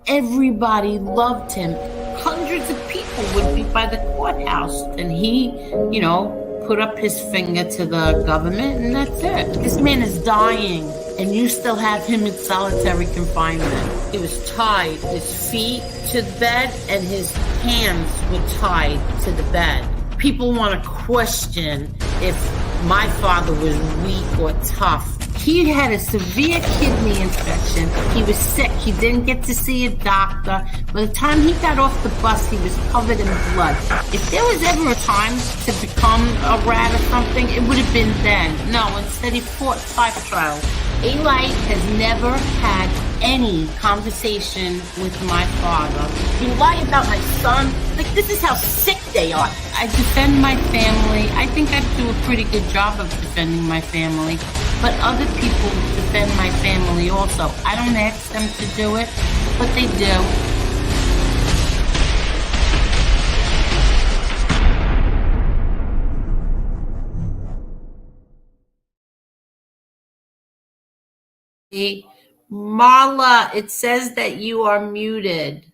Everybody loved him. Hundreds of people would be by the courthouse, and he, put up his finger to the government, and that's it. This man is dying, and you still have him in solitary confinement. He was tied, his feet to the bed, and his hands were tied to the bed. People want to question if my father was weak or tough. He had a severe kidney infection. He was sick. He didn't get to see a doctor. By the time he got off the bus, he was covered in blood. If there was ever a time to become a rat or something, it would have been then. No, instead he fought 5 trials. Eli has never had any conversation with my father. You lie about my son? Like, this is how sick they are. I defend my family. I think I do a pretty good job of defending my family. But other people defend my family also. I don't ask them to do it, but they do. Marla, it says that you are muted.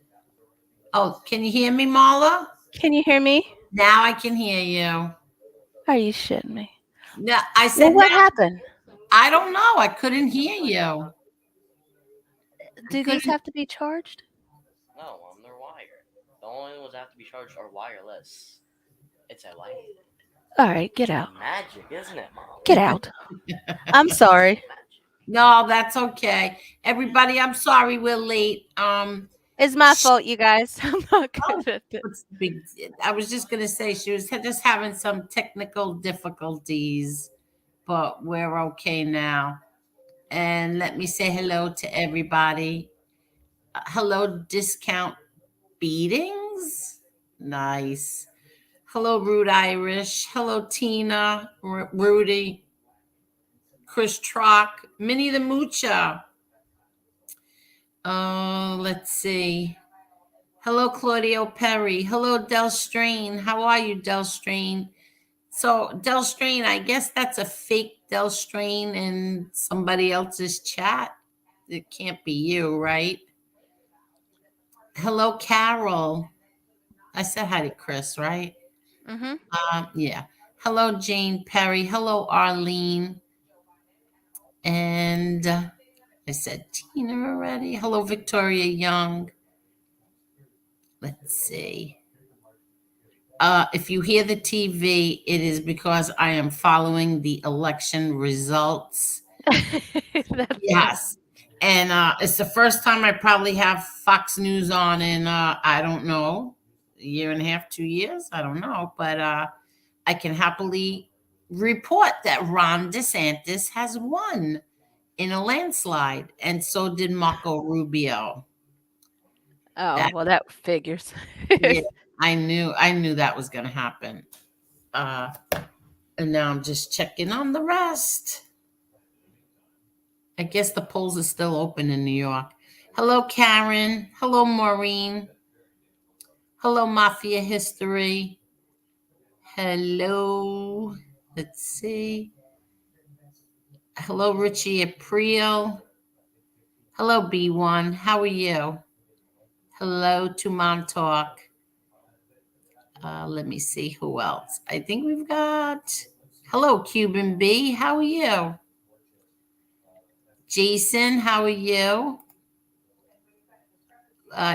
Oh, can you hear me, Marla? Can you hear me? Now I can hear you. Are you shitting me? No, I said. Well, what happened? I don't know. I couldn't hear you. Do these have to be charged? No, they're wired. The only ones that have to be charged are wireless. It's a light. All right, get out. Magic, isn't it, Mom? Get out. I'm sorry. No, that's okay. Everybody, I'm sorry we're late. It's my fault, you guys. I'm not good at it. I was just gonna say she was just having some technical difficulties, but we're okay now. And let me say hello to everybody. Hello, Discount Beatings. Nice. Hello, Rude Irish. Hello, Tina, Rudy, Chris Trock, Minnie the Moocher. Let's see. Hello, Claudio Perry. Hello, Del Strain. How are you, Del Strain? So, Del Strain, I guess that's a fake Del Strain in somebody else's chat. It can't be you, right? Hello, Carol. I said hi to Chris, right? Mm-hmm. Yeah. Hello, Jane Perry. Hello, Arlene. And I said Tina already. Hello, Victoria Young. Let's see. If you hear the TV, it is because I am following the election results. Yes. And it's the first time I probably have Fox News on in, I don't know, a year and a half, 2 years. I don't know. But I can happily report that Ron DeSantis has won in a landslide. And so did Marco Rubio. Oh, well, that figures. Yeah, I knew that was going to happen. And now I'm just checking on the rest. I guess the polls are still open in New York. Hello, Karen. Hello, Maureen. Hello, Mafia History. Hello. Let's see. Hello, Richie April. Hello, B1. How are you? Hello to Montauk. Let me see who else. I think we've got. Hello, Cuban B. How are you? Jason, how are you?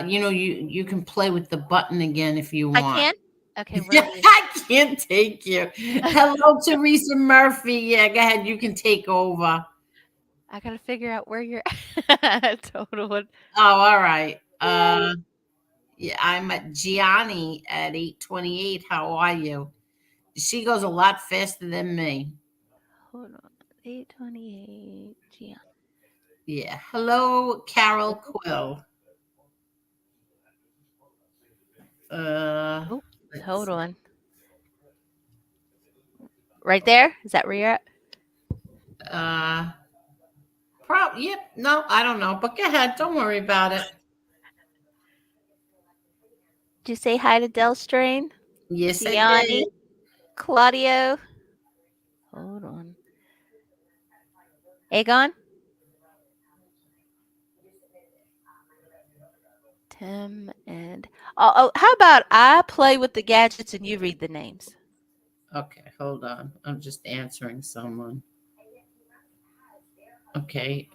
You can play with the button again if you want. I can? Okay. I can't take you. Hello, Teresa Murphy. Yeah, go ahead. You can take over. I got to figure out where you're at. Total. Oh, all right. Yeah, I'm at Gianni at 8:28. How are you? She goes a lot faster than me. Hold on. 8:28. Gianni. Yeah. Hello, Carol Quill. Hold on. Right there? Is that where you're at? Yep. No, I don't know. But go ahead. Don't worry about it. Did you say hi to Del Strain? Yes, Gianni? I did. Claudio? Hold on. Aegon? Tim and how about I play with the gadgets and you read the names? Okay, hold on. I'm just answering someone. Okay.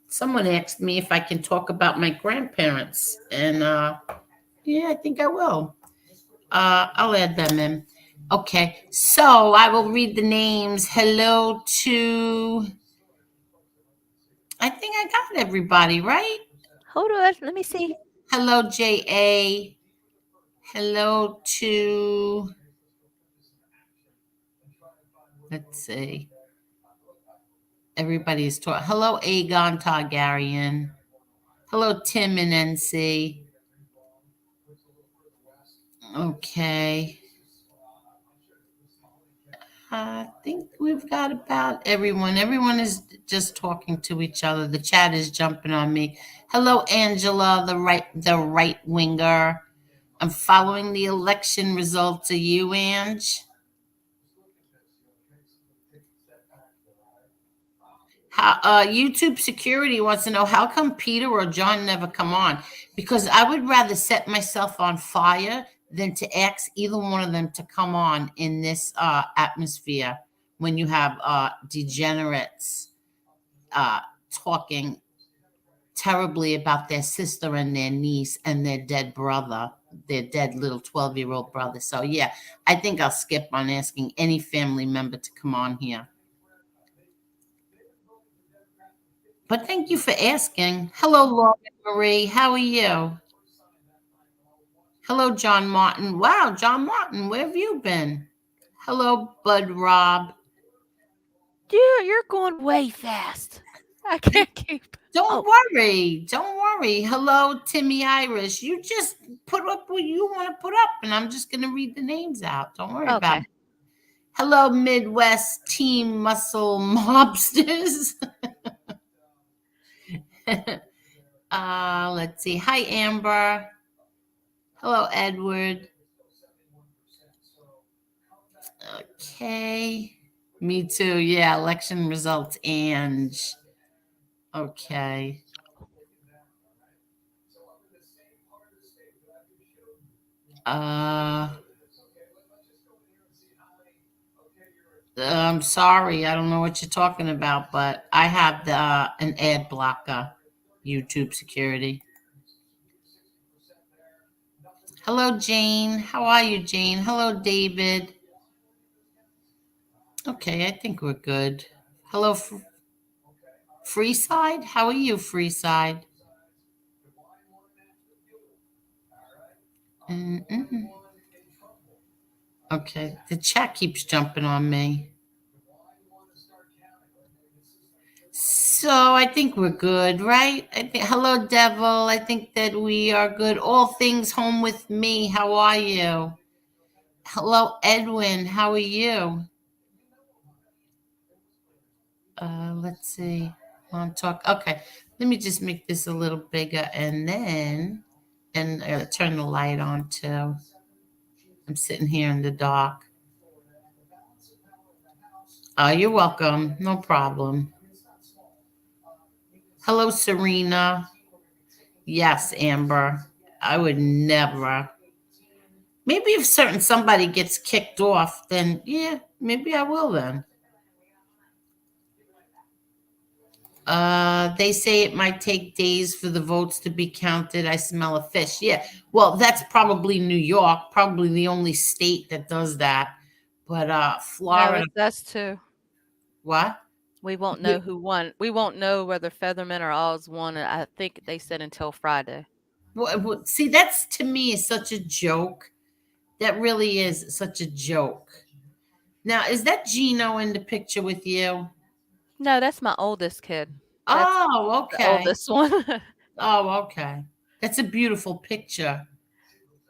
Someone asked me if I can talk about my grandparents, and yeah, I think I will. I'll add them in. Okay, so I will read the names. Hello to. I think I got everybody right. Hold on, let me see. Hello, JA. Hello to. Let's see. Everybody's talking. Hello, Aegon Targaryen. Hello, Tim and NC. Okay. I think we've got about everyone. Everyone is just talking to each other. The chat is jumping on me. Hello, Angela, the right winger. I'm following the election results. Are you, Ange? YouTube security wants to know how come Peter or John never come on? Because I would rather set myself on fire than to ask either one of them to come on in this atmosphere when you have degenerates talking terribly about their sister and their niece and their dead brother, their dead little 12-year-old brother. So yeah, I think I'll skip on asking any family member to come on here. But thank you for asking. Hello, Laura Marie. How are you? Hello, John Martin. Wow, John Martin, where have you been? Hello, Bud Rob. You're going way fast. I can't keep. Don't worry. Don't worry. Hello, Timmy Irish. You just put up what you want to put up, and I'm just going to read the names out. Don't worry about it. Hello, Midwest Team Muscle Mobsters. Let's see. Hi, Amber. Hello, Edward. Okay. Me too. Yeah, election results, Ange. Okay. I'm sorry. I don't know what you're talking about, but I have an ad blocker, YouTube security. Hello, Jane. How are you, Jane? Hello, David. Okay, I think we're good. Hello, Freeside. How are you, Freeside? Okay, the chat keeps jumping on me. So I think we're good, right? Hello, Devil. I think that we are good. All things home with me. How are you? Hello, Edwin. How are you? Let's see. Okay, let me just make this a little bigger and then turn the light on too. I'm sitting here in the dark. You're welcome. No problem. Hello, Serena. Yes, Amber. I would never. Maybe if somebody gets kicked off, then yeah, maybe I will then. They say it might take days for the votes to be counted. I smell a fish. Yeah. Well, that's probably New York, probably the only state that does that. But Florida. No, that's too. What? We won't know who won. We won't know whether Featherman or Oz won. I think they said until Friday. Well, see, that's to me is such a joke. That really is such a joke. Now, is that Gino in the picture with you? No, that's my oldest kid. Oh, okay. The oldest one. Oh, okay. That's a beautiful picture.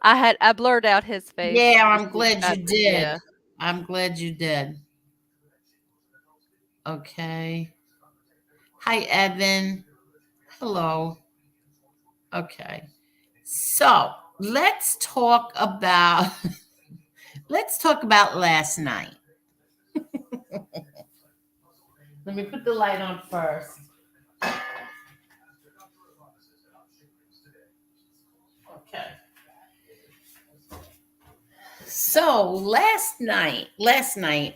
I blurred out his face. Yeah, I'm glad you did. Yeah. I'm glad you did. Okay. Hi, Evan. Hello. Okay. So let's talk about last night. Let me put the light on first. Okay. So last night, Marla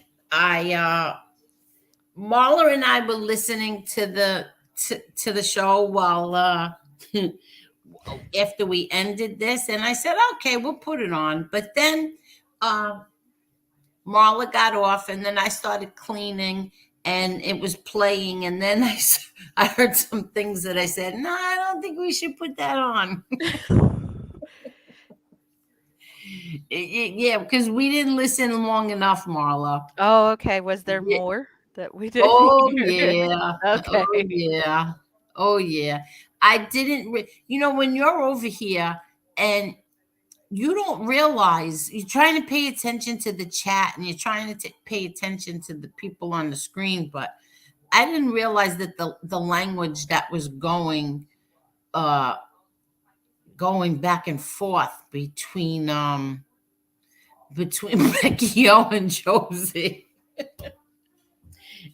and I were listening to the show while after we ended this, and I said, okay, we'll put it on. But then Marla got off, and then I started cleaning, and it was playing, and then I heard some things that I said, no, I don't think we should put that on. Yeah, because we didn't listen long enough, Marla. Oh, okay. Was there Yeah. more that we didn't Oh hear? yeah. Okay. Oh yeah. Oh yeah. I didn't when you're over here and you don't realize you're trying to pay attention to the chat and you're trying to pay attention to the people on the screen, but I didn't realize that the language that was uh going back and forth between Becky O and Josie.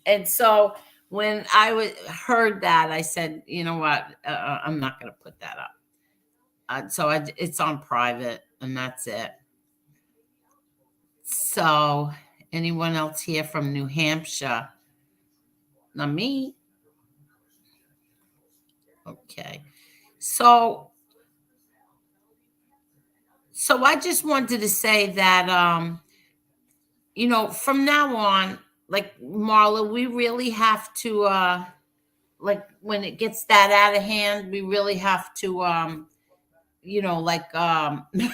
And so when heard that, I said, you know what, I'm not going to put that up. It's on private, and that's it. So anyone else here from New Hampshire? Not me. Okay. So I just wanted to say that, from now on, like Marla, we really have to, like when it gets that out of hand, we really have to,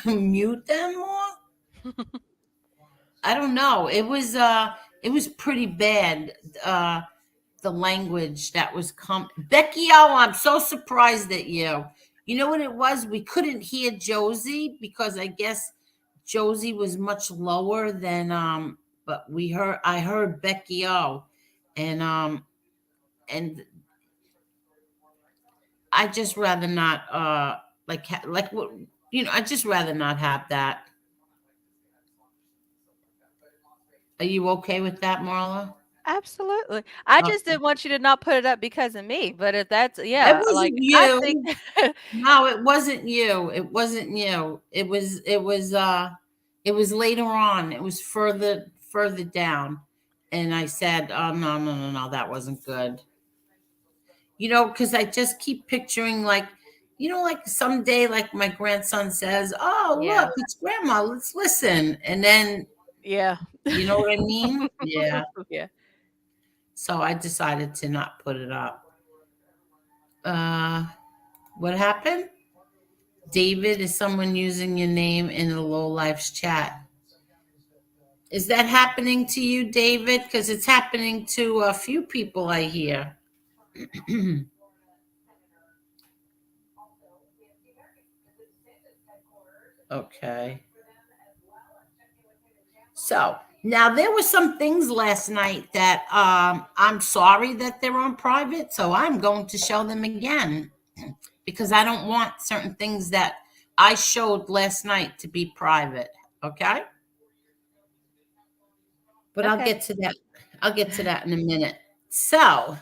mute them more. I don't know. It was pretty bad. The language that was Becky O, I'm so surprised at you. You know what it was? We couldn't hear Josie because I guess Josie was much lower than but I heard Becky O, and I just rather not like what I just rather not have that. Are you okay with that, Marla? Absolutely. I just Okay. didn't want you to not put it up because of me, but if that's It yeah, like, wasn't I think you. No, it wasn't you. It wasn't you. It was later on. It was further down. And I said, "Oh no, no, no, no, that wasn't good." Because I just keep picturing like someday like my grandson says, "Oh, Yeah. look, it's grandma. Let's listen." And then, Yeah. you know what I mean? Yeah. Yeah. So I decided to not put it up. Uh what happened? David, is someone using your name in the Low Life's chat? Is that happening to you, David? Because it's happening to a few people I hear. Okay. So now there were some things last night that I'm sorry that they're on private, so I'm going to show them again because I don't want certain things that I showed last night to be private. Okay. But I'll Okay. get to that. I'll get to that in a minute. So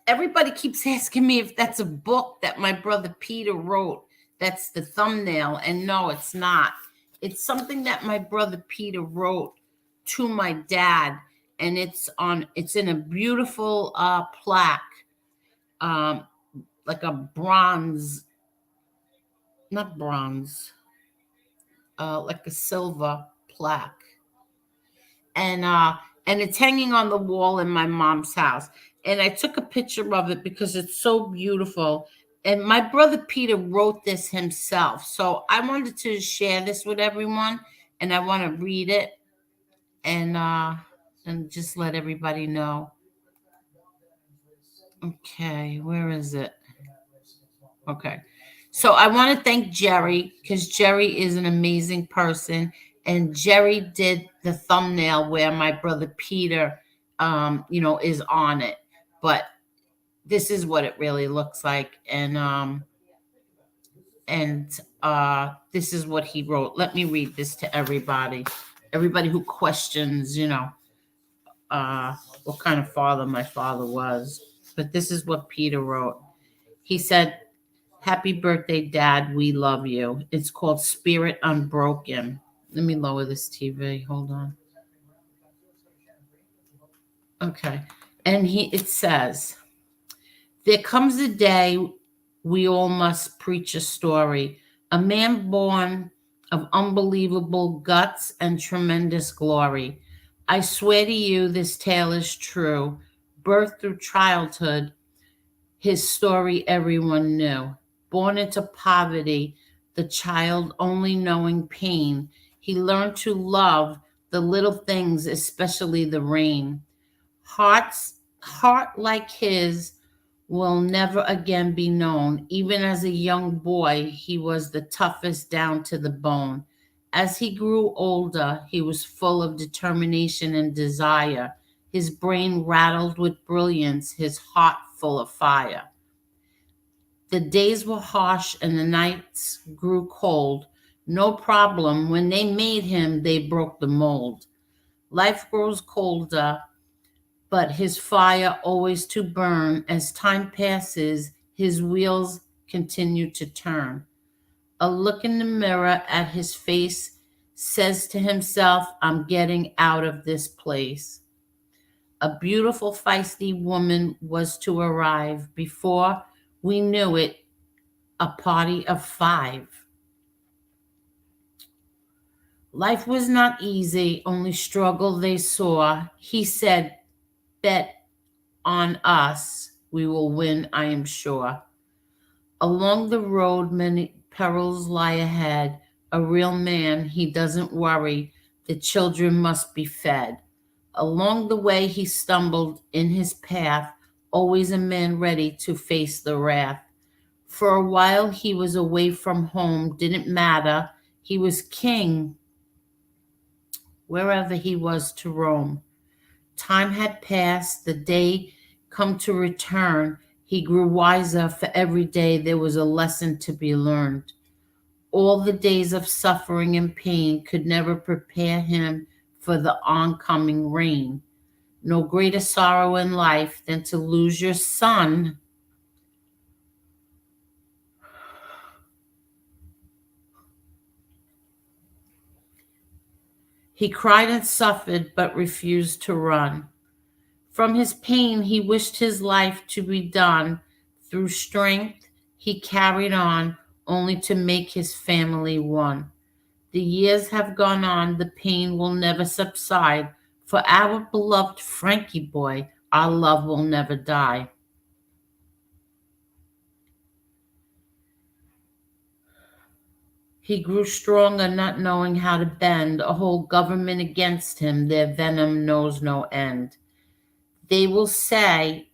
everybody keeps asking me if that's a book that my brother Peter wrote. That's the thumbnail. And no, it's not. It's something that my brother Peter wrote to my dad. And it's in a beautiful plaque, like a bronze, not bronze, like a silver plaque. And it's hanging on the wall in my mom's house. And I took a picture of it because it's so beautiful. And my brother Peter wrote this himself. So I wanted to share this with everyone, and I want to read it and just let everybody know. Okay, where is it? Okay. So I want to thank Jerry because Jerry is an amazing person. And Jerry did the thumbnail where my brother Peter, is on it. But this is what it really looks like. And this is what he wrote. Let me read this to everybody. Everybody who questions, what kind of father my father was, but this is what Peter wrote. He said, "Happy birthday, Dad. We love you." It's called Spirit Unbroken. Let me lower this TV. Hold on. Okay. And it says, "There comes a day we all must preach a story. A man born of unbelievable guts and tremendous glory. I swear to you, this tale is true. Birth through childhood, his story everyone knew. Born into poverty, the child only knowing pain, he learned to love the little things, especially the rain. Heart like his will never again be known. Even as a young boy, he was the toughest down to the bone. As he grew older, he was full of determination and desire. His brain rattled with brilliance, his heart full of fire. The days were harsh and the nights grew cold. No problem. When they made him, they broke the mold. Life grows colder, but his fire always to burn. As time passes, his wheels continue to turn. A look in the mirror at his face says to himself, I'm getting out of this place. A beautiful, feisty woman was to arrive. Before we knew it, a party of 5. Life was not easy, only struggle they saw. He said, bet on us, we will win, I am sure. Along the road, many perils lie ahead. A real man, he doesn't worry. The children must be fed. Along the way, he stumbled in his path, always a man ready to face the wrath. For a while, he was away from home, didn't matter. He was king wherever he was to roam. Time had passed, the day come to return. He grew wiser for every day. There was a lesson to be learned. All the days of suffering and pain could never prepare him for the oncoming rain. No greater sorrow in life than to lose your son. He cried and suffered, but refused to run. From his pain, he wished his life to be done. Through strength, he carried on, only to make his family one. The years have gone on, the pain will never subside. For our beloved Frankie boy, our love will never die. He grew stronger, not knowing how to bend. A whole government against him, their venom knows no end. They say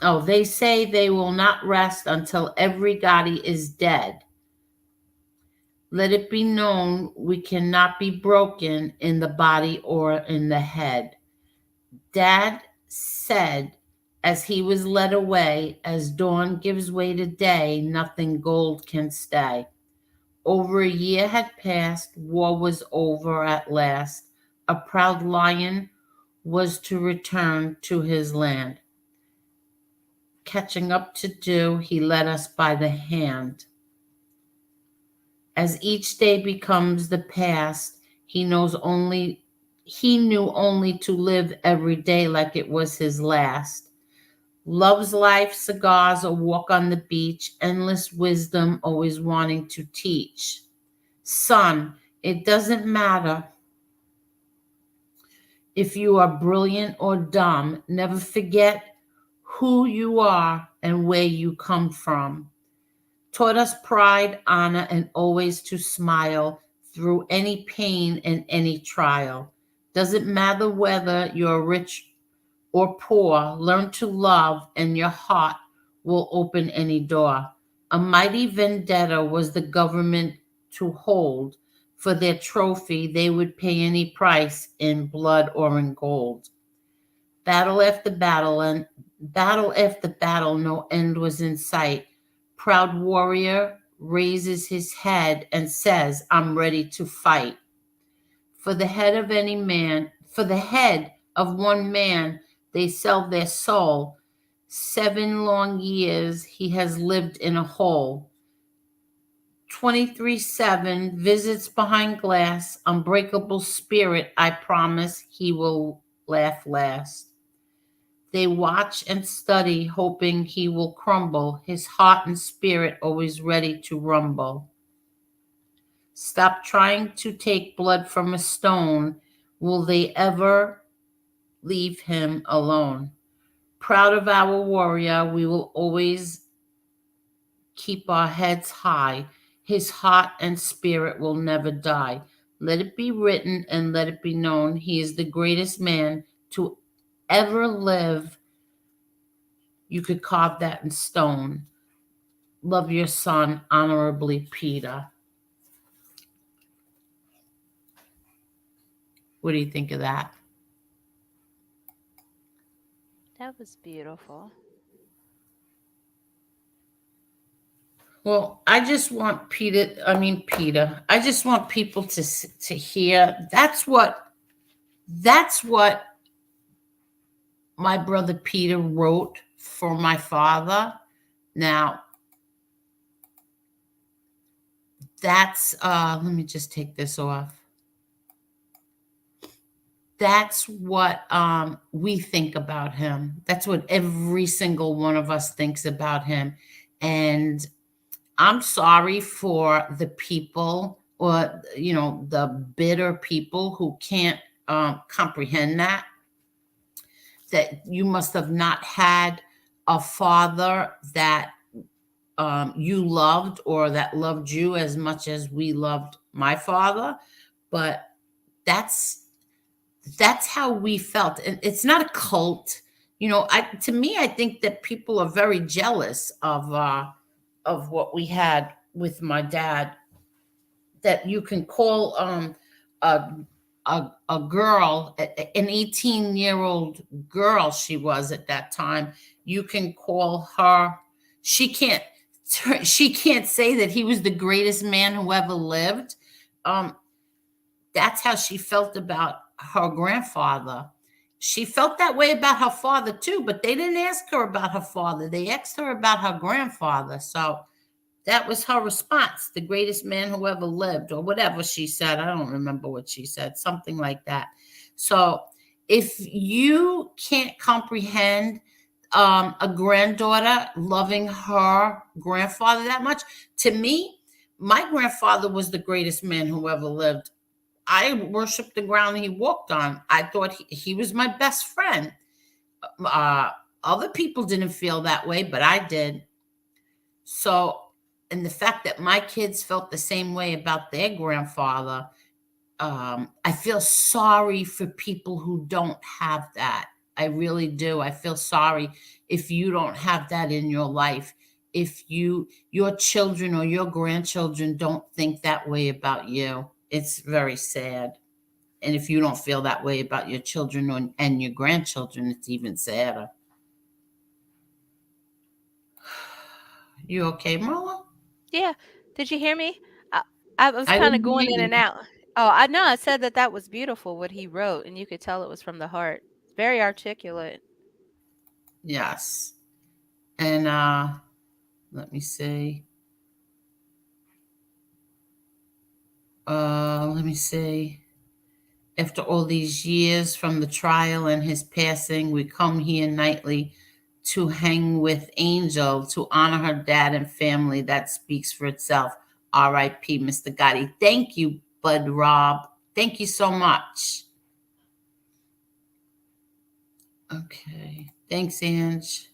they will not rest until every Gotti is dead. Let it be known we cannot be broken in the body or in the head. Dad said as he was led away, as dawn gives way to day, nothing gold can stay. Over a year had passed, war was over at last. A proud lion was to return to his land. Catching up to do, he led us by the hand. As each day becomes the past, he knew only to live every day like it was his last. Loves life, cigars, a walk on the beach, endless wisdom, always wanting to teach. Son, it doesn't matter if you are brilliant or dumb. Never forget who you are and where you come from. Taught us pride, honor, and always to smile through any pain and any trial. Doesn't matter whether you're rich or poor, learn to love and your heart will open any door. A mighty vendetta was the government to hold. For their trophy, they would pay any price in blood or in gold. Battle after battle, no end was in sight. Proud warrior raises his head and says, I'm ready to fight. For the head of one man they sell their soul. 7 long years he has lived in a hole. 23/7 visits behind glass. Unbreakable spirit, I promise he will laugh last. They watch and study, hoping he will crumble, his heart and spirit always ready to rumble. Stop trying to take blood from a stone. Will they ever leave him alone? Proud of our warrior, we will always keep our heads high. His heart and spirit will never die. Let it be written and let it be known. He is the greatest man to ever live. You could carve that in stone. Love your son, honorably, Peter. What do you think of that? That was beautiful. Well, I just want Peter, I just want people to hear that's what my brother Peter wrote for my father. Now, that's let me just take this off. That's what we think about him. That's what every single one of us thinks about him. And I'm sorry for the people, or the bitter people who can't comprehend that you must have not had a father that you loved, or that loved you as much as we loved my father. But that's how we felt. And it's not a cult. To me, I think that people are very jealous of what we had with my dad. That you can call a a girl, an 18-year-old girl she was at that time. You can call her. She can't say that he was the greatest man who ever lived. That's how she felt about her grandfather. She felt that way about her father too, but they didn't ask her about her father. They asked her about her grandfather. So that was her response, the greatest man who ever lived, or whatever she said. I don't remember what she said, something like that. So if you can't comprehend a granddaughter loving her grandfather that much, to me, my grandfather was the greatest man who ever lived. I worshiped the ground he walked on. I thought he was my best friend. Other people didn't feel that way, but I did. So, and the fact that my kids felt the same way about their grandfather, I feel sorry for people who don't have that. I really do. I feel sorry if you don't have that in your life. If your children or your grandchildren don't think that way about you, it's very sad. And if you don't feel that way about your children and your grandchildren, it's even sadder. You okay, Marla? Yeah. Did you hear me? I, I was I kind of didn't going hear in you. and out. Oh, I know. I said that was beautiful what he wrote, and you could tell it was from the heart. Very articulate. Yes. And let me see. Let me see. After all these years from the trial and his passing, we come here nightly to hang with Angel to honor her dad and family. That speaks for itself. R.I.P. Mr. Gotti. Thank you, Bud Rob. Thank you so much. Okay. Thanks, Ange.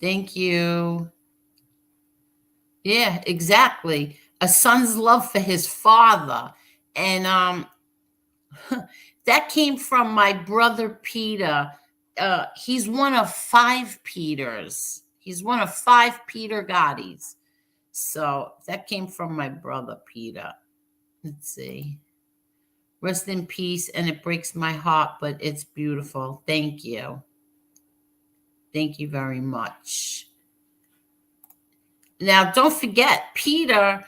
Thank you. Yeah, exactly. A son's love for his father. And that came from my brother Peter. He's one of 5 Peters. He's one of 5 Peter Gottis. So that came from my brother Peter. Let's see. Rest in peace, and it breaks my heart, but it's beautiful. Thank you. Thank you very much. Now, don't forget, Peter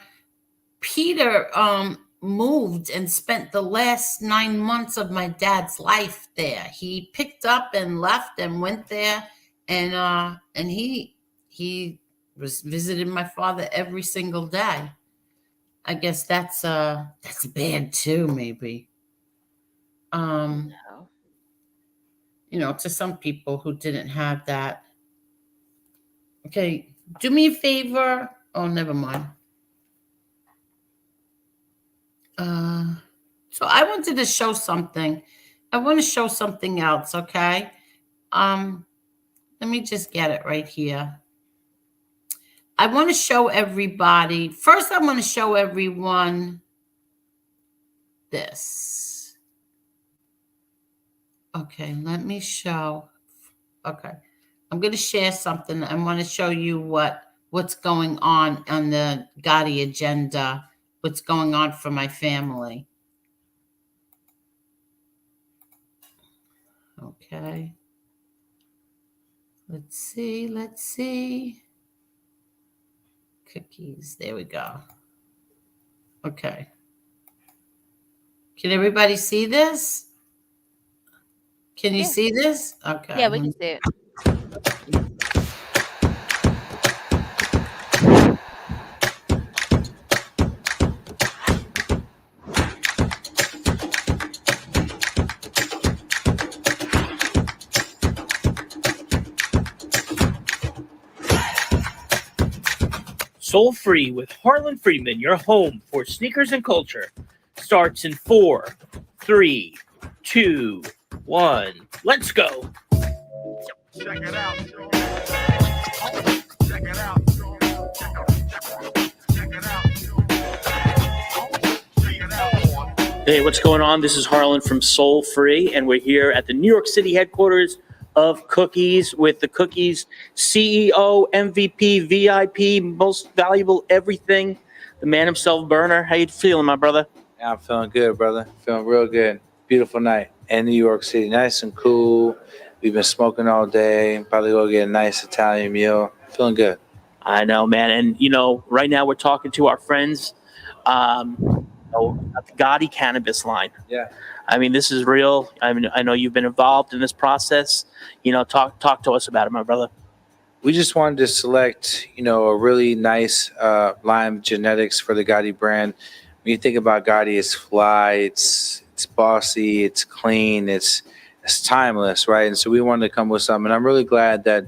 moved and spent the last 9 months of my dad's life there. He picked up and left and went there, and he was visiting my father every single day. I guess that's bad too, maybe. No. To some people who didn't have that. Okay, do me a favor. Oh, never mind. So I wanted to show something. I want to show something else, okay? Let me just get it right here. I want to show everybody. First, I want to show everyone this. Okay, let me show. Okay. I'm going to share something. I want to show you what's going on the Gotti agenda, what's going on for my family. Okay. Let's see. Cookies. There we go. Okay. Can everybody see this? Can you see this? Okay. Yeah, we can see it. Soul Free with Harlan Freeman, your home for sneakers and culture, starts in 4, 3, 2, 1. Let's go. Check it out. Check it out. Hey, what's going on? This is Harlan from Soul Free, and we're here at the New York City headquarters of Cookies with the Cookies CEO, MVP, VIP, most valuable everything, the man himself, Burner. How you feeling, my brother? Yeah, I'm feeling good, brother. Feeling real good. Beautiful night in New York City. Nice and cool. We've been smoking all day. Probably go get a nice Italian meal. Feeling good. I know, man. And, right now we're talking to our friends at the Gotti cannabis line. Yeah. I mean, this is real. I mean, I know you've been involved in this process. Talk to us about it, my brother. We just wanted to select, a really nice line of genetics for the Gotti brand. When you think about Gotti, it's fly, it's bossy, it's clean, it's timeless, right? And so we wanted to come with something. And I'm really glad that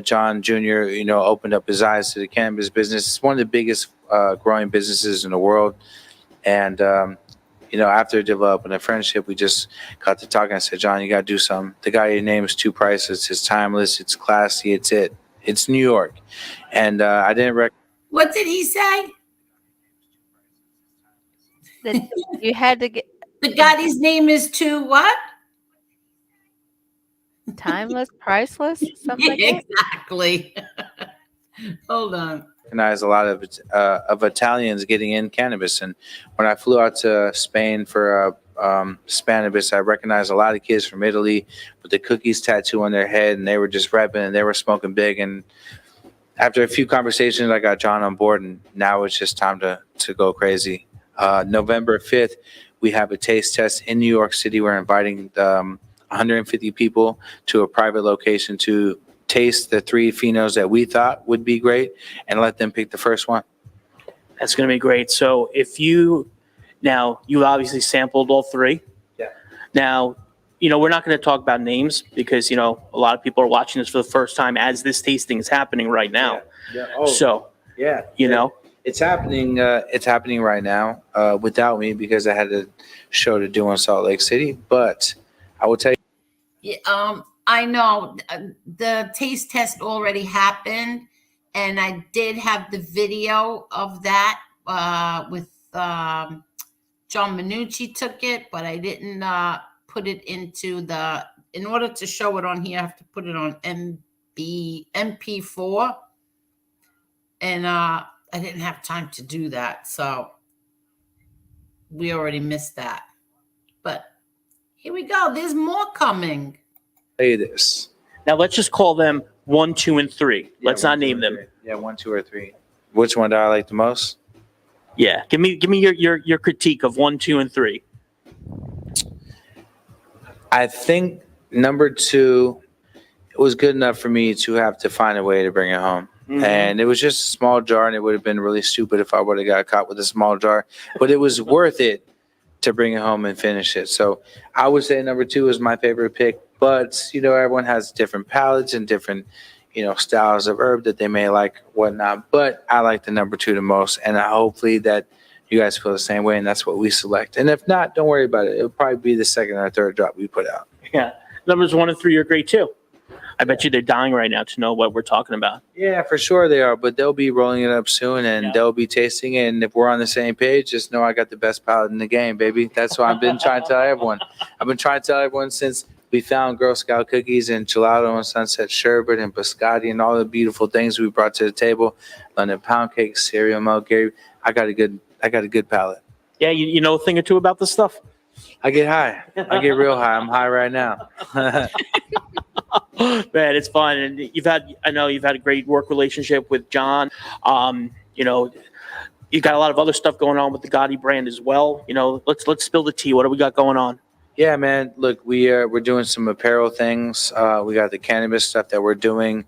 John Jr., opened up his eyes to the cannabis business. It's one of the biggest growing businesses in the world. And, after developing a friendship, we just got to talking. I said, John, you got to do something. The Gotti name is too priceless. It's timeless. It's classy. It's New York. And I didn't What did he say? That you had to get The Gotti's name is too what? timeless, priceless, something like that. Exactly. Hold on. recognize a lot of Italians getting in cannabis. And when I flew out to Spain for Spanibus, I recognized a lot of kids from Italy with the Cookies tattoo on their head, and they were just repping and they were smoking big. And after a few conversations, I got John on board, and now it's just time to go crazy. November 5th, we have a taste test in New York City. We're inviting 150 people to a private location to taste the 3 phenos that we thought would be great and let them pick the first one. That's going to be great. So you obviously sampled all 3. Yeah. Now, we're not going to talk about names because, a lot of people are watching this for the first time as this tasting is happening right now. Yeah. Oh, so, yeah. It's happening. It's happening right now without me because I had a show to do in Salt Lake City. But I will tell you. Yeah, I know the taste test already happened, and I did have the video of that with John Minucci took it, but I didn't put it into in order to show it on here, I have to put it on MP4, and I didn't have time to do that, so we already missed that. But here we go. There's more coming. Say this. Now let's just call them 1, 2, and 3. Let's not name them. Yeah, 1, 2, or 3. Which one do I like the most? Yeah, give me your critique of 1, 2, and 3. I think number 2, it was good enough for me to have to find a way to bring it home. Mhm. And it was just a small jar, and it would have been really stupid if I would have got caught with a small jar. But it was worth it to bring it home and finish it. So I would say number 2 is my favorite pick. But, everyone has different palates and different, styles of herb that they may like, whatnot. But I like the number 2 the most. And hopefully that you guys feel the same way, and that's what we select. And if not, don't worry about it. It'll probably be the second or third drop we put out. Yeah, numbers 1 and 3 are great too. I bet you they're dying right now to know what we're talking about. Yeah, for sure they are, but they'll be rolling it up soon, and Yeah. they'll be tasting it. And if we're on the same page, just know I got the best palate in the game, baby. That's what I've been trying to tell everyone. I've been trying to tell everyone since we found Girl Scout cookies and gelato and sunset sherbet and biscotti and all the beautiful things we brought to the table. London pound cake, cereal milk, Gary. I got a good palate. Yeah, you know a thing or two about this stuff. I get high. I get real high. I'm high right now. Man, it's fun, and I know you've had a great work relationship with John. You got a lot of other stuff going on with the Gotti brand as well. Let's spill the tea. What do we got going on? Yeah, man. Look, we're doing some apparel things. We got the cannabis stuff that we're doing.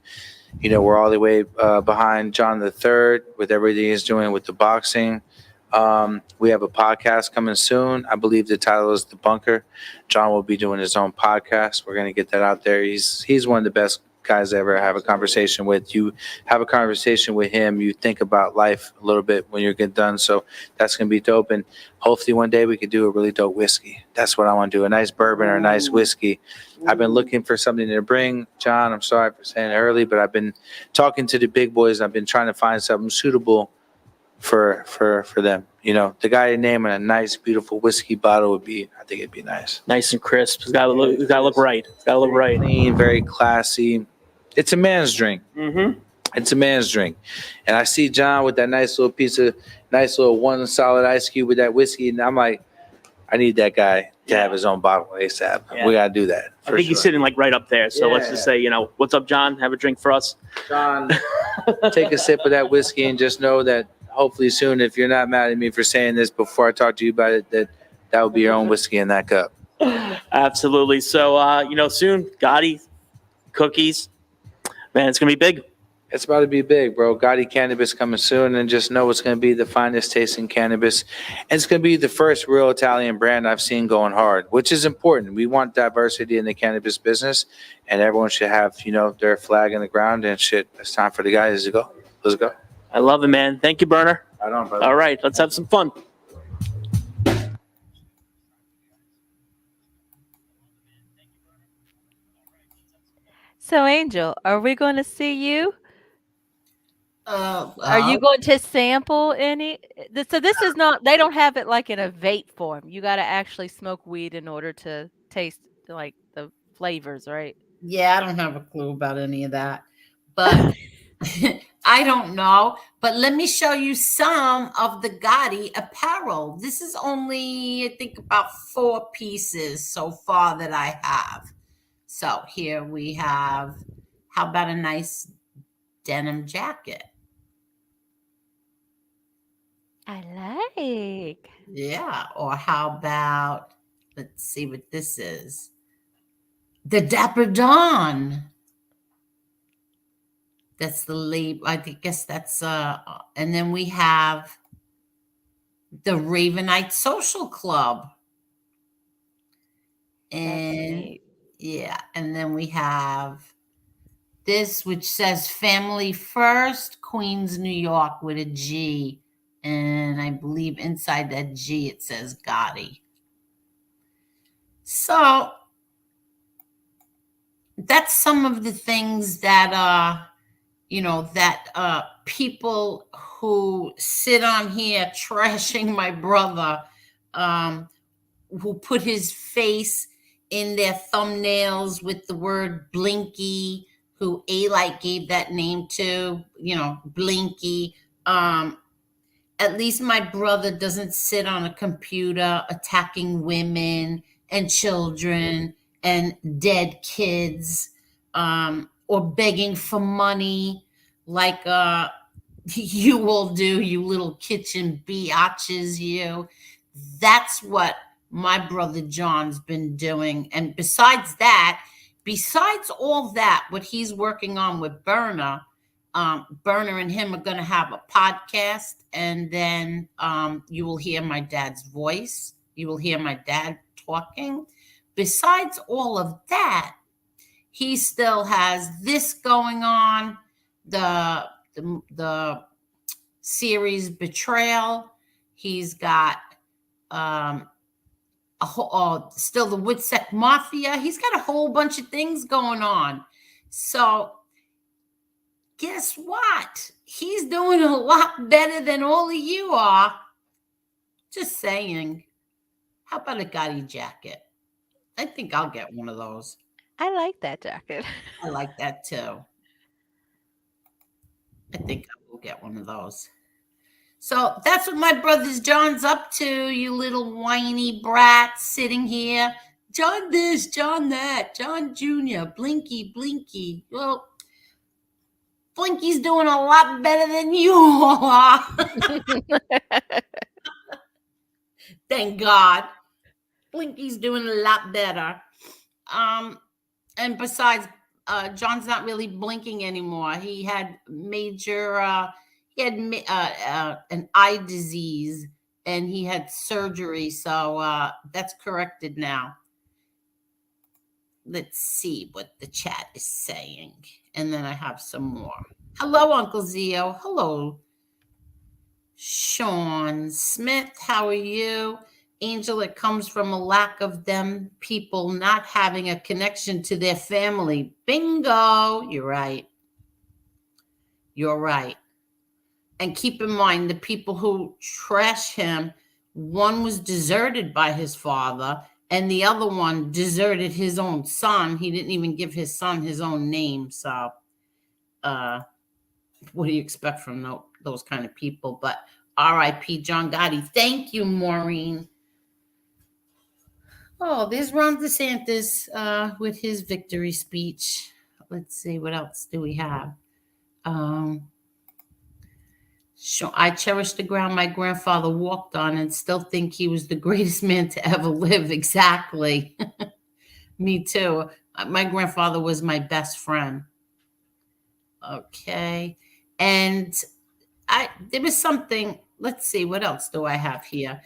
We're all the way behind John the Third with everything he's doing with the boxing. We have a podcast coming soon. I believe the title is The Bunker. John will be doing his own podcast. We're going to get that out there. He's one of the best guys I ever have a conversation with. You have a conversation with him, you think about life a little bit when you get done. So that's going to be dope. And hopefully one day we could do a really dope whiskey. That's what I want to do, a nice bourbon or a nice whiskey. I've been looking for something to bring. John, I'm sorry for saying it early, but I've been talking to the big boys. I've been trying to find something suitable for them. The guy naming a nice, beautiful whiskey bottle I think it'd be nice. Nice and crisp. It's gotta look right. It's gotta look right. Clean, very classy. It's a man's drink. Mm-hmm. It's a man's drink. And I see John with that nice little one solid ice cube with that whiskey, and I'm like, I need that guy to have his own bottle ASAP. Yeah. We gotta do that. I think he's sitting like right up there. So let's just say, what's up, John? Have a drink for us. John, take a sip of that whiskey and just know that hopefully soon, if you're not mad at me for saying this before I talk to you about it, that will be your own whiskey in that cup. Absolutely. So, soon, Gotti, cookies. Man, it's going to be big. It's about to be big, bro. Gotti Cannabis coming soon, and just know it's going to be the finest tasting cannabis. And it's going to be the first real Italian brand I've seen going hard, which is important. We want diversity in the cannabis business, and everyone should have, their flag in the ground and shit. It's time for the guys to go. Let's go. I love it, man. Thank you, Burner. Right on, brother. All right, let's have some fun. So, Angel, are we going to see you? Are you Well, going to sample any? So this is not, they don't have it like in a vape form. You got to actually smoke weed in order to taste like the flavors, right? yeah, I don't have a clue about any of that, but I don't know. But let me show you some of the Gotti apparel. This is only, I think, about 4 pieces so far that I have. So here we have, how about a nice denim jacket? I like. Yeah. Or how about, let's see what this is. The Dapper Dawn. That's the label. I guess that's and then we have the Ravenite Social Club. That's And neat. yeah, and then we have this which says Family First, Queens, New York with a G. And I believe inside that G it says Gotti. So that's some of the things that people who sit on here trashing my brother, who put his face in their thumbnails with the word Blinky, who A-Light gave that name to, Blinky. At least my brother doesn't sit on a computer attacking women and children and dead kids, or begging for money like you will do, you little kitchen biatches, you. That's what my brother John's been doing. And besides all that, what he's working on with Berna, Berna and him are going to have a podcast. And then you will hear my dad's voice. You will hear my dad talking. Besides all of that, he still has this going on, the series Betrayal. He's got still the Witsec Mafia. He's got a whole bunch of things going on. So guess what? He's doing a lot better than all of you are. Just saying. How about a Gotti jacket? I think I'll get one of those. I like that jacket. I like that too. I think I will get one of those. So that's what my brother's John's up to, you little whiny brats sitting here. John this, John that, John Jr., Blinky, Blinky. Well, Blinky's doing a lot better than you all are. Thank God. Blinky's doing a lot better. And besides, John's not really blinking anymore. He had major, an eye disease, and he had surgery. So that's corrected now. Let's see what the chat is saying. And then I have some more. Hello, Uncle Zio. Hello, Sean Smith. How are you? Angel, it comes from a lack of them people not having a connection to their family. Bingo. You're right. You're right. And keep in mind, the people who trash him, one was deserted by his father, and the other one deserted his own son. He didn't even give his son his own name. So what do you expect from those kind of people? But R.I.P. John Gotti. Thank you, Maureen. Oh, there's Ron DeSantis with his victory speech. Let's see, what else do we have? I cherish the ground my grandfather walked on and still think he was the greatest man to ever live. Exactly. Me too. My grandfather was my best friend. Okay. And there was something, let's see, what else do I have here?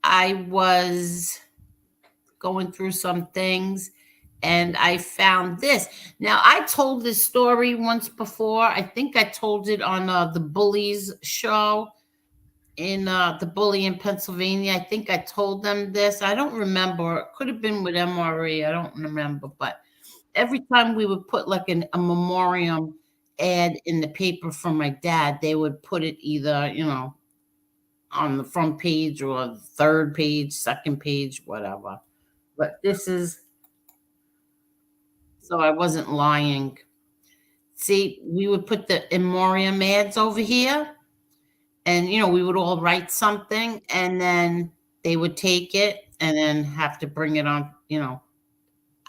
I was going through some things and I found this. Now, I told this story once before. I think I told it on the Bullies show in the Bully in Pennsylvania. I think I told them this. I don't remember. It could have been with MRE. I don't remember. But every time we would put like a memoriam ad in the paper from my dad, they would put it either, on the front page or the third page, second page, whatever. But this is, so I wasn't lying. See, we would put the memoriam ads over here, and, we would all write something, and then they would take it and then have to bring it on,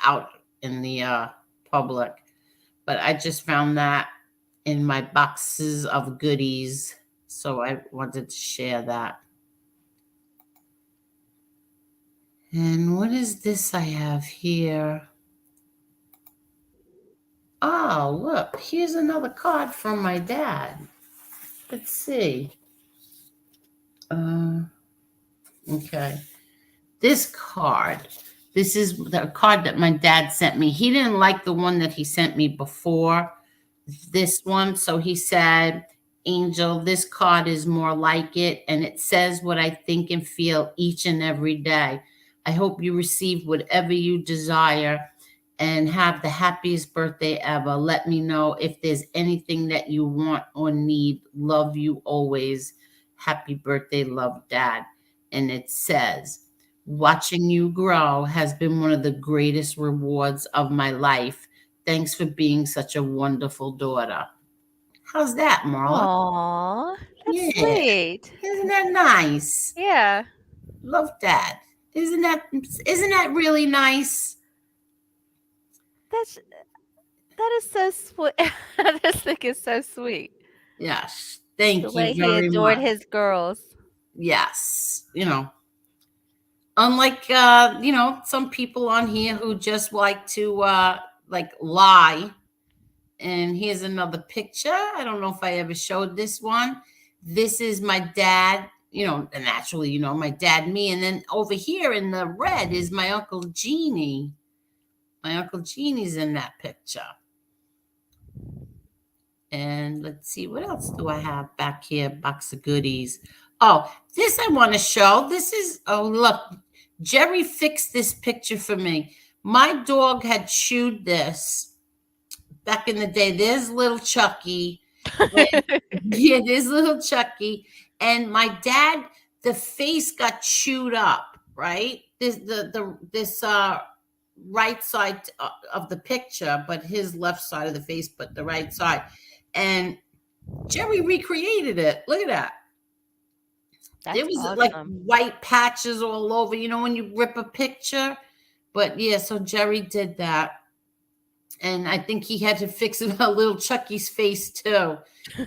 out in the public. But I just found that in my boxes of goodies, so I wanted to share that. And what is this I have here? Oh, look, here's another card from my dad. Let's see. Okay. This card. This is the card that my dad sent me. He didn't like the one that he sent me before this one. So he said, Angel, this card is more like it. And it says what I think and feel each and every day. I hope you receive whatever you desire and have the happiest birthday ever. Let me know if there's anything that you want or need. Love you always. Happy birthday, love, Dad. And it says, watching you grow has been one of the greatest rewards of my life. Thanks for being such a wonderful daughter. How's that, Marla? Aw, that's sweet. Isn't that nice? Yeah. Love, Dad. Isn't that really nice? That is so sweet. I just think it's so sweet. Yes. Thank The you way he very adored much. his girls. Yes, unlike some people on here who just like to like lie. And here's another picture. I don't know if I ever showed this one. This is my dad, naturally, my dad, me. And then over here in the red is my Uncle Jeannie. My Uncle Jeannie's in that picture. And let's see, what else do I have back here? Box of goodies. Oh, this I want to show. Look, Jerry fixed this picture for me. My dog had chewed this back in the day. There's little Chucky. Yeah, there's little Chucky. And my dad, the face got chewed up, right? This right side of the picture, but his left side of the face, but the right side. And Jerry recreated it. Look at that. That's There was like awesome. white patches all over, when you rip a picture. But yeah, so Jerry did that. And I think he had to fix a little Chucky's face too.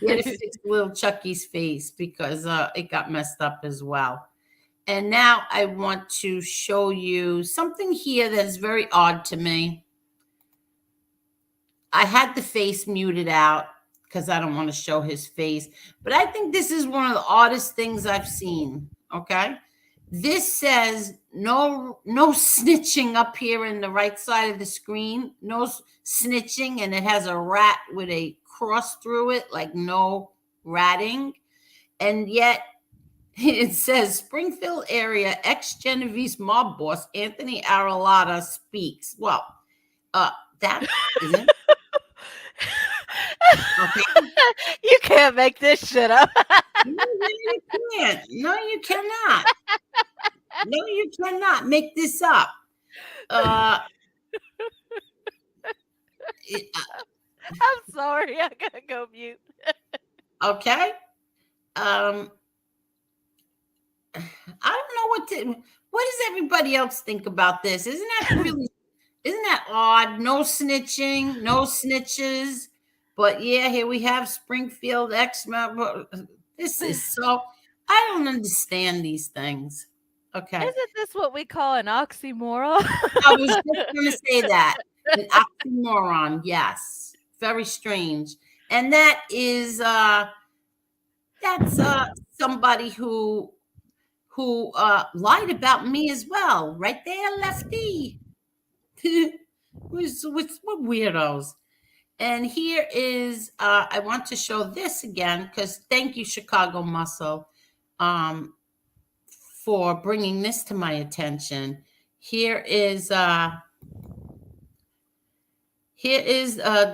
He had to fix little Chucky's face because it got messed up as well. And now I want to show you something here that is very odd to me. I had the face muted out because I don't want to show his face. But I think this is one of the oddest things I've seen. Okay. This says no snitching up here in the right side of the screen. No snitching. And it has a rat with a cross through it, like no ratting. And yet it says Springfield area ex-Genovese mob boss Anthony Aralata speaks. Well, that isn't. Okay. You can't make this shit up. No, you can't. No, you cannot. No, you cannot make this up. I'm sorry. I gotta go mute. Okay. I don't know what does everybody else think about this? Isn't that odd? No snitching, no snitches. But yeah, here we have Springfield X-Men. This is so, I don't understand these things. Okay. Isn't this what we call an oxymoron? I was just going to say that. An oxymoron, yes. Very strange. And that is, that's somebody who lied about me as well. Right there, Lefty. What weirdos. And here is, I want to show this again because thank you, Chicago Muscle, for bringing this to my attention. Here is the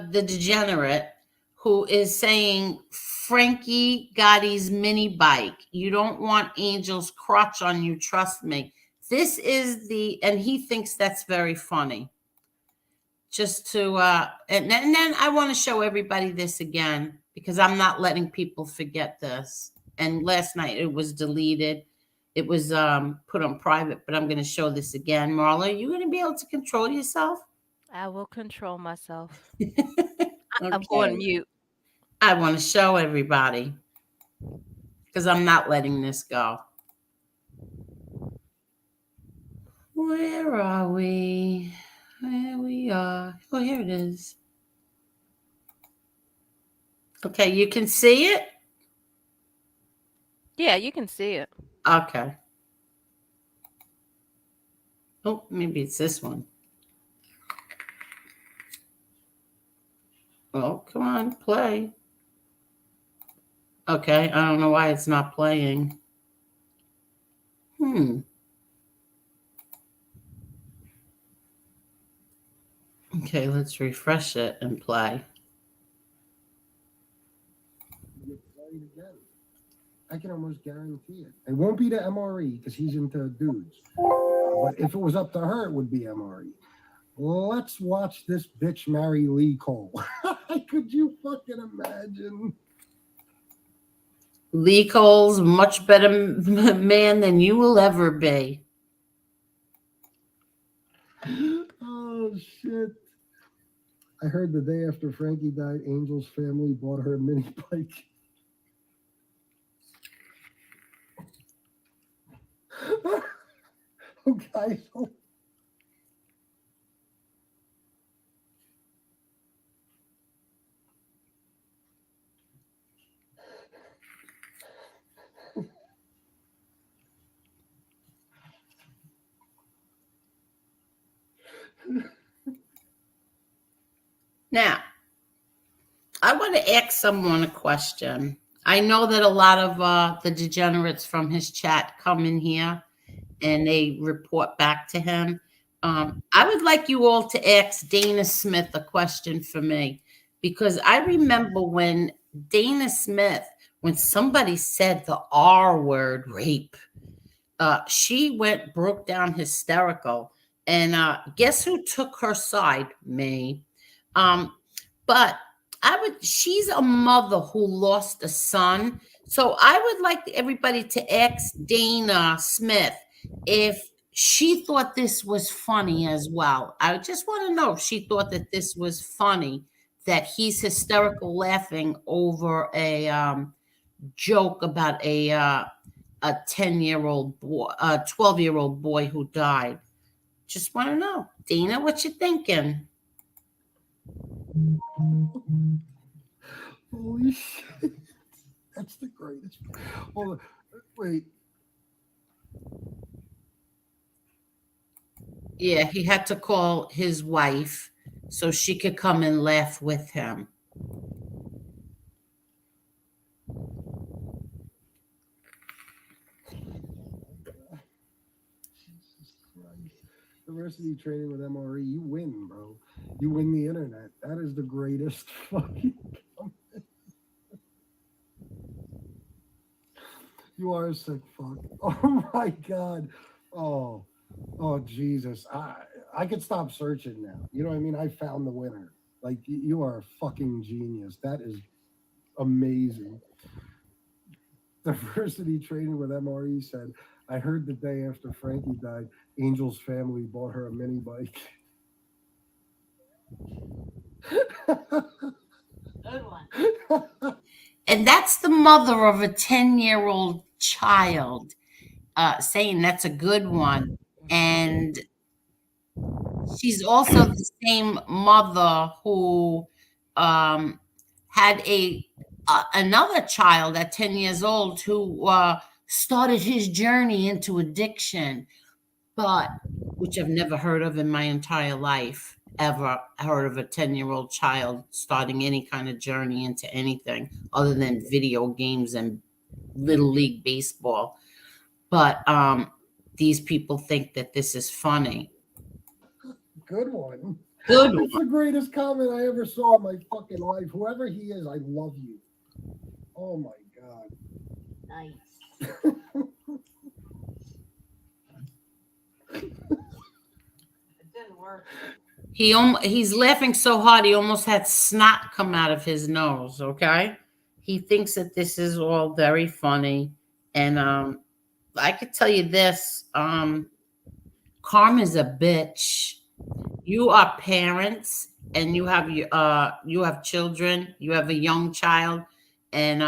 degenerate who is saying Frankie Gotti's mini bike. You don't want Angel's crotch on you. Trust me. This is and he thinks that's very funny. Just to, and then I want to show everybody this again because I'm not letting people forget this. And last night it was deleted. It was put on private, but I'm going to show this again. Marla, are you going to be able to control yourself? I will control myself. Okay. I'm going mute. I want to show everybody because I'm not letting this go. Where are we? There we are. Oh, here it is. Okay, you can see it? Yeah, you can see it. Okay. Oh, maybe it's this one. Oh, come on, play. Okay, I don't know why it's not playing. Okay, let's refresh it and play. I can almost guarantee it. It won't be the MRE because he's into dudes. But if it was up to her, it would be MRE. Let's watch this bitch marry Lee Cole. Could you fucking imagine? Lee Cole's much better man than you will ever be. Oh, shit. I heard the day after Frankie died, Angel's family bought her a mini bike. Okay. Now, I want to ask someone a question. I know that a lot of the degenerates from his chat come in here and they report back to him. I would like you all to ask Dana Smith a question for me, because I remember when Dana Smith, when somebody said the R word, rape, she broke down hysterical. And guess who took her side? Me. But she's a mother who lost a son. So I would like everybody to ask Dana Smith if she thought this was funny as well. I just want to know if she thought that this was funny, that he's hysterical laughing over a joke about a 10-year-old boy, a 12-year-old boy who died. Just want to know, Dana, what you thinking? Holy shit. That's the greatest. Hold on. Wait. Yeah, he had to call his wife so she could come and laugh with him. Jesus Christ. Diversity training with MRE, you win, bro. You win the internet. That is the greatest fucking comment. You are a sick fuck. Oh my God. Oh Jesus. I could stop searching now. You know what I mean? I found the winner. Like, you are a fucking genius. That is amazing. Diversity training with MRE said, I heard the day after Frankie died, Angel's family bought her a mini bike. Good one. And that's the mother of a 10-year-old child saying that's a good one. And she's also the same mother who had another child at 10 years old who started his journey into addiction, which I've never heard of in my entire life. Ever heard of a 10-year-old child starting any kind of journey into anything other than video games and little league baseball. But these people think that this is funny. Good one. Good That's the greatest comment I ever saw in my fucking life. Whoever he is, I love you. Oh my God. Nice. It didn't work. He's laughing so hard he almost had snot come out of his nose. Okay, he thinks that this is all very funny, and I could tell you this: karma's a bitch. You are parents, and you have children. You have a young child, and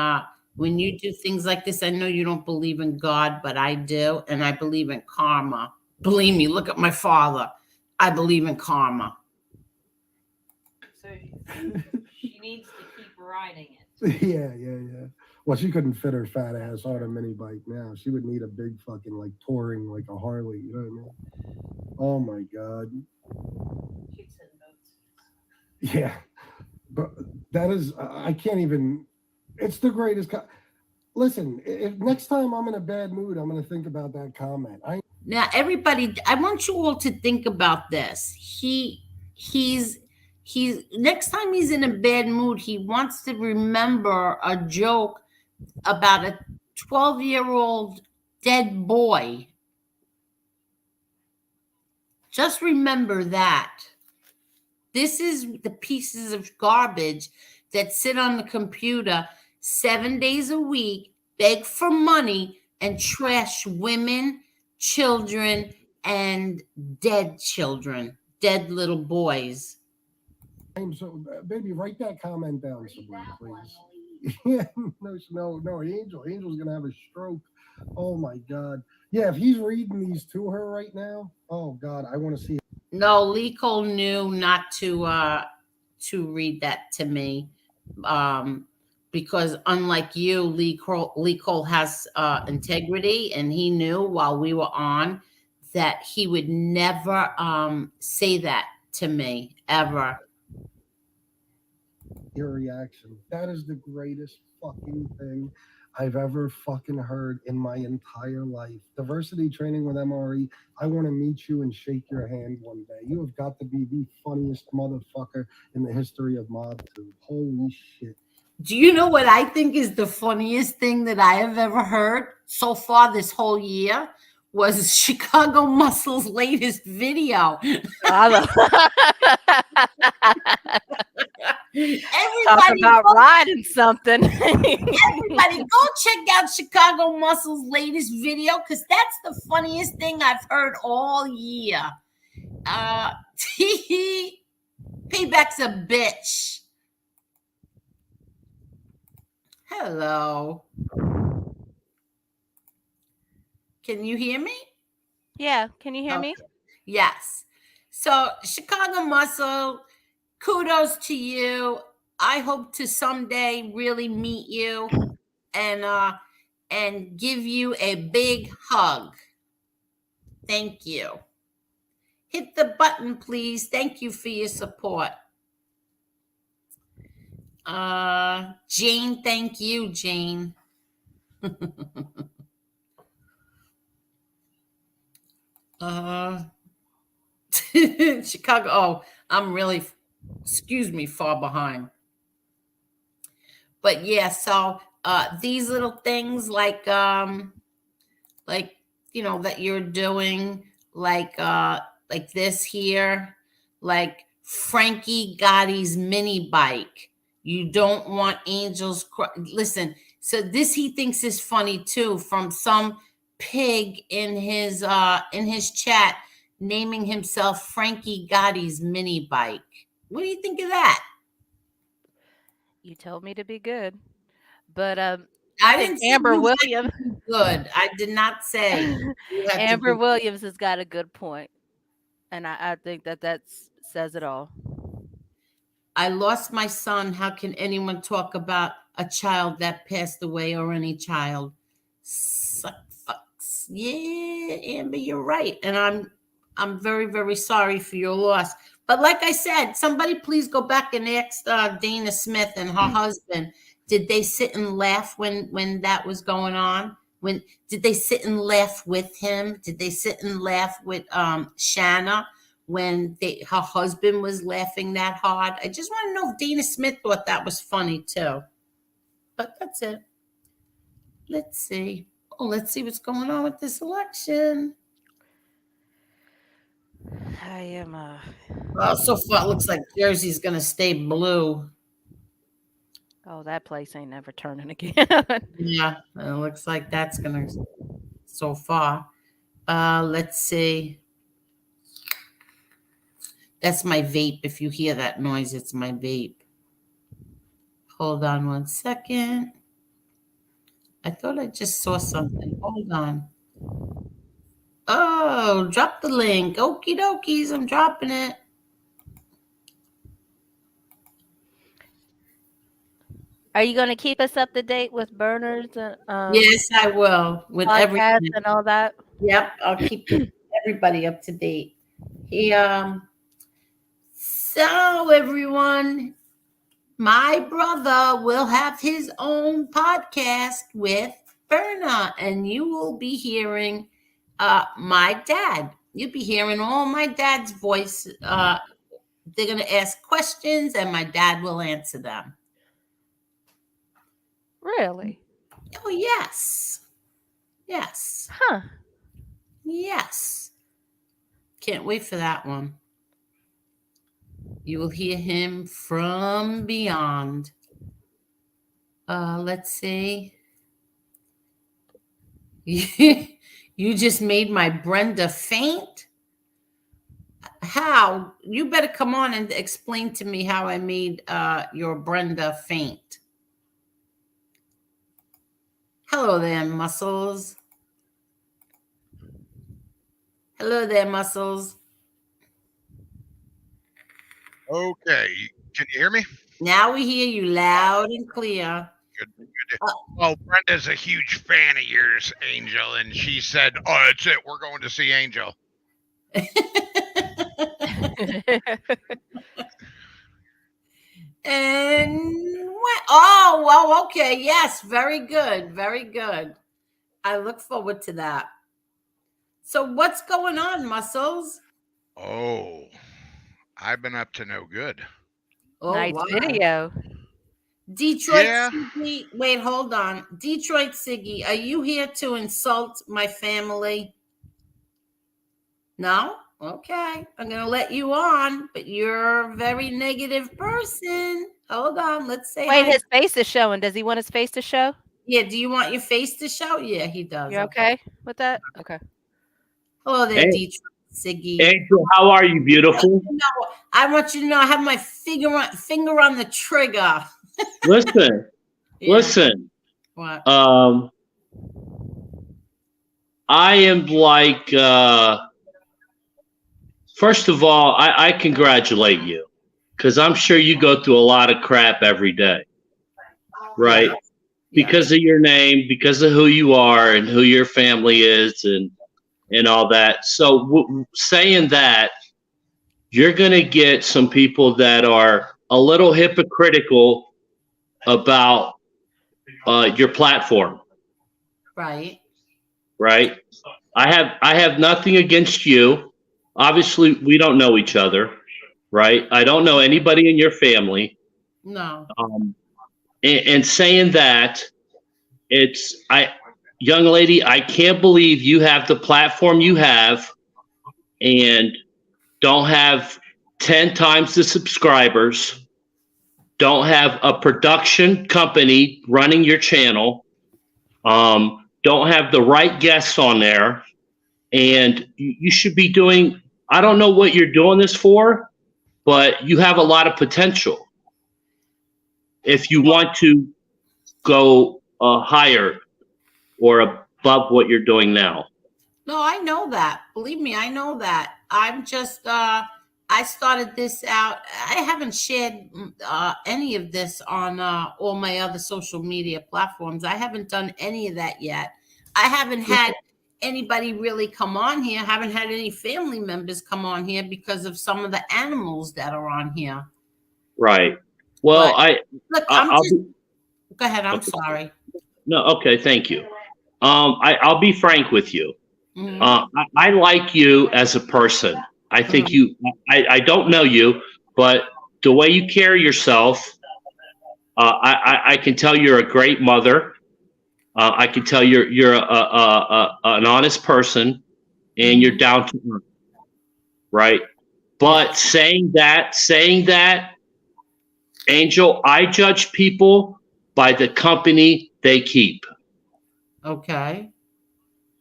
when you do things like this, I know you don't believe in God, but I do, and I believe in karma. Believe me, look at my father. I believe in karma. So she needs to keep riding it. Yeah. Well, she couldn't fit her fat ass on a mini bike now. She would need a big fucking, like, touring, like a Harley. You know what I mean? Oh my God. She's in boats. Yeah. But that is, I can't even, it's the greatest. Listen, if next time I'm in a bad mood, I'm going to think about that comment. Now, everybody, I want you all to think about this. He's next time he's in a bad mood, he wants to remember a joke about a 12-year-old dead boy. Just remember that. This is the pieces of garbage that sit on the computer 7 days a week, beg for money, and trash women, children, and dead children, dead little boys. So, baby, write that comment down somewhere, please. Yeah, no, Angel's gonna have a stroke. Oh my God. Yeah, if he's reading these to her right now, oh God, I want to see it. No, Lee Cole knew not to read that to me. Because unlike you, Lee Cole has integrity, and he knew while we were on that he would never say that to me ever. Your reaction. That is the greatest fucking thing I've ever fucking heard in my entire life. Diversity training with MRE. I want to meet you and shake your hand one day. You have got to be the funniest motherfucker in the history of MobTube. Holy shit. Do you know what I think is the funniest thing that I have ever heard so far this whole year? Was Chicago Muscle's latest video. Talk Everybody about go, riding something. everybody go check out Chicago Muscle's latest video, because that's the funniest thing I've heard all year. Payback's a bitch. Hello. Can you hear me? Yeah, can you hear me? Yes. So, Chicago Muscle, kudos to you. I hope to someday really meet you and give you a big hug. Thank you. Hit the button, please. Thank you for your support. Jane, thank you, Jane. Chicago. Oh, I'm really, excuse me, far behind. But yeah, so these little things like you know that you're doing, like this here, like Frankie Gotti's mini bike. You don't want angels. Listen, so this he thinks is funny too, from some pig in his chat naming himself Frankie Gotti's mini bike. What do you think of that? You told me to be good, but I I think didn't say Amber you had to Williams. be good. I did not say you had to Amber be Williams has got a good point, and I think that says it all. I lost my son. How can anyone talk about a child that passed away or any child? Fucks. Yeah, Amber, you're right. And I'm very, very sorry for your loss. But like I said, somebody please go back and ask Dana Smith and her husband, did they sit and laugh when that was going on? When did they sit and laugh with him? Did they sit and laugh with Shanna when her husband was laughing that hard? I just want to know if Dana Smith thought that was funny too. But that's it. Let's see. Oh, let's see what's going on with this election. I am Well, so far it looks like Jersey's going to stay blue. Oh, that place ain't never turning again. Yeah, it looks like that's going to so far. Let's see. That's my vape. If you hear that noise, it's my vape. Hold on one second. I thought I just saw something. Hold on. Oh, drop the link. Okie dokies. I'm dropping it. Are you going to keep us up to date with burners and Yes, I will. With podcasts everything. and all that? Yep, I'll keep everybody up to date. So everyone, my brother will have his own podcast with Berna, and you will be hearing my dad. You'll be hearing all my dad's voice. They're going to ask questions, and my dad will answer them. Really? Oh, yes. Yes. Huh. Yes. Can't wait for that one. You will hear him from beyond. Let's see. You just made my Brenda faint? How? You better come on and explain to me how I made your Brenda faint. Hello there, Muscles. Hello there, Muscles. Okay, can you hear me? Now we hear you loud and clear. Good. Well, Brenda's a huge fan of yours, Angel, and she said, "Oh, that's it. We're going to see Angel." And oh, well, okay. Yes, very good. Very good. I look forward to that. So what's going on, Muscles? Oh, I've been up to no good. Oh, Nice wow. video. Detroit Yeah. Siggy. Wait, hold on. Detroit Siggy, are you here to insult my family? No? Okay. I'm going to let you on, but you're a very negative person. Hold on. Let's say Wait, hi. his face is showing. Does he want his face to show? Yeah, do you want your face to show? Yeah, he does. You okay with that? Okay. Hello there, Hey. Detroit Siggy. Angel, how are you, beautiful? I want you to know I have my finger on the trigger. Listen, Yeah. listen. What? I am like, first of all, I congratulate you because I'm sure you go through a lot of crap every day, right? Yeah. Because of your name, because of who you are and who your family is and all that. So saying that, you're going to get some people that are a little hypocritical about your platform, Right. right? I have nothing against you. Obviously, we don't know each other, right? I don't know anybody in your family. No. And saying that, young lady, I can't believe you have the platform you have and don't have 10 times the subscribers, don't have a production company running your channel, don't have the right guests on there, and you should be doing, I don't know what you're doing this for, but you have a lot of potential if you want to go higher or above what you're doing now. No, I know that. Believe me, I know that. I'm just I started this out. I haven't shared any of this on all my other social media platforms. I haven't done any of that yet. I haven't had anybody really come on here. I haven't had any family members come on here because of some of the animals that are on here. Right. Well, Look, go ahead. I'm sorry. No, okay, thank you. I'll be frank with you. Mhm. I like you as a person. I think I don't know you, but the way you carry yourself, I can tell you're a great mother. I can tell you're an honest person, and you're down to earth, right? But saying that, Angel, I judge people by the company they keep. Okay.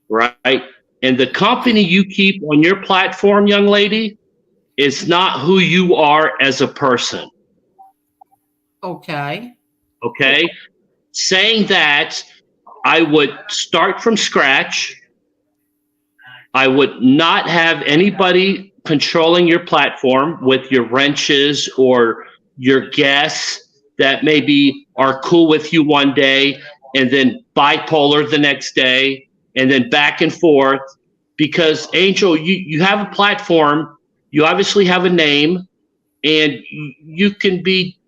Right. And the company you keep on your platform, young lady, is not who you are as a person. Okay. Okay. Saying that, I would start from scratch. I would not have anybody controlling your platform with your wrenches or your guests that maybe are cool with you one day and then bipolar the next day and then back and forth. Because Angel, you have a platform, you obviously have a name, and you can be,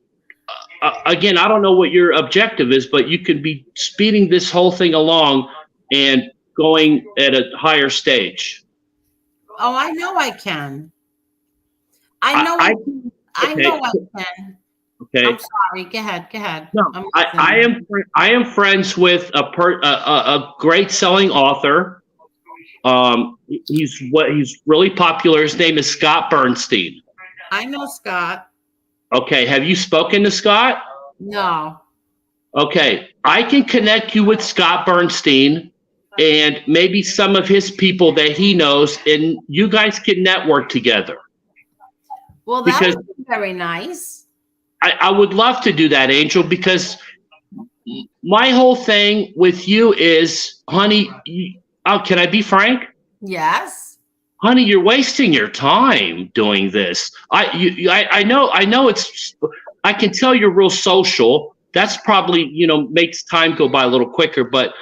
again, I don't know what your objective is, but you can be speeding this whole thing along and going at a higher stage. Oh, I know I can. I know I can. Okay. I'm sorry. Go ahead. No, I am friends with a great selling author. He's really popular. His name is Scott Bernstein. I know Scott. Okay, have you spoken to Scott? No. Okay, I can connect you with Scott Bernstein and maybe some of his people that he knows, and you guys can network together. Well, that would be very nice. I would love to do that, Angel, because my whole thing with you is, honey, can I be frank? Yes. Honey, you're wasting your time doing this. I know it's, I can tell you're real social. That's probably, makes time go by a little quicker, but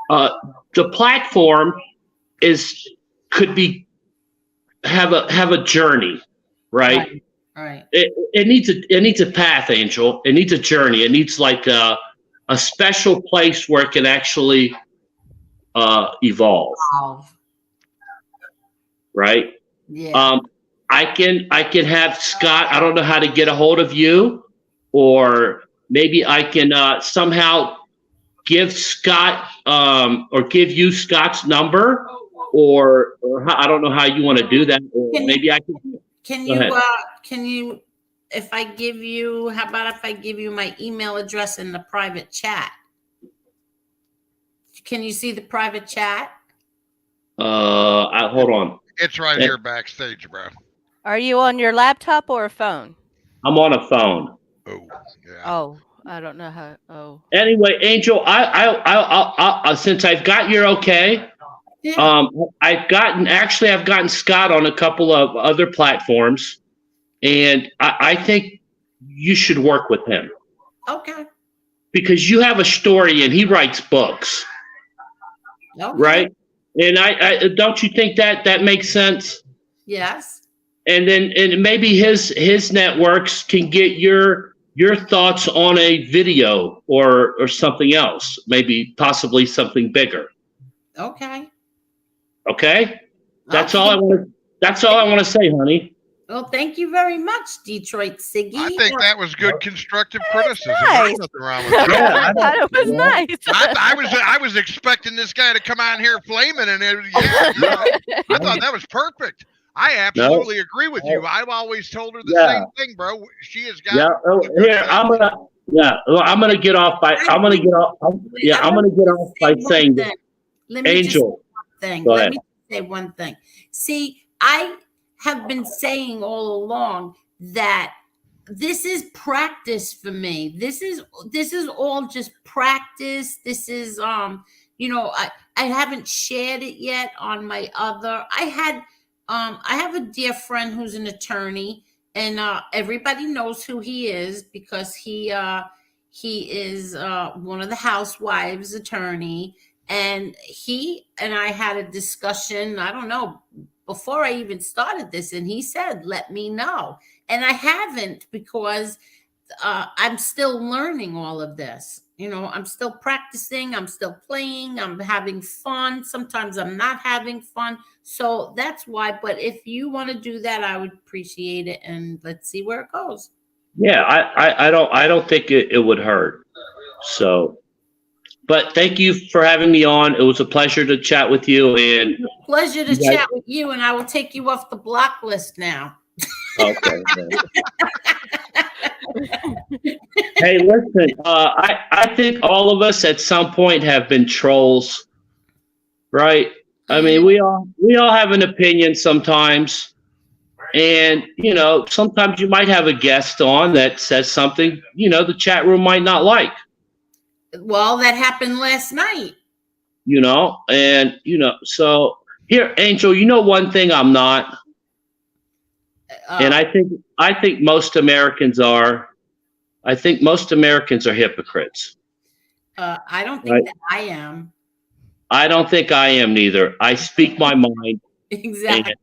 the platform could have a journey, right? Right. It needs a path, Angel. It needs a journey. It needs like a special place where it can actually evolve. Right? Yeah. I can have Scott. I don't know how to get a hold of you, or maybe I can somehow give Scott or give you Scott's number, or I don't know how you want to do that. Or maybe I can. Can you, if I give you, how about if I give you my email address in the private chat? Can you see the private chat? Hold on. It's right here backstage, bro. Are you on your laptop or a phone? I'm on a phone. Oh, yeah. Oh, I don't know how. Oh. Anyway, Angel, I since I've got your okay, Yeah. I've gotten Scott on a couple of other platforms, and I think you should work with him. Okay. Because you have a story and he writes books. Okay. Right? And I don't you think that makes sense? Yes. And maybe his networks can get your thoughts on a video or something else, maybe possibly something bigger. Okay. Okay? That's all I want to say, honey. Well, thank you very much, Detroit Siggy. I think that was good constructive criticism. Nice. There's nothing wrong with that. I thought it was nice. I was expecting this guy to come out here flaming, and I thought that was perfect. I absolutely agree with you. I've always told her the same thing, bro. She has got. Yeah. I'm gonna get off by. I'm gonna get off by saying that. Angel. Let me say one thing. See, I have been saying all along that this is practice for me. This is all just practice. This is I haven't shared it yet on my other. I have a dear friend who's an attorney, and everybody knows who he is because he is one of the housewives' attorney, and he and I had a discussion, I don't know, before I even started this, and he said, let me know. And I haven't, because I'm still learning all of this. I'm still practicing, I'm still playing, I'm having fun. Sometimes I'm not having fun. So that's why. But if you want to do that, I would appreciate it. And let's see where it goes. Yeah, I don't think it would hurt. So, but thank you for having me on. It was a pleasure to chat with you. And pleasure to chat with you. And I will take you off the block list now. Okay. Hey, listen, I think all of us at some point have been trolls, right? I mean, we all have an opinion sometimes, and sometimes you might have a guest on that says something the chat room might not like. Well, that happened last night. And so here, Angel, one thing I'm not, and I think most Americans are. I think most Americans are hypocrites. I don't think that I am. I don't think I am neither. I speak my mind. Exactly.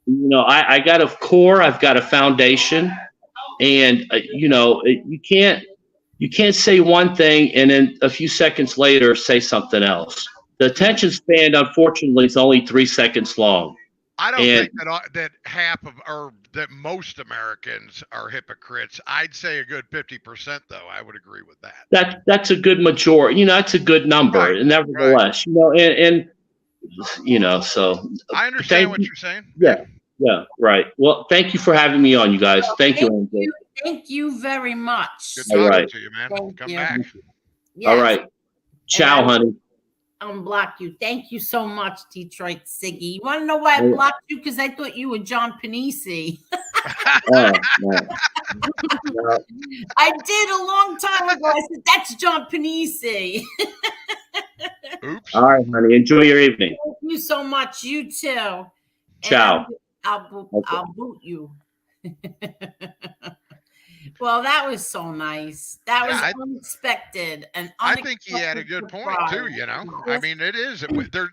And, I got a core. I've got a foundation, and you can't say one thing and then a few seconds later say something else. The attention span, unfortunately, is only 3 seconds long. I don't think that half of, or that most Americans are hypocrites. I'd say a good 50%, though. I would agree with that. That's a good majority. That's a good number. Right, nevertheless, so I understand what you're saying. Yeah, right. Well, thank you for having me on, you guys. Thank you, Angel. Thank you very much. Good talking to you, man. Come back. Yes. All right. Ciao, honey. unblock you. Thank you so much, Detroit Siggy. You want to know why I blocked you? Because I thought you were John Panisi. Oh, no. No. I did a long time ago. I said, that's John Panisi. Oops. All right, honey. Enjoy your evening. Thank you so much. You too. Ciao. I'll boot you. Well, that was so nice. That was unexpected and I think he had a good point too. I mean, it is. They're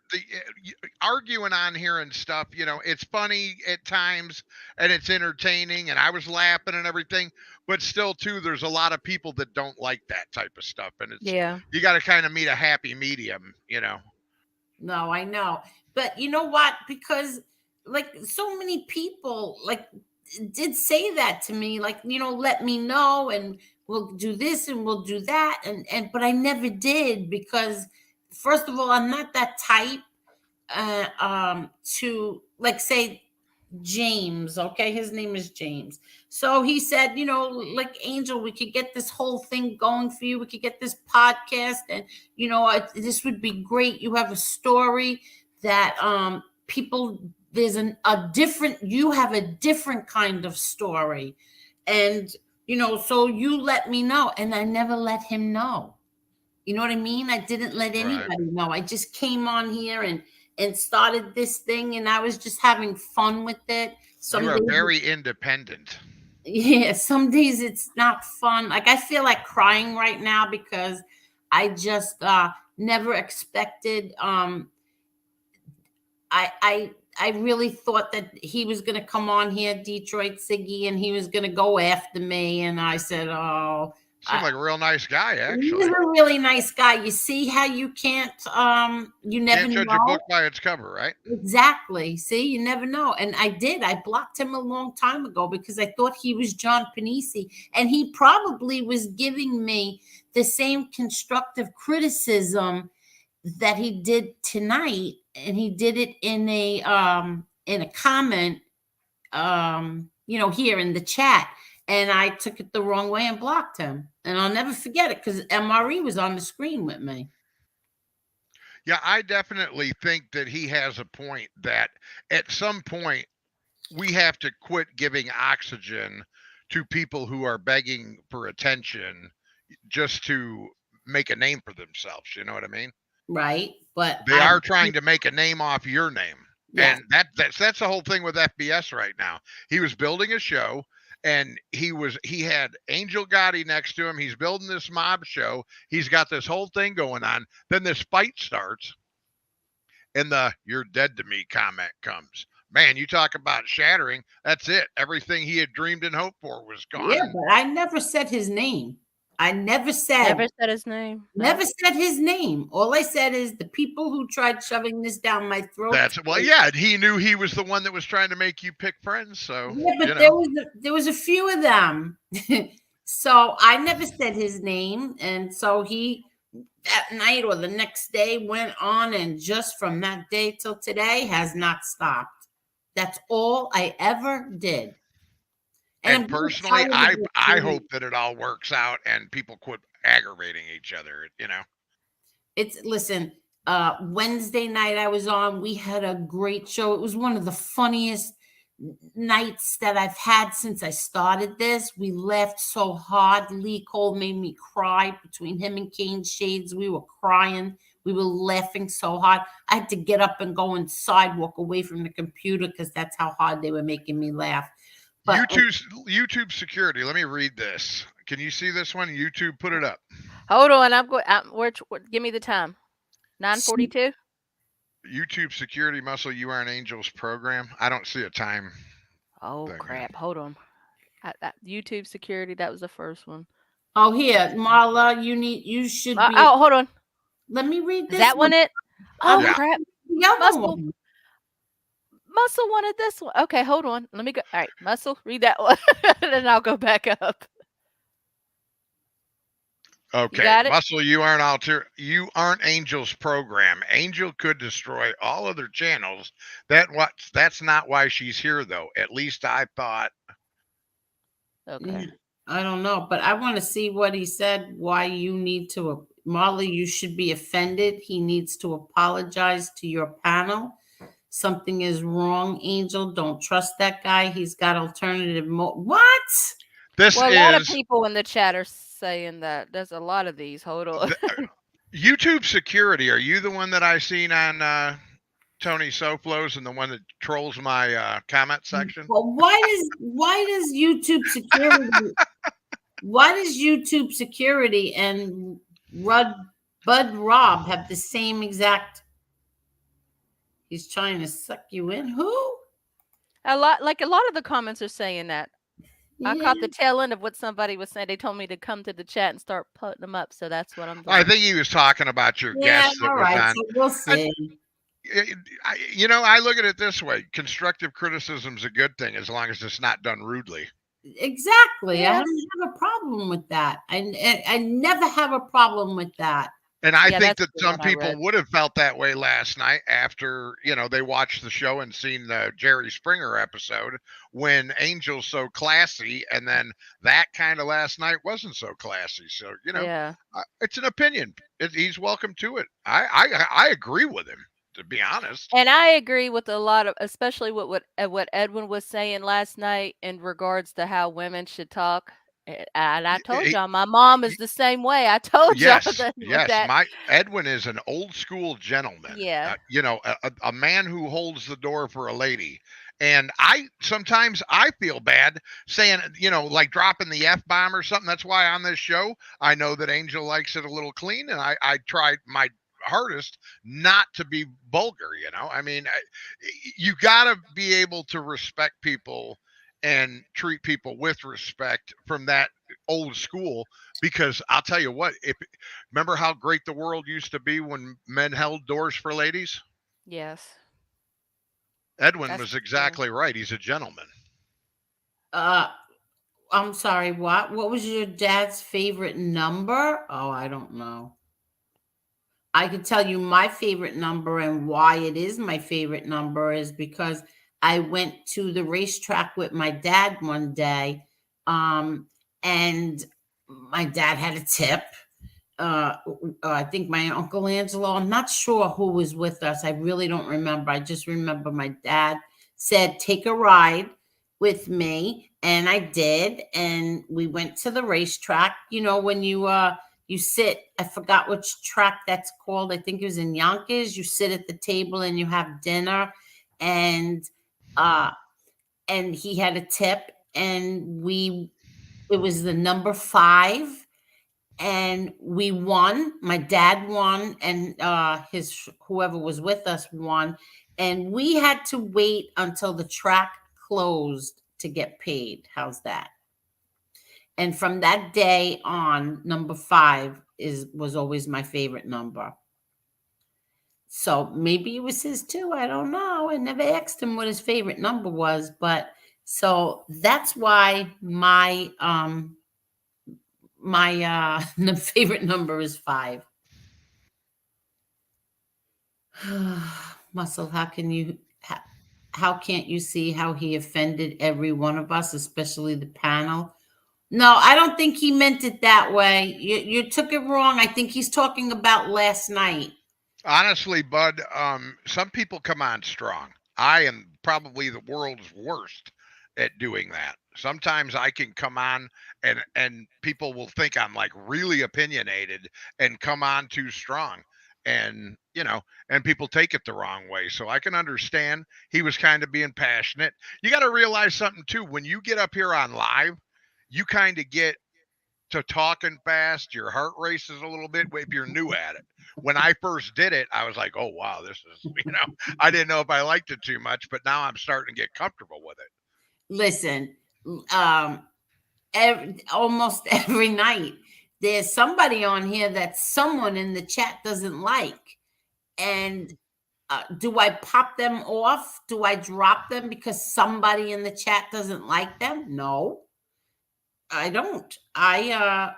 arguing on here and stuff. It's funny at times and it's entertaining, and I was laughing and everything. But still, too, there's a lot of people that don't like that type of stuff, and you got to kind of meet a happy medium. No, I know, but you know what? Because so many people did say that to me, let me know and we'll do this and we'll do that. But I never did, because first of all, I'm not that type to say James. Okay. His name is James. So he said, Angel, we could get this whole thing going for you. We could get this podcast, and, this would be great. You have a story that, people, there's you have a different kind of story. And, so you let me know, and I never let him know. You know what I mean? I didn't let anybody know. I just came on here and started this thing, and I was just having fun with it. You are very independent. Yeah. Some days it's not fun. I feel like crying right now because I just never expected, I really thought that he was going to come on here, Detroit Siggy, and he was going to go after me. And I said, oh. Seemed like a real nice guy, actually. He's a really nice guy. You see how you can't, you never know. Can't judge a book by its cover, right? Exactly. See, you never know. And I did. I blocked him a long time ago because I thought he was John Panisi. And he probably was giving me the same constructive criticism that he did tonight. And he did it in a comment, here in the chat, and I took it the wrong way and blocked him. And I'll never forget it because MRE was on the screen with me. Yeah, I definitely think that he has a point that at some point we have to quit giving oxygen to people who are begging for attention just to make a name for themselves. You know what I mean? Right. But they are trying to make a name off your name. Yeah. And that's the whole thing with FBS right now. He was building a show, and he had Angel Gotti next to him. He's building this mob show. He's got this whole thing going on. Then this fight starts, and the "you're dead to me" comment comes. Man, you talk about shattering. That's it. Everything he had dreamed and hoped for was gone. Yeah, but I never said his name. I never said his name. Never said his name. All I said is the people who tried shoving this down my throat. He knew he was the one that was trying to make you pick friends. So yeah, but there was a few of them. So I never said his name, and so he that night or the next day went on, and just from that day till today has not stopped. That's all I ever did. And personally, I hope that it all works out and people quit aggravating each other, Listen, Wednesday night I was on, we had a great show. It was one of the funniest nights that I've had since I started this. We laughed so hard. Lee Cole made me cry. Between him and Kane Shades, we were crying. We were laughing so hard. I had to get up and go inside, walk away from the computer because that's how hard they were making me laugh. But YouTube security. Let me read this. Can you see this one? YouTube, put it up. Hold on. I'm going. Give me the time. 9:42. YouTube security, Muscle. You are an Angel's program. I don't see a time. Oh crap! Hold on. YouTube security. That was the first one. Oh, here, Marla. You should. Be, hold on. Let me read this. Is that one it? Oh yeah. crap! Muscle wanted this one. Okay, hold on. Let me go. All right, Muscle, read that one, and I'll go back up. Okay, Muscle, you aren't Angel's program. Angel could destroy all other channels. That's not why she's here, though. At least I thought. Okay. I don't know, but I want to see what he said. Why you need to Marley, you should be offended. He needs to apologize to your panel. Something is wrong, Angel. Don't trust that guy. He's got alternative what? This Well, a lot of is people in the chat are saying that. There's a lot of these. Hold on. YouTube security. Are you the one that I seen on Tony Soflo's and the one that trolls my comment section? Well, why does YouTube security and Bud Rob have the same exact? He's trying to suck you in. Who? A lot of the comments are saying that. Yeah. I caught the tail end of what somebody was saying. They told me to come to the chat and start putting them up, so that's what I'm doing. I think he was talking about your guest that all was right, on. so we'll see. I look at it this way: constructive criticism is a good thing as long as it's not done rudely. Exactly. Yes. I don't have a problem with that. I never have a problem with that. And I Yeah, think that's that some what I people read. would have felt that way last night after, they watched the show and seen the Jerry Springer episode when Angel's so classy, and then that kind of last night wasn't so classy. So, Yeah. it's an opinion. He's welcome to it. I agree with him, to be honest. And I agree with a lot of, especially what Edwin was saying last night in regards to how women should talk. And I told y'all, my mom is the same way. I told y'all that. My Edwin is an old school gentleman. Yeah. A man who holds the door for a lady. And sometimes I feel bad saying, like dropping the F-bomb or something. That's why on this show, I know that Angel likes it a little clean, and I tried my hardest not to be vulgar. I mean, you got to be able to respect people and treat people with respect from that old school, because I'll tell you what, remember how great the world used to be when men held doors for ladies? Yes. Edwin was exactly right. He's a gentleman. I'm sorry, what was your dad's favorite number? Oh, I don't know. I can tell you my favorite number, and why it is my favorite number is because I went to the racetrack with my dad one day, and my dad had a tip. I think my Uncle Angelo, I'm not sure who was with us. I really don't remember. I just remember my dad said, take a ride with me. And I did. And we went to the racetrack. When you sit, I forgot which track that's called. I think it was in Yonkers. You sit at the table and you have dinner, and he had a tip, and it was the number 5, and we won. My dad won, and whoever was with us won, and we had to wait until the track closed to get paid. How's that? And from that day on, number 5 was always my favorite number. So maybe it was his too. I don't know. I never asked him what his favorite number was, but so that's why my favorite number is 5. Muscle, how can't you see how he offended every one of us, especially the panel? No, I don't think he meant it that way. You took it wrong. I think he's talking about last night. Honestly, Bud, some people come on strong. I am probably the world's worst at doing that. Sometimes I can come on and people will think I'm like really opinionated and come on too strong. And, and people take it the wrong way. So I can understand he was kind of being passionate. You got to realize something too. When you get up here on live, you kind of get to talking fast. Your heart races a little bit if you're new at it. When I first did it, I was like, oh, wow, this is, I didn't know if I liked it too much, but now I'm starting to get comfortable with it. Listen, almost every night, there's somebody on here that someone in the chat doesn't like. And do I pop them off? Do I drop them because somebody in the chat doesn't like them? No, I don't. I'll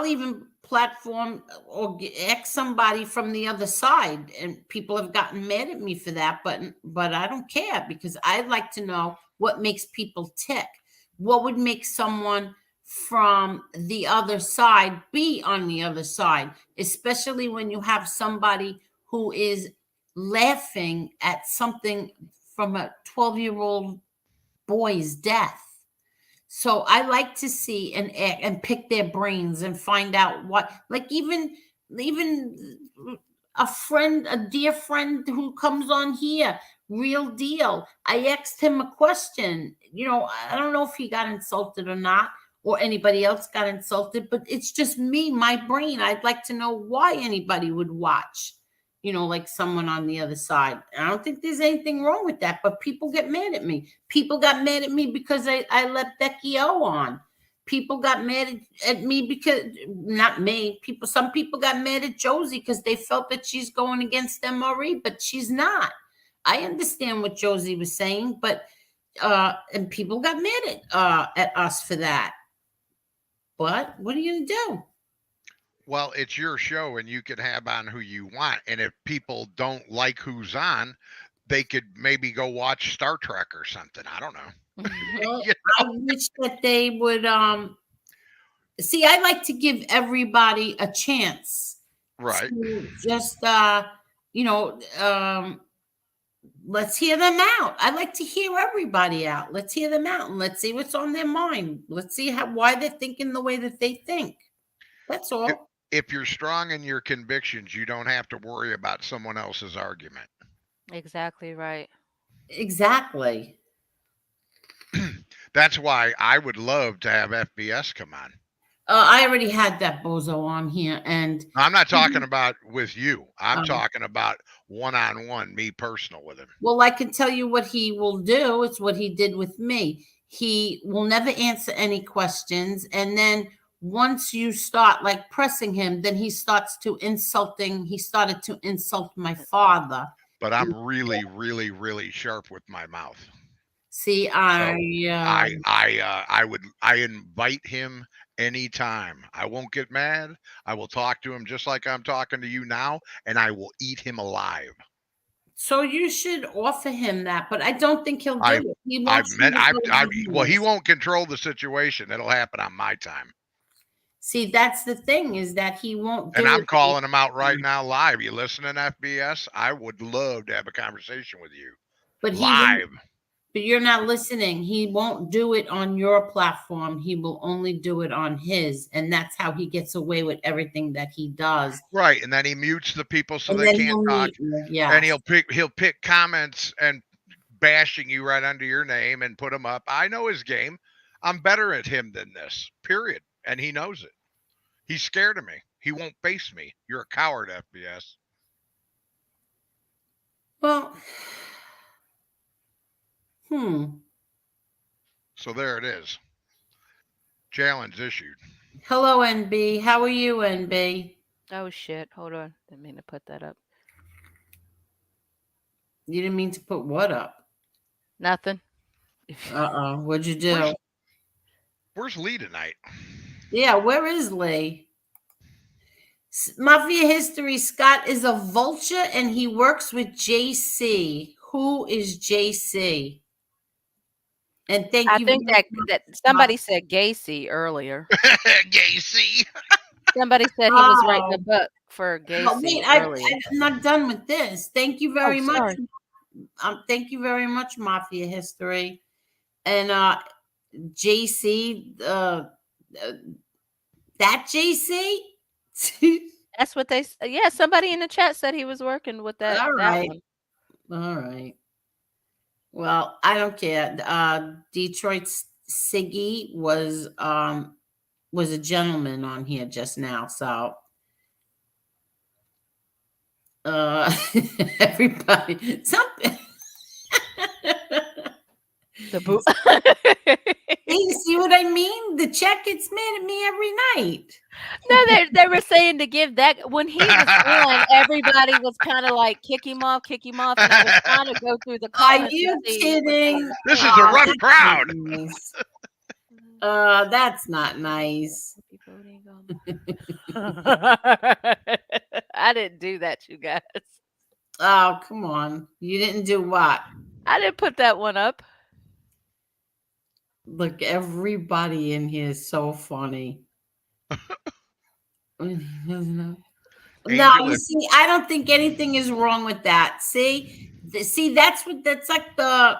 even platform or X somebody from the other side, and people have gotten mad at me for that, but I don't care, because I'd like to know what makes people tick. What would make someone from the other side be on the other side, especially when you have somebody who is laughing at something from a 12-year-old boy's death. So I like to see and pick their brains and find out what, like, even a friend, a dear friend who comes on here, real deal. I asked him a question. I don't know if he got insulted or not, or anybody else got insulted, but it's just me, my brain. I'd like to know why anybody would watch, like someone on the other side. I don't think there's anything wrong with that, but people get mad at me. People got mad at me because I let Becky O on. People got mad at me because, not me, some people got mad at Josie because they felt that she's going against MRE, but she's not. I understand what Josie was saying, but and people got mad at us for that. But what are you gonna do? Well, it's your show and you can have on who you want. And if people don't like who's on, they could maybe go watch Star Trek or something. I don't know. Well, I wish that they would see, I like to give everybody a chance. Right. To just let's hear them out. I like to hear everybody out. Let's hear them out and let's see what's on their mind. Let's see why they're thinking the way that they think. That's all. If you're strong in your convictions, you don't have to worry about someone else's argument. Exactly right. Exactly. That's why I would love to have FBS come on. I already had that bozo on here, and I'm not talking about with you. I'm talking about one-on-one, me personal with him. Well, I can tell you what he will do. It's what he did with me. He will never answer any questions, and then once you start like pressing him, then he starts to insulting. He started to insult my father. But I'm really, really, really sharp with my mouth. See, I invite him anytime. I won't get mad. I will talk to him just like I'm talking to you now, and I will eat him alive. So you should offer him that, but I don't think he'll do it. Well, he won't control the situation. It'll happen on my time. See, that's the thing, is that he won't do it. And I'm it. calling him out right now live. You listening, FBS? I would love to have a conversation with you. But live. But you're not listening. He won't do it on your platform. He will only do it on his. And that's how he gets away with everything that he does. Right. And then he mutes the people so they can't talk. Yeah. And he'll pick comments and bashing you right under your name and put them up. I know his game. I'm better at him than this, period. And he knows it. He's scared of me. He won't face me. You're a coward, FBS. Well, So there it is. Challenge issued. Hello, NB. How are you, NB? Oh, shit. Hold on. Didn't mean to put that up. You didn't mean to put what up? Nothing. What'd you do? Where's Lee tonight? Yeah, where is Lee? Mafia History, Scott is a vulture and he works with JC. Who is JC? And thank you. I think that somebody said Gacy earlier. Gacy. Somebody said he was writing a book for Gacy. Oh, wait, I'm not done with this. Thank you very much. Thank you very much, Mafia History. And JC, that JC? That's what they said. Yeah, somebody in the chat said he was working with that. All right. That one. All right. Well, I don't care. Detroit Siggy was a gentleman on here just now, so everybody something. The boot. You see what I mean? The chat gets mad at me every night. No, they were saying to give that when he was on, everybody was kind of like kick him off, and I was trying to go through the comments. Are you kidding? This is a rough crowd. That's not nice. I didn't do that, you guys. Oh, come on. You didn't do what? I didn't put that one up. Look, everybody in here is so funny. No, Angel, you see, I don't think anything is wrong with that. See, that's like the.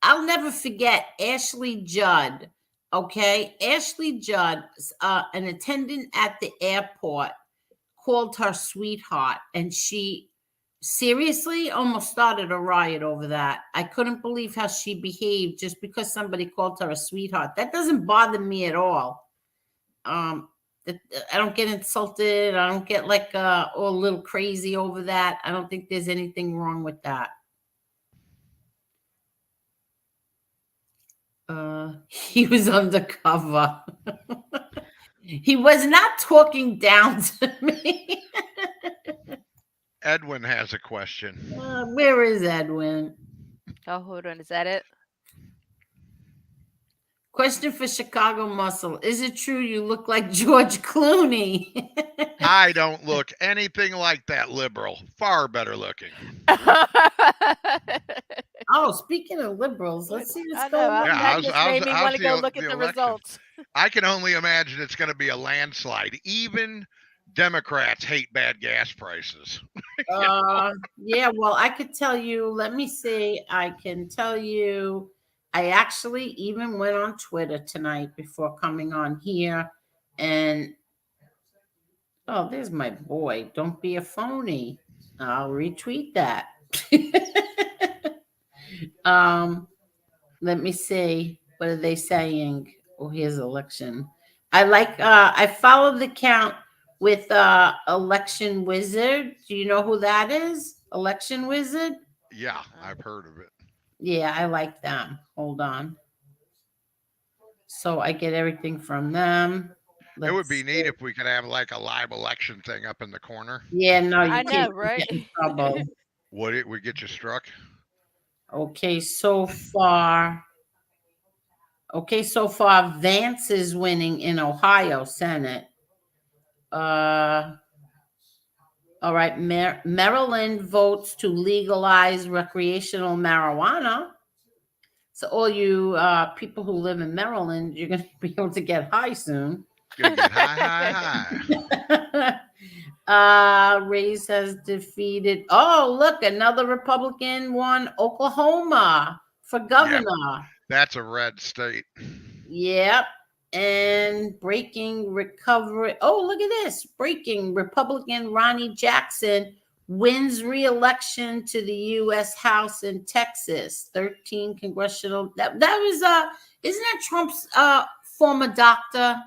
I'll never forget Ashley Judd. Okay, Ashley Judd, an attendant at the airport, called her sweetheart, and she seriously almost started a riot over that. I couldn't believe how she behaved just because somebody called her a sweetheart. That doesn't bother me at all. Um, I don't get insulted. I don't get like all a little crazy over that. I don't think there's anything wrong with that. He was undercover. He was not talking down to me. Edwin has a question. Where is Edwin? Oh, hold on. Is that it? Question for Chicago Muscle. Is it true you look like George Clooney? I don't look anything like that liberal. Far better looking. Oh, speaking of liberals, let's see what's I going know. on. That just made me want to go look at the election? results. I can only imagine it's going to be a landslide. Even Democrats hate bad gas prices. Yeah, well, I could tell you, let me see. I can tell you, I actually even went on Twitter tonight before coming on here. And oh, there's my boy. Don't be a phony. I'll retweet that. Let me see. What are they saying? Oh, here's election. I followed the count with Election Wizard. Do you know who that is? Election Wizard? Yeah, I've heard of it. Yeah, I like them. Hold on. So I get everything from them. It would be neat if we could have like a live election thing up in the corner. Yeah, no, you I can't know, right? get in trouble. Would it would get you struck? Okay, so far, Vance is winning in Ohio Senate. All right, Maryland votes to legalize recreational marijuana. So all you people who live in Maryland, you're going to be able to get high soon. Gonna get high. Ray's has defeated. Oh, look, another Republican won Oklahoma for governor. Yeah, that's a red state. Yep. And breaking recovery. Oh, look at this. Breaking Republican Ronnie Jackson wins re-election to the U.S. House in Texas. 13 congressional. That was isn't that Trump's former doctor?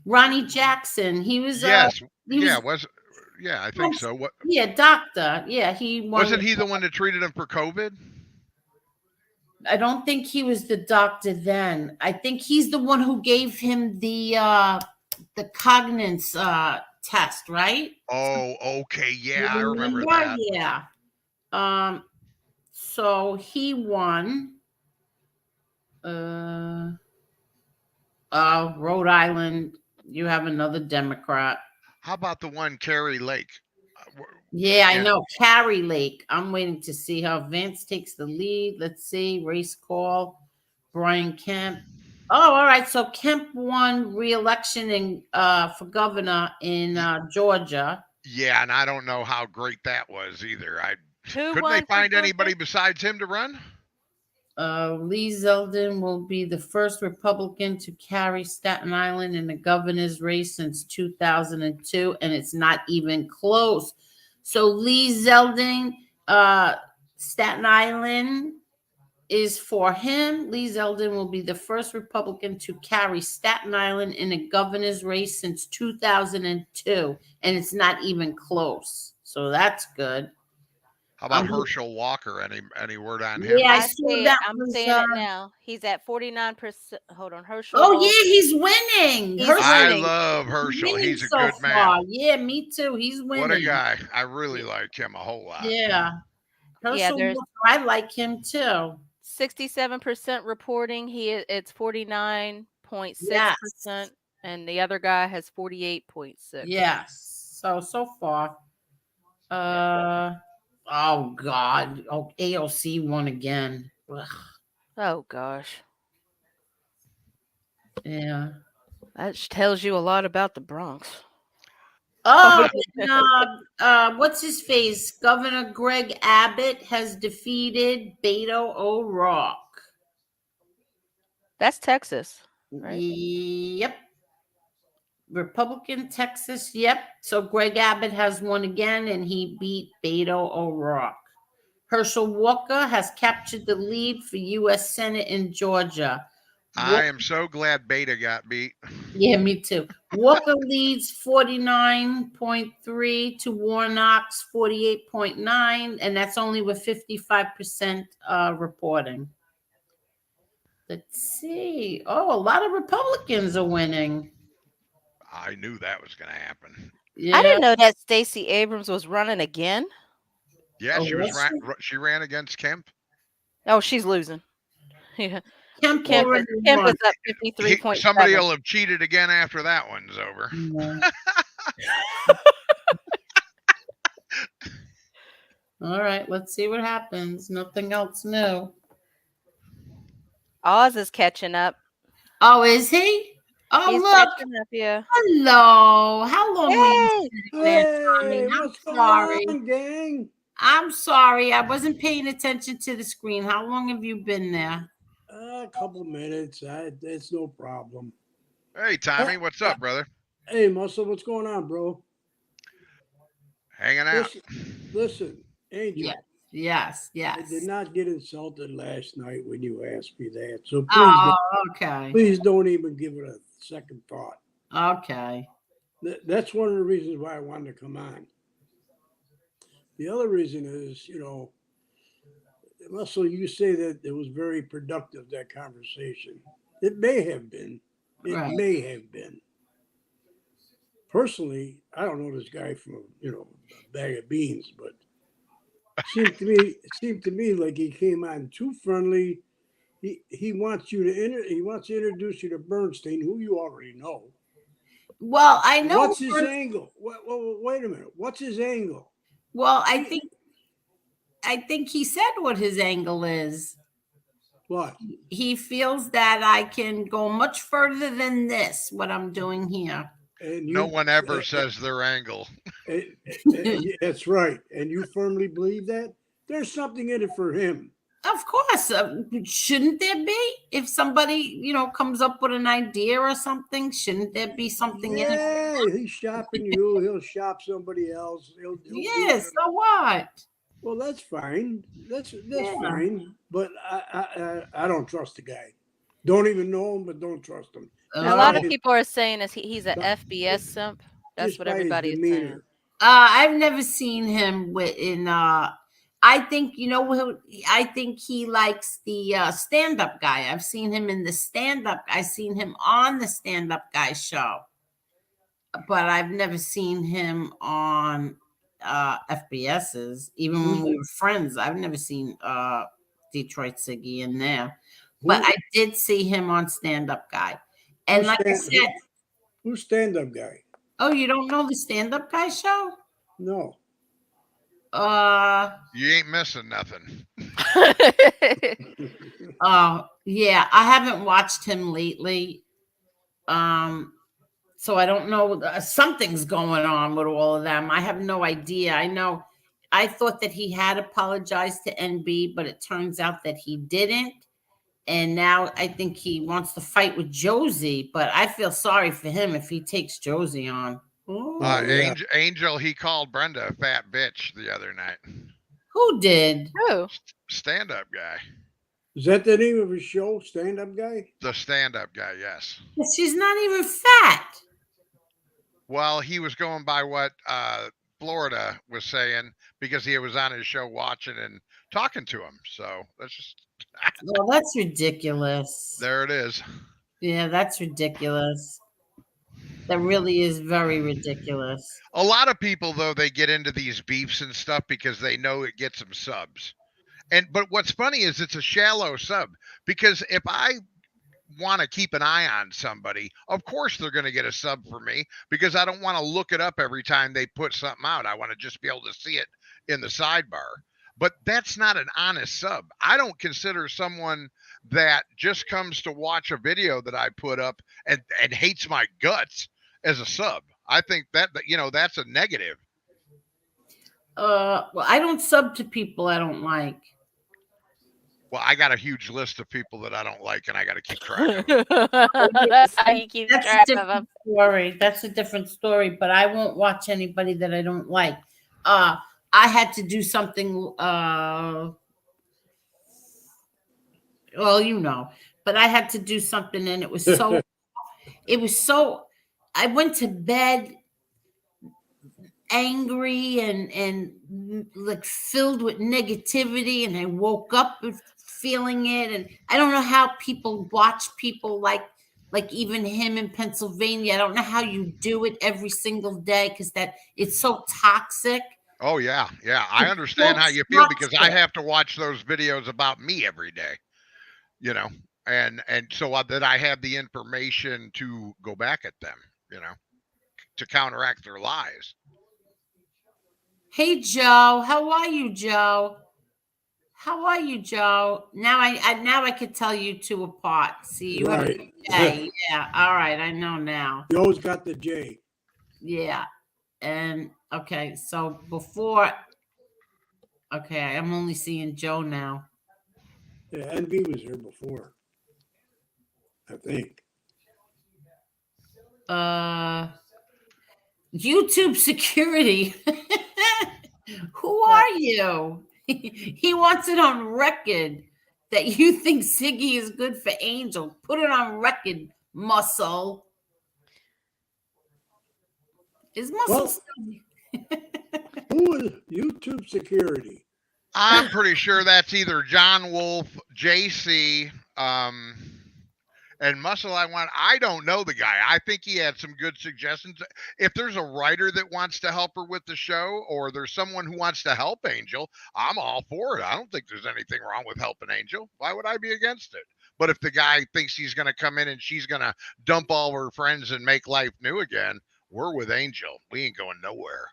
Ronnie Jackson. He was Yes. I think so. What? Yeah, doctor. Yeah, he won. Wasn't he the one that treated him for COVID? I don't think he was the doctor then. I think he's the one who gave him the cognance test, right? Oh, okay. Yeah, I remember that. that. Yeah. So he won. Rhode Island, you have another Democrat. How about the one Carrie Lake? Yeah, I know. Carrie Lake. I'm waiting to see how Vance takes the lead. Let's see. Race call. Brian Kemp. Oh, all right. So Kemp won re-election for governor in Georgia. Yeah, and I don't know how great that was either. Couldn't they find anybody besides him to run? Lee Zeldin will be the first Republican to carry Staten Island in the governor's race since 2002, and it's not even close. So Lee Zeldin, Staten Island is for him. Lee Zeldin will be the first Republican to carry Staten Island in a governor's race since 2002, and it's not even close. So that's good. How about Herschel Walker? Any word on him? Yeah, I saw that. I'm seeing it now. He's at 49%. Hold on, Herschel. Oh, yeah, he's winning. I love Herschel. He's a good man. Yeah, me too. He's winning. What a guy. I really like him a whole lot. Yeah. Herschel, I like him too. 67% reporting. It's 49.6%, and the other guy has 48.6%. Yes. So far. Oh God. Oh, AOC won again. Ugh. Oh gosh, Yeah. that tells you a lot about the Bronx. Oh, Uh, and, what's his face? Governor Greg Abbott has defeated Beto O'Rourke. That's Texas, right? Yep. Republican Texas. Yep. So Greg Abbott has won again, and he beat Beto O'Rourke. Herschel Walker has captured the lead for U.S. Senate in Georgia. I am so glad Beta got beat. Yeah, me too. Walker leads 49.3 to Warnock's 48.9, and that's only with 55% reporting. Let's see. Oh, a lot of Republicans are winning. I knew that was going to happen. I Yeah. didn't know that Stacey Abrams was running again. Yeah, Oh, she was was she ran against Kemp. Oh, she's losing. Yeah. Kemp Kemp already is won. up Somebody 53.7. will have cheated again after that one's over. Yeah. All right, let's see what happens. Nothing else new. Oz is catching up. Oh, is he? Oh, He's look. catching up, yeah. Hello. How long were you Hey! sitting there, Tommy? Hey, I'm what's going sorry. on, gang? I'm sorry. I wasn't paying attention to the screen. How long have you been there? A couple minutes. It's no problem. Hey, Tommy, what's up, brother? Hey, Muscle, what's going on, bro? Hanging out. Listen, Angel. Yes. I did not get insulted last night when you asked me that. So Okay. please don't even give it a second thought. Okay. That's one of the reasons why I wanted to come on. The other reason is, Russell, you say that it was very productive, that conversation. It may have been. It may have been. Personally, I don't know this guy from a bag of beans, but it seemed to me like he came on too friendly. He wants you to he wants to introduce you to Bernstein, who you already know. Well, I know. What's his angle? Wait a minute. What's his angle? Well, I think he said what his angle is. What? He feels that I can go much further than this, what I'm doing here. And no one ever says their angle. That's right. And you firmly believe that? There's something in it for him. Of course. Shouldn't there be? If somebody, comes up with an idea or something, shouldn't there be something in it? Yeah, he's shopping you. He'll shop somebody else. Yes, so what? Well, that's fine. That's fine. But I don't trust the guy. Don't even know him, but don't trust him. A lot of people are saying he's an FBS simp. That's what everybody is saying. I've never seen him I think I think he likes the stand-up guy. I've seen him in the stand-up. I've seen him on the stand-up guy show, but I've never seen him on FBS's. Even when we were friends, I've never seen Detroit Siggy in there. But I did see him on stand-up guy, and like I said, who's stand-up guy? Oh, you don't know the stand-up guy show? No. You ain't missing nothing. Oh, yeah. I haven't watched him lately. So I don't know. Something's going on with all of them. I have no idea. I thought that he had apologized to NB, but it turns out that he didn't. And now I think he wants to fight with Josie, but I feel sorry for him if he takes Josie on. Angel, he called Brenda a fat bitch the other night. Who did? Who? Stand-up guy. Is that the name of his show, stand-up guy? The stand-up guy, yes. She's not even fat. Well, he was going by what Florida was saying because he was on his show watching and talking to him. So that's just... Well, that's ridiculous. There it is. Yeah, that's ridiculous. That really is very ridiculous. A lot of people, though, they get into these beefs and stuff because they know it gets them subs. But what's funny is it's a shallow sub, because if I want to keep an eye on somebody, of course they're going to get a sub for me, because I don't want to look it up every time they put something out. I want to just be able to see it in the sidebar. But that's not an honest sub. I don't consider someone that just comes to watch a video that I put up and hates my guts as a sub. I think that that's a negative. Well, I don't sub to people I don't like. Well, I got a huge list of people that I don't like, and I got to keep track of them. That's how you keep That's track a of them. different story. That's a different story. But I won't watch anybody that I don't like. I had to do something. Well, but I had to do something, and it was so. It was so. I went to bed angry and like filled with negativity, and I woke up with feeling it. And I don't know how people watch people like even him in Pennsylvania. I don't know how you do it every single day, because it's so toxic. Oh yeah. I understand how you feel, because I have to watch those videos about me every day. And so that I have the information to go back at them, to counteract their lies. Hey Joe, how are you, Joe? How are you, Joe? Now I could tell you two apart. See, you have a J. Yeah, all right, I know now. Joe's got the J. Yeah, and okay, so before, okay, I'm only seeing Joe now. Yeah, NB was here before, I think. YouTube security. Who are you? He wants it on record that you think Siggy is good for Angel. Put it on record, Muscle. Is Muscle who is YouTube security? I'm pretty sure that's either John Wolf, JC, and Muscle. I don't know the guy. I think he had some good suggestions. If there's a writer that wants to help her with the show, or there's someone who wants to help Angel, I'm all for it. I don't think there's anything wrong with helping Angel. Why would I be against it? But if the guy thinks he's going to come in and she's going to dump all her friends and make life new again, we're with Angel. We ain't going nowhere.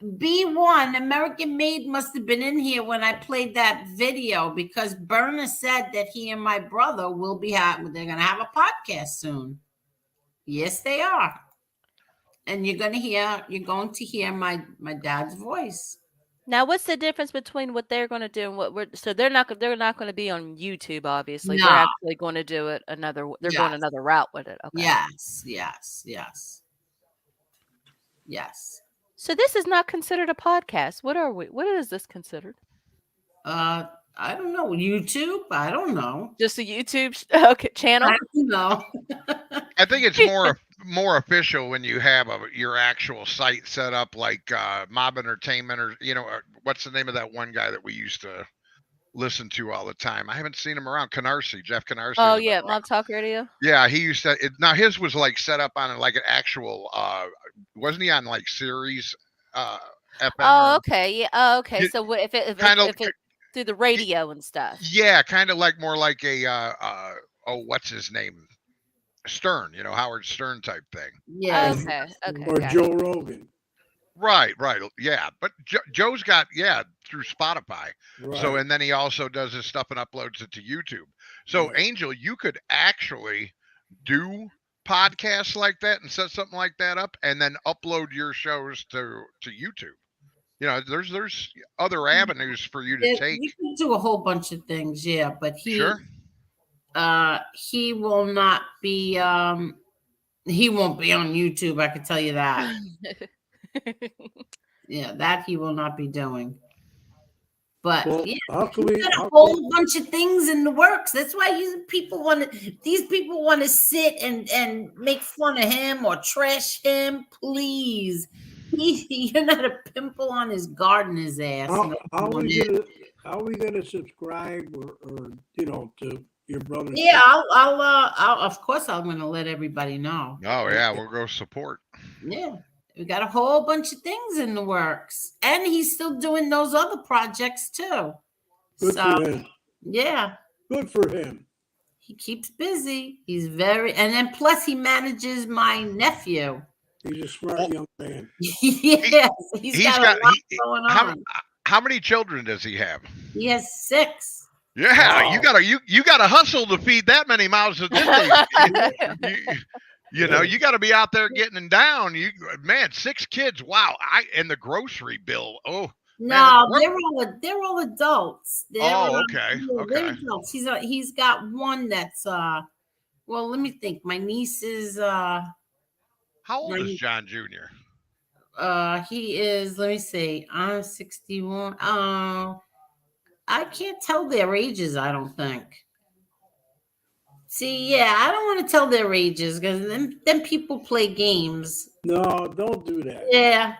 B1 American Made must have been in here when I played that video, because Berna said that he and my brother will be they're going to have a podcast soon. Yes, they are. And you're going to hear my dad's voice. Now, what's the difference between what they're going to do and so they're not going to be on YouTube, obviously. No. They're actually going to do it going another route with it. Okay. Yes. So this is not considered a podcast. What are we? What is this considered? I don't know. YouTube? I don't know. Just a YouTube channel? I don't know. I think it's more official when you have your actual site set up, like Mob Entertainment, or what's the name of that one guy that we used to listen to all the time? I haven't seen him around. Jeff Canarsie. Oh yeah, Mob Talk Radio. Yeah, he used to. Now his was like set up on like an actual. Wasn't he on like Series FM? Oh, okay. Yeah. Oh, okay. So if it's through the radio and stuff. Yeah, kind of more like a what's his name? Stern, Howard Stern type thing. Yeah. Okay. Or Joe Rogan. Right. Yeah, but Joe's got through Spotify. Right. So, and then he also does his stuff and uploads it to YouTube. So, Angel, you could actually do podcasts like that and set something like that up, and then upload your shows to YouTube. There's other avenues for you to take. You can do a whole bunch of things, yeah, but Sure. He will not be he won't be on YouTube, I can tell you that. Yeah, that he will not be doing. But we got a whole bunch of things in the works. That's why these people want to sit and make fun of him or trash him. Please, you're not a pimple on his garden, his ass. How are we gonna subscribe or to your brother? Yeah, I'll of course I'm gonna let everybody know. Oh yeah, we'll go support. Yeah. We got a whole bunch of things in the works, and he's still doing those other projects too. Good for him. Yeah, good for him. He keeps busy. He's and then plus he manages my nephew. He's a smart young man. Yes, he's got a lot going on. How many children does he have? He has 6. Yeah, Wow. you gotta hustle to feed that many mouths at this age. You know, you got to be out there getting them down. Man, 6 kids. Wow. And the grocery bill. Oh, man. No, they're all adults. Okay. They're Okay. adults. He's got one that's well, let me think. My niece is How old is nine- John Jr.? he is, let me see. I'm 61. I can't tell their ages, I don't think. See, yeah, I don't want to tell their ages because then people play games. No, don't do that. Yeah.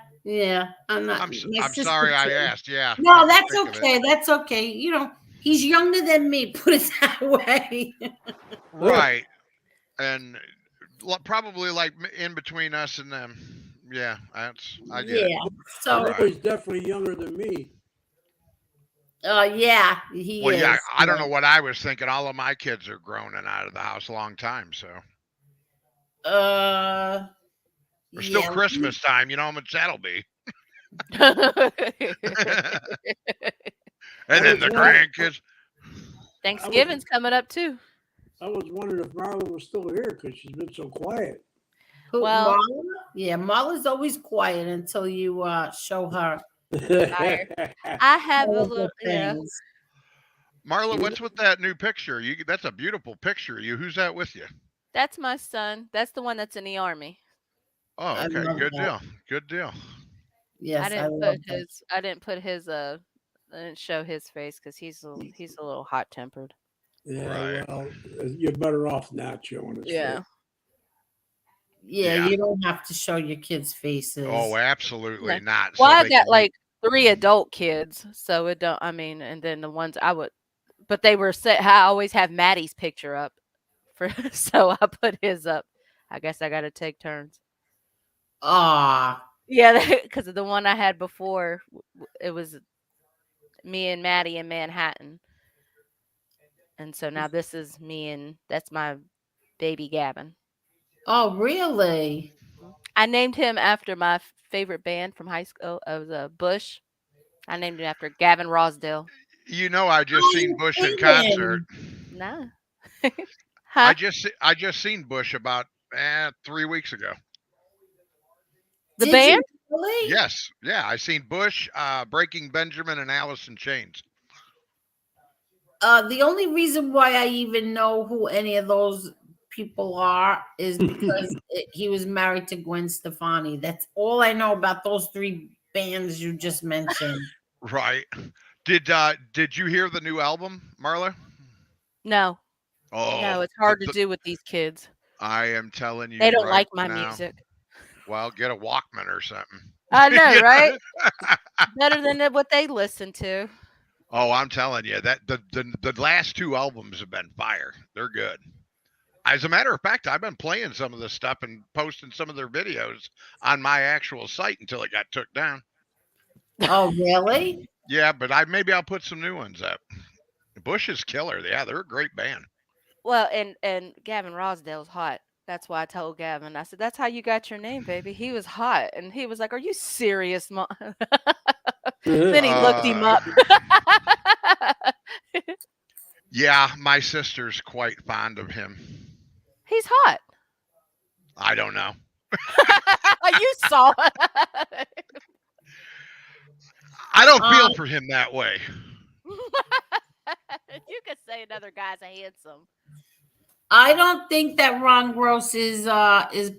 I'm not. I'm sorry I asked. Yeah. No, that's okay. That's okay. You know, he's younger than me. Put it that way. Right. And probably like in between us and them. Yeah, I get it. So he's definitely younger than me. yeah, he Well, is. yeah, I don't know what I was thinking. All of my kids are grown and out of the house a long time, so. It's still Christmas time. You know how much that'll be. And then the grandkids. Thanksgiving's coming up too. I was wondering if Marla was still here because she's been so quiet. Well, Marla? Yeah, Marla's always quiet until you show her. I have a little. Yeah. Marla, what's with that new picture? That's a beautiful picture. Who's that with you? That's my son. That's the one that's in the army. Oh, okay. Good deal. Good deal. Yes, I didn't show his face because he's a little hot tempered. Yeah, well, you're better off not showing his face. Yeah, you don't have to show your kids' faces. Oh, absolutely not. Well, I got like 3 adult kids, so it don't. I mean, and then the ones I would, but they were set. I always have Maddie's picture up, so I put his up. I guess I got to take turns. Yeah, because the one I had before, it was me and Maddie in Manhattan, and so now this is me and that's my baby Gavin. Oh, really? I named him after my favorite band from high school. It was Bush. I named him after Gavin Rosdale. You know, I just seen Bush in concert. Nah. I just seen Bush about 3 weeks ago. The band? Really? Yes. Yeah, I seen Bush, Breaking Benjamin, and Alice in Chains. The only reason why I even know who any of those people are is because he was married to Gwen Stefani. That's all I know about those 3 bands you just mentioned. Right. Did you hear the new album, Marla? No. Oh. No, it's hard to do with these kids. I am telling you. They don't like my music. Well, get a Walkman or something. I know, right? Better than what they listen to. Oh, I'm telling you that the last 2 albums have been fire. They're good. As a matter of fact, I've been playing some of this stuff and posting some of their videos on my actual site until it got took down. Oh, really? Yeah, but maybe I'll put some new ones up. Bush is killer. Yeah, they're a great band. Well, and Gavin Rosdale's hot. That's why I told Gavin. I said, "That's how you got your name, baby." He was hot, and he was like, "Are you serious, Mom?" Then he looked him up. Yeah, my sister's quite fond of him. He's hot. I don't know. You saw it. I don't feel for him that way. You could say another guy's handsome. I don't think that Ron Gross is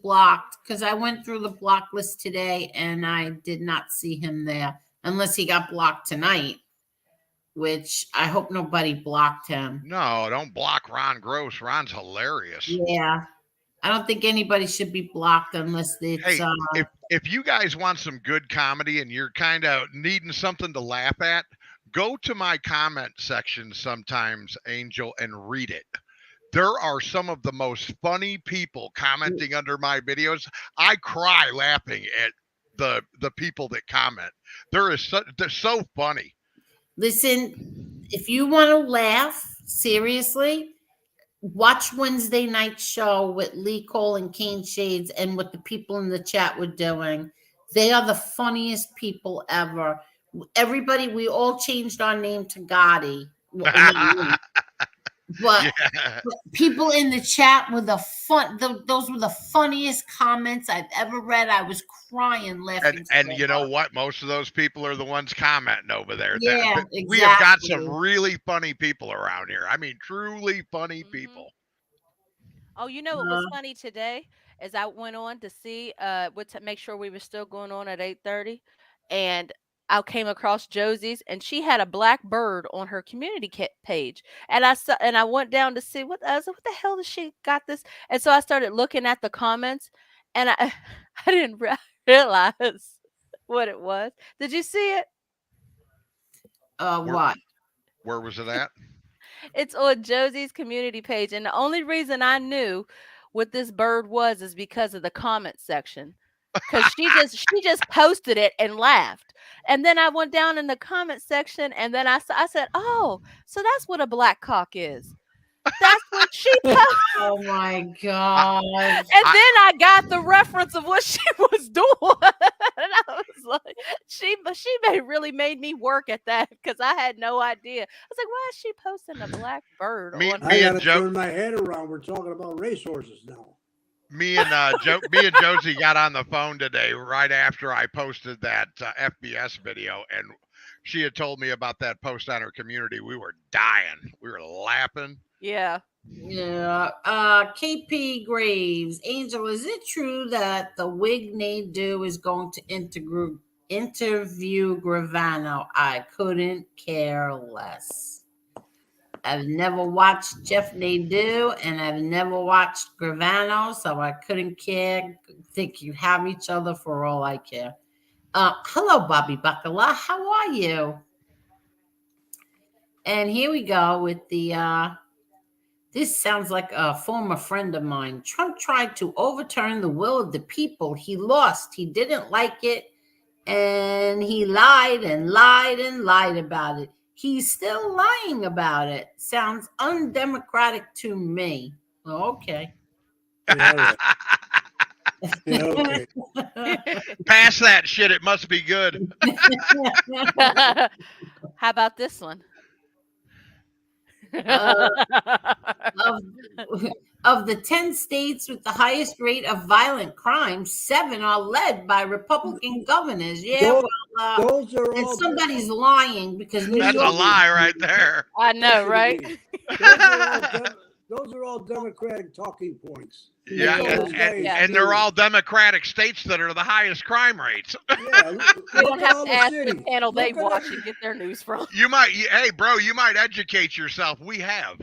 blocked because I went through the block list today and I did not see him there unless he got blocked tonight, which I hope nobody blocked him. No, don't block Ron Gross. Ron's hilarious. Yeah. I don't think anybody should be blocked unless it's hey, if you guys want some good comedy and you're kind of needing something to laugh at, go to my comment section sometimes, Angel, and read it. There are some of the most funny people commenting under my videos. I cry laughing at the people that comment. They're so funny. Listen, if you want to laugh, seriously, watch Wednesday night show with Lee Cole and Kane Shades and what the people in the chat were doing. They are the funniest people ever. Everybody, we all changed our name to Gotti, Well, not me. But Yeah. people in the chat with those were the funniest comments I've ever read. I was crying laughing. And so you know hard. what? Most of those people are the ones commenting over there. Yeah, We have got some exactly. really funny people around here. I mean, truly funny people. Oh, you know what was funny today? As I went on to see make sure we were still going on at 8:30, and I came across Josie's, and she had a black bird on her community page, and I went down to see what I was like, what the hell does she got this? And so I started looking at the comments, and I I didn't realize what it was. Did you see it? What? Where was it at? It's on Josie's community page, and the only reason I knew what this bird was is because of the comment section. Because she just posted it and laughed, and then I went down in the comment section, and then I said, "Oh, so that's what a black cock is." That's what she posted. Oh my god! And then I got the reference of what she was doing, and I was like, she really made me work at that because I had no idea. I was like, why is she posting a black bird? Me I gotta and Joe, turn my head around. We're talking about racehorses now. me and Josie got on the phone today right after I posted that FBS video, and she had told me about that post on her community. We were dying. We were laughing. Yeah. Yeah. KP Graves, Angel, is it true that the wig Nadeau is going to interview Gravano? I couldn't care less. I've never watched Jeff Nadeau, and I've never watched Gravano, so I couldn't care. Think you have each other for all I care. Hello, Bobby Bacala. How are you? And here we go with the this sounds like a former friend of mine. Trump tried to overturn the will of the people. He lost. He didn't like it. And he lied and lied and lied about it. He's still lying about it. Sounds undemocratic to me. Okay. Yeah, okay. Pass that shit. It must be good. How about this one? Of the 10 states with the highest rate of violent crime, 7 are led by Republican governors. Yeah, those are and all somebody's lying because New That's a York. lie right there. I know, right? Those are all Democratic talking points. Yeah, and they're all Democratic states that are the highest crime rates. Yeah, You don't have to ask the panel they watch and get their news from. Hey, bro, you might educate yourself. We have.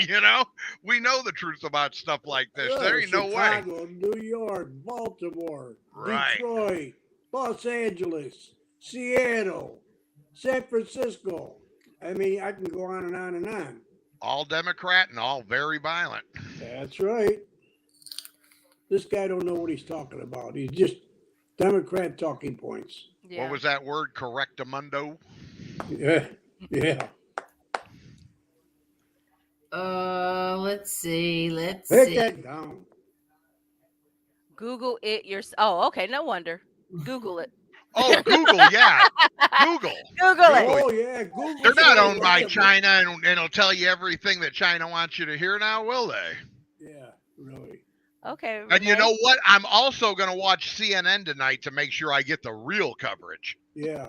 You know, we know the truth about stuff like this. There ain't no way. Chicago, New York, Baltimore, Right. Detroit, Los Angeles, Seattle, San Francisco. I mean, I can go on and on and on. All Democrat and all very violent. That's right. This guy don't know what he's talking about. He's just Democrat talking points. Yeah. What was that word? Correctamundo? Yeah. Yeah. Let's see. Take that down. Google it yourself. Oh, okay. No wonder. Google it. Oh, Google, yeah. Google. Google it. Oh, yeah. Google. They're not owned by China, and it'll tell you everything that China wants you to hear now, will they? Yeah, really. Okay. And you know what? I'm also going to watch CNN tonight to make sure I get the real coverage. Yeah.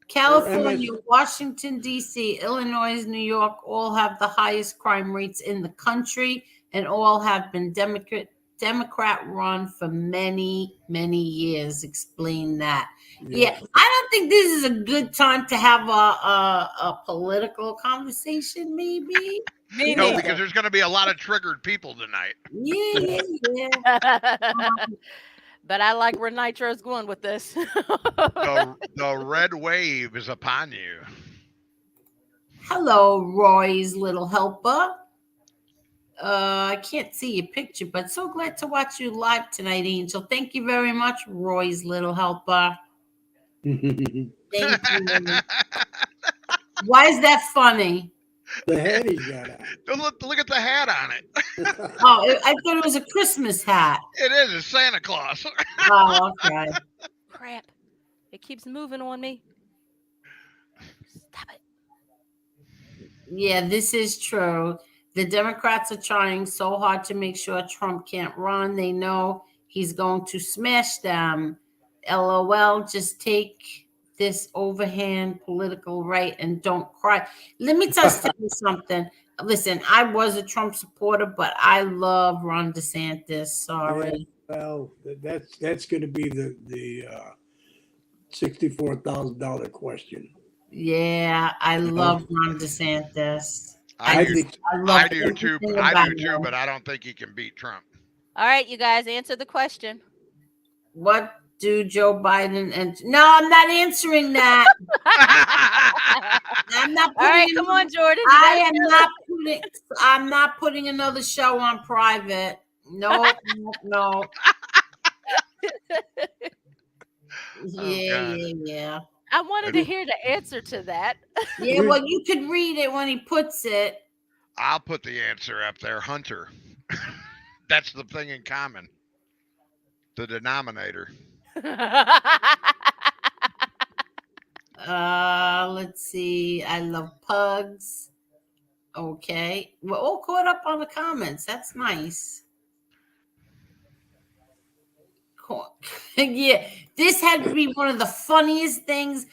California, Washington, D.C., Illinois, New York all have the highest crime rates in the country, and all have been Democrat run for many, many years. Explain that. Yeah, I don't think this is a good time to have a political conversation, maybe. No, because there's going to be a lot of triggered people tonight. Yeah. But I like where Nitro's going with this. The red wave is upon you. Hello, Roy's little helper. I can't see your picture, but so glad to watch you live tonight, Angel. Thank you very much, Roy's little helper. Thank you. Why is that funny? The hat he's got on. Look at the hat on it. Oh, I thought it was a Christmas hat. It is. It's Santa Claus. Oh, okay. Crap. It keeps moving on me. Stop it. Yeah, this is true. The Democrats are trying so hard to make sure Trump can't run. They know he's going to smash them. LOL, just take this overhand political right and don't cry. Let me just tell you something. Listen, I was a Trump supporter, but I love Ron DeSantis. Sorry. Well, that's going to be the $64,000 question. Yeah, I love Ron DeSantis. I do too, everything I about do too, him. but I don't think he can beat Trump. All right, you guys, answer the question. What do Joe Biden and no, I'm not answering that. I'm not All putting right, come on, Jordan. I'm not putting another show on private. No. Yeah. I wanted to hear the answer to that. Yeah, well, you could read it when he puts it. I'll put the answer up there, Hunter. That's the thing in common. The denominator. Let's see. I love pugs. Okay. We're all caught up on the comments. That's nice. Yeah, this had to be one of the funniest things.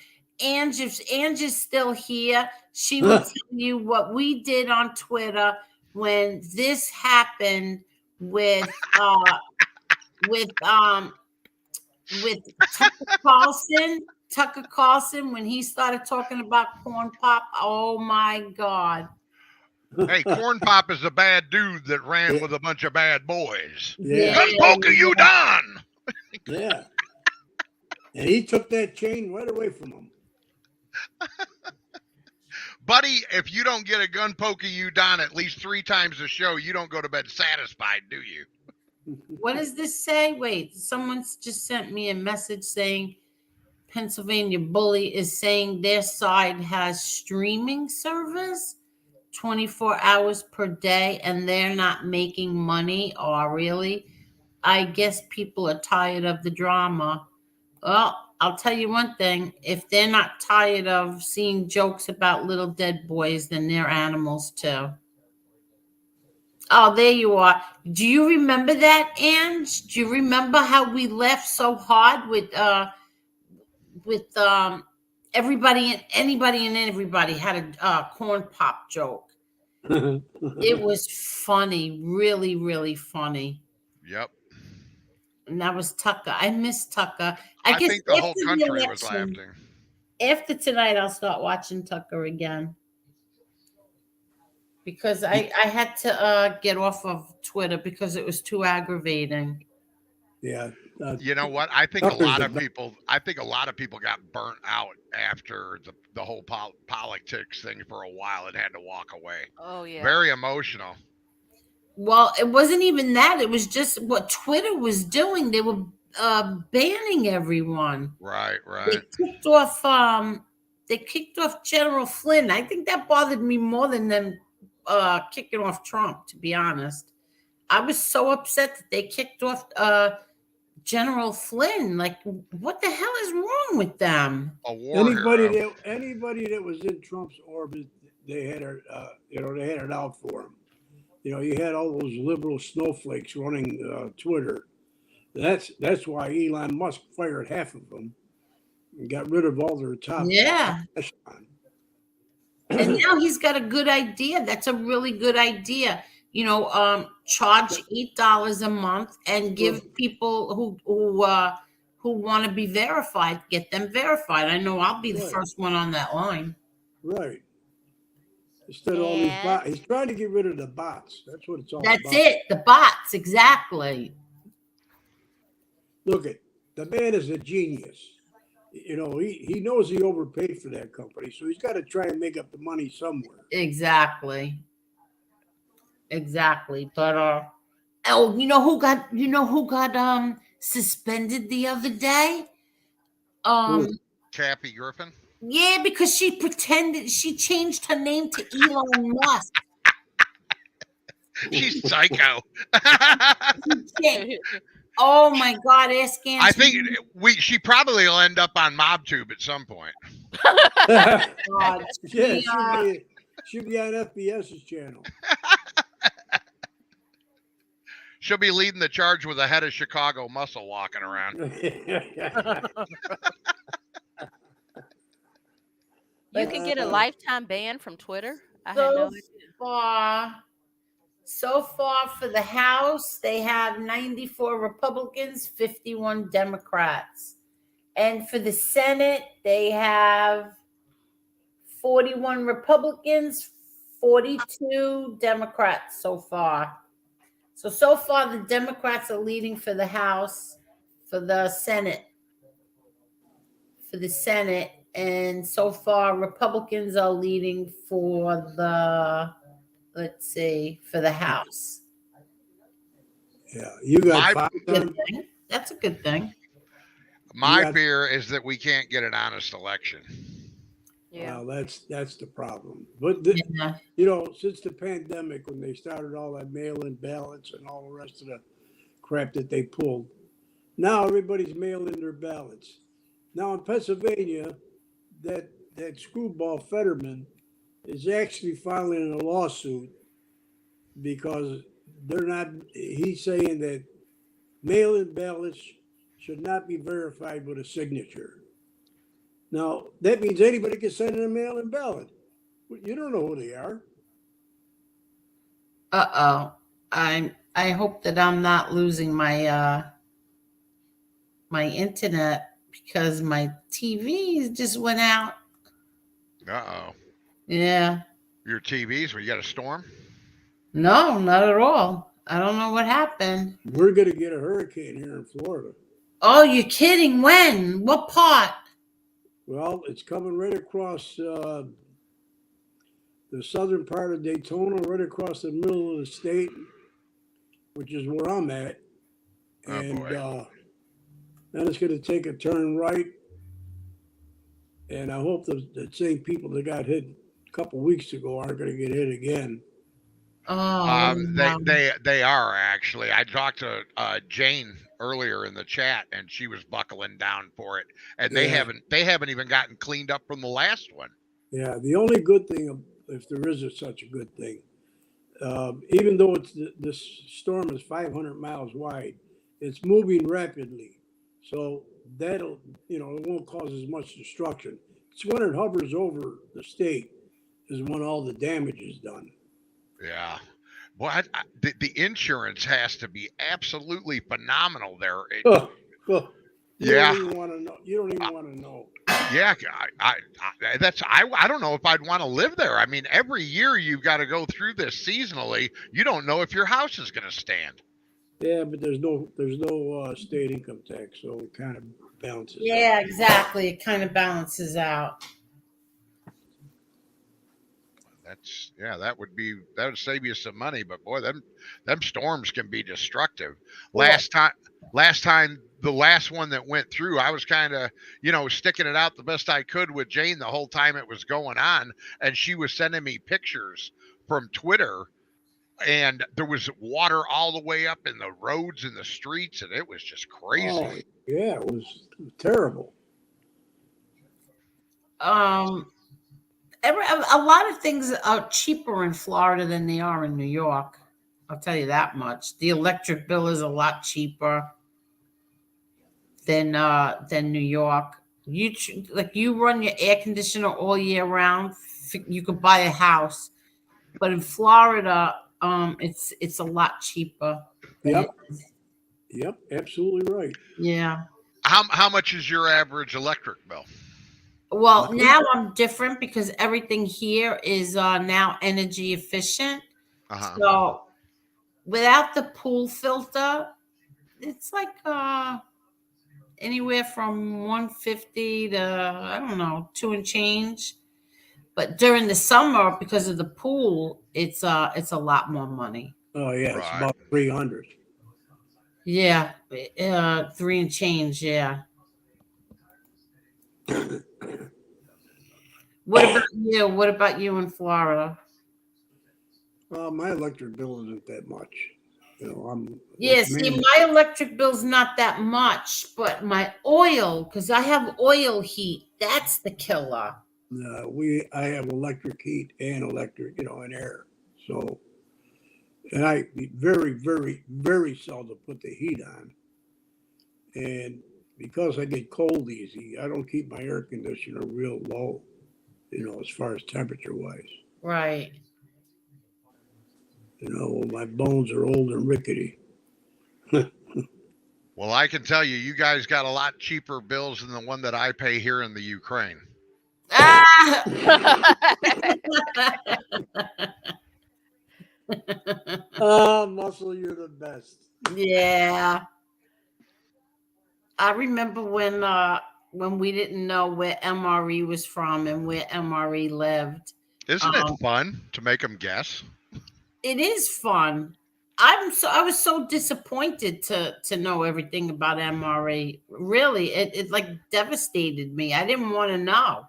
Angie's still here. She will tell you what we did on Twitter when this happened with Tucker Carlson, when he started talking about corn pop. Oh my God. Hey, Corn Pop is a bad dude that ran with a bunch of bad boys. Yeah. Gun poker, you done. Yeah. And he took that chain right away from him. Buddy, if you don't get a gun poker you done at least 3 times a show, you don't go to bed satisfied, do you? What does this say? Wait, someone's just sent me a message saying Pennsylvania Bully is saying their side has streaming service 24 hours per day and they're not making money. Oh, really? I guess people are tired of the drama. Well, I'll tell you one thing. If they're not tired of seeing jokes about little dead boys, then they're animals too. Oh, there you are. Do you remember that, Ange? Do you remember how we laughed so hard with everybody and anybody and everybody had a corn pop joke? It was funny, really, really funny. Yep. And that was Tucker. I miss Tucker. I think the whole country was laughing. After tonight, I'll start watching Tucker again. Because I had to get off of Twitter because it was too aggravating. Yeah. You know what? I think a lot of people got burnt out after the whole politics thing for a while and had to walk away. Oh yeah. Very emotional. Well, it wasn't even that. It was just what Twitter was doing. They were banning everyone. Right. They kicked off General Flynn. I think that bothered me more than them kicking off Trump, to be honest. I was so upset that they kicked off General Flynn. Like, what the hell is wrong with them? A war anybody that was in Trump's orbit, they had it out for him. You know, you had all those liberal snowflakes running Twitter. That's why Elon Musk fired half of them and got rid of all their top. Yeah. And now he's got a good idea. That's a really good idea. You know, charge $8 a month and give people who want to be verified, get them verified. I know I'll be the first one on that line. Right. Instead of all these bots, he's trying to get rid of the bots. That's what it's all about. That's it. The bots, exactly. Look, the man is a genius. You know, he knows he overpaid for that company, so he's got to try and make up the money somewhere. Exactly. But you know who got suspended the other day? Kathy Griffin. Yeah, because she changed her name to Elon Musk. She's psycho. Oh my God, ask Aunt I think Judy. she probably will end up on MobTube at some point. God, Yeah, she, she'll be on FBS's channel. She'll be leading the charge with a head of Chicago muscle walking around. You can get a lifetime ban from Twitter. I had no so idea. far for the House, they have 94 Republicans, 51 Democrats. And for the Senate, they have 41 Republicans, 42 Democrats so far. So far, the Democrats are leading for the House, for the Senate. And so far, Republicans are leading for the, for the House. Yeah, you got five. That's a good thing. My fear is that we can't get an honest election. Yeah. Well, that's the problem. But since the pandemic, when they started all that mail-in ballots and all the rest of the crap that they pulled, now everybody's mailing their ballots. Now in Pennsylvania, that screwball Fetterman is actually filing a lawsuit because he's saying that mail-in ballots should not be verified with a signature. Now, that means anybody can send in a mail-in ballot. You don't know who they are. I hope that I'm not losing my my internet because my TV just went out. Uh-oh. Yeah. Your TVs, you got a storm? No, not at all. I don't know what happened. We're going to get a hurricane here in Florida. Oh, you're kidding. When? What part? Well, it's coming right across the southern part of Daytona, right across the middle of the state, which is where I'm at. And then it's going to take a turn right. And I hope the same people that got hit a couple weeks ago aren't going to get hit again. They are actually. I talked to Jane earlier in the chat, and she was buckling down for it. And they haven't even gotten cleaned up from the last one. Yeah, the only good thing, if there is such a good thing, even though this storm is 500 miles wide, it's moving rapidly, so that'll it won't cause as much destruction. It's when it hovers over the state is when all the damage is done. Yeah. Well, the insurance has to be absolutely phenomenal there. You don't even want to know. You don't even want to know. Yeah, I don't know if I'd want to live there. I mean, every year you've got to go through this seasonally. You don't know if your house is going to stand. Yeah, but there's no state income tax, so it kind of balances. Yeah, exactly. It kind of balances out. That would save you some money, but boy, them storms can be destructive. Last time the last one that went through, I was kind of sticking it out the best I could with Jane the whole time it was going on, and she was sending me pictures from Twitter, and there was water all the way up in the roads and the streets, and it was just crazy. Oh, yeah, it was terrible. A lot of things are cheaper in Florida than they are in New York. I'll tell you that much. The electric bill is a lot cheaper than New York. You run your air conditioner all year round. You could buy a house, but in Florida, it's a lot cheaper. Yep, absolutely right. Yeah. How much is your average electric bill? Well, now I'm different because everything here is now energy efficient. So without the pool filter, it's like anywhere from 150 to, I don't know, 2 and change. But during the summer, because of the pool, it's a lot more money. Oh yeah, it's about 300. Yeah, 3 and change. Yeah. What about you? What about you in Florida? Well, my electric bill isn't that much. Yeah, that's see, mainly- my electric bill's not that much, but my oil, because I have oil heat, that's the killer. I have electric heat and electric, and air. So, and I very, very, very seldom put the heat on. And because I get cold easy, I don't keep my air conditioner real low, as far as temperature wise. Right. My bones are old and rickety. Well, I can tell you, you guys got a lot cheaper bills than the one that I pay here in the Ukraine. Ah! Oh, Muscle, you're the best. Yeah. I remember when we didn't know where MRE was from and where MRE lived. Isn't it fun to make them guess? It is fun. I was so disappointed to know everything about MRE. Really, it like devastated me. I didn't want to know.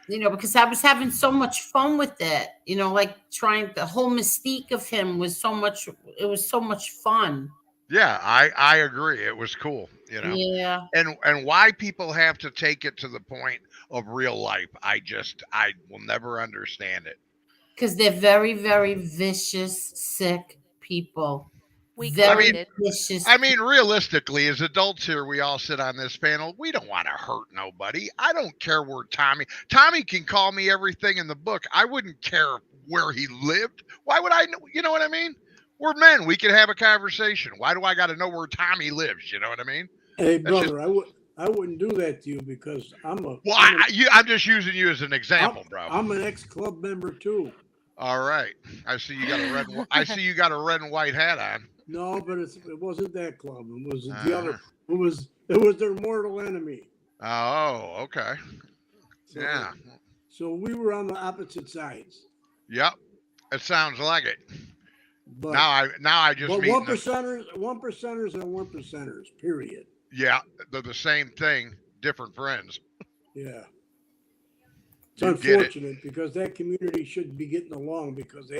Because I was having so much fun with it. Like the whole mystique of him was so much fun. Yeah, I agree. It was cool, Yeah. And why people have to take it to the point of real life, I will never understand it. Because they're very, very vicious, sick people. Vicious. I mean, realistically, as adults here, we all sit on this panel. We don't want to hurt nobody. I don't care where Tommy can call me everything in the book. I wouldn't care where he lived. Why would I know? You know what I mean? We're men. We can have a conversation. Why do I got to know where Tommy lives? You know what I mean? Hey, brother, I wouldn't do that to you because I'm just using you as an example, bro. I'm an ex-club member too. All right. I see you got a red and white hat on. No, but it wasn't that club. It was the other. It was their mortal enemy. Oh, okay. Yeah. So we were on the opposite sides. Yep. It sounds like it. But now I just but meet one percenters and one percenters. Period. Yeah, they're the same thing, different friends. Yeah. It's unfortunate because that community should be getting along because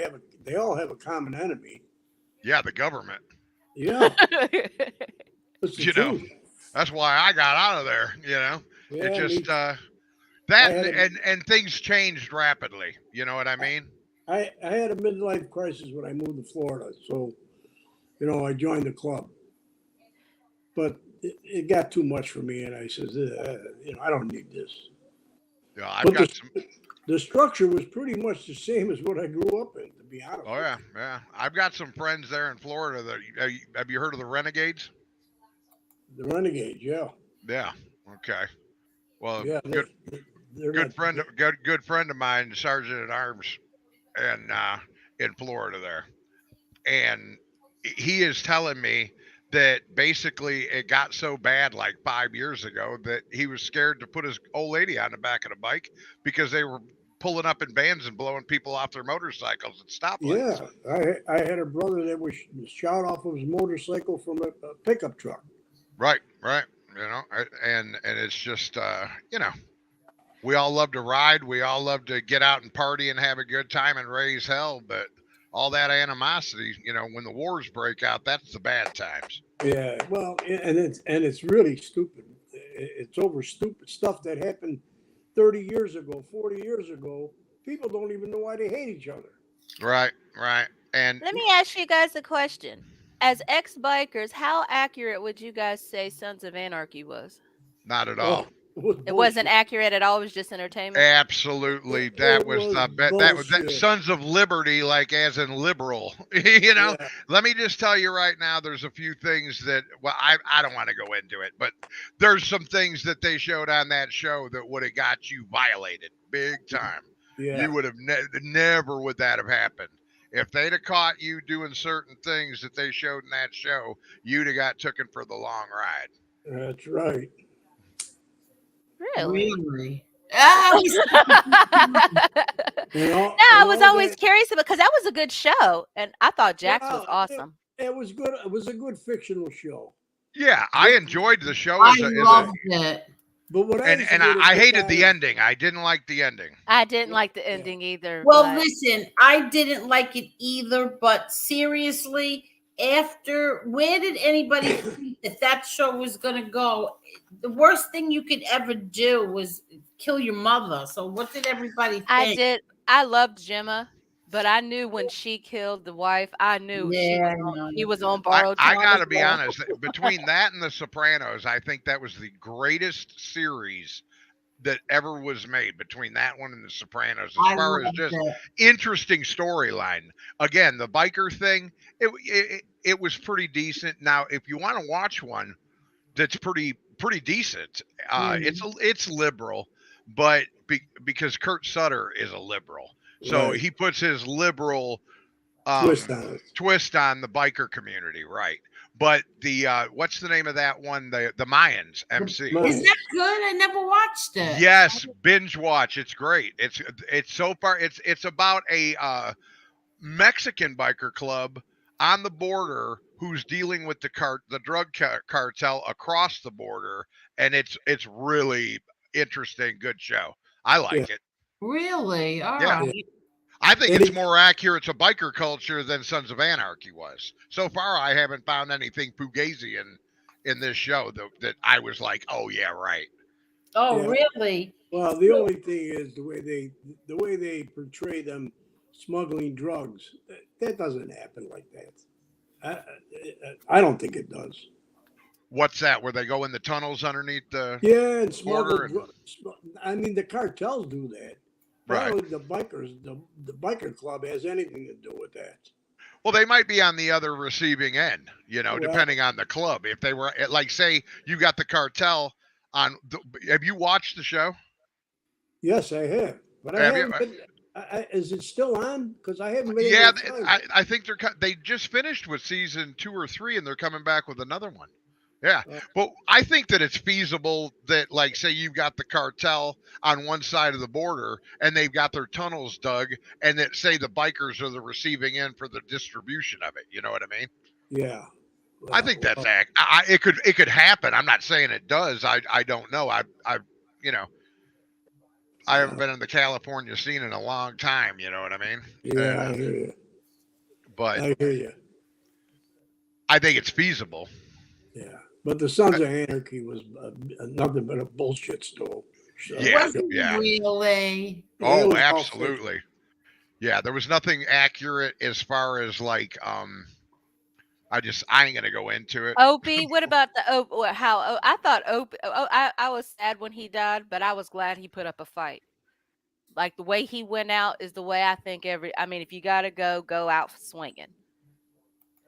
they all have a common enemy. Yeah, the government. Yeah. That's why I got out of there, Yeah, it just and things changed rapidly. You know what I mean? I had a midlife crisis when I moved to Florida. So, I joined the club. But it got too much for me and I said, I don't need this. Yeah, the structure was pretty much the same as what I grew up in, to be honest. Oh yeah. I've got some friends there in Florida that have you heard of the Renegades? The Renegades, yeah. Yeah. Okay. Well, yeah, good friend of mine, Sergeant at Arms, and in Florida there, and he is telling me that basically it got so bad like 5 years ago that he was scared to put his old lady on the back of the bike because they were pulling up in vans and blowing people off their motorcycles at stoplights. Yeah, I had a brother that was shot off of his motorcycle from a pickup truck. Right. And it's just we all love to ride, we all love to get out and party and have a good time and raise hell, but all that animosity, when the wars break out, that's the bad times. Yeah, well, and it's really stupid. It's over stupid stuff that happened 30 years ago, 40 years ago. People don't even know why they hate each other. Right. And let me ask you guys a question. As ex-bikers, how accurate would you guys say Sons of Anarchy was? Not at all. It wasn't accurate at all. It was just entertainment. Absolutely, that was Sons of Liberty, like as in liberal. Yeah. Let me just tell you right now. There's a few things that I don't want to go into it, but there's some things that they showed on that show that would have got you violated big time. Yeah. You would have never would that have happened. If they'd have caught you doing certain things that they showed in that show, you'd have got taken for the long ride. That's right. Really? Ah, I was always curious because that was a good show, and I thought Jax was awesome. It was good. It was a good fictional show. Yeah, I enjoyed the show. I loved it. But what And I hated the ending. I didn't like the ending. I didn't like the ending either. Well, but listen, I didn't like it either, but seriously, where did anybody think that show was going to go? The worst thing you could ever do was kill your mother. So what did everybody think? I loved Gemma, but I knew when she killed the wife, I knew he was on borrowed time. I got to as be well. honest. Between that and The Sopranos, I think that was the greatest series that ever was made, between that one and The Sopranos, as far as just interesting storyline. Again, the biker thing, it was pretty decent. Now, if you want to watch one that's pretty decent, it's liberal, but because Kurt Sutter is a liberal, so Right. he puts his liberal twist on the biker community, right? But the what's the name of that one? The Mayans MC. Is that good? I never watched it. Yes, binge watch. It's great. It's so far. It's about a Mexican biker club on the border who's dealing with the drug cartel across the border, and it's really interesting. Good show. I like it. Really? All right. I think it's more accurate to biker culture than Sons of Anarchy was. So far, I haven't found anything Fugazian in this show that I was like, oh yeah, right. Oh, really? Well, the only thing is the way they portray them smuggling drugs. That doesn't happen like that. I don't think it does. What's that? Where they go in the tunnels underneath the and smuggle drugs? I mean, the cartels do that. Right. The biker club has anything to do with that. Well, they might be on the other receiving end, depending on the club. If they were, like, say you got the cartel on, have you watched the show? Yes, I have. But is it still on? Because I haven't been. Yeah, I think they just finished with season 2 or 3, and they're coming back with another one. Yeah, but I think that it's feasible that, like, say you've got the cartel on one side of the border and they've got their tunnels dug, and that, say, the bikers are the receiving end for the distribution of it. You know what I mean? Yeah. Well, I think that's it could happen. I'm not saying it does. I don't know. I haven't been in the California scene in a long time. You know what I mean? Yeah, I hear you. But I hear you. I think it's feasible. Yeah. But the Sons of Anarchy was nothing but a bullshit show. Yeah. Really? Oh, absolutely. Yeah, there was nothing accurate as far as, like, I ain't gonna go into it. Opie, what about how I thought Opie? I was sad when he died, but I was glad he put up a fight. Like, the way he went out is the way I think if you gotta go out swinging.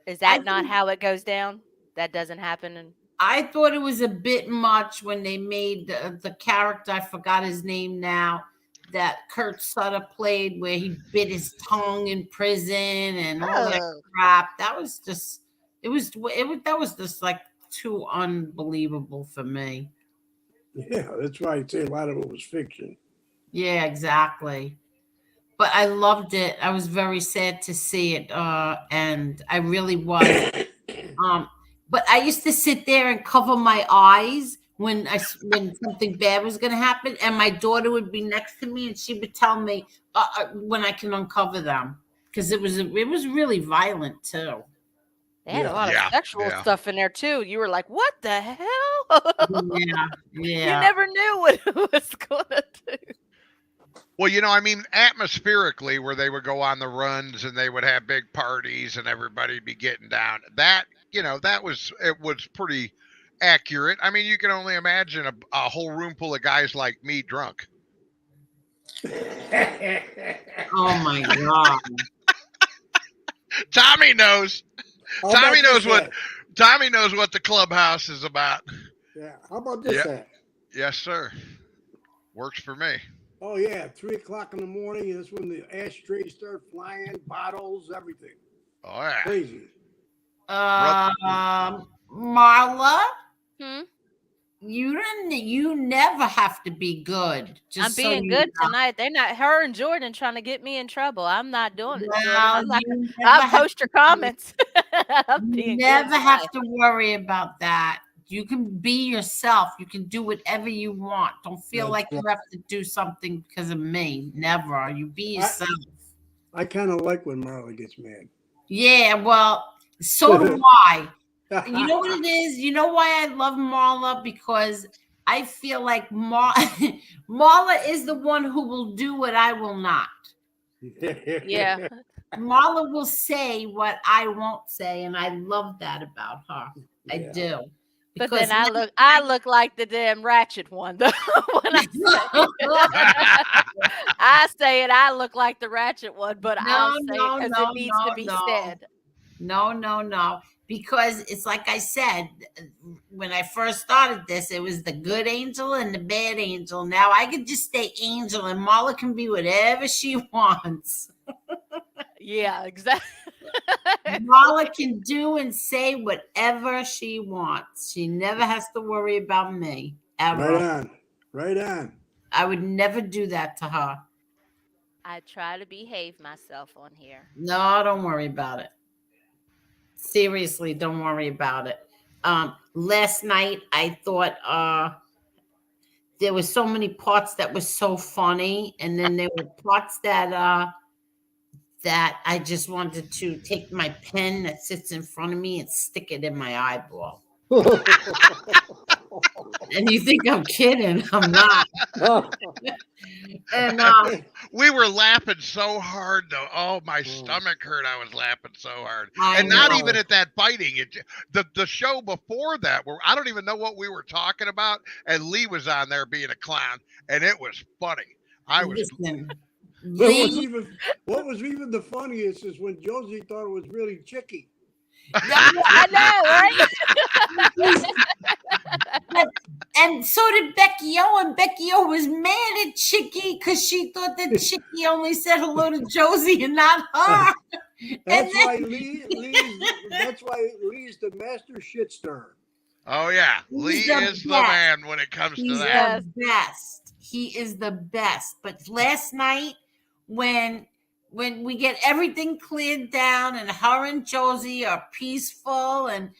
Is that not how it goes down? That doesn't happen. I thought it was a bit much when they made the character, I forgot his name now, that Kurt Sutter played, where he bit his tongue in prison and all that crap. That was just, that was just like too unbelievable for me. Yeah, that's why I'd say a lot of it was fiction. Yeah, exactly. But I loved it. I was very sad to see it, and I really was. But I used to sit there and cover my eyes when something bad was going to happen, and my daughter would be next to me, and she would tell me when I can uncover them, because it was really violent too. They had a lot of sexual stuff in there too. You were like, "What the hell?" Yeah. You never knew what it was going to do. Well, atmospherically, where they would go on the runs and they would have big parties and everybody'd be getting down. That it was pretty accurate. I mean, you can only imagine a whole room full of guys like me drunk. Oh my God. Tommy knows. Tommy knows what the clubhouse is about. Yeah. How about this? Yes, sir. Works for me. Oh yeah, 3:00 in the morning. That's when the ashtrays start flying, bottles, everything. Oh yeah, crazy. Marla, you never have to be good. I'm being good tonight. They're not, her and Jordan, trying to get me in trouble. I'm not doing it. I'll post your comments. You never have to worry about that. You can be yourself. You can do whatever you want. Don't feel like you have to do something because of me. Never. You be yourself. I kind of like when Marla gets mad. Yeah, well, so do I. You know what it is? You know why I love Marla? Because I feel like Marla is the one who will do what I will not. Yeah. Marla will say what I won't say, and I love that about her. I do. But then I look like the damn ratchet one though. When I say it, I look like the ratchet one, but I'll say it because it needs to be said. No. Because it's like I said, when I first started this, it was the good angel and the bad angel. Now I can just stay angel, and Marla can be whatever she wants. Yeah, exactly. Marla can do and say whatever she wants. She never has to worry about me, ever. Right on. I would never do that to her. I try to behave myself on here. No, don't worry about it. Seriously, don't worry about it. Last night I thought there were so many parts that were so funny, and then there were parts that I just wanted to take my pen that sits in front of me and stick it in my eyeball. And you think I'm kidding? I'm not. And we were laughing so hard though. Oh, my stomach hurt. I was laughing so hard. And not even at that biting. The show before that, where I don't even know what we were talking about, and Lee was on there being a clown, and it was funny. I was. Listen, what was even the funniest is when Josie thought it was really chicky. I know, right? And so did Becky O, and Becky O was mad at Chicky because she thought that Chicky only said hello to Josie and not her. That's why Lee's the master shit stirrer. Oh yeah, Lee is the man when it comes to that. He's the best. He is the best. But last night, when we get everything cleared down and her and Josie are peaceful and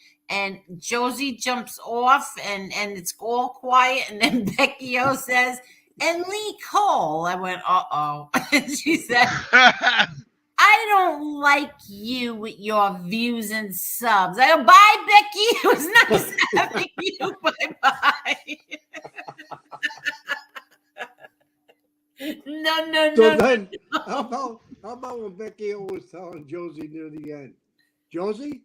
Josie jumps off and it's all quiet, and then Becky O says, and Lee Cole. I went, uh-oh. And she said, I don't like you with your views and subs. I go, bye, Becky. It was nice having you. Bye-bye. No. So then, how about when Becky O was telling Josie near the end? Josie.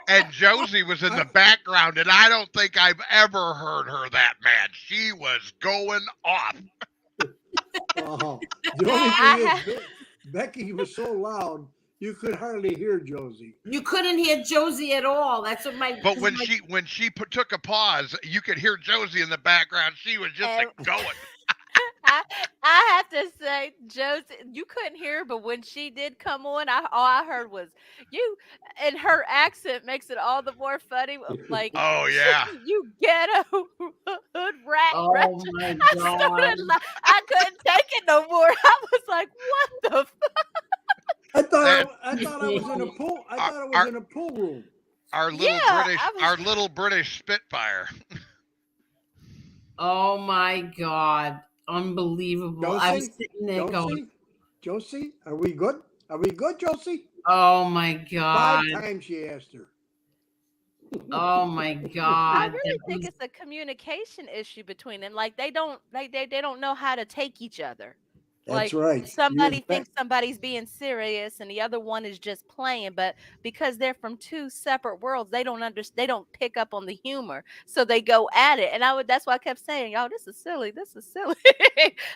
And Josie was in the background, and I don't think I've ever heard her that mad. She was going off. The only thing is, Becky was so loud you could hardly hear Josie. You couldn't hear Josie at all. That's what my. But when she took a pause, you could hear Josie in the background. She was just going. I have to say, Josie, you couldn't hear her, but when she did come on, all I heard was you, and her accent makes it all the more funny. Like, oh yeah, you ghetto hood rat. Oh my God! I couldn't take it no more. I was like, what the fuck? I thought I was in a pool. I thought I was in a pool room. Our little British Spitfire. Oh my God. Unbelievable. Josie, I was sitting there going, Josie, are we good? Are we good, Josie? Oh my God. 5 times she asked her. Oh my God. I really think it's a communication issue between them. Like they don't know how to take each other. That's like right. Somebody thinks somebody's being serious and the other one is just playing, but because they're from two separate worlds, they don't understand. They don't pick up on the humor, so they go at it. And that's why I kept saying, y'all, this is silly. This is silly.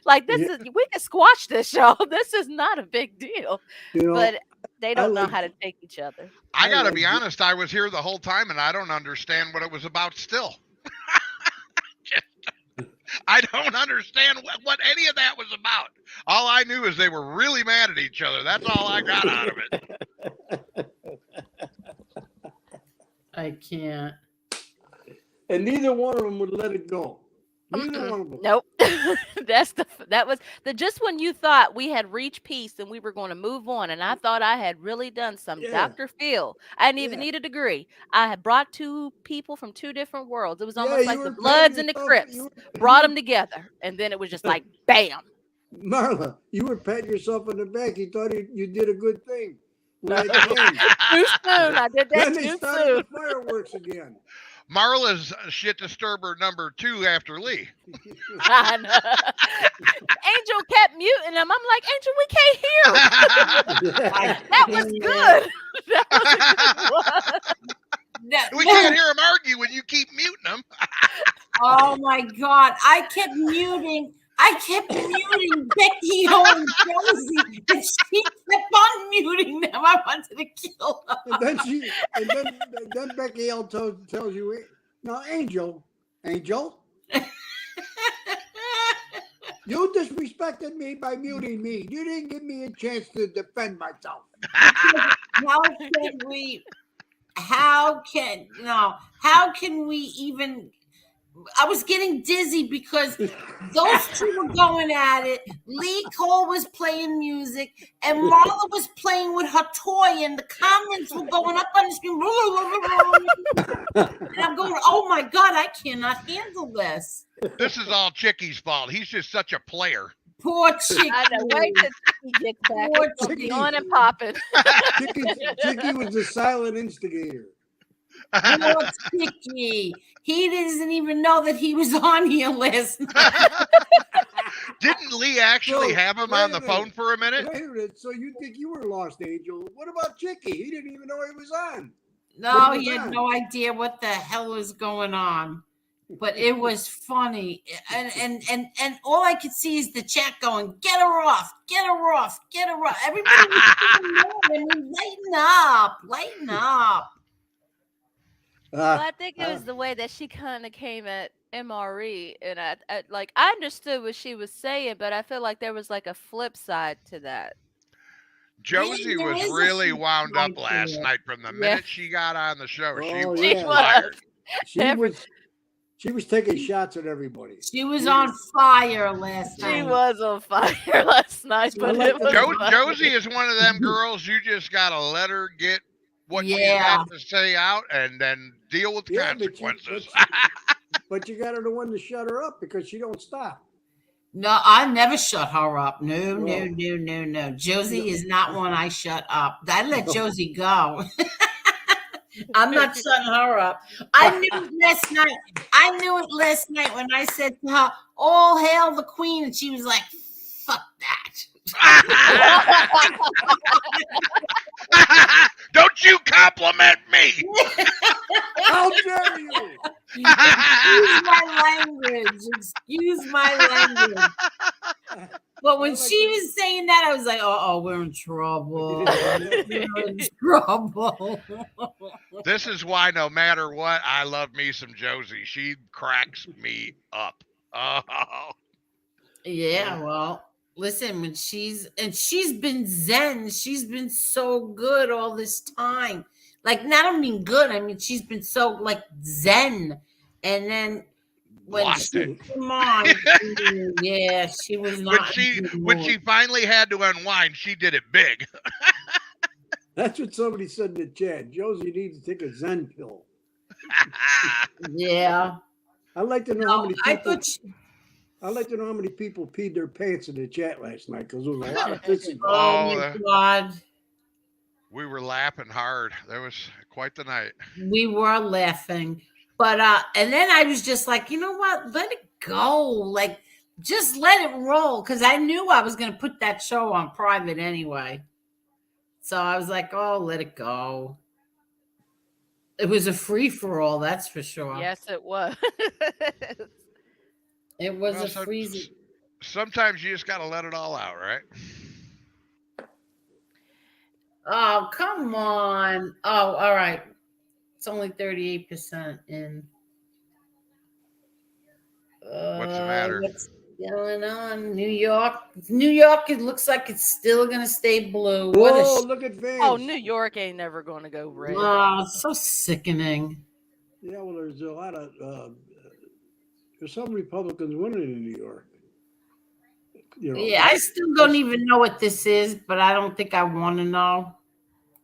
Like this is, we can squash this, y'all. This is not a big deal. But they don't know how to take each other. I gotta be honest. I was here the whole time, and I don't understand what it was about. Still. I don't understand what any of that was about. All I knew is they were really mad at each other. That's all I got out of it. I can't. And neither one of them would let it go. Neither one of them. Nope. That was just when you thought we had reached peace and we were going to move on, and I thought I had really done some Yeah. Dr. Phil. I didn't even Yeah. need a degree. I had brought two people from two different worlds. It was Yeah, almost you like the were Bloods patting and the yourself- Crips you brought were- them together, and then it was just like bam. Marla, you were patting yourself on the back. You thought you did a good thing. When No. it came, Too soon. I did that then they too started soon. the fireworks again. Marla's shit disturber number 2 after Lee. I know. Angel kept muting him. I'm like, Angel, we can't hear him. That was good. That was a good one. We can't hear him argue when you keep muting them. Oh my God. I kept muting Becky O and Josie, and she kept on muting them. I wanted to kill her. And then Becky L tells you, now Angel, you disrespected me by muting me. You didn't give me a chance to defend myself. How can we even? I was getting dizzy because those two were going at it. Lee Cole was playing music, and Marla was playing with her toy, and the comments were going up on the screen. And I'm going, oh my God, I cannot handle this. This is all Chicky's fault. He's just such a player. Poor Chicky. I know. Wait till Chicky gets back. Poor It's gonna be Chicky. on and popping. Chicky was the silent instigator. Poor Chicky. He doesn't even know that he was on here last night. Didn't Lee actually So, have him wait on a the minute. phone for a minute? Wait a minute. So you think you were lost, Angel? What about Chicky? He didn't even know he was on. No, he had no idea what the hell was going on. But it was funny. And all I could see is the chat going, get her off, get her off, get her off. Everybody was lighten up. Well, I think it was the way that she kind of came at MRE, and I understood what she was saying, but I feel like there was like a flip side to that. Josie there was is a really flip wound side up to last it. night from the Yeah. minute she got on the show. She Oh, was yeah. fired. She was taking shots at everybody. She was on fire last night. She was on fire last night, but like it was funny. Josie is one of them girls. You just gotta let her get what she's got to say out, and then deal with the Yeah, consequences. But you got her the one to shut her up because she don't stop. No, I never shut her up. No. Josie is not one I shut up. I let Josie go. I'm not shutting her up. I knew it last night when I said to her, all hail the queen, and she was like, fuck that. Don't you compliment me. How dare you? Excuse my language. But when she was saying that, I was like, oh, we're in trouble. We're in trouble. This is why no matter what, I love me some Josie. She cracks me up. Oh. Yeah, well, listen, when she's been zen, she's been so good all this time. Like, I don't mean good, I mean she's been so like zen. And then when Lost she it. came on, yeah, she was not. When she finally had to unwind, she did it big. That's what somebody said in the chat. Josie needs to take a Zen pill. Yeah. I'd like to know how many people. I'd like to know how many people peed their pants in the chat last night because there was a lot of pissing. Oh my God. We were laughing hard. That was quite the night. We were laughing. But and then I was just like, you know what? Let it go. Like, just let it roll. Because I knew I was going to put that show on private anyway. So I was like, oh, let it go. It was a free-for-all, that's for sure. Yes, it was. It was a free. Sometimes you just got to let it all out, right? Oh, come on. Oh, all right. It's only 38% in. What's the matter? What's going on? New York, it looks like it's still going to stay blue. Whoa, look at Vance. Oh, New York ain't never going to go red. Oh, it's so sickening. Yeah, well, there's a lot of There's some Republicans winning in New York. You know, Yeah, I still don't even know what this is, but I don't think I want to know.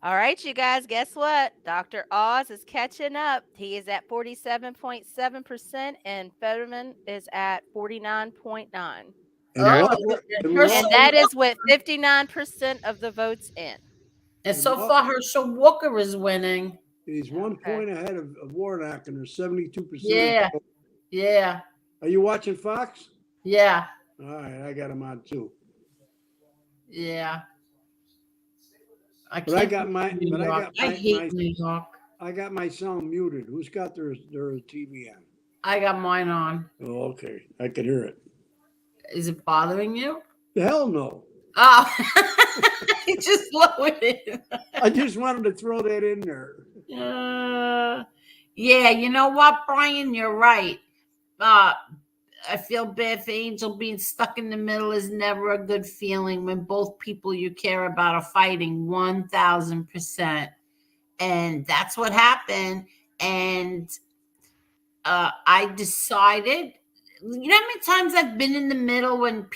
All right, you guys, guess what? Dr. Oz is catching up. He is at 47.7%, and Fetterman is at 49.9%. and Oh, Walker, and Herschel And Walker, that is with 59% of the votes in. And so far, Herschel Walker is winning. he's 1 point ahead of Warnock, and there's 72%. Yeah, yeah, Are you watching Fox? yeah, All right, I got him on too. yeah. I But I can't got believe my, New but I York. got I my, hate New York. I got my sound muted. Who's got their TV on? I got mine on. Oh, okay, I can hear it. Is it bothering you? The hell no. Oh, just lowered it. I just wanted to throw that in there. Yeah, you know what, Brian? You're right. I feel bad for Angel being stuck in the middle is never a good feeling when both people you care about are fighting 1000%. And that's what happened. And I decided, you know how many times I've been in the middle when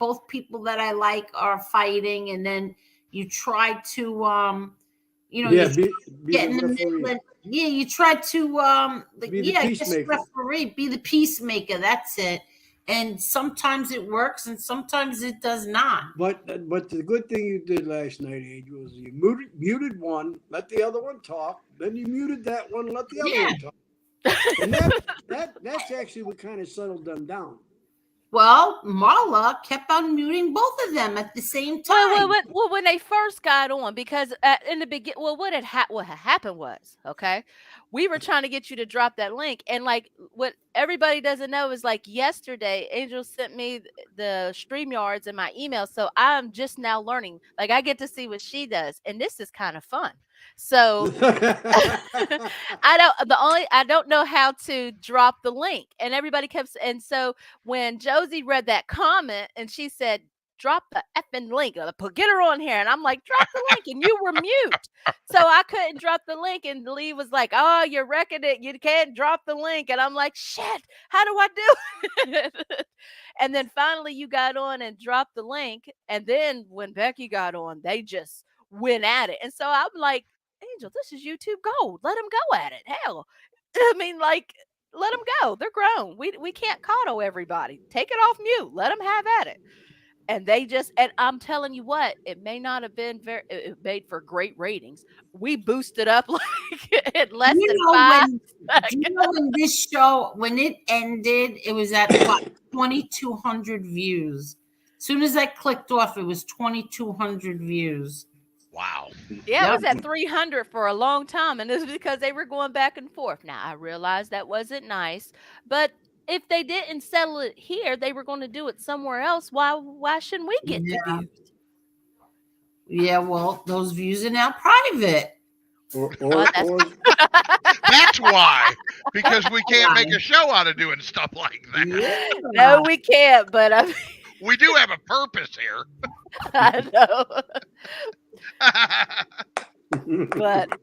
both people that I like are fighting, and then you try to Yeah, you be get the in the referee. middle and, yeah, you try to Be the I guess peacemaker. referee, be the peacemaker, that's it. And sometimes it works and sometimes it does not. But the good thing you did last night, Angel, is you muted one, let the other one talk, then you muted that one, let the other one talk. And that's actually what kind of settled them down. Well, Marla kept on muting both of them at the same time. Well, when they first got on, because in the beginning, what had happened was, okay, we were trying to get you to drop that link, and like what everybody doesn't know is like yesterday, Angel sent me the StreamYards in my email, so I'm just now learning. Like I get to see what she does, and this is kind of fun. So I don't know how to drop the link, and everybody kept, and so when Josie read that comment and she said, drop the effing link, get her on here, and I'm like, drop the link, and you were mute, so I couldn't drop the link, and Lee was like, oh, you're wrecking it, you can't drop the link, and I'm like, shit, how do I do it? And then finally you got on and dropped the link, and then when Becky got on, they just went at it, and so I'm like, Angel, this is YouTube gold. Let them go at it. Hell, I mean, like, let them go. They're grown. We can't coddle everybody. Take it off mute. Let them have at it. And and I'm telling you what, it may not have been it made for great ratings. We boosted up like in less than 5 seconds. Do you know when this show, when it ended, it was at what, 2,200 views. As soon as I clicked off, it was 2,200 views. Wow. Yeah, it was at 300 for a long time, and this is because they were going back and forth. Now, I realized that wasn't nice, but if they didn't settle it here, they were going to do it somewhere else. Why shouldn't we get the views? Yeah, well, those views are now private. That's why, because we can't make a show out of doing stuff like that. Yeah. No, we can't, but I mean, we do have a purpose here. I know. But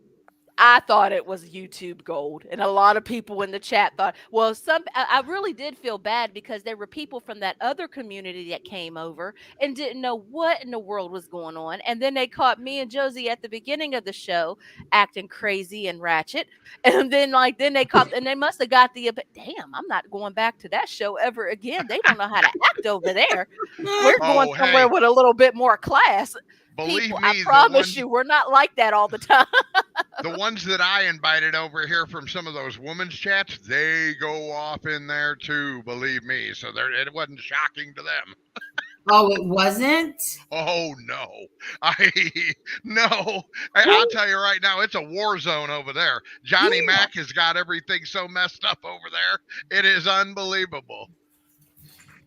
I thought it was YouTube gold, and a lot of people in the chat thought, well, I really did feel bad because there were people from that other community that came over and didn't know what in the world was going on, and then they caught me and Josie at the beginning of the show acting crazy and ratchet, and then they must have got damn, I'm not going back to that show ever again. They don't know how to act over there. We're going somewhere with a little bit more class. Believe people, me, I promise you, we're not like that all the time. The ones that I invited over here from some of those women's chats, they go off in there too, believe me. So it wasn't shocking to them. Oh, it wasn't? Oh, no. I'll tell you right now, it's a war zone over there. Johnny Mac has got everything so messed up over there. It is unbelievable.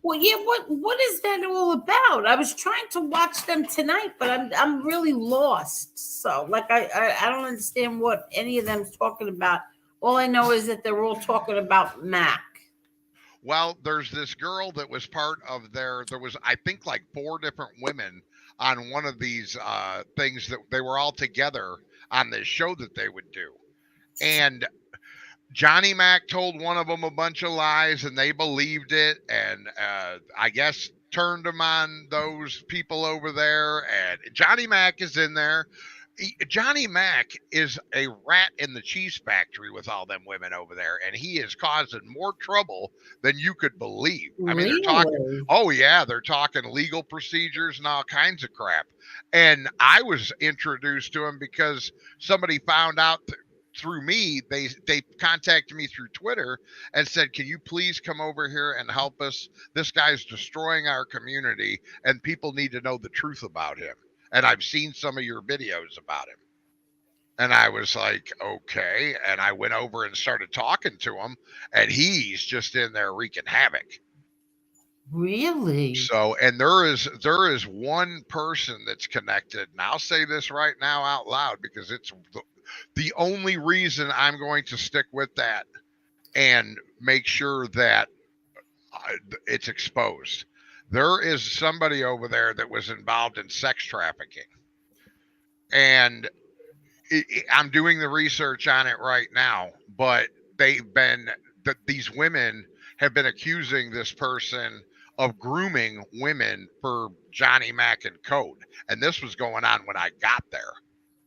Well, yeah, what is that all about? I was trying to watch them tonight, but I'm really lost. So, like, I don't understand what any of them's talking about. All I know is that they're all talking about Mac. Well, there's this girl that was part of there was, I think, like 4 different women on one of these things that they were all together on this show that they would do. And Johnny Mac told one of them a bunch of lies and they believed it, and I guess turned them on those people over there. And Johnny Mac is in there. Johnny Mac is a rat in the cheese factory with all them women over there, and he is causing more trouble than you could believe. I mean, they're talking, Really? oh yeah, they're talking legal procedures and all kinds of crap. And I was introduced to him because somebody found out through me. They contacted me through Twitter and said, "Can you please come over here and help us? This guy's destroying our community, and people need to know the truth about him." And I've seen some of your videos about him. And I was like, okay. And I went over and started talking to him, and he's just in there wreaking havoc. Really? So, and there is one person that's connected, and I'll say this right now out loud because it's the only reason I'm going to stick with that and make sure that it's exposed. There is somebody over there that was involved in sex trafficking, and I'm doing the research on it right now, but these women have been accusing this person of grooming women for Johnny Mac and Code. And this was going on when I got there.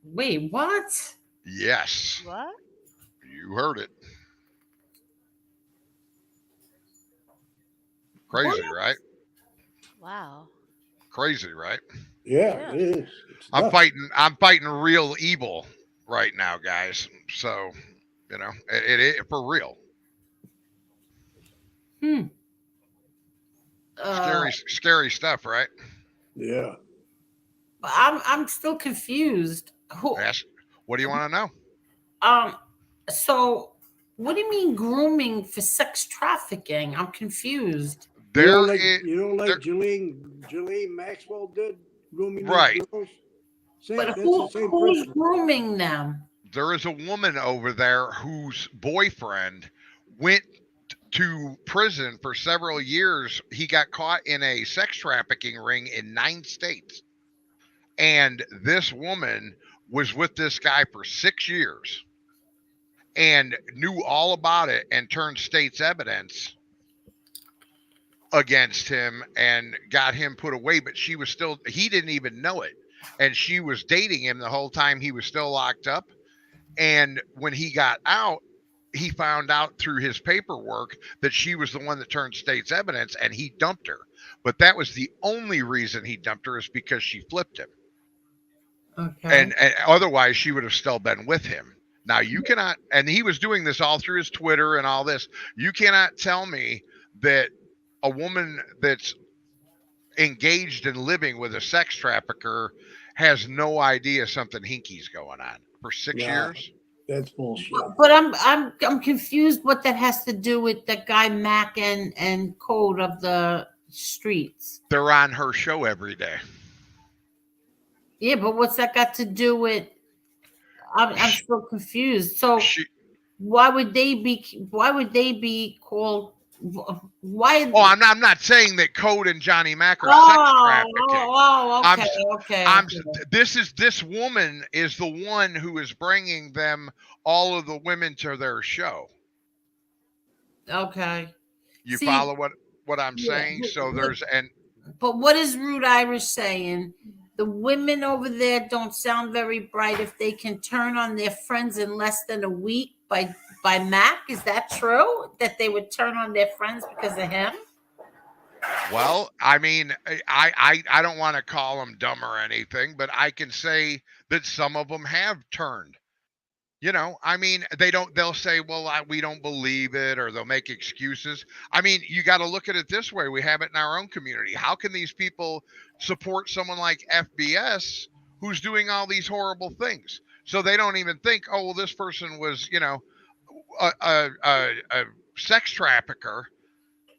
Wait, what? Yes. What? You heard it. Crazy, What? right? Wow. Crazy, right? Yeah, it is. It's I'm nuts. fighting real evil right now, guys. So, you know, it for real. Scary stuff, right? Yeah. I'm still confused. What do you want to know? So what do you mean grooming for sex trafficking? I'm confused. You know, like Ghislaine Maxwell did grooming right. these girls. But That's the who's same person. grooming them? There is a woman over there whose boyfriend went to prison for several years. He got caught in a sex trafficking ring in 9 states. And this woman was with this guy for 6 years and knew all about it and turned state's evidence against him and got him put away. But he didn't even know it. And she was dating him the whole time he was still locked up. And when he got out, he found out through his paperwork that she was the one that turned state's evidence, and he dumped her. But that was the only reason he dumped her, is because she flipped him. Okay. And otherwise, she would have still been with him. Now, you cannot, and he was doing this all through his Twitter and all this. You cannot tell me that a woman that's engaged in living with a sex trafficker has no idea something hinky's going on for 6 years. That's bullshit. But I'm confused what that has to do with that guy Mac and Code of the streets. They're on her show every day. Yeah, but what's that got to do with? I'm still confused. So why would they be called? Why? Oh, I'm not saying that Code and Johnny Mac are sex trafficking. Okay. This woman is the one who is bringing them all of the women to their show. Okay. You follow what I'm saying? So But what is Rude Irish saying? The women over there don't sound very bright if they can turn on their friends in less than a week by Mac. Is that true? That they would turn on their friends because of him? Well, I mean, I don't want to call them dumb or anything, but I can say that some of them have turned. You know, I mean, they'll say, well, we don't believe it, or they'll make excuses. I mean, you got to look at it this way. We have it in our own community. How can these people support someone like FBS who's doing all these horrible things? So they don't even think, oh, well, this person was, you know, a sex trafficker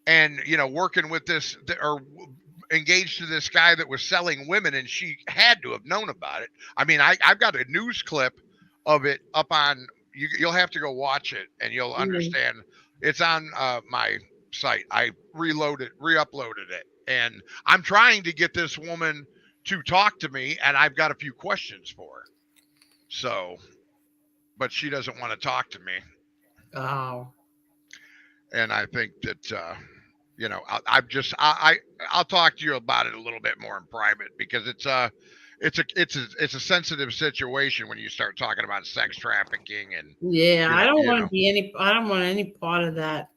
and, you know, working with this or engaged to this guy that was selling women, and she had to have known about it. I mean, I've got a news clip of it up on, you'll have to go watch it and you'll understand. It's on my site. I re-uploaded it, and I'm trying to get this woman to talk to me, and I've got a few questions for her. So, but she doesn't want to talk to me. Oh. And I think that I'll talk to you about it a little bit more in private, because it's a sensitive situation when you start talking about sex trafficking and Yeah, I don't want to know. be any. I don't want any part of that.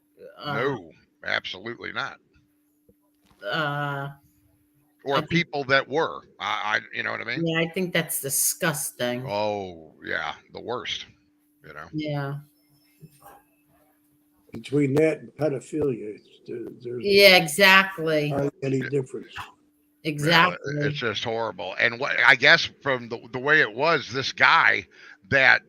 No, absolutely not. Uh, Or I think. people that were. You know what I mean? Yeah, I think that's disgusting. Oh yeah, the worst. You know. Yeah. Between that and pedophilia, there's Yeah, exactly. hardly any difference. Exactly. Well, it's just horrible. And what I guess from the way it was, this guy that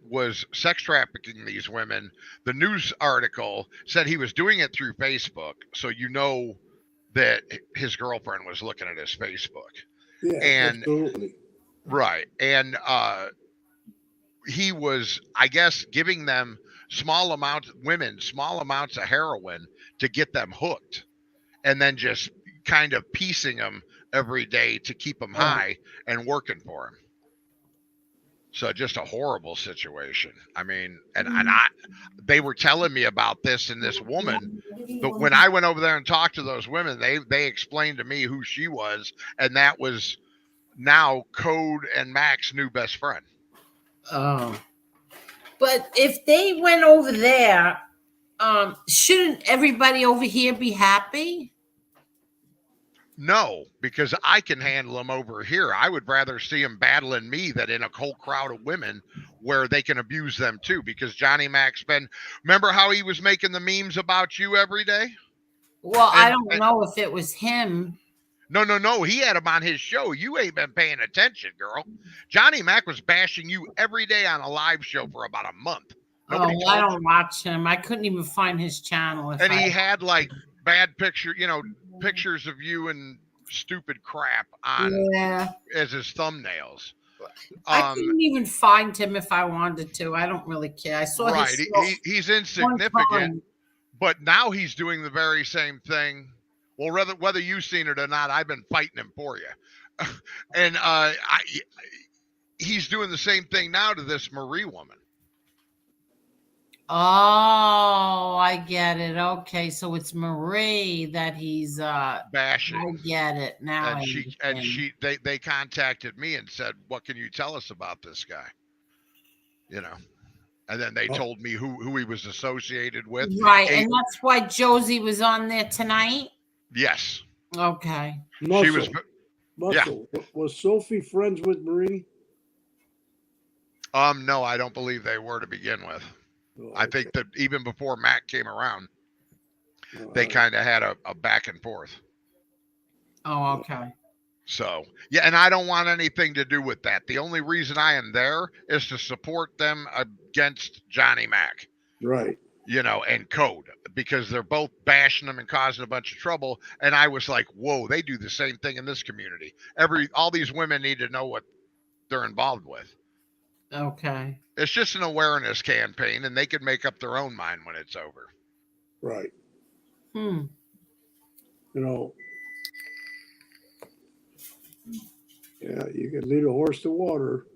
was sex trafficking these women, the news article said he was doing it through Facebook. So that his girlfriend was looking at his Facebook. Yeah, And absolutely. right. And he was, I guess, giving them small amounts of heroin to get them hooked, and then just kind of piecing them every day to keep them high and working for him. So just a horrible situation. I mean, they were telling me about this, and this woman, but when I went over there and talked to those women, they explained to me who she was, and that was now Code and Mac's new best friend. Oh. But if they went over there, shouldn't everybody over here be happy? No, because I can handle them over here. I would rather see them battling me than in a whole crowd of women where they can abuse them too. Because Johnny Mac's remember how he was making the memes about you every day? Well, I don't know if it was him. No. He had him on his show. You ain't been paying attention, girl. Johnny Mac was bashing you every day on a live show for about a month. I don't watch him. I couldn't even find his channel. And he had like bad pictures of you and stupid crap on as his thumbnails. I couldn't even find him if I wanted to. I don't really care. I saw right. He's insignificant, but now he's doing the very same thing. Well, whether you've seen it or not, I've been fighting him for you. And he's doing the same thing now to this Marie woman. Oh, I get it. Okay, so it's Marie that he's bashing. I get it now. And they contacted me and said, "What can you tell us about this guy?" You know, and then they told me who he was associated with. Right, and that's why Josie was on there tonight. Yes. Okay. Muscle. She was. Muscle. Yeah. Was Sophie friends with Marie? No, I don't believe they were to begin with. Oh, okay. I think that even before Mac came around, they kind of had a back and forth. Oh, okay. So, yeah, and I don't want anything to do with that. The only reason I am there is to support them against Johnny Mac. Right. You know, and Code, because they're both bashing them and causing a bunch of trouble. And I was like, whoa, they do the same thing in this community. All these women need to know what they're involved with. Okay. It's just an awareness campaign, and they can make up their own mind when it's over. Right. You know, yeah, you can lead a horse to water.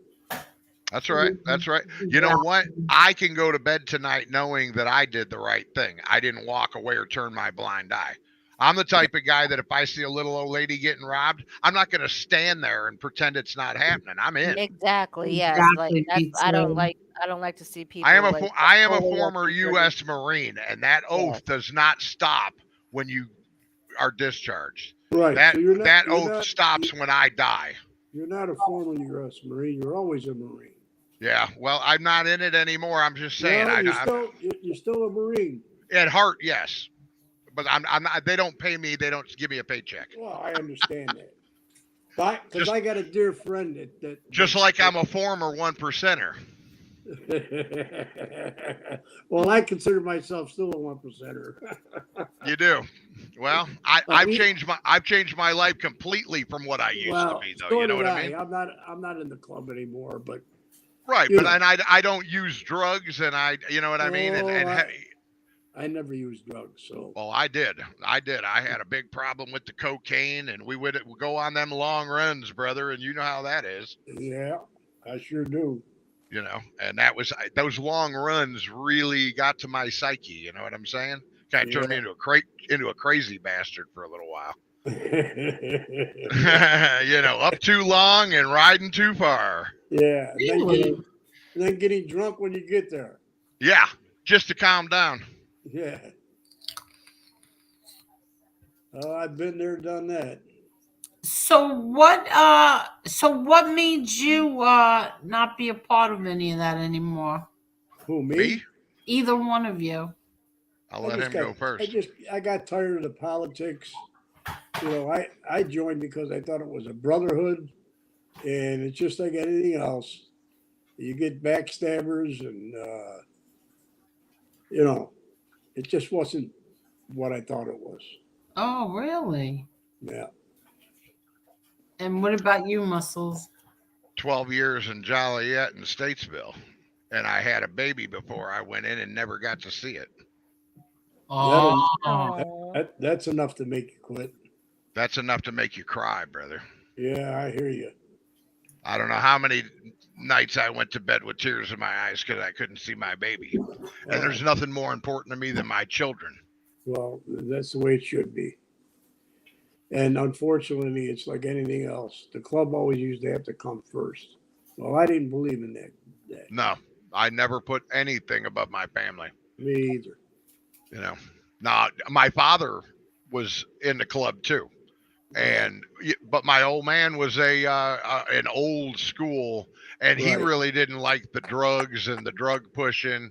That's right. That's right. You know what? I can go to bed tonight knowing that I did the right thing. I didn't walk away or turn my blind eye. I'm the type of guy that if I see a little old lady getting robbed, I'm not going to stand there and pretend it's not happening. I'm in. Exactly. Yes. Like I don't like to see people. I am a former U.S. Marine, and that oath does not stop when you are discharged. Right. That oath stops when I die. You're not a former U.S. Marine. You're always a Marine. Yeah. Well, I'm not in it anymore. I'm just saying. No, you're still a Marine. At heart, yes. But I'm not. They don't pay me. They don't give me a paycheck. Well, I understand that. Because I got a dear friend that just like I'm a former 1%er. Well, I consider myself still a 1%er. You do. Well, I've changed my life completely from what I used to be, though. You know what I mean? I'm not in the club anymore, but right. But I don't use drugs, and you know what I mean? I never used drugs, so. Well, I did. I had a big problem with the cocaine, and we would go on them long runs, brother, and you know how that is. Yeah, I sure do. you know, and those long runs really got to my psyche. You know what I'm saying? Kind of turned me into a crazy bastard for a little while. You know, up too long and riding too far. Yeah. Really? Then getting drunk when you get there. Yeah, just to calm down. Yeah. Oh, I've been there, done that. So what made you not be a part of any of that anymore? Who, me? Me? Either one of you. I'll let him go first. I got tired of the politics. You know, I joined because I thought it was a brotherhood, and it's just like anything else. You get backstabbers, and you know, it just wasn't what I thought it was. Oh, really? Yeah. And what about you, Muscles? 12 years in Joliet and Statesville, and I had a baby before I went in and never got to see it. That's enough to make you quit. That's enough to make you cry, brother. Yeah, I hear you. I don't know how many nights I went to bed with tears in my eyes because I couldn't see my baby. And there's nothing more important to me than my children. Well, that's the way it should be. And unfortunately, it's like anything else. The club always used to have to come first. Well, I didn't believe in that. No, I never put anything above my family. Me either. You know, now my father was in the club too. But my old man was an old school, and he really didn't like the drugs and the drug pushing.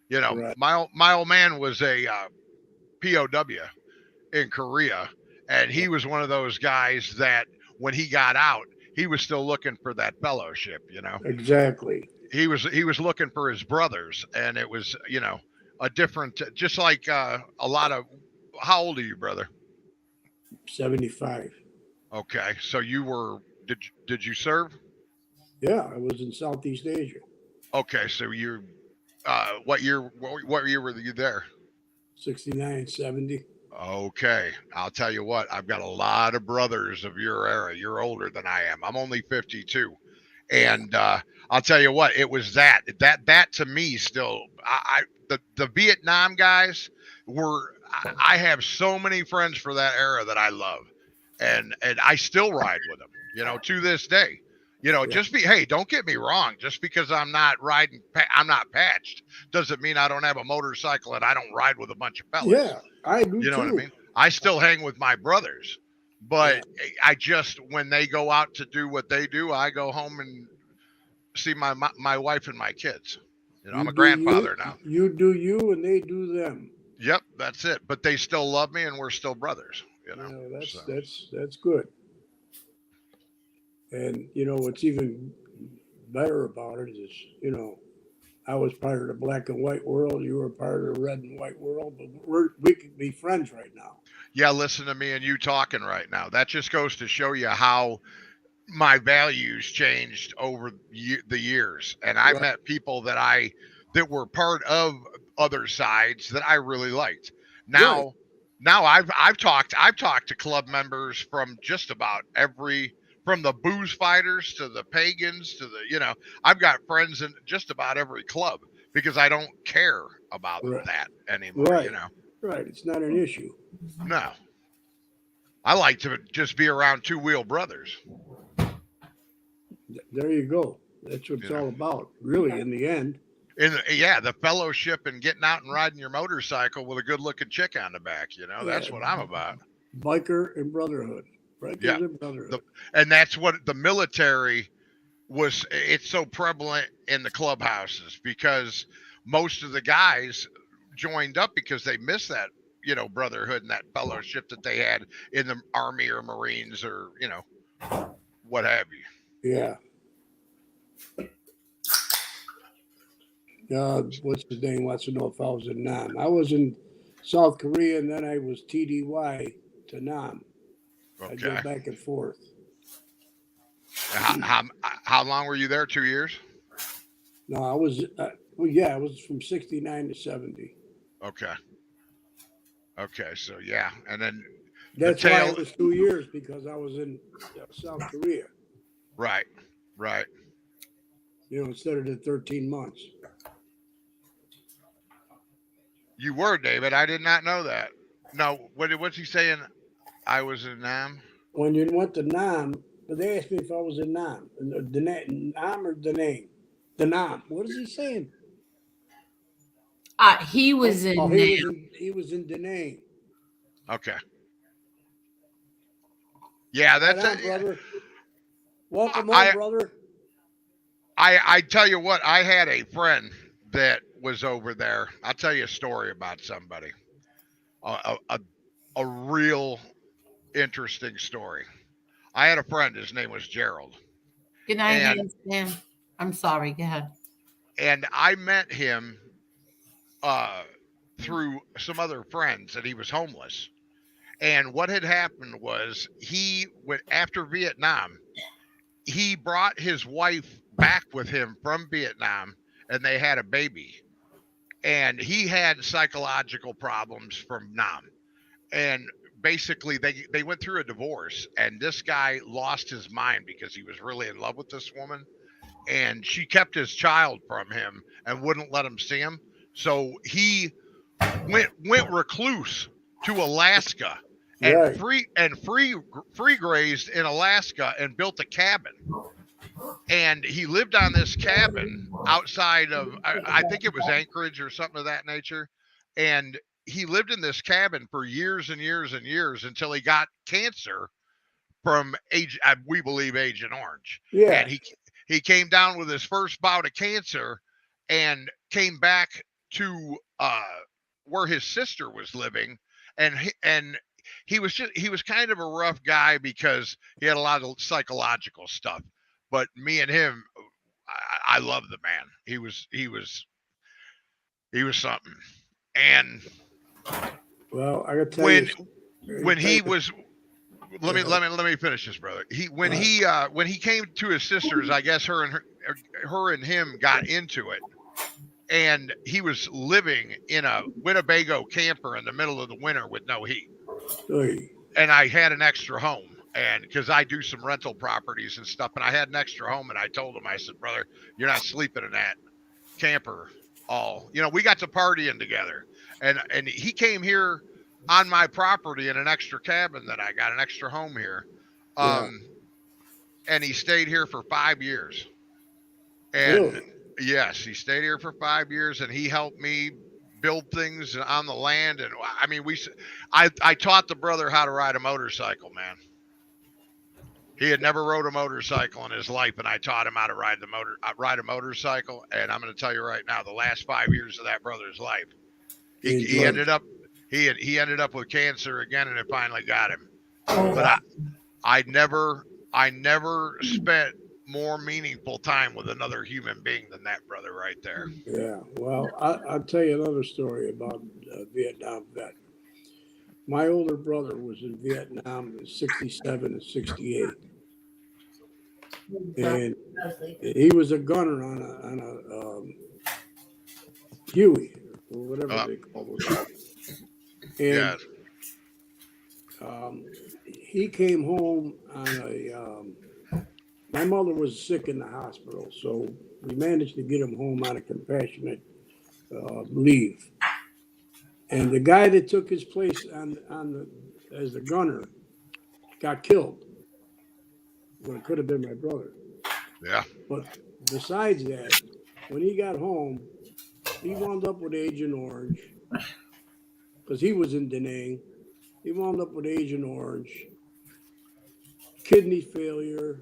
You know, my old man was a POW in Korea, and he was one of those guys that when he got out, he was still looking for that fellowship. You know, exactly. He was looking for his brothers, and it was, you know, a different, just like a lot of. How old are you, brother? 75. Okay, so you were did you serve? Yeah, I was in Southeast Asia. Okay, so you what year were you there? 69, 70. Okay, I'll tell you what, I've got a lot of brothers of your era. You're older than I am. I'm only 52. And I'll tell you what, it was that to me still the Vietnam guys were I have so many friends for that era that I love. And I still ride with them, you know, to this day. You know, hey, don't get me wrong. Just because I'm not I'm not patched, doesn't mean I don't have a motorcycle and I don't ride with a bunch of fellas. Yeah, I do. You know what I mean? I still hang with my brothers, but I just, when they go out to do what they do, I go home and see my wife and my kids. You know, I'm a grandfather now. You do you, and they do them. Yep, that's it. But they still love me, and we're still brothers. You know, that's good. And you know what's even better about it is, you know, I was part of the black and white world. You were part of the red and white world, but we could be friends right now. Yeah, listen to me and you talking right now. That just goes to show you how my values changed over the years, and I met people that were part of other sides that I really liked. Now I've talked to club members from just about from the booze fighters to the pagans to the, you know, I've got friends in just about every club because I don't care about that anymore. You know, it's not an issue. No, I like to just be around two-wheel brothers. There you go. That's what it's all about, really, in the end. The fellowship and getting out and riding your motorcycle with a good-looking chick on the back. You know, that's what I'm about. Biker and brotherhood. Bikers and brotherhood. And that's what the military was. It's so prevalent in the clubhouses because most of the guys joined up because they missed that, you know, brotherhood and that fellowship that they had in the Army or Marines or, you know, what have you. Yeah. What's his name wants to know if I was in Nam. I was in South Korea, and then I was TDY to Nam. Okay. I go back and forth. How long were you there? 2 years? No, I was. I was from 69 to 70. Okay. Okay, so yeah, and then that's why it was 2 years, because I was in South Korea. Right. instead of the 13 months. You were, David. I did not know that. No, what's he saying? I was in Nam. When you went to Nam, but they asked me if I was in Nam. Nam or Da Nang? Da Nam. What is he saying? He was in He was in Da Nang. Okay. Yeah, that's Right on, brother. Welcome I- home, brother. I tell you what, I had a friend that was over there. I'll tell you a story about somebody. A real interesting story. I had a friend, his name was Gerald. Good night, And- Sam. I'm sorry. Go ahead. And I met him through some other friends, and he was homeless. And what had happened was he went after Vietnam. He brought his wife back with him from Vietnam, and they had a baby. And he had psychological problems from Nam. And basically, they went through a divorce, and this guy lost his mind because he was really in love with this woman, and she kept his child from him and wouldn't let him see him. So he went recluse to Alaska and free grazed in Alaska and built a cabin. And he lived on this cabin outside of, I think it was Anchorage or something of that nature. And he lived in this cabin for years and years and years until he got cancer from we believe Agent Orange. Yeah. And he came down with his first bout of cancer and came back to where his sister was living, and he was kind of a rough guy because he had a lot of psychological stuff. But me and him, I love the man. He was something. And well, I gotta tell you, when he was, let me finish this, brother. When he came to his sister's, I guess her and him got into it, and he was living in a Winnebago camper in the middle of the winter with no heat. Oy. And I had an extra home, and because I do some rental properties and stuff, and I had an extra home, and I told him, I said, brother, you're not sleeping in that camper all. We got to partying together, and he came here on my property in an extra cabin that I got, an extra home here. And he stayed here for 5 years. And Really? yes, he stayed here for 5 years, and he helped me build things on the land. And I mean, I taught the brother how to ride a motorcycle, man. He had never rode a motorcycle in his life, and I taught him how to ride a motorcycle. And I'm going to tell you right now, the last 5 years of that brother's life, he ended up with cancer again, and it finally got him. But I never spent more meaningful time with another human being than that brother right there. Yeah, well, I'll tell you another story about a Vietnam vet. My older brother was in Vietnam in 67 and 68. And he was a gunner on a Huey, or whatever they call it. And he came home on my mother was sick in the hospital, so we managed to get him home on a compassionate leave. And the guy that took his place as the gunner got killed. Well, it could have been my brother. Yeah. But besides that, when he got home, he wound up with Agent Orange because he was in Da Nang. He wound up with Agent Orange, kidney failure,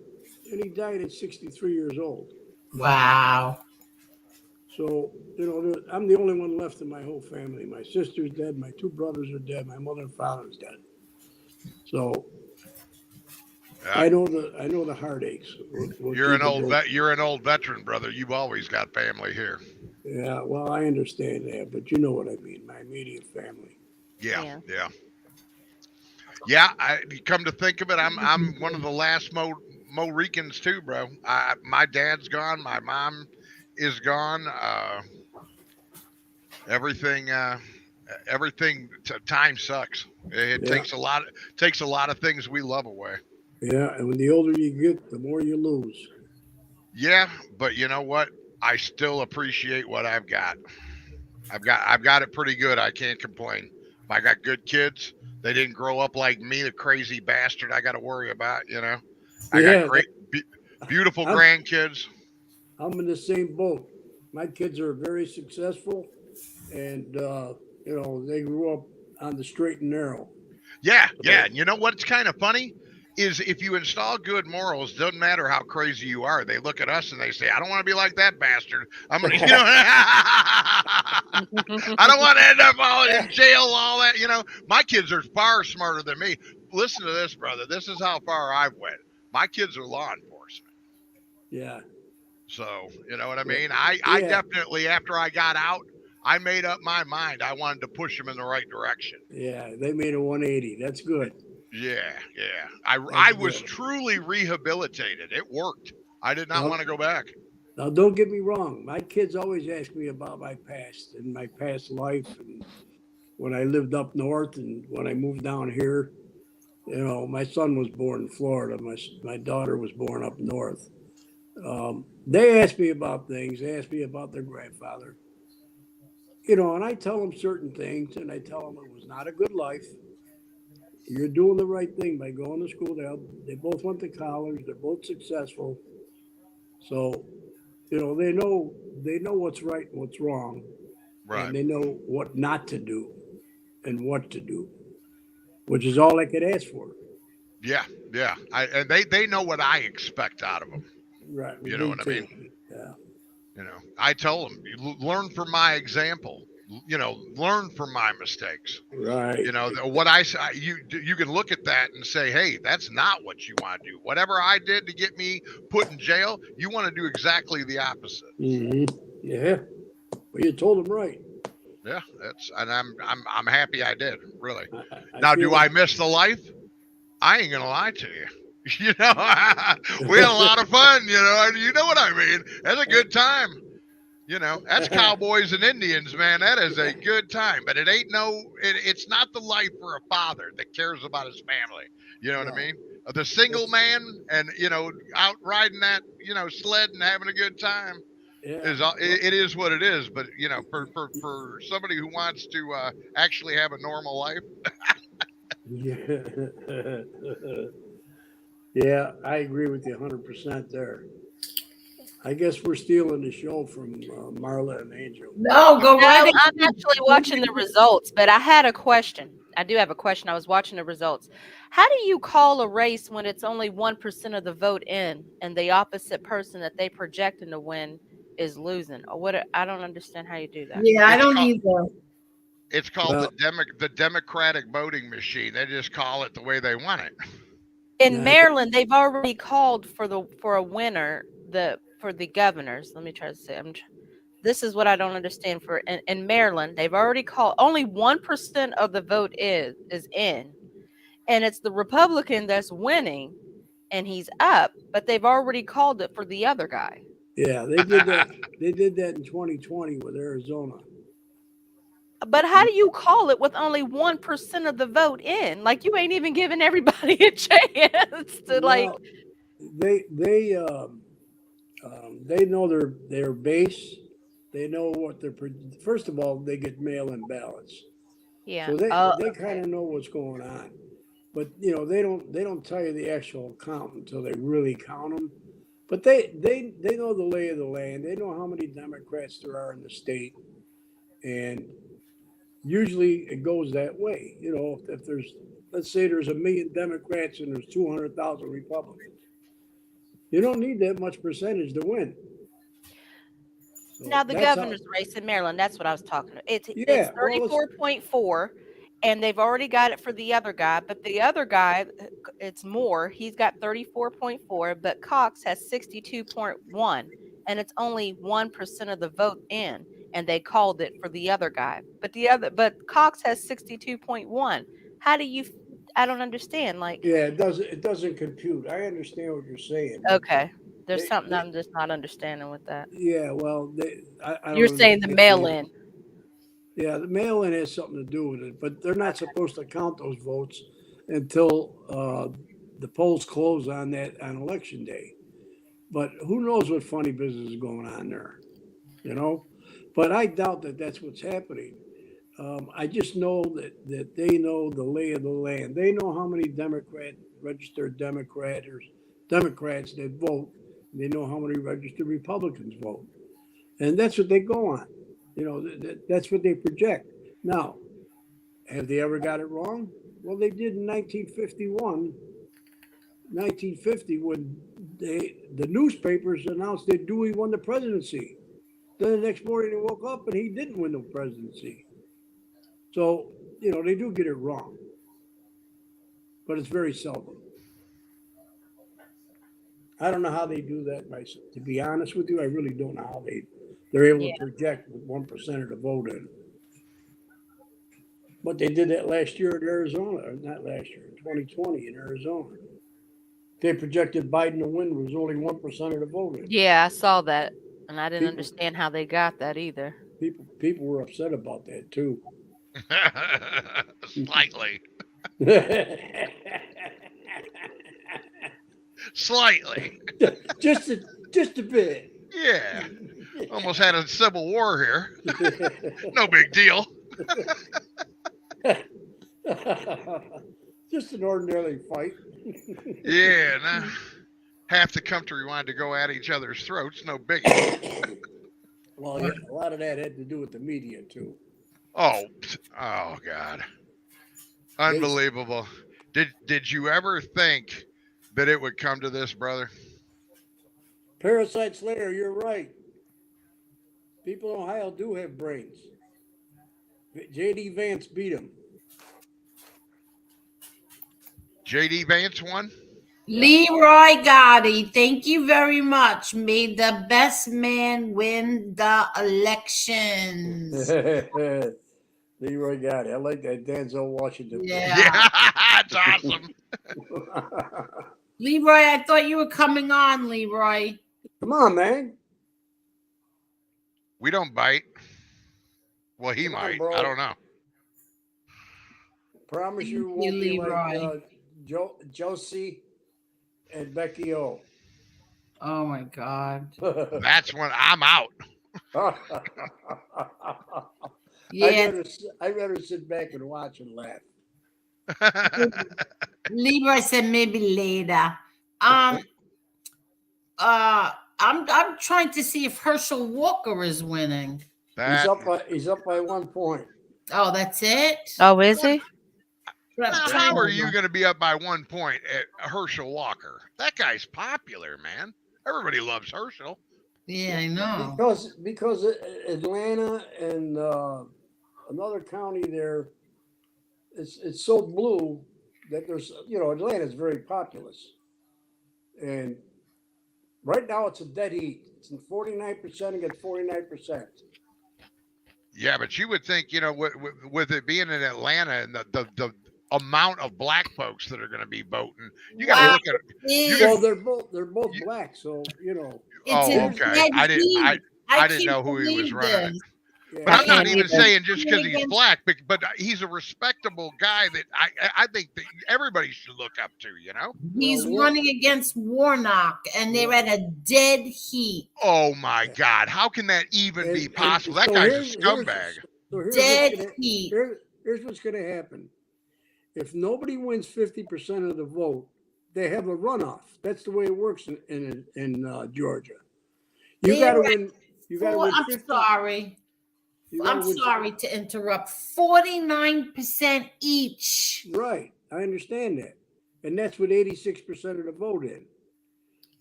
and he died at 63 years old. Wow. So, I'm the only one left in my whole family. My sister's dead. My two brothers are dead. My mother and father's dead. So I know the heartaches. You're an old veteran, brother. You've always got family here. Yeah, well, I understand that, but you know what I mean. My immediate family. Yeah. I come to think of it, I'm one of the last Mohicans too, bro. My dad's gone. My mom is gone. Everything. Time sucks. It takes a lot of things we love away. Yeah, and when the older you get, the more you lose. Yeah, but you know what? I still appreciate what I've got. I've got it pretty good. I can't complain. I got good kids. They didn't grow up like me, the crazy bastard I got to worry about, you know. I got Yeah, great beautiful I'm grandkids. I'm in the same boat. My kids are very successful, and they grew up on the straight and narrow. Yeah, yeah. So, And you know what's kind of funny is if you install good morals, doesn't matter how crazy you are. They look at us and they say, "I don't want to be like that bastard. I'm gonna, I don't want to end up all in jail. All that, you know. My kids are far smarter than me. Listen to this, brother. This is how far I've went. My kids are law enforcement. yeah, So, you know what I yeah, mean? I yeah, definitely, after I got out, I made up my mind. I wanted to push them in the right direction. yeah. They made a 180. That's good. Yeah, yeah. I That's was good. truly rehabilitated. It worked. I did not Now, want to go back. now, don't get me wrong. My kids always ask me about my past and my past life, and when I lived up north and when I moved down here. My son was born in Florida. My daughter was born up north. They ask me about things. They ask me about their grandfather. And I tell them certain things, and I tell them it was not a good life. You're doing the right thing by going to school. They both went to college. They're both successful. So, they know what's right and what's wrong, Right. and they know what not to do and what to do, which is all I could ask for. Yeah, yeah. And they know what I expect out of them. Right. You know Me what I too. mean? Yeah. You know, I tell them, learn from my example. You know, learn from my mistakes. Right. You know, what I say, you can look at that and say, hey, that's not what you want to do. Whatever I did to get me put in jail, you want to do exactly the opposite. Yeah. Well, you told them right. Yeah, and I'm happy I did, really. I Now, feel do I miss the life? I ain't gonna lie to you. You know, we had a lot of fun. You know what I mean. That's a good time. You know, that's cowboys and Indians, man. That is a good time. But it ain't it's not the life for a father that cares about his family. You know what I mean? The single man and out riding that sled and having a good time Yeah. it is what it is. But for somebody who wants to actually have a normal life. Yeah. Yeah, I agree with you 100% there. I guess we're stealing the show from Marla and Angel. No, go No, right ahead. I'm actually watching the results, but I had a question. I do have a question. I was watching the results. How do you call a race when it's only 1% of the vote in and the opposite person that they projecting to win is losing? Or what? I don't understand how you do that. Yeah, I It's don't called either. it's called Well, the Democratic voting machine. They just call it the way they want it. In yeah, Maryland, they've already called for a winner for the governors. Let me try to say. This is what I don't understand. In Maryland, they've already called. Only 1% of the vote is in, and it's the Republican that's winning, and he's up. But they've already called it for the other guy. yeah, they did that. They did that in 2020 with Arizona. But how do you call it with only 1% of the vote in? Like you ain't even giving everybody a chance to like. Well, they know their base. They know what they're. First of all, they get mail-in ballots, Yeah. so they Okay. kind of know what's going on. But they don't tell you the actual count until they really count them. But they know the lay of the land. They know how many Democrats there are in the state, and usually it goes that way. If there's, let's say there's 1 million Democrats and there's 200,000 Republicans, you don't need that much percentage to win. So Now the that's how. governor's race in Maryland, that's what I was talking about. It's Yeah. Well, 34.4, and they've already got it for the other guy, but the other guy, it's more. He's got 34.4, but Cox has 62.1, and it's only 1% of the vote in, and they called it for the other guy. But Cox has 62.1. How do you? I don't understand. Like, Yeah, it doesn't compute. I understand what you're saying, but okay, there's they, something they I'm just not understanding with that. yeah, well, I You're don't saying the understand. mail-in. Yeah, the mail-in has something to do with it, but they're not supposed to count those votes until the polls close on election day. But who knows what funny business is going on there, you know? But I doubt that that's what's happening. I just know that they know the lay of the land. They know how many registered Democrats that vote. They know how many registered Republicans vote. And that's what they go on. You know, that's what they project. Now, have they ever got it wrong? Well, they did in 1950, when the newspapers announced that Dewey won the presidency. Then the next morning they woke up and he didn't win the presidency. So, you know, they do get it wrong. But it's very seldom. I don't know how they do that, myself. To be honest with you, I really don't know how they're able to project with 1% of the vote in. But they did that last year in Arizona, or not last year, in 2020 in Arizona. They projected Biden to win was only 1% of the vote in. Yeah, I saw that, and I didn't understand how they got that either. People were upset about that too. Slightly. Slightly. Just a bit. Yeah. Almost had a civil war here. No big deal. Just an ordinary fight. Yeah, nah. Half the country wanted to go at each other's throats. No biggie. Well, yeah, a lot of that had to do with the media too. Oh God. Unbelievable. Did you ever think that it would come to this, brother? Parasite Slayer, you're right. People in Ohio do have brains. J.D. Vance beat him. J.D. Vance won? Leroy Gotti, thank you very much. May the best man win the elections. Leroy Gotti. I like that Denzel Washington. Yeah. That's awesome. Leroy, I thought you were coming on, Leroy. Come on, man. We don't bite. Well, he might. bro. I don't know. Promise you won't be like Josie and Becky O. Oh my God. That's when I'm out. Yeah. I'd rather sit back and watch and laugh. Leroy said maybe later. I'm trying to see if Herschel Walker is winning. He's up by 1 point. Oh, that's it? Oh, is he? Now, how are you going to be up by 1 point at Herschel Walker? That guy's popular, man. Everybody loves Herschel. Yeah, I know. Because Atlanta and another county there, it's so blue that there's, Atlanta's very populous. And right now it's a dead heat. It's 49% against 49%. Yeah, but you would think, with it being in Atlanta and the amount of black folks that are going to be voting, you got to look at it. Well, they're both black, so okay. I didn't know who he was running. Yeah. But I'm not even saying just because he's black, but he's a respectable guy that I think that everybody should look up to, He's running against Warnock, and they're at a dead heat. Oh, my God. How can that even be possible? That guy's a scumbag. Dead heat. Here's what's going to happen. If nobody wins 50% of the vote, they have a runoff. That's the way it works in Georgia. You got to win. You got to win. I'm sorry to interrupt. 49% each. Right. I understand that. And that's with 86% of the vote in.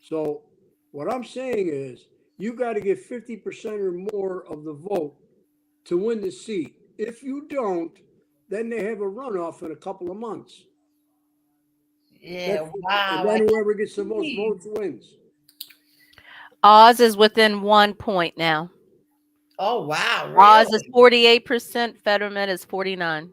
So what I'm saying is you got to get 50% or more of the vote to win the seat. If you don't, then they have a runoff in a couple of months. Yeah, wow. And then whoever gets the most votes wins. Oz is within 1 point now. Oh, wow. Really? Oz is 48%. Fetterman is 49%.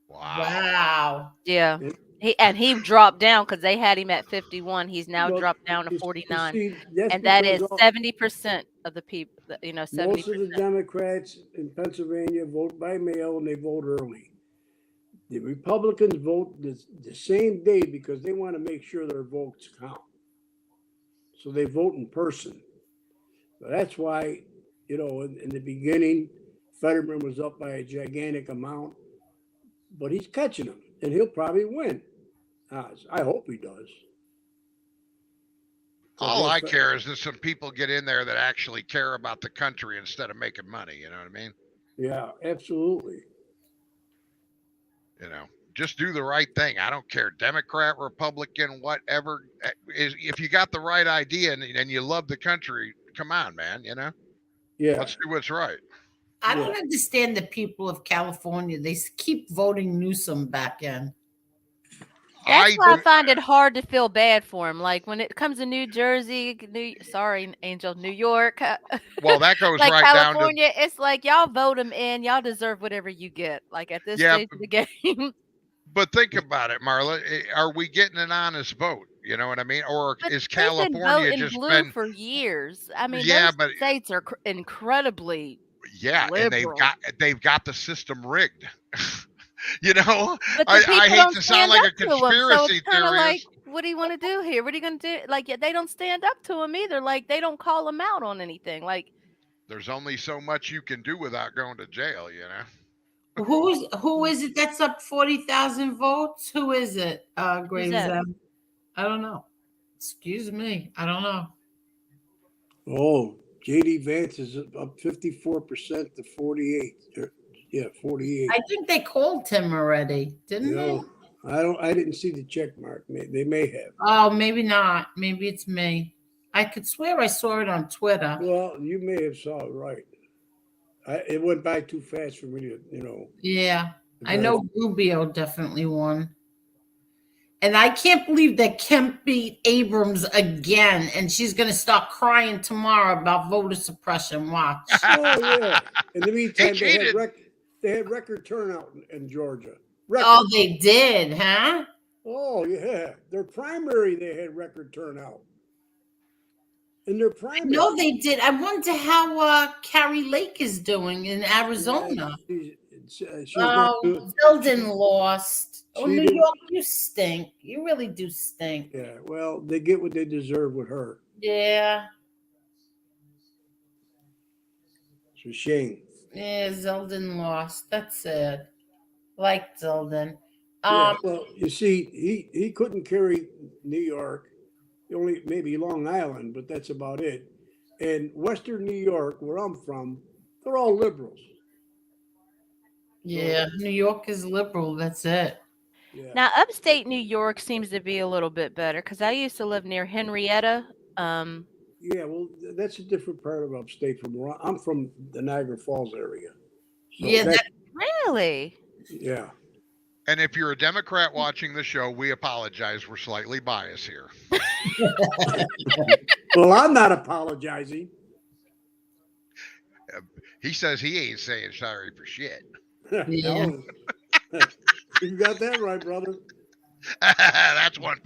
Wow. Yeah. He dropped down because they had him at 51. He's now dropped down to 49. And that is 70% of the people, 70%. Most of the Democrats in Pennsylvania vote by mail and they vote early. The Republicans vote the same day because they want to make sure their votes count. so they vote in person. So that's why, in the beginning, Fetterman was up by a gigantic amount, but he's catching him, and he'll probably win. I hope he does. All I care is that some people get in there that actually care about the country instead of making money. You know what I mean? Yeah, absolutely. Just do the right thing. I don't care, Democrat, Republican, whatever. If you got the right idea and you love the country, come on, man. Yeah. Let's do what's right. I don't understand the people of California. They keep voting Newsom back in. That's why I find it hard to feel bad for him. Like when it comes to New Jersey, Angel, New York. Well, that goes like right California, down to. It's like y'all vote him in. Y'all deserve whatever you get. Like at this stage of the game. But think about it, Marla. Are we getting an honest vote? You know what I mean? Or is California just blue been for years? I mean, yeah, those but states are incredibly and liberal. they've got the system rigged. But I hate to sound like a conspiracy theorist. Like, theorist. what do you want to do here? What are you going to do? Like, they don't stand up to him either. Like, they don't call him out on anything. Like, there's only so much you can do without going to jail. Who is it that's up 40,000 votes? Who is it? Graves. I don't know. Excuse me. I don't know. Oh, JD Vance is up 54% to 48. Yeah, 48. I think they called him already, didn't they? I didn't see the check mark. They may have. Oh, maybe not. Maybe it's me. I could swear I saw it on Twitter. Well, you may have saw it right. It went by too fast for me to, Yeah, I know Rubio definitely won. And I can't believe that Kemp beat Abrams again, and she's going to start crying tomorrow about voter suppression. Watch. Oh, yeah. In the meantime, they had record turnout in Georgia. Oh, they did, huh? Oh, yeah. Their primary, they had record turnout. In their primary. No, they did. I wonder how Carrie Lake is doing in Arizona. Zeldin lost. New York, you stink. You really do stink. Yeah, well, they get what they deserve with her. Yeah. It's a shame. Yeah, Zeldin lost. That's sad. Like Zeldin. Well, you see, he couldn't carry New York. Only maybe Long Island, but that's about it. And Western New York, where I'm from, they're all liberals. Yeah, New York is liberal. That's it. Yeah. Now, upstate New York seems to be a little bit better because I used to live near Henrietta. Yeah, well, that's a different part of upstate from where I'm from, the Niagara Falls area. So really? Yeah. And if you're a Democrat watching the show, we apologize. We're slightly biased here. Well, I'm not apologizing. He says he ain't saying sorry for shit. Yeah. You got that right, brother. That's 1%.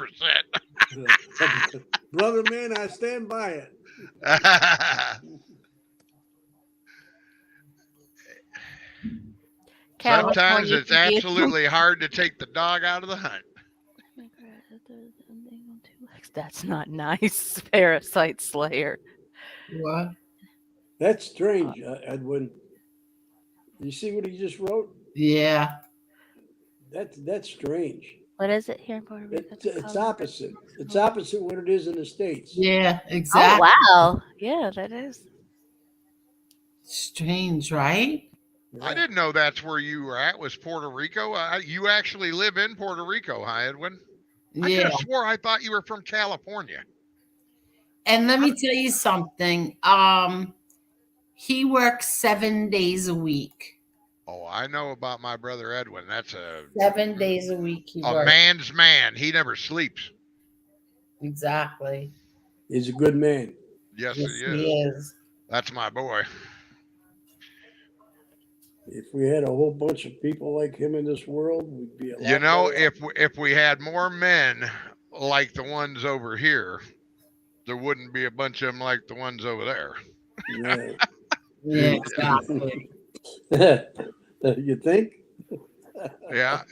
Brother, man, I stand by it. Sometimes it's absolutely hard to take the dog out of the hunt. That's not nice, Parasite Slayer. What? That's strange, Edwin. You see what he just wrote? Yeah. That's strange. What is it here in Puerto Rico? It's opposite. It's opposite what it is in the States. Yeah, exactly. Oh, wow. Yeah, that is strange, right? I didn't know that's where you were at, was Puerto Rico. You actually live in Puerto Rico, huh, Edwin? I could have swore I thought you were from California. And let me tell you something. He works 7 days a week. Oh, I know about my brother Edwin. That's 7 days a week he works. A man's man. He never sleeps. Exactly. He's a good man. Yes, Yes, he is. That's my boy. If we had a whole bunch of people like him in this world, we'd be a lot better. if we had more men like the ones over here, there wouldn't be a bunch of them like the ones over there. Yeah. Yeah, exactly. You think? Yeah.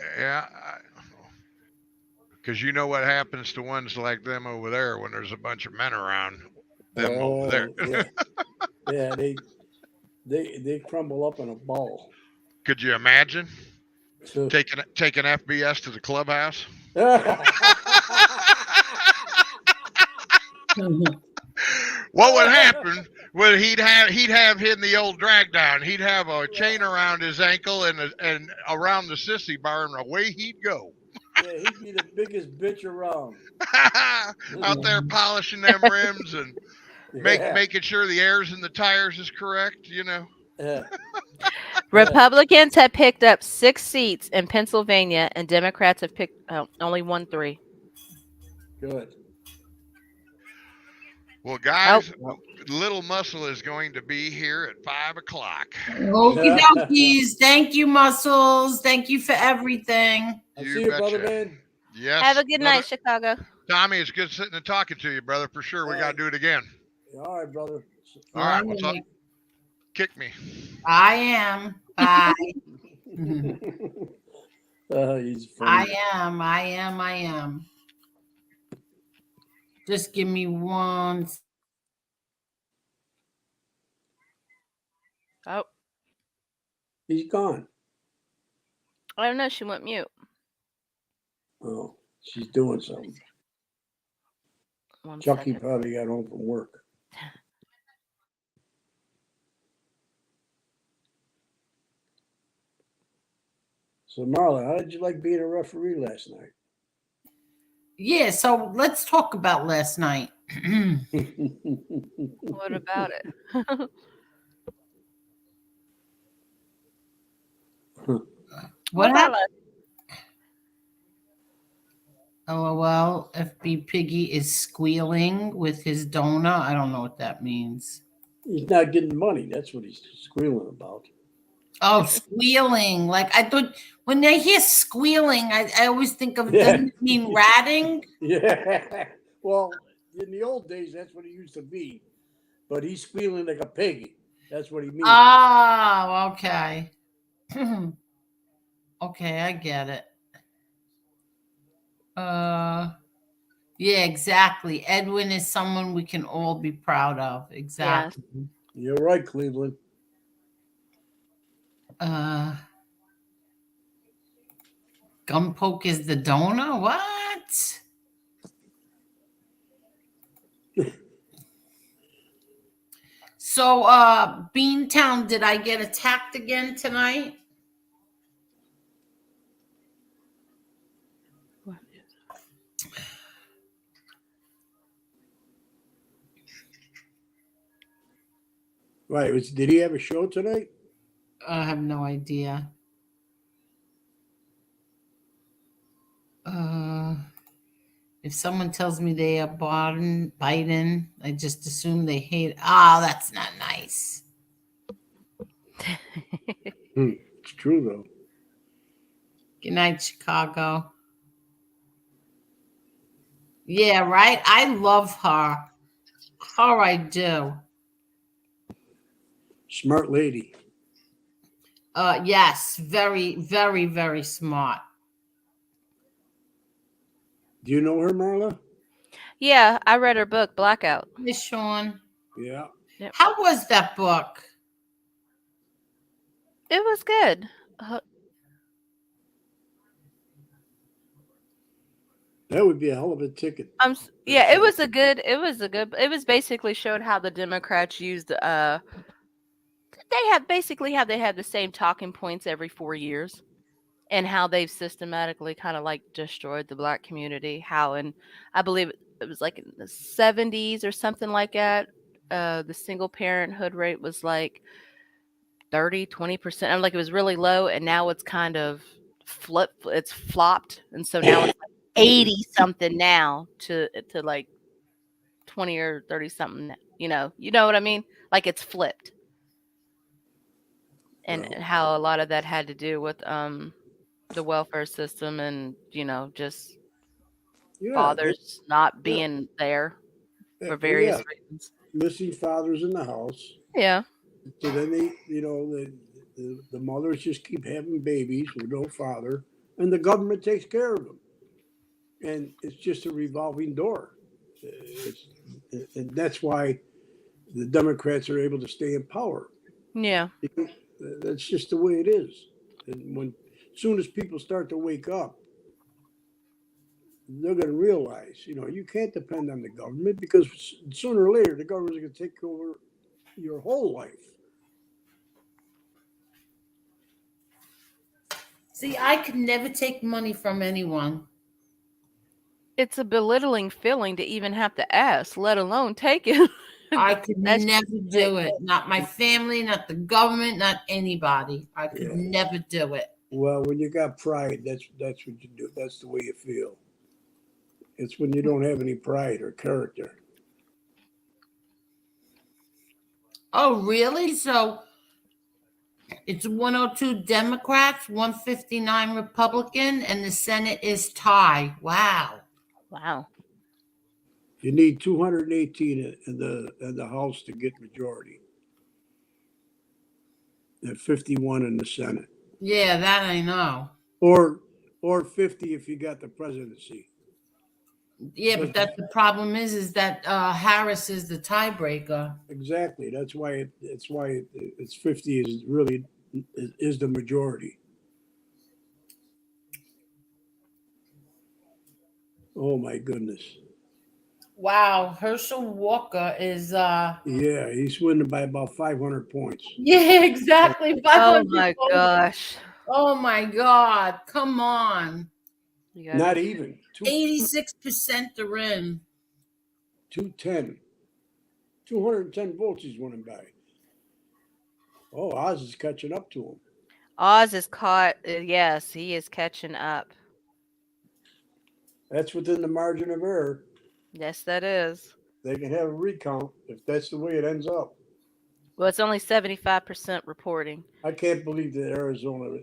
Because you know what happens to ones like them over there when there's a bunch of men around them over there. Yeah. Yeah, they crumble up in a ball. Could you imagine taking FBS to the clubhouse? What would happen? Well, he'd have him the old drag down. He'd have a chain around his ankle and around the sissy bar, and away he'd go. Yeah, he'd be the biggest bitch around. Out there polishing them rims and making sure the airs in the tires is correct, you know. Yeah. Republicans have picked up 6 seats in Pennsylvania, and Democrats have picked only won 3. Good. Well, guys, Little Muscle is going to be here at 5 o'clock. Okie dokies. Thank you, Muscles. Thank you for everything. I'll see you, brother, man. Yes. Have a good night, Chicago. Tommy, it's good sitting and talking to you, brother, for sure. We got to do it again. All right, brother. All right. We'll talk. Kick me. I am. Bye. He's funny. I am. Just give me one. Oh. He's gone. I don't know. She went mute. Oh, she's doing something. Chucky probably got home from work. So, Marla, how did you like being a referee last night? Yeah, so let's talk about last night. What about it? What happened? LOL, FB Piggy is squealing with his donut. I don't know what that means. He's not getting money. That's what he's squealing about. Oh, squealing. Like I thought when I hear squealing, I always think of doesn't it mean ratting? Yeah. Well, in the old days, that's what it used to be. But he's squealing like a pig. That's what he means. Oh, okay. Okay, I get it. Yeah, exactly. Edwin is someone we can all be proud of. Exactly. Yes. You're right, Cleveland. Gum poke is the donor? What? So, Beantown, did I get attacked again tonight? Right. Did he have a show tonight? I have no idea. If someone tells me they are Biden, I just assume they hate. Oh, that's not nice. It's true, though. Good night, Chicago. Yeah, right? I love her. Her, I do. Smart lady. Yes, very, very, very smart. Do you know her, Marla? Yeah, I read her book, Blackout. Hey, Sean. Yeah. Yep. How was that book? It was good. That would be a hell of a ticket. Yeah, it was basically showed how the Democrats used they had the same talking points every 4 years, and how they've systematically kind of like destroyed the Black community. How, and I believe it was like in the 70s or something like that, the single parenthood rate was like 30-20%. I'm like, it was really low, and now it's kind of it's flopped, and so now it's like 80 something now to like 20 or 30 something. You know what I mean? Like it's flipped, and how a lot of that had to do with the welfare system, and just fathers not being there for various reasons. Missing fathers in the house. Yeah. So then they, the mothers just keep having babies with no father, and the government takes care of them. and it's just a revolving door. And that's why the Democrats are able to stay in power. Yeah. That's just the way it is. And as soon as people start to wake up, they're going to realize, you can't depend on the government, because sooner or later the government's going to take over your whole life. See, I could never take money from anyone. It's a belittling feeling to even have to ask, let alone take it. I could That's never just do it. Not my family, not the government, not anybody. I could never do it. Well, when you got pride, that's what you do. That's the way you feel. It's when you don't have any pride or character. Oh, really? So it's 102 Democrats, 159 Republican, and the Senate is tie. Wow. Wow. You need 218 in the House to get majority, and 51 in the Senate, Yeah, that I know. or 50 if you got the presidency. Yeah, but the problem is that Harris is the tiebreaker. Exactly. That's why it's 50 is really is the majority. Oh my goodness. Wow, Herschel Walker is Yeah, he's winning by about 500 points. yeah, exactly. 500 Oh my points. gosh. Oh my God. Come on. Not even 86% are in. 210 votes he's winning by. Oh, Oz is catching up to him. Oz is caught. Yes, he is catching up. That's within the margin of error. Yes, that is. They can have a recount if that's the way it ends up. Well, it's only 75% reporting. I can't believe that Arizona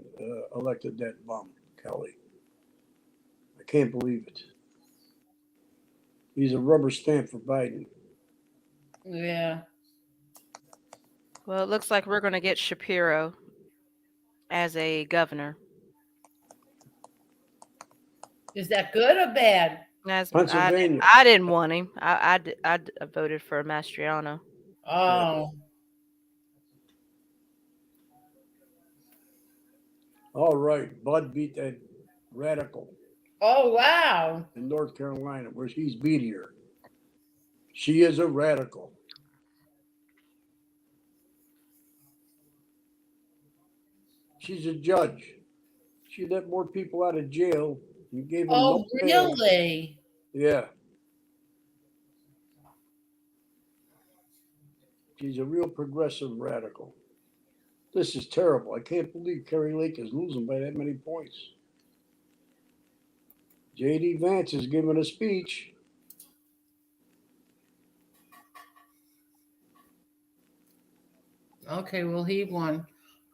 elected that bum, Kelly. I can't believe it. He's a rubber stamp for Biden. Yeah. Well, it looks like we're going to get Shapiro as a governor. Is that good or bad? Pennsylvania. I didn't want him. I voted for Mastriano. Oh. All right. Bud beat that radical. Oh, wow. In North Carolina, where he's beatier. She is a radical. She's a judge. She let more people out of jail and gave them no bail. Really? Yeah. She's a real progressive radical. This is terrible. I can't believe Kerry Lake is losing by that many points. J.D. Vance is giving a speech. Okay, well, he won.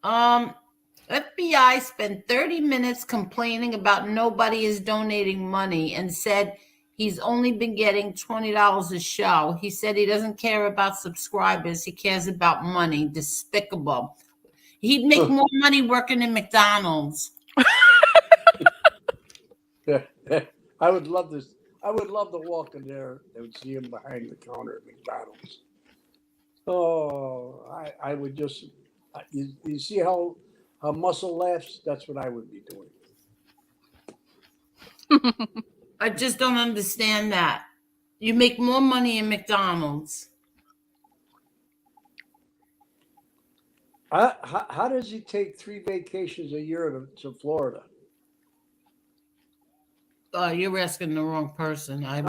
FBI spent 30 minutes complaining about nobody is donating money and said he's only been getting $20 a show. He said he doesn't care about subscribers. He cares about money. Despicable. He'd make more money working in McDonald's. I would love this. I would love to walk in there and see him behind the counter at McDonald's. Oh, I would just, you see how Muscle laughs? That's what I would be doing. I just don't understand that. You make more money in McDonald's. How does he take 3 vacations a year to Florida? You're asking the wrong person. I'm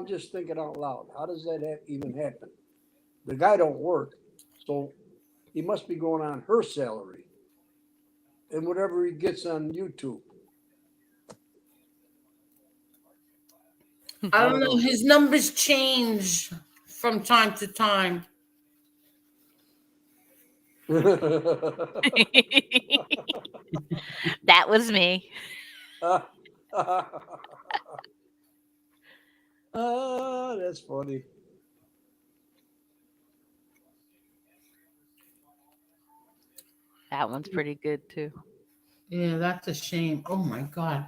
just thinking out loud. How does that even happen? The guy don't work, so he must be going on her salary and whatever he gets on YouTube. I don't know. His numbers change from time to time. That was me. That's funny. That one's pretty good too. Yeah, that's a shame. Oh my God.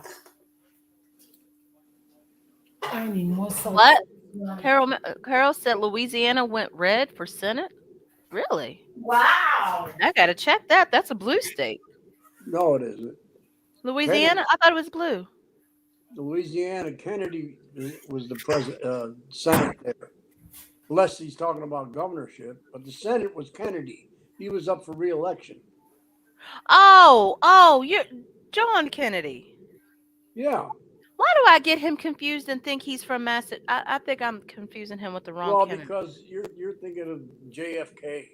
I need more salt. What? Carol said Louisiana went red for Senate. Really? Wow. I gotta check that. That's a blue state. No, it isn't. Louisiana? I thought it was blue. Louisiana, Kennedy was the president, Senate there. Unless he's talking about governorship, but the Senate was Kennedy. He was up for re-election. Oh, you're John Kennedy. Yeah. Why do I get him confused and think he's from Massachusetts? I think I'm confusing him with the wrong Kennedy. Because you're thinking of JFK.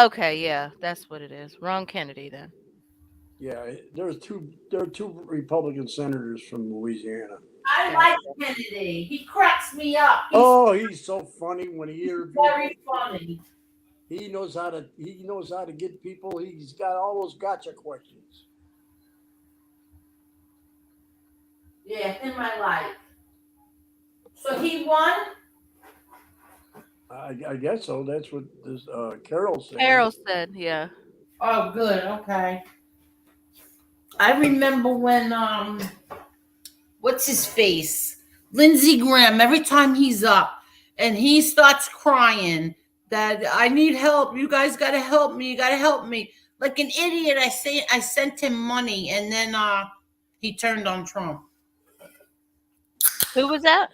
Okay, yeah, that's what it is. Wrong Kennedy then. Yeah, there are two Republican senators from Louisiana. I like Kennedy. He cracks me up. He's so funny when he interviews. Very funny. He knows how to get people. He's got all those gotcha questions. Yeah, him I like. So he won? I guess so. That's what this Carol said. Carol said, yeah. Oh, good. Okay. I remember when what's his face? Lindsey Graham. Every time he's up and he starts crying that I need help. You guys got to help me. You got to help me. Like an idiot, I sent him money, and then he turned on Trump. Who was that?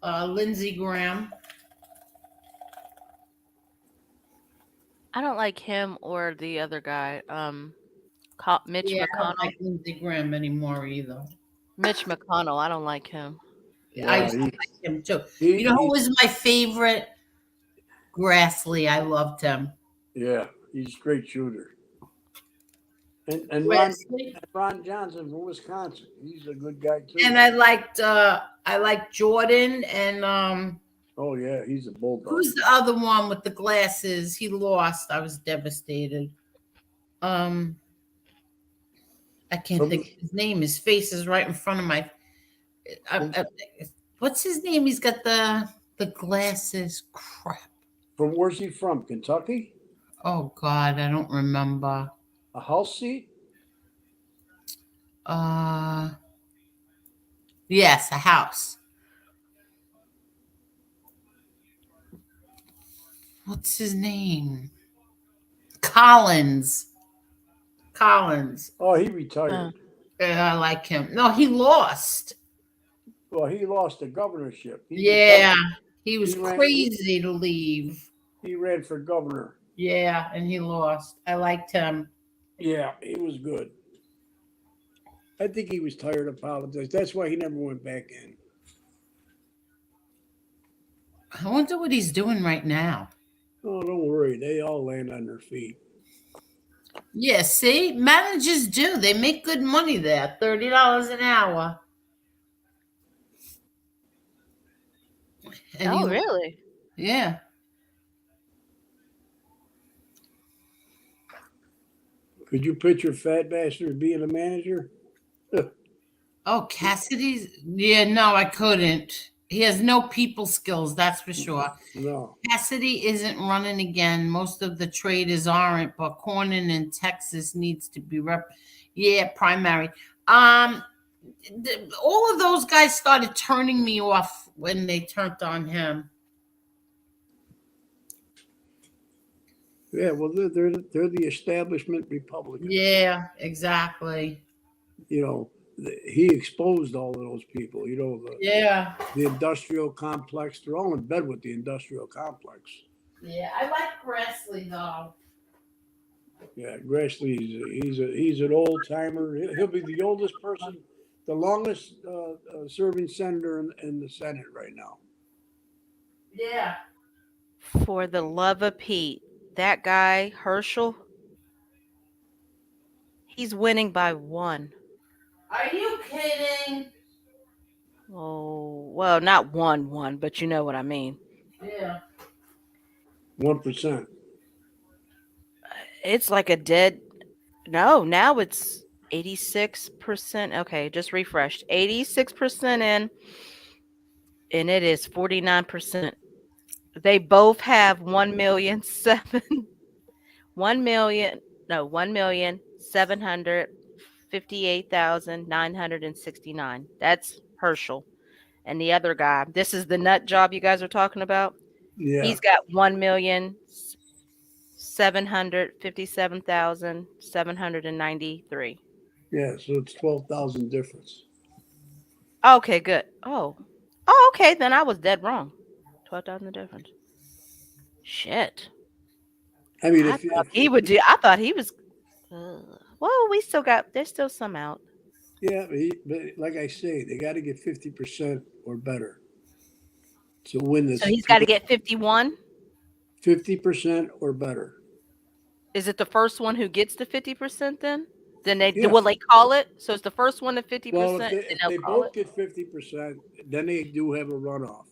Lindsey Graham. I don't like him or the other guy. Mitch Yeah, McConnell. I don't like Lindsey Graham anymore either. Mitch McConnell. I don't like him. Yeah, I used to like him too. You know who was my favorite? Grassley. I loved him. Yeah, he's a great shooter. And Ron Johnson from Wisconsin. He's a good guy too. And I liked Jordan and oh yeah, he's a bulldog. Who's the other one with the glasses? He lost. I was devastated. I can't think of his name. His face is right in front of my. What's his name? He's got the glasses. Crap. From where's he from? Kentucky? Oh God, I don't remember. A House seat? Yes, a House. What's his name? Collins. Oh, he retired. Yeah, I like him. No, he lost. Well, he lost the governorship. He was crazy to leave. He ran for governor. Yeah, and he lost. I liked him. Yeah, he was good. I think he was tired of politics. That's why he never went back in. I wonder what he's doing right now. Oh, don't worry. They all land on their feet. Yeah, see? Managers do. They make good money there. $30 an hour. And really? Yeah. Could you picture Fat Bastard being a manager? Oh, Cassidy's? Yeah, no, I couldn't. He has no people skills, that's for sure. No. Cassidy isn't running again. Most of the traders aren't, but Cornyn in Texas needs to be primary. All of those guys started turning me off when they turned on him. Yeah, well, they're the establishment Republicans. Yeah, exactly. You know, he exposed all of those people. You know, the industrial complex. They're all in bed with the industrial complex. Yeah, I like Grassley though. Yeah, Grassley, he's an old timer. He'll be the oldest person, the longest serving senator in the Senate right now. Yeah. For the love of Pete, that guy Herschel, he's winning by 1. Are you kidding? Oh, well, not 1, but you know what I mean. Yeah. 1%. It's like a dead. No, now it's 86%. Okay, just refreshed. 86% in, and it is 49%. They both have 1,758,969. That's Herschel. And the other guy, this is the nut job you guys are talking about. Yeah. He's got 1,757,793. Yeah. So it's 12,000 difference. Okay, good. Oh, okay. Then I was dead wrong. 12,000 difference. Shit. I mean, I thought he would do. I thought he was. Well, we still got. There's still some out. yeah, but like I say, they got to get 50% or better to win this. So he's got to get 51. 50% or better. Is it the first one who gets the 50% then? Then Yeah. will they call it? So it's the first one to 50%. Well, if and they they'll call both it? get 50%, then they do have a runoff.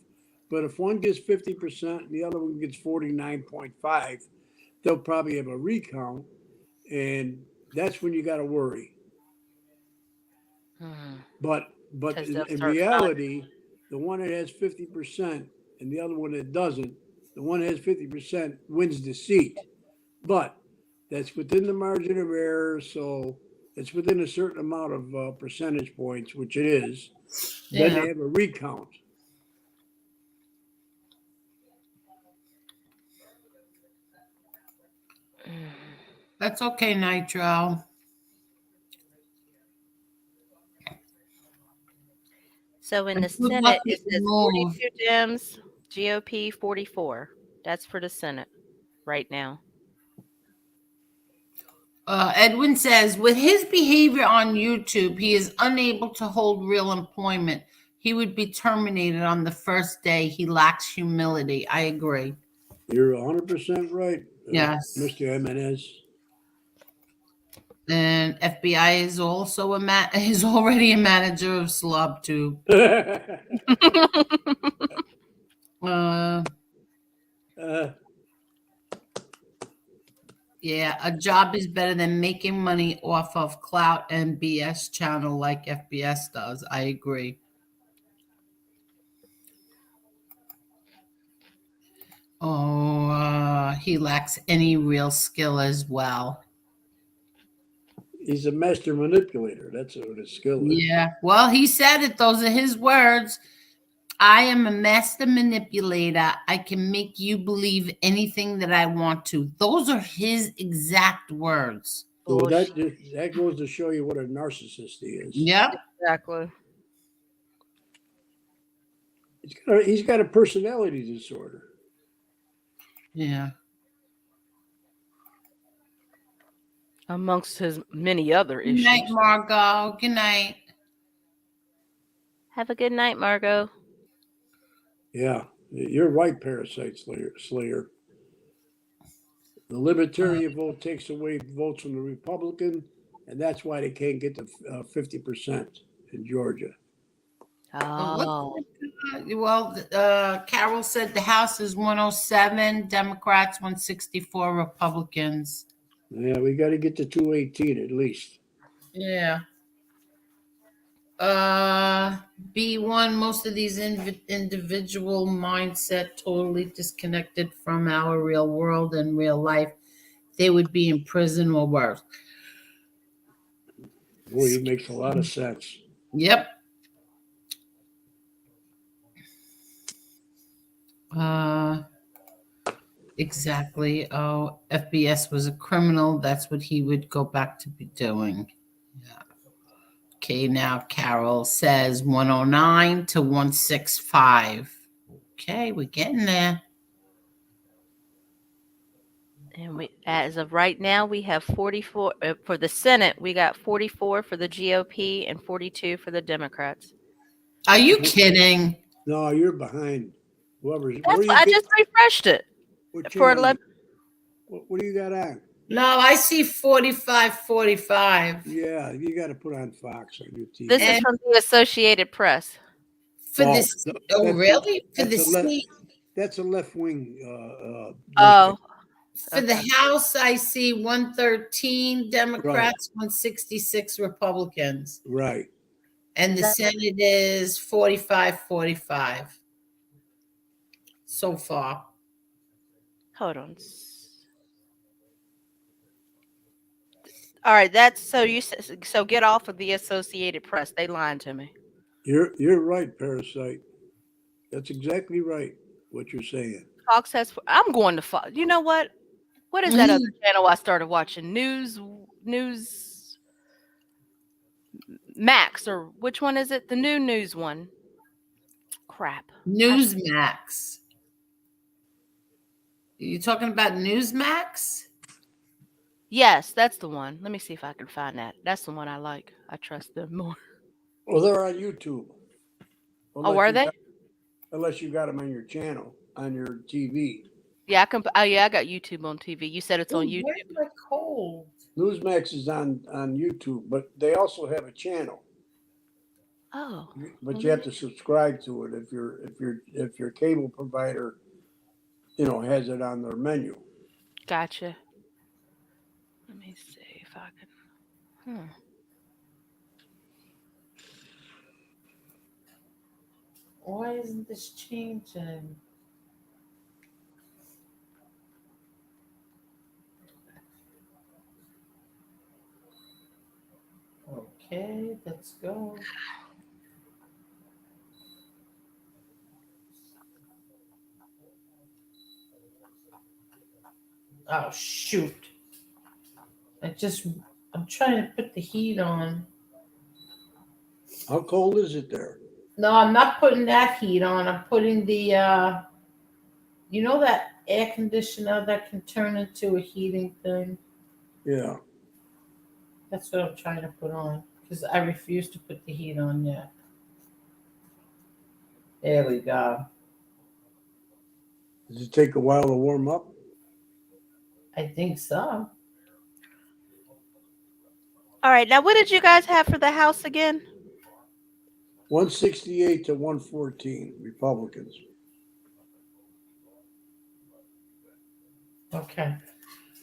But if one gets 50% and the other one gets 49.5, they'll probably have a recount, and that's when you got to worry. But 'Cause in, they'll in start reality, the one that has 50% and the other one that doesn't, the one that has 50% wins the seat. But that's within the margin of error, so it's within a certain amount of percentage points, which it is. Then Yeah. they have a recount. That's okay, Nitro. So in the Good luck Senate, it with the says move. 42 Dems, GOP 44. That's for the Senate right now. Edwin says, with his behavior on YouTube, he is unable to hold real employment. He would be terminated on the first day. He lacks humility. I agree. You're 100% right, Yes. Mr. Jimenez. And FBI is also is already a manager of SlobTube. Yeah, a job is better than making money off of clout and BS channel like FBS does. I agree. Oh, he lacks any real skill as well. He's a master manipulator. That's what his skill is. Yeah, well, he said it. Those are his words. I am a master manipulator. I can make you believe anything that I want to. Those are his exact words. So that goes to show you what a narcissist he is. Yep. Exactly. He's got a personality disorder. Yeah. Amongst his many other Good issues. night, Margot. Good night. Have a good night, Margot. Yeah, you're right, parasite slayer. The libertarian vote takes away votes from the Republican, and that's why they can't get to 50% in Georgia. Oh. Well, Carol said the House is 107, Democrats 164, Republicans. Yeah, we got to get to 218 at least. Yeah. B1, most of these individual mindset totally disconnected from our real world and real life. They would be in prison or worse. Boy, he makes a lot of sense. Yep. Exactly. Oh, FBS was a criminal. That's what he would go back to be doing. Yeah. Okay, now Carol says 109 to 165. Okay, we're getting there. And we, as of right now, we have 44 for the Senate. We got 44 for the GOP and 42 for the Democrats. Are you kidding? No, you're behind. Whoever's. I just refreshed it for 11. What do you got on? No, I see 45-45. Yeah, you got to put on Fox on your TV. This is from the Associated Press. For this, really? For the seat? That's a left wing. For the House, I see 113 Democrats, 166 Republicans. Right. And the Senate is 45-45 so far. Hold on. All right, that's so you so get off of the Associated Press. They lying to me. You're right, Parasite. That's exactly right what you're saying. Fox has. I'm going to Fox. You know what? What is that other channel I started watching? News Max, or which one is it? The new news one. Crap. Newsmax. Are you talking about Newsmax? Yes, that's the one. Let me see if I can find that. That's the one I like. I trust them more. Well, they're on YouTube. Oh, were they? Unless you got them on your channel, on your TV. Yeah, I can. Oh, yeah, I got YouTube on TV. You said it's on Ooh, YouTube. where's my cold? Newsmax is on YouTube, but they also have a channel. Oh, But you have to subscribe to it if your cable provider, has it on their menu. gotcha. Let me see if I can. Why isn't this changing? Okay, let's go. Oh, shoot. I'm trying to put the heat on. How cold is it there? No, I'm not putting that heat on. I'm putting the, you know that air conditioner that can turn into a heating thing? Yeah. That's what I'm trying to put on because I refuse to put the heat on yet. There we go. Does it take a while to warm up? I think so. All right, now what did you guys have for the House again? 168 to 114 Republicans. Okay.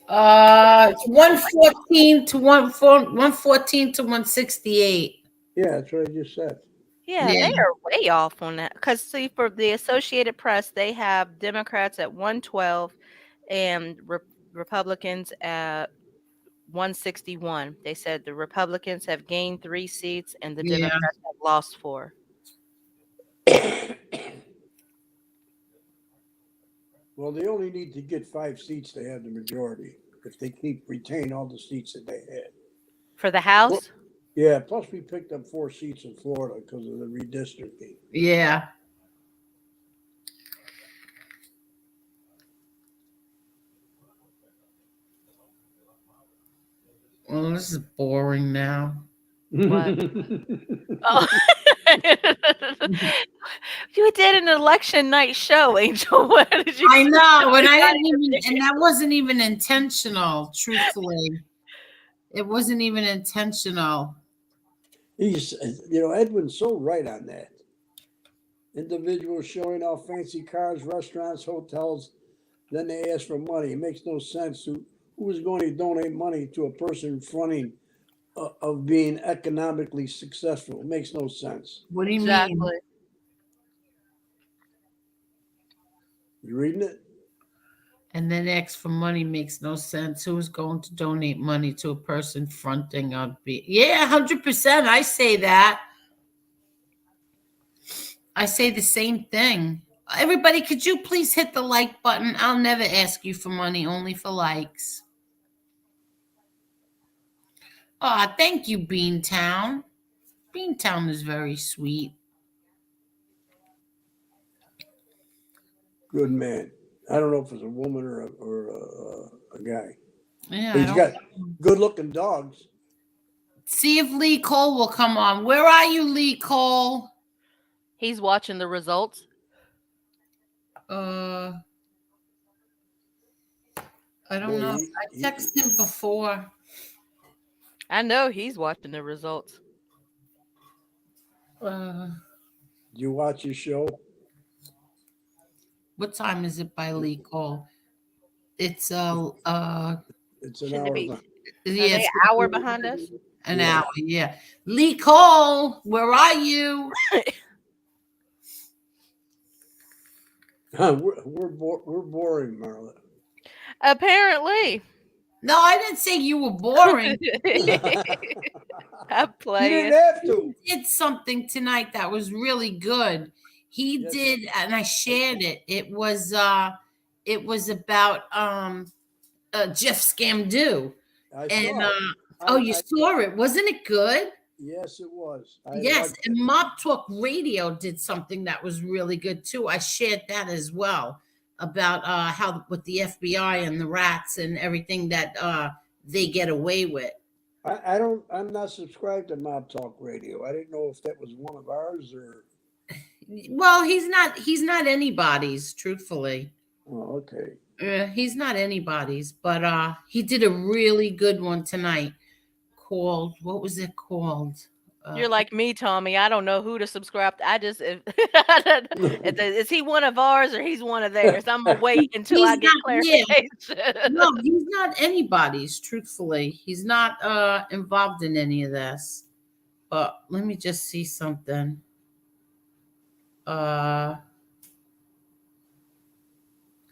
It's 114 to 168. Yeah, that's what I just said. Yeah, they are way off on that. Because, see, for the Associated Press, they have Democrats at 112 and Republicans at 161. They said the Republicans have gained 3 seats and the Democrats have lost 4. Well, they only need to get 5 seats to have the majority if they retain all the seats that they had. For the House? Well, yeah, plus we picked up 4 seats in Florida because of the redistricting. Yeah. Well, this is boring now. What? Oh. You did an election night show, Angel. What did you? I know, and I didn't even, and that wasn't even intentional. Truthfully, it wasn't even intentional. He's, Edwin's so right on that. Individuals showing off fancy cars, restaurants, hotels, then they ask for money. It makes no sense. Who is going to donate money to a person fronting of being economically successful? It makes no sense. What do you mean? You reading it? And then ask for money makes no sense. Who's going to donate money to a person fronting on yeah, 100%. I say that. I say the same thing. Everybody, could you please hit the like button? I'll never ask you for money, only for likes. Oh, thank you, Beantown. Beantown is very sweet. Good man. I don't know if it's a woman or a guy. Yeah, but he's got good-looking dogs. See if Lee Cole will come on. Where are you, Lee Cole? He's watching the results. I don't know. I texted him before. I know he's watching the results. Do you watch his show? What time is it by Lee Cole? It's an hour. Yeah, an hour behind us. An hour, yeah. Lee Cole, where are you? We're boring, Marla. Apparently. No, I didn't say you were boring. I'm You playing. didn't have to. He did something tonight that was really good. He Yes. did, and I shared it. It was about Jeff Scamdoo. I And saw it. oh, you saw it. Wasn't it good? Yes, it was. I Yes, liked and it. Mob Talk Radio did something that was really good too. I shared that as well about how with the FBI and the rats and everything that they get away with. I'm not subscribed to Mob Talk Radio. I didn't know if that was one of ours or. Well, he's not anybody's, truthfully. Oh, okay. He's not anybody's, but he did a really good one tonight called, what was it called? You're like me, Tommy. I don't know who to subscribe to. I just is he one of ours or he's one of theirs? I'm gonna wait until I get clarification. No, he's not anybody's, truthfully. He's not involved in any of this. But let me just see something. Hold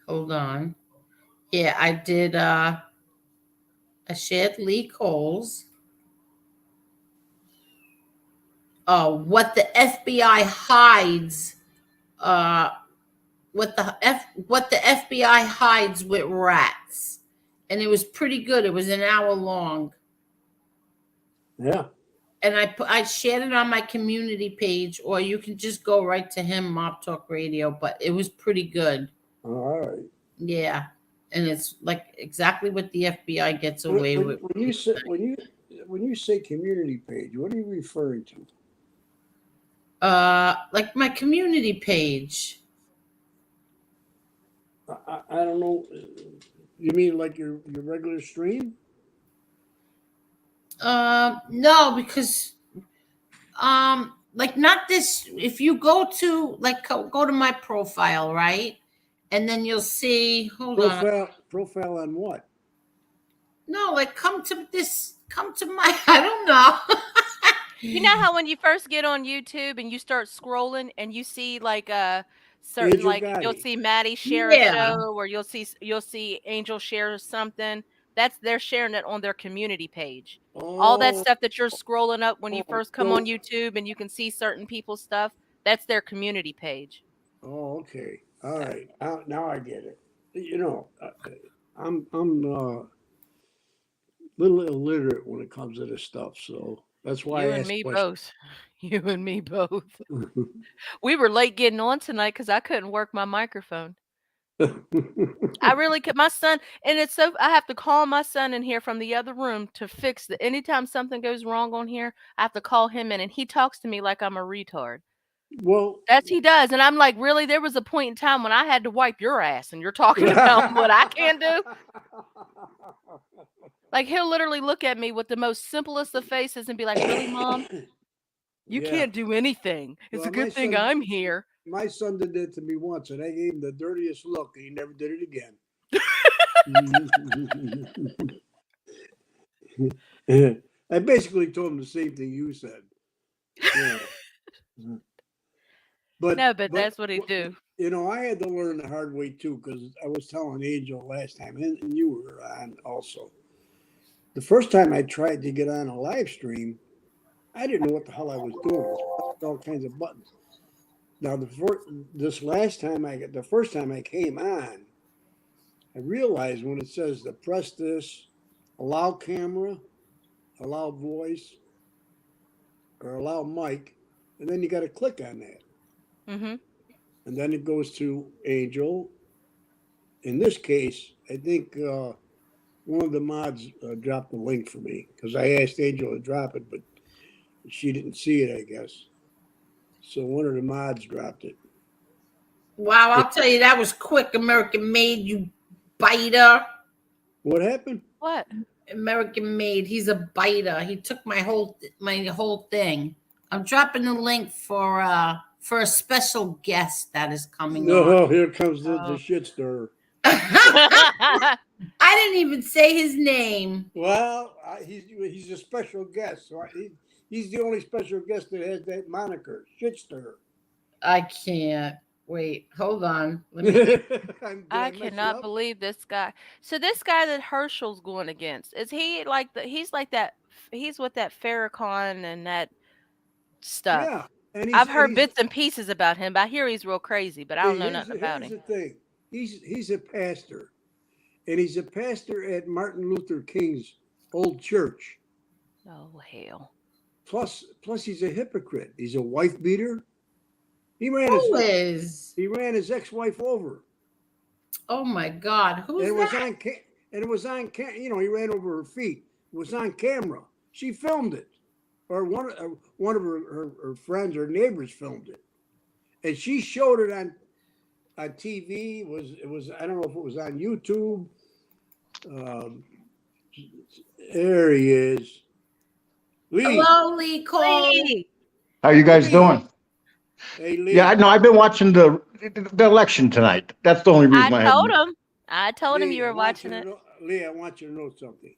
on. Yeah, I did I shared Lee Cole's. What the FBI hides, what the FBI hides with rats, and it was pretty good. It was an hour long. Yeah. And I shared it on my community page, or you can just go right to him, Mob Talk Radio. But it was pretty good. All right. Yeah, and it's like exactly what the FBI gets away with. When you say community page, what are you referring to? Like my community page. I don't know. You mean like your regular stream? No, because like not this. If you go to go to my profile, right, and then you'll see. Hold on. Profile on what? No, like come to my. I don't know. You know how when you first get on YouTube and you start scrolling and you see like certain Angel like Gotti. you'll see Maddie share a show or you'll see Angel share something. They're sharing it on their community page. All that stuff that you're scrolling up when you first come on YouTube and you can see certain people's stuff, that's their community page. Oh, okay. All right. Now I get it. You know, I'm little illiterate when it comes to this stuff, so that's why You I and asked me questions. both. You and me both. We were late getting on tonight because I couldn't work my microphone. I really could. My son, and it's so I have to call my son in here from the other room to fix it. Anytime something goes wrong on here, I have to call him in, and he talks to me like I'm a retard. Well, he does, and I'm like, really? There was a point in time when I had to wipe your ass, and you're talking about what I can do. Like he'll literally look at me with the most simplest of faces and be like, "Really, Mom? You can't do anything. It's a good thing I'm here." My son did that to me once, and I gave him the dirtiest look, and he never did it again. I basically told him the same thing you said. Yeah. But that's what he do. You know, I had to learn the hard way too, because I was telling Angel last time, and you were on also. The first time I tried to get on a live stream, I didn't know what the hell I was doing. I was pressing all kinds of buttons. Now, the first time I came on, I realized when it says to press this, allow camera, allow voice, or allow mic, and then you got to click on that. Mm-hmm. And then it goes to Angel. In this case, I think one of the mods dropped the link for me because I asked Angel to drop it, but she didn't see it, I guess. So one of the mods dropped it. Wow, I'll tell you, that was quick. American Made, you biter. What happened? What? American Made. He's a biter. He took my whole thing. I'm dropping the link for a special guest that is coming on. Oh, here comes the shit stirrer. I didn't even say his name. Well, he's a special guest. So he's the only special guest that has that moniker, shit stirrer. I can't. Wait, hold on. Let me. I cannot believe this guy. So this guy that Herschel's going against, is he like he's like that He's with that Farrakhan and that stuff. Yeah, and I've heard bits and pieces about him, but I hear he's real crazy, but I don't know nothing about Here's him. the thing. He's a pastor, and he's a pastor at Martin Luther King's old church. Oh hell! Plus he's a hypocrite. He's a wife beater. He ran his ex-wife over. Oh my God, who's and that? It was on you know, he ran over her feet. It was on camera. She filmed it, or one of her friends or neighbors filmed it, and she showed it on TV. It was I don't know if it was on YouTube. There he is. Lee. Hello, Lee Cole. How you guys doing? Hey, Lee. Yeah, no, I've been watching the election tonight. That's the only reason I told him you were watching it. Lee, I want you to know something.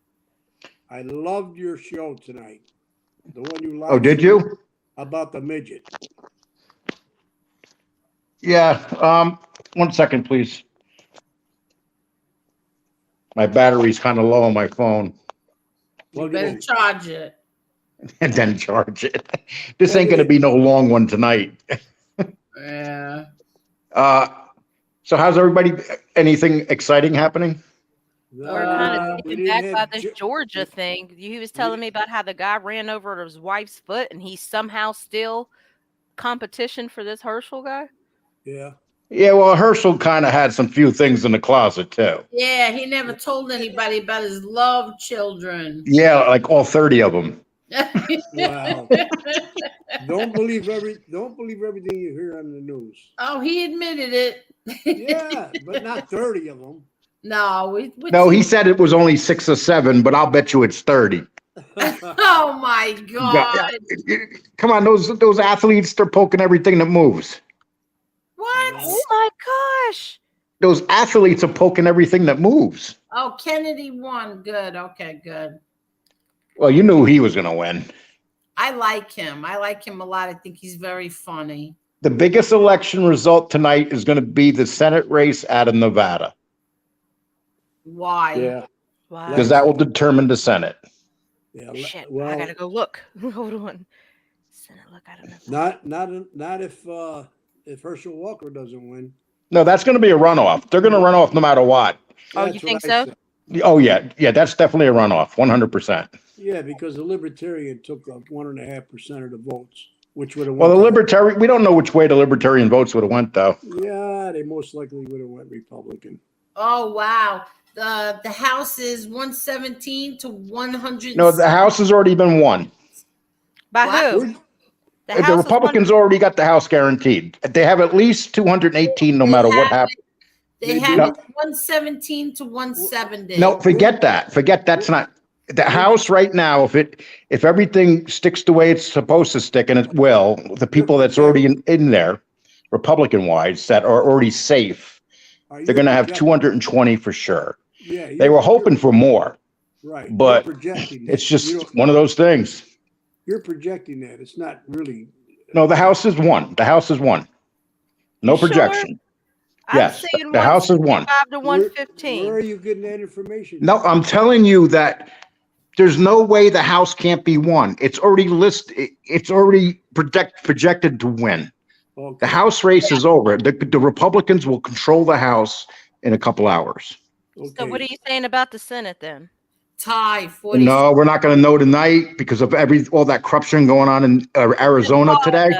I loved your show tonight. The one you liked. Oh, did you? About the midget. Yeah. 1 second, please. My battery's kind of low on my phone. You better charge it. And then charge it. This ain't going to be no long one tonight. Yeah. So how's everybody? Anything exciting happening? We're kind of taken back by this Georgia thing. He was telling me about how the guy ran over his wife's foot, and he's somehow still competition for this Herschel guy. Yeah. Yeah, well, Herschel kind of had some few things in the closet too. Yeah, he never told anybody about his love children. Yeah, like all 30 of them. Wow. Don't believe everything you hear on the news. Oh, he admitted it. Yeah, but not 30 of them. No, No, he said it was only 6 or 7, but I'll bet you it's 30. Oh my God! Come on, those athletes, they're poking everything that moves. What? Oh my gosh! Those athletes are poking everything that moves. Oh, Kennedy won. Good. Okay, good. Well, you knew he was going to win. I like him. I like him a lot. I think he's very funny. The biggest election result tonight is going to be the Senate race out of Nevada. Why? Yeah. Why? Because that will determine the Senate. Yeah. Shit, Well, I gotta go look. Hold on. Senate, look, I don't know. Not if Herschel Walker doesn't win. No, that's going to be a runoff. They're going to run off no matter what. Oh, That's you think what I so? said. Oh, yeah. Yeah, that's definitely a runoff, 100%. Yeah, because the Libertarian took up 1.5% of the votes, which would have Well, we don't know which way the Libertarian votes would have went, though. Yeah, they most likely would have went Republican. Oh wow. The House is 117 to 100. No, the House has already been won. By What? who? The Republicans already got the House guaranteed. They have at least 218 no matter what happens. They have it 117 to 170. No, forget that. That's not the House right now. If everything sticks the way it's supposed to stick, and it will, the people that's already in there, Republican wise, that are already safe, they're going to have 220 for sure. Yeah, they were hoping for more, right? But you're projecting it's just one of those things. You're projecting that. It's not really. No, the House is one. The House is one. No projection. Yes, the House is one. To 115. Where are you getting that information? No, I'm telling you that there's no way the House can't be won. It's already listed. It's already projected to win. Okay. The House race is over. The Republicans will control the House in a couple hours. Okay. So what are you saying about the Senate then? Tie 40. No, we're not going to know tonight because of all that corruption going on in Arizona today.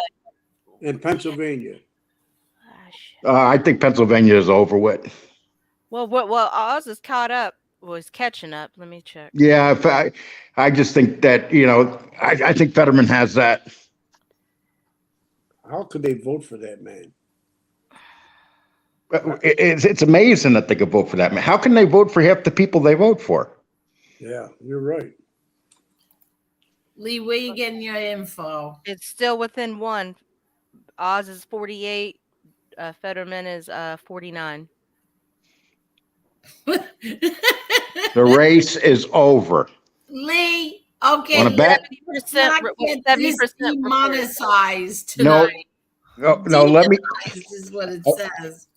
In Pennsylvania. I think Pennsylvania is over with. Well, Oz is caught up. Was catching up. Let me check. Yeah, I just think that I think Fetterman has that. How could they vote for that man? It's amazing that they could vote for that man. How can they vote for half the people they vote for? Yeah, you're right. Lee, where you getting your info? It's still within one. Oz is 48. Fetterman is 49. The race is over. Lee, okay, Wanna bet? 70% demonetized tonight. No, let me. This is what it says.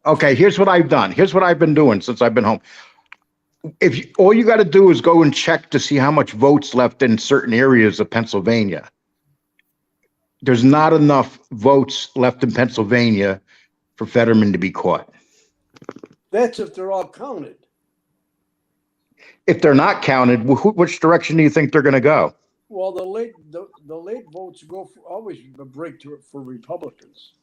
Okay, here's what I've done. Here's what I've been doing since I've been home. all you got to do is go and check to see how much votes left in certain areas of Pennsylvania. There's not enough votes left in Pennsylvania for Fetterman to be caught. That's if they're all counted. If they're not counted, which direction do you think they're going to go? Well, the late votes always break to it for Republicans.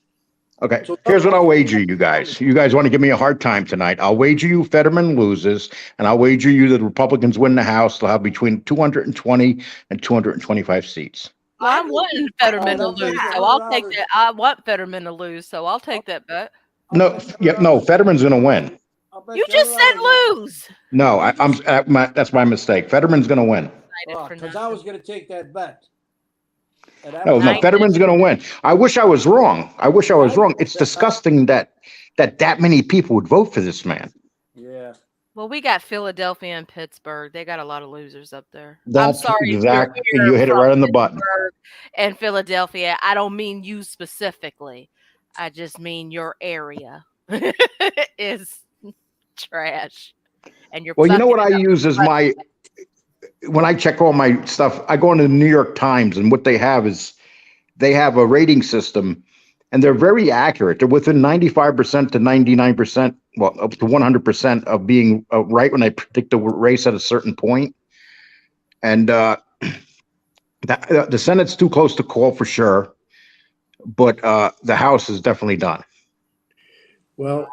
Okay, So here's what I'll wager you guys. You guys want to give me a hard time tonight. I'll wager you Fetterman loses, and I'll wager you that the Republicans win the House. They'll have between 220 and 225 seats. Well, I'm wanting Fetterman to don't lose, think so so. I'll take that. I want Fetterman to lose, so I'll take that bet. No, Fetterman's going to win. You just said lose. No, that's my mistake. Fetterman's going to win. Because I was going to take that bet. No, Fetterman's going to win. I wish I was wrong. It's disgusting that many people would vote for this man. Yeah. Well, we got Philadelphia and Pittsburgh. They got a lot of losers up there. That's I'm sorry. exactly. You hit it right on the button. And Philadelphia. I don't mean you specifically. I just mean your area is trash. And you're well, you know what I use as my when I check all my stuff, I go into the New York Times, and what they have is they have a rating system, and they're very accurate. They're within 95% to 99%, well, up to 100% of being right when they predict the race at a certain point. And the Senate's too close to call for sure, but the House is definitely done. Well,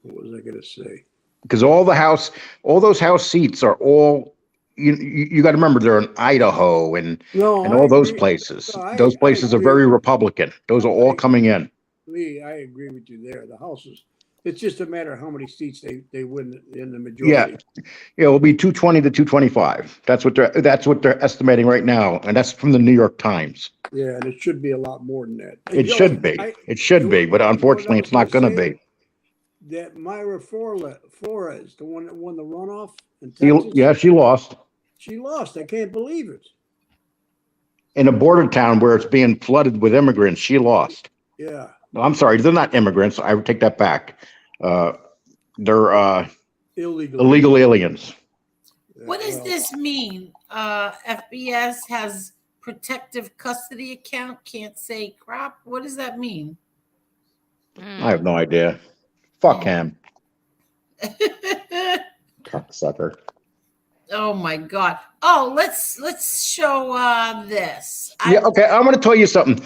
what was I going to say? Because all those House seats are all, you got to remember they're in Idaho and all those places. Those places are very Republican. Those are all coming in. Lee, I agree with you there. The Houses, it's just a matter of how many seats they win in the majority. Yeah, it'll be 220 to 225. That's what they're estimating right now, and that's from the New York Times. Yeah, and it should be a lot more than that. It should be. It should be, but unfortunately, it's not going to be. That Myra Flores, the one that won the runoff in Texas. Yeah, she lost. She lost. I can't believe it. In a border town where it's being flooded with immigrants, she lost. Yeah. No, I'm sorry, they're not immigrants. I would take that back. They're illegal aliens. What does this mean? FBS has protective custody account, can't say crap. What does that mean? I have no idea. Fuck him. Cocksucker. Oh my God. Oh, let's show this. Okay, I'm going to tell you something.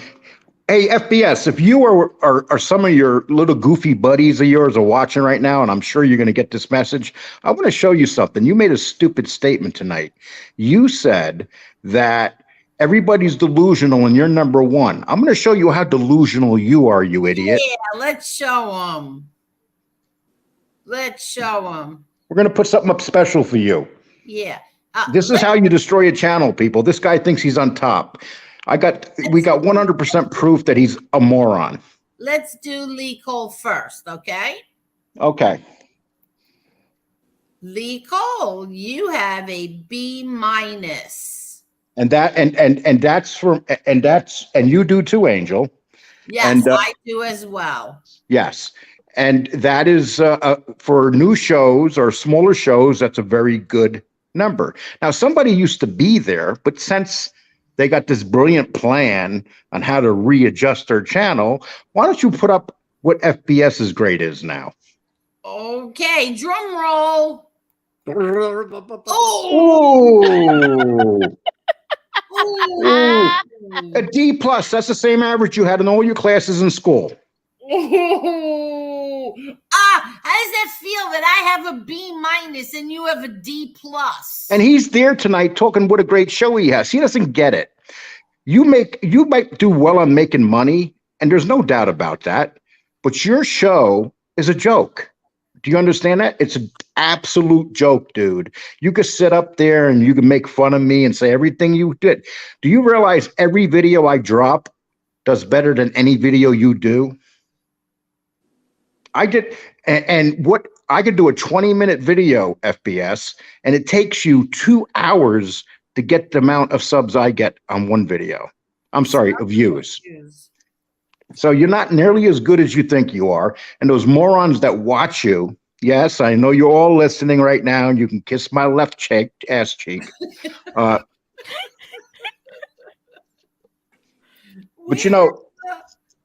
Hey, FBS, if you are some of your little goofy buddies of yours are watching right now, and I'm sure you're going to get this message, I want to show you something. You made a stupid statement tonight. You said that everybody's delusional and you're number one. I'm going to show you how delusional you are, you idiot. Yeah, let's show them. Let's show them. We're going to put something up special for you. Yeah. This is how you destroy a channel, people. This guy thinks he's on top. We got 100% proof that he's a moron. Let's do Lee Cole first, okay? Okay. Lee Cole, you have a B-. And you do too, Angel. Yes, and, I do as well. Yes. And that is for new shows or smaller shows, that's a very good number. Now, somebody used to be there, but since they got this brilliant plan on how to readjust their channel, why don't you put up what FBS's grade is now? Okay, drum roll. Oh! Ooh. A D+. That's the same average you had in all your classes in school. How does that feel that I have a B- and you have a D+? And he's there tonight talking what a great show he has. He doesn't get it. You might do well on making money, and there's no doubt about that. But your show is a joke. Do you understand that? It's an absolute joke, dude. You could sit up there and you can make fun of me and say everything you did. Do you realize every video I drop does better than any video you do? I did, and what I could do a 20-minute video, FBS, and it takes you 2 hours to get the amount of subs I get on one video. I'm sorry, of views. So you're not nearly as good as you think you are. And those morons that watch you, yes, I know you're all listening right now, and you can kiss my left cheek, ass cheek. But you know,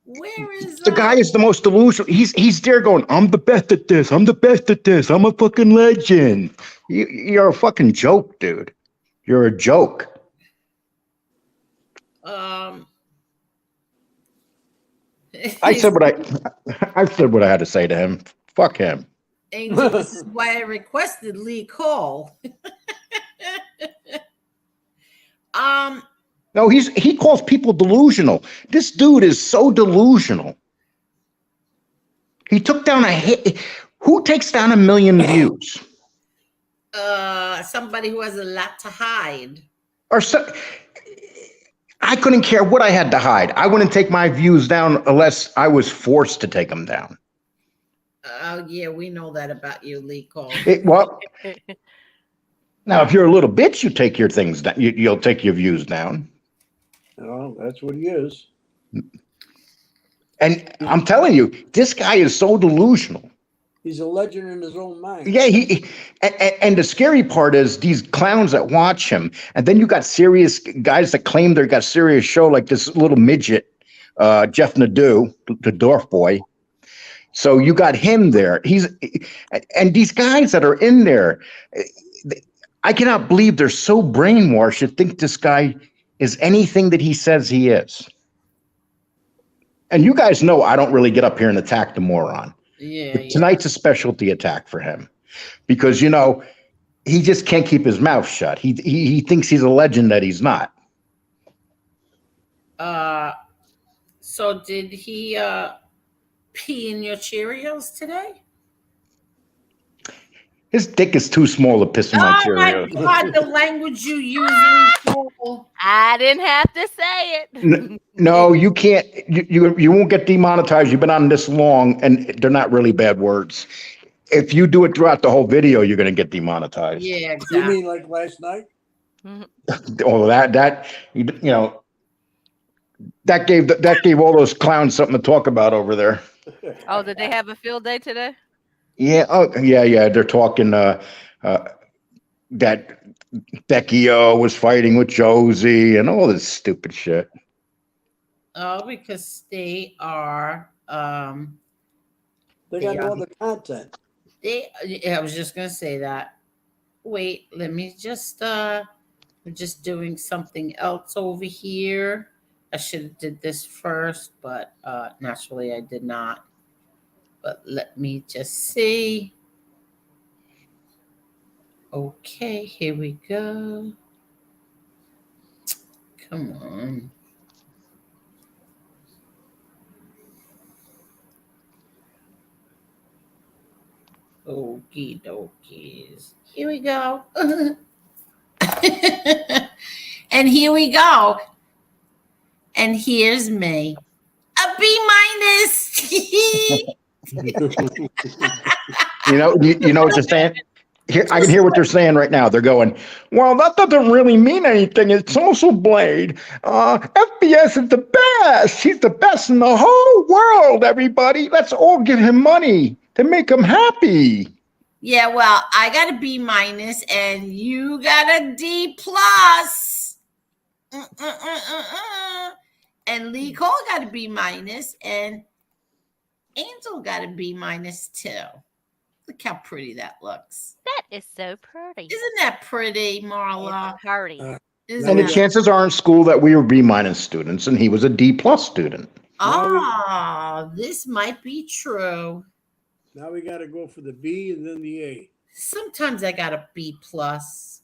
where is the guy is the most delusional. He's there going, I'm the best at this. I'm the best at this. I'm a fucking legend. You're a fucking joke, dude. You're a joke. I said what I had to say to him. Fuck him. Angel, this is why I requested Lee Cole. No, he calls people delusional. This dude is so delusional. He took down who takes down 1 million views? Somebody who has a lot to hide. I couldn't care what I had to hide. I wouldn't take my views down unless I was forced to take them down. Oh, yeah, we know that about you, Lee Cole. Now, if you're a little bitch, you take your things down. You'll take your views down. No, that's what he is. And I'm telling you, this guy is so delusional. He's a legend in his own mind. Yeah, and the scary part is these clowns that watch him, and then you got serious guys that claim they got serious show, like this little midget, Jeff Nadeau, the dwarf boy. So you got him there. And these guys that are in there, I cannot believe they're so brainwashed to think this guy is anything that he says he is. And you guys know I don't really get up here and attack the moron. Yeah. Tonight's a specialty attack for him because, you know, he just can't keep his mouth shut. He thinks he's a legend that he's not. So did he pee in your Cheerios today? His dick is too small to piss in my Cheerios. Oh my God, the language you use. I didn't have to say it. No, you can't. You won't get demonetized. You've been on this long, and they're not really bad words. If you do it throughout the whole video, you're going to get demonetized. Yeah, exactly. You mean like last night? Oh, that you know, that gave all those clowns something to talk about over there. Oh, did they have a field day today? Yeah. Oh, yeah. They're talking that Becky O was fighting with Josie and all this stupid shit. Oh, because they are. They got all the content. I was just gonna say that. Wait, let me just. I'm just doing something else over here. I should have did this first, but naturally I did not. But let me just see. Okay, here we go. Come on. Okie dokies. Here we go. And here we go. And here's me. A B minus. You know what they're saying? Here, I can hear what they're saying right now. They're going, well, that doesn't really mean anything. It's also Blade. FBS is the best. He's the best in the whole world, everybody. Let's all give him money to make him happy. Yeah, well, I got a B minus and you got a D plus. And Lee Cole got a B minus and Angel got a B minus too. Look how pretty that looks. That is so pretty. Isn't that pretty, Marla? It's pretty. And the chances are in school that we were B minus students and he was a D plus student. This might be true. Now we got to go for the B and then the A. Sometimes I got a B plus.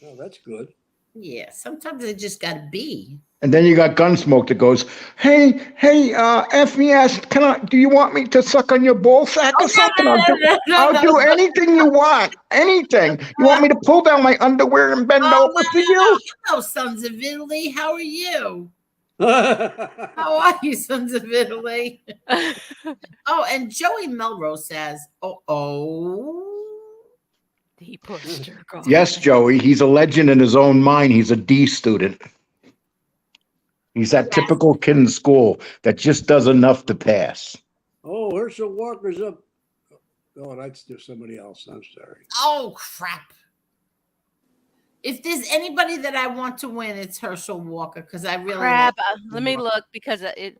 Oh, that's good. Yeah, sometimes I just got a B. And then you got Gunsmoke that goes, hey, FBS, do you want me to suck on your ball sack or something? I'll do anything you want. Anything. You want me to pull down my underwear and bend over for you? Hello, Sons of Italy. How are you? How are you, Sons of Italy? Oh, and Joey Melrose says, he pushed her. Yes, Joey. He's a legend in his own mind. He's a D student. He's that typical kid in school that just does enough to pass. Oh, Herschel Walker's up. Oh, that's just somebody else. I'm sorry. Oh, crap. If there's anybody that I want to win, it's Herschel Walker because I really Crap. like Let me look because I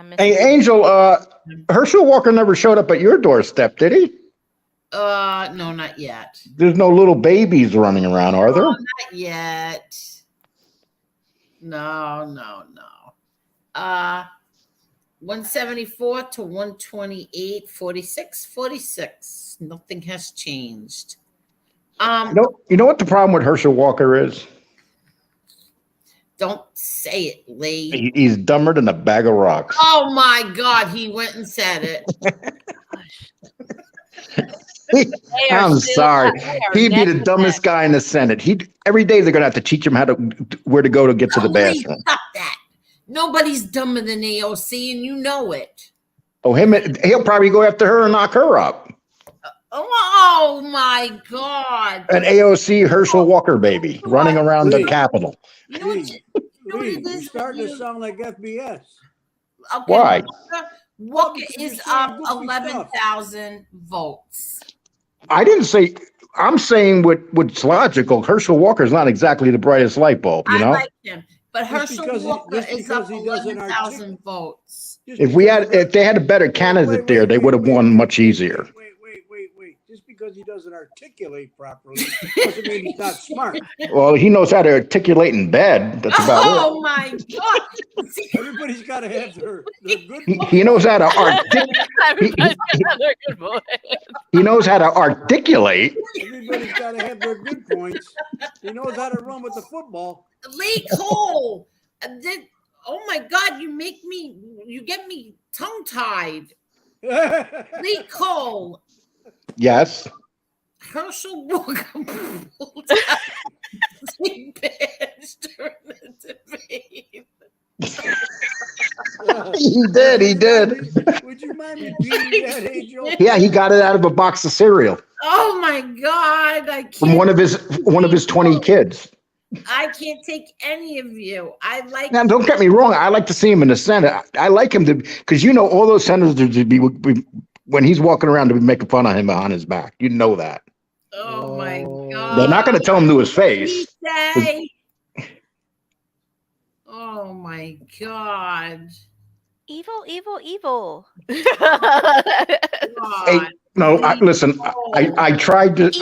missed Hey, it. Angel, Herschel Walker never showed up at your doorstep, did he? No, not yet. There's no little babies running around, are there? No, not yet. No. 174 to 128, 46, 46. Nothing has changed. You know what the problem with Herschel Walker is? Don't say it, Lee. He's dumber than a bag of rocks. Oh my God, he went and said it. I'm sorry. He'd be the dumbest guy in the Senate. Every day they're gonna have to teach him where to go to get to the Lee, bathroom. stop that. Nobody's dumber than AOC, and you know it. Oh, he'll probably go after her and knock her up. Oh my God. An AOC Herschel Walker baby running around the Capitol. Lee, you're starting to sound like FBS. Okay, Why? Walker You're is saying up goofy stuff. 11,000 votes. I didn't say. I'm saying what's logical. Herschel Walker's not exactly the brightest light bulb, you know. I like him, but Herschel Walker is up he doesn't 11,000 votes. If they had a better candidate there, they would have won much easier. Wait. Just because he doesn't articulate properly doesn't mean he's not smart. Well, he knows how to articulate in bed. That's about Oh my God. Everybody's got to have their good it. He knows how to Everybody's got their good boy. He knows how to articulate. Everybody's got to have their good points. He knows how to run with the football. Lee Cole. Oh my God, you get me tongue tied. Lee Cole. Yes. Herschel Walker pulled out 3 bears during the debate. He did. Would you mind me beating that, Angel? Yeah, he got it out of a box of cereal Oh my God, I can't. from one of his 20 kids. I can't take any of you. I like. Now, don't get me wrong. I like to see him in the Senate. I like him because all those senators would be when he's walking around to be making fun of him behind his back. You know that. Oh my God. They're not going to tell him to his face. Say. Oh my God. Evil. Hey, no, listen. I tried. Evil.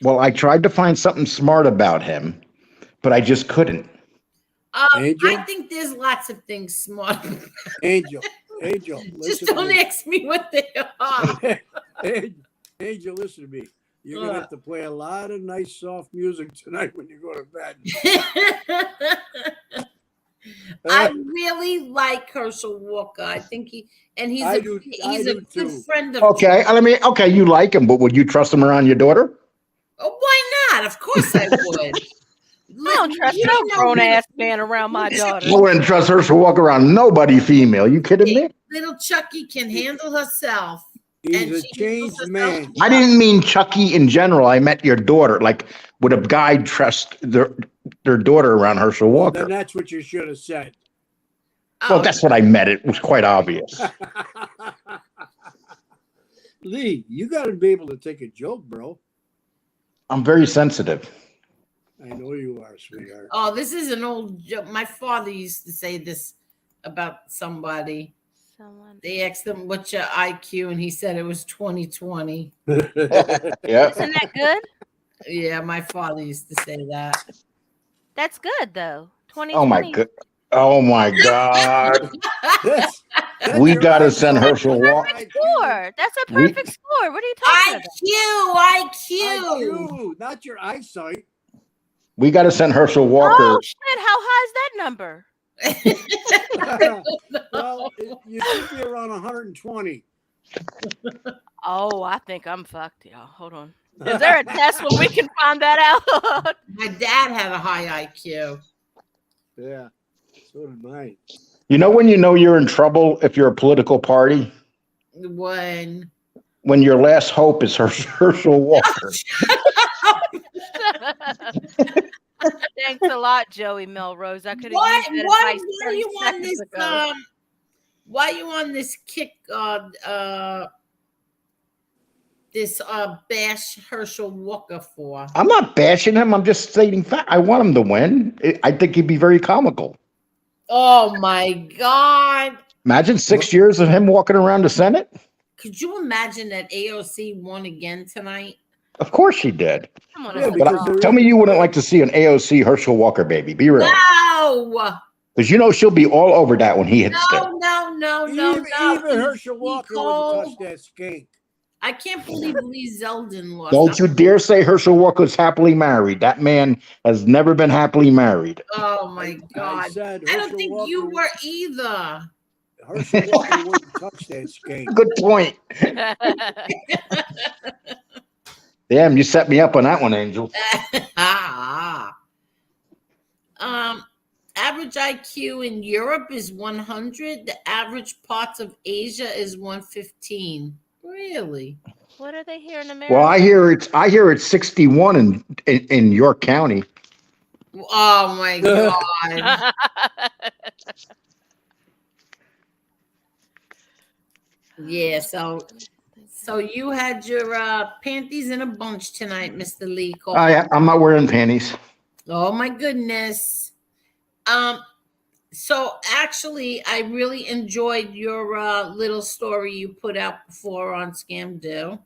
Well, I tried to find something smart about him, but I just couldn't. Angel? I think there's lots of things smart. Angel, Just don't ask me what they are. Angel, listen to me. You're going to have to play a lot of nice, soft music tonight when you go to bed. I really like Herschel Walker. I think he's a good friend of. Okay, you like him, but would you trust him around your daughter? Oh, why not? Of course I would. I don't trust no grown ass man around my daughter. I wouldn't trust Herschel Walker around nobody female. You kidding me? Little Chucky can handle herself. He's a changed man. I didn't mean Chucky in general. I meant your daughter. Like, would a guy trust their daughter around Herschel Walker? Then that's what you should have said. Well, that's what I meant. It was quite obvious. Lee, you got to be able to take a joke, bro. I'm very sensitive. I know you are, sweetheart. Oh, this is an old joke. My father used to say this about somebody. They asked him, "What's your IQ?" and he said it was 2020. Yeah. Isn't that good? Yeah, my father used to say that. That's good though. 2020. Oh my God. We got to send Herschel Walker. Score. That's a perfect score. What are you talking about? IQ. Not your eyesight. We got to send Herschel Walker. Oh shit! How high is that number? Well, you should be around 120. Oh, I think I'm fucked, y'all. Hold on. Is there a test where we can find that out? My dad had a high IQ. Yeah, so did mine. You know when you're in trouble if you're a political party? When your last hope is Herschel Walker. Thanks a lot, Joey Melrose. I could have Why? used that Why? advice Why 30 you on seconds this? ago. Why you on this kick? This bash Herschel Walker for? I'm not bashing him. I'm just stating fact. I want him to win. I think he'd be very comical. Oh my God! Imagine 6 years of him walking around the Senate. Could you imagine that AOC won again tonight? Of course she did. I'm on Yeah, a because But tell me you wouldn't like to see an AOC Herschel Walker baby. Be real. No, Because you know she'll be all over that when he hits there. no. Even Herschel Walker wouldn't Nicole, touch that skink. I can't believe Lee Zeldin lost. Don't you dare say Herschel Walker's happily married. That man has never been happily married. Oh my God! said I don't Herschel think Walker you were either. Herschel Walker wouldn't touch that skink. Good point. Damn, you set me up on that one, Angel. Average IQ in Europe is 100. The average parts of Asia is 115. Really? What are they here in America? Well, I hear it's 61 in York County. Oh my God! Yeah. So you had your panties in a bunch tonight, Mr. Lee. I'm not wearing panties. Oh my goodness. So actually, I really enjoyed your little story you put out before on Scam Do.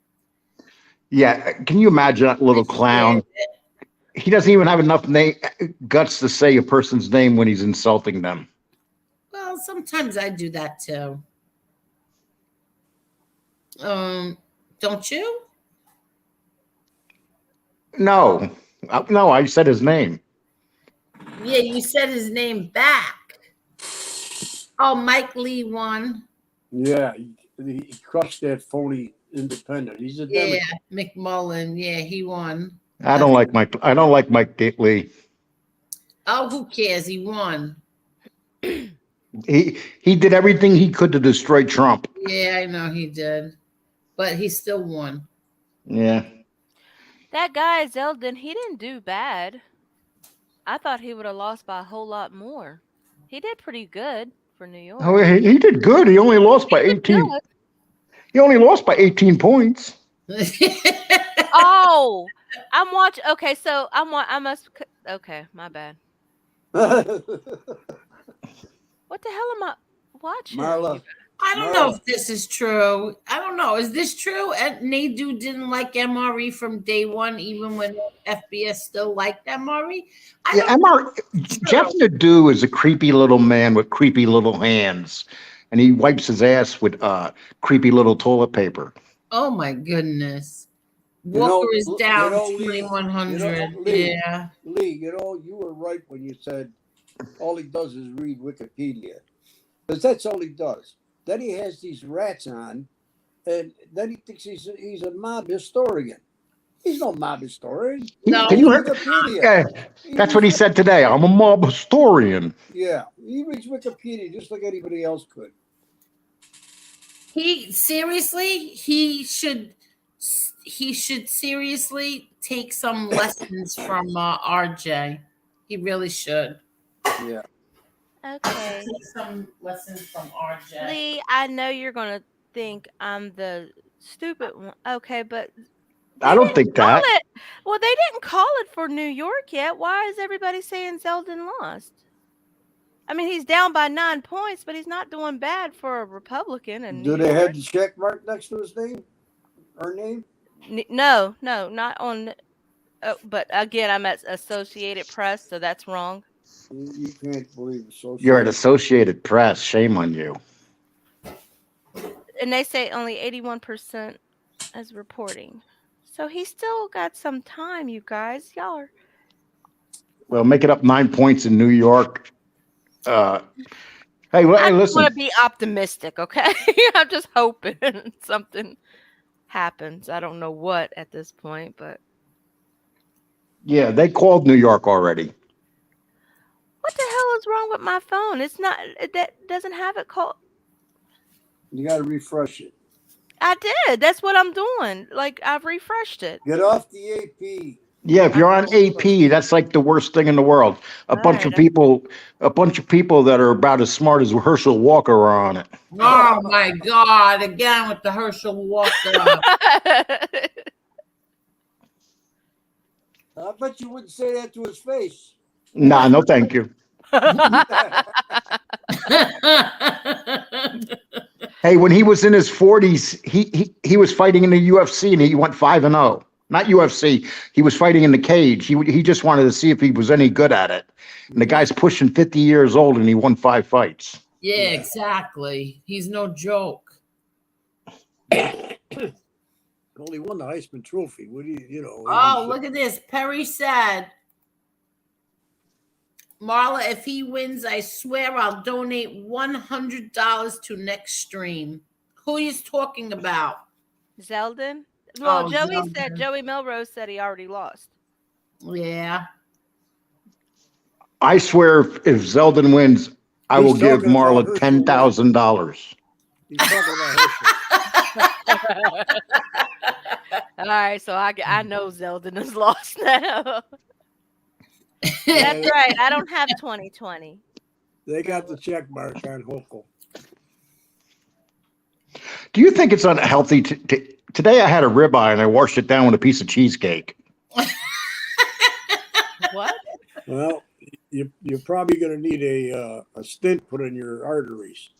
Yeah, can you imagine that little clown? He doesn't even have enough guts to say a person's name when he's insulting them. Well, sometimes I do that too. Don't you? No, I said his name. Yeah, you said his name back. Oh, Mike Lee won. Yeah, he crushed that phony independent. He's a Democrat. Yeah, McMullen. Yeah, he won. I don't like Mike Lee. Oh, who cares? He won. He did everything he could to destroy Trump. Yeah, I know he did, but he still won. Yeah. That guy Zeldin, he didn't do bad. I thought he would have lost by a whole lot more. He did pretty good for New York. Oh, he did good. He only lost by 18. He only lost by 18 points. Oh, I'm watching. Okay, so I must. Okay, my bad. What the hell am I watching? Marla. I don't know if this is true. I don't know. Is this true? And Nadu didn't like MRE from day one, even when FBS still liked MRE. Jeff Nadeau is a creepy little man with creepy little hands, and he wipes his ass with creepy little toilet paper. Oh my goodness. Walker is down 2,100. Yeah. Lee, you were right when you said all he does is read Wikipedia. Because that's all he does. Then he has these rats on, and then he thinks he's a mob historian. He's no mob historian. No. That's what he said today. I'm a mob historian. Yeah, he reads Wikipedia just like anybody else could. He should seriously take some lessons from RJ. He really should. Yeah. Okay. Take some lessons from RJ. Lee, I know you're gonna think I'm the stupid one. Okay, but I don't think that. Well, they didn't call it for New York yet. Why is everybody saying Zeldin lost? I mean, he's down by 9 points, but he's not doing bad for a Republican. And do they have the check mark next to his name? Her name? No, not on. But again, I'm at Associated Press, so that's wrong. You can't believe Associated. You're at Associated Press. Shame on you. And they say only 81% is reporting. So he's still got some time, you guys. Y'all are. Well, make it up 9 points in New York. Hey, I listen. just want to be optimistic, okay? I'm just hoping something happens. I don't know what at this point, but. Yeah, they called New York already. What the hell is wrong with my phone? It's not. That doesn't have it called. You got to refresh it. I did. That's what I'm doing. Like, I've refreshed it. Get off the AP. Yeah, if you're on AP, that's like the worst thing in the world. A bunch of people that are about as smart as Herschel Walker are on it. Oh my God! Again with the Herschel Walker. I bet you wouldn't say that to his face. Nah, no, thank you. Hey, when he was in his 40s, he was fighting in the UFC and he went 5-0. Not UFC. He was fighting in the cage. He just wanted to see if he was any good at it. And the guy's pushing 50 years old and he won 5 fights. Yeah, exactly. He's no joke. Only won the Heisman Trophy. What do you know? Oh, look at this. Perry said, Marla, if he wins, I swear I'll donate $100 to next stream. Who he's talking about? Zeldin? Well, Oh, Joey Melrose said he already lost. Yeah. I swear if Zeldin wins, I will give Marla $10,000. He's talking about Herschel. All right, so I know Zeldin is lost now. That's right. I don't have 2020. They got the check mark on Hochul. Do you think it's unhealthy today I had a ribeye and I washed it down with a piece of cheesecake. What? Well, you're probably going to need a stent put in your arteries.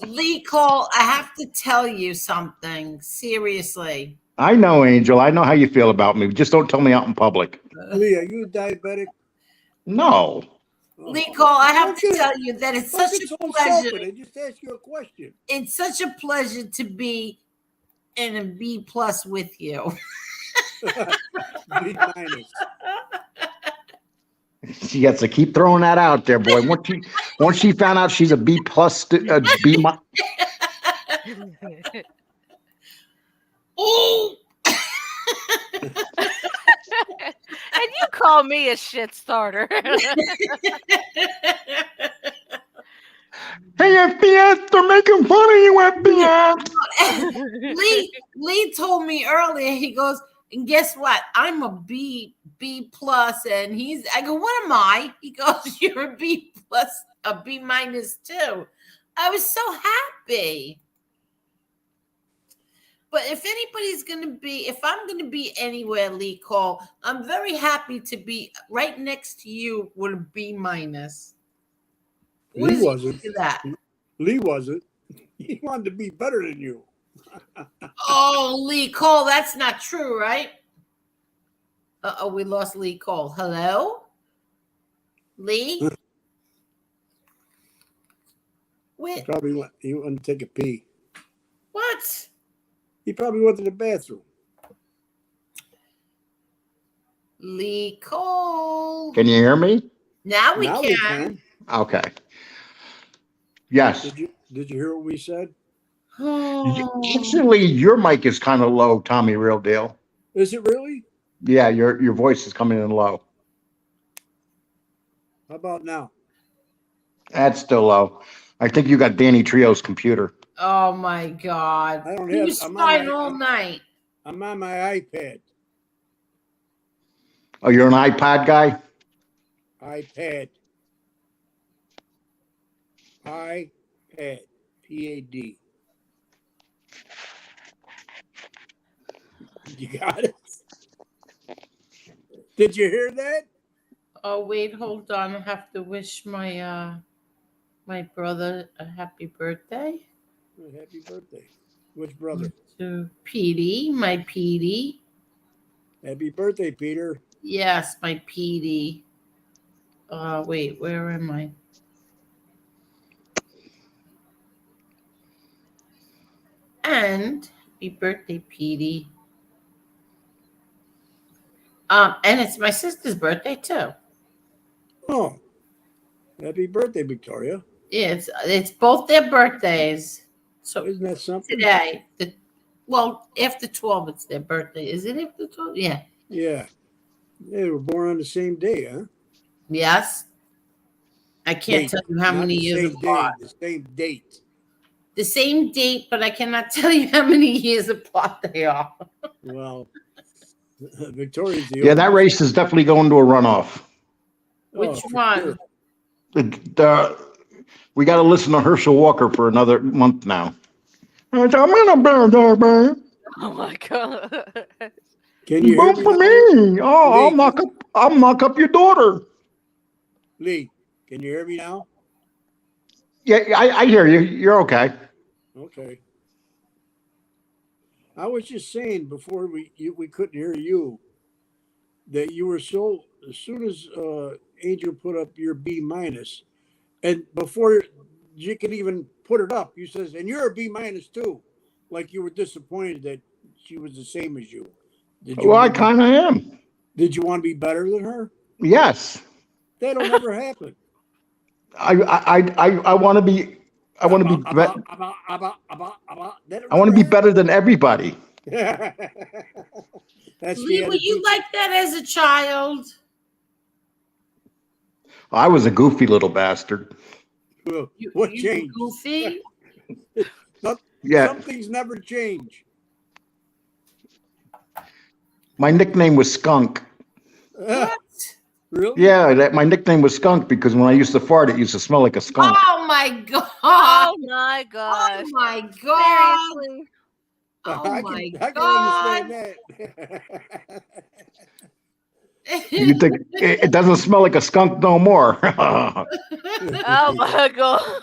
Lee Cole, I have to tell you something. Seriously. I know, Angel. I know how you feel about me. Just don't tell me out in public. Lee, are you diabetic? No. Lee Cole, I have to tell you that it's such a pleasure. I just asked you a question. It's such a pleasure to be in a B+ with you. B-. She has to keep throwing that out there, boy. Once she found out she's a B+, B-. Oh. And you call me a shit starter. Hey, FBS, they're making fun of you, FBS. Lee told me earlier, he goes, and guess what? I'm a B+, and I go, what am I? He goes, you're a B+, a B- too. I was so happy. But if anybody's going to be, if I'm going to be anywhere, Lee Cole, I'm very happy to be right next to you with a B-. Lee wasn't. That? Lee wasn't. He wanted to be better than you. Oh, Lee Cole, that's not true, right? Uh-oh, we lost Lee Cole. Hello? Lee? Wait. He wanted to take a pee. What? He probably went to the bathroom. Lee Cole. Can you hear me? Now we can. Okay. Yes. Did you hear what we said? Actually, your mic is kind of low, Tommy Real Deal. Is it really? Yeah, your voice is coming in low. How about now? That's still low. I think you got Danny Trio's computer. Oh my God. I don't He have. was fine all night. I'm on my iPad. Oh, you're an iPod guy? iPad. PAD. You got it? Did you hear that? Oh, wait, hold on. I have to wish my my brother a happy birthday. Happy birthday. Which brother? To Petey, my Petey. Happy birthday, Peter. Yes, my Petey. Wait, where am I? And happy birthday, Petey. And it's my sister's birthday too. Oh, happy birthday, Victoria. Yeah, it's both their birthdays. So isn't that something? Today, after 12, it's their birthday. Is it after 12? Yeah. Yeah. They were born on the same day, huh? Yes. I can't tell you how many years apart. The same date. The same date, but I cannot tell you how many years apart they are. Well, Victoria's the Yeah, that oldest. race is definitely going to a runoff. Which for one? sure. We got to listen to Herschel Walker for another month now. Oh my god. Can you hear Vote me for now, me. Oh, Lee? I'll knock up your daughter. Lee, can you hear me now? Yeah, I hear you. You're okay. Okay. I was just saying before we couldn't hear you that you were so as soon as Angel put up your B minus, and before you could even put it up, you says, and you're a B minus too, like you were disappointed that she was the same as you. Did you Well, I want to be, kind of am. Did you want to be better than her? Yes. That'll never happen. I want to be. I want to be. That'll I want to be never better than everybody. happen. That's Lee, the were you attitude. like that as a child? I was a goofy little bastard. What You changed? Goofy? Yeah. Some things never change. My nickname was Skunk. What? Really? Yeah, my nickname was Skunk because when I used to fart, it used to smell like a skunk. Oh my god! Oh my gosh. Oh my god! Seriously. Oh my I can god! understand that. You think it doesn't smell like a skunk no more? Oh my god.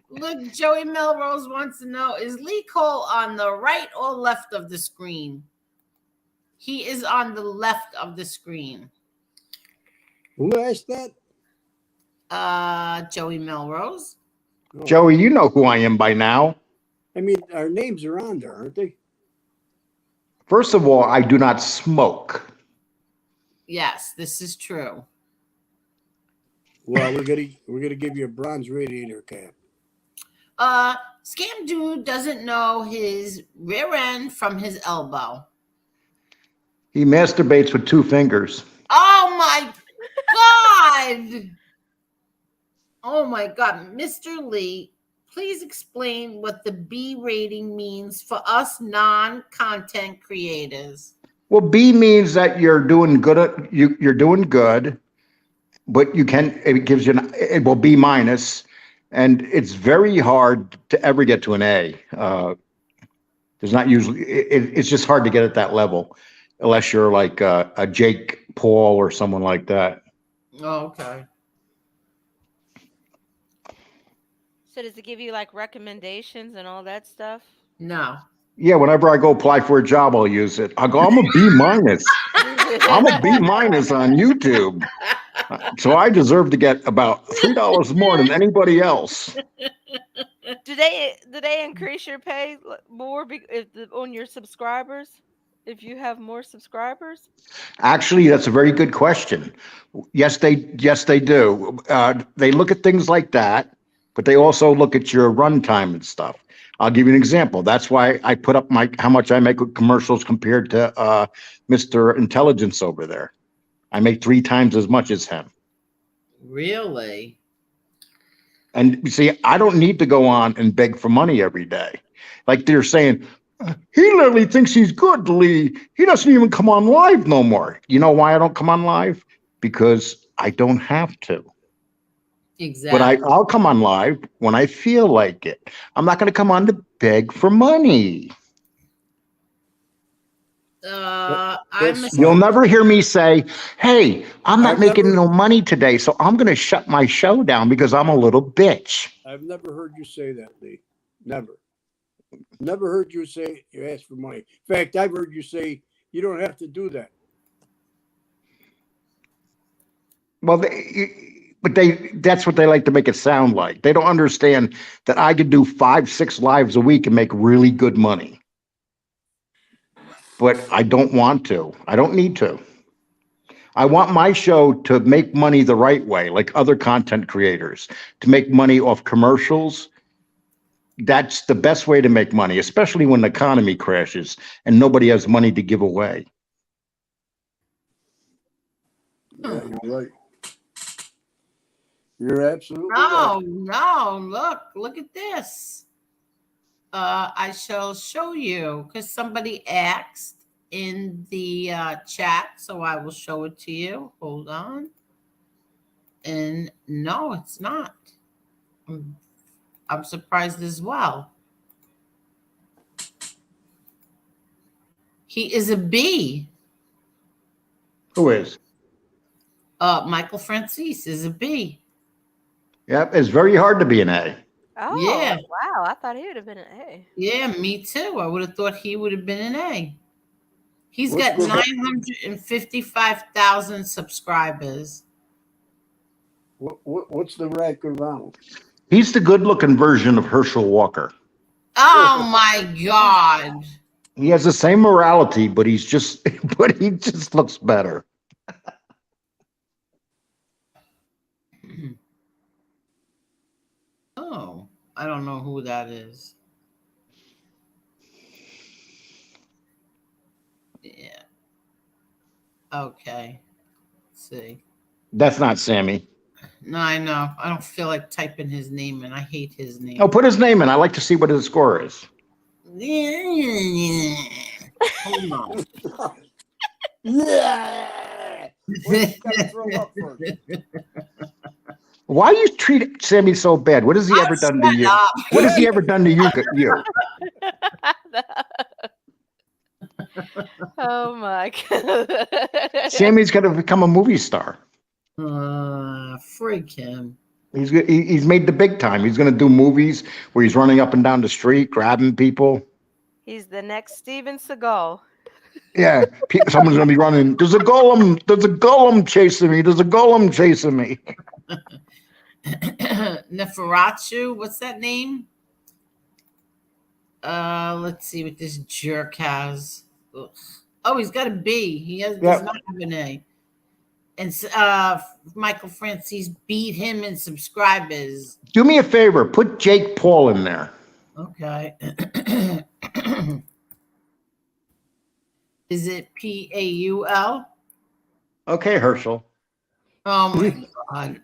Look, Joey Melrose wants to know, is Lee Cole on the right or left of the screen? He is on the left of the screen. Who asked that? Joey Melrose. Oh, Joey, you know who I am by now. I mean, our names are on there, aren't they? First of all, I do not smoke. Yes, this is true. Well, we're gonna give you a bronze radiator cap. Scam Dude doesn't know his rear end from his elbow. He masturbates with 2 fingers. Oh my god! Oh my god, Mr. Lee, please explain what the B rating means for us non-content creators. Well, B means that you're doing good. You're doing good, but it gives you it will B minus, and it's very hard to ever get to an A. There's not usually. It's just hard to get at that level, unless you're like a Jake Paul or someone like that. Oh, okay. So does it give you like recommendations and all that stuff? No. Yeah, whenever I go apply for a job, I'll use it. I go, I'm a B minus. I'm a B minus on YouTube. So I deserve to get about $3 more than anybody else. Do they increase your pay more on your subscribers? If you have more subscribers? Actually, that's a very good question. Yes, they do. They look at things like that, but they also look at your runtime and stuff. I'll give you an example. That's why I put up how much I make with commercials compared to Mr. Intelligence over there. I make 3 times as much as him. Really? And you see, I don't need to go on and beg for money every day. Like they're saying, he literally thinks he's good, Lee. He doesn't even come on live no more. You know why I don't come on live? Because I don't have to. Exactly. But I'll come on live when I feel like it. I'm not going to come on to beg for money. You'll never hear me say, hey, I'm not making no money today, so I'm going to shut my show down because I'm a little bitch. I've never heard you say that, Lee. Never. Never heard you say you ask for money. In fact, I've heard you say you don't have to do that. Well, that's what they like to make it sound like. They don't understand that I could do 5-6 lives a week and make really good money. But I don't want to. I don't need to. I want my show to make money the right way, like other content creators, to make money off commercials. That's the best way to make money, especially when the economy crashes and nobody has money to give away. Yeah, you're right. You're absolutely No, right. no, look at this. I shall show you because somebody asked. in the chat, so I will show it to you. Hold on. And no, it's not. I'm surprised as well. He is a B. Who is? Michael Francis is a B. Yep, it's very hard to be an A. Oh, Yeah. wow. I thought he would have been an A. Yeah, me too. I would have thought he would have been an A. He's What's got the- 955,000 subscribers. What's the record on? He's the good-looking version of Herschel Walker. Oh my God. He has the same morality, but he just looks better. Oh, I don't know who that is. Yeah. Okay. Let's see. That's not Sammy. No, I know. I don't feel like typing his name in. I hate his name. Oh, put his name in. I like to see what his score is. Hold on. Yeah. Well, you gotta throw up first. Why you treat Sammy so bad? What has he ever done to Shut you? up. What has he ever done to you? Oh my God. Sammy's going to become a movie star. Freak him. He's made the big time. He's going to do movies where he's running up and down the street, grabbing people. He's the next Steven Seagal. Yeah, someone's going to be running. There's a golem chasing me. There's a golem chasing me. Neferatu, what's that name? Let's see what this jerk has. Ugh. Oh, he's got a B. He does not have an A. And Michael Francis beat him in subscribers. Do me a favor. Put Jake Paul in there. Okay. Is it Paul? Okay, Herschel. Oh my God.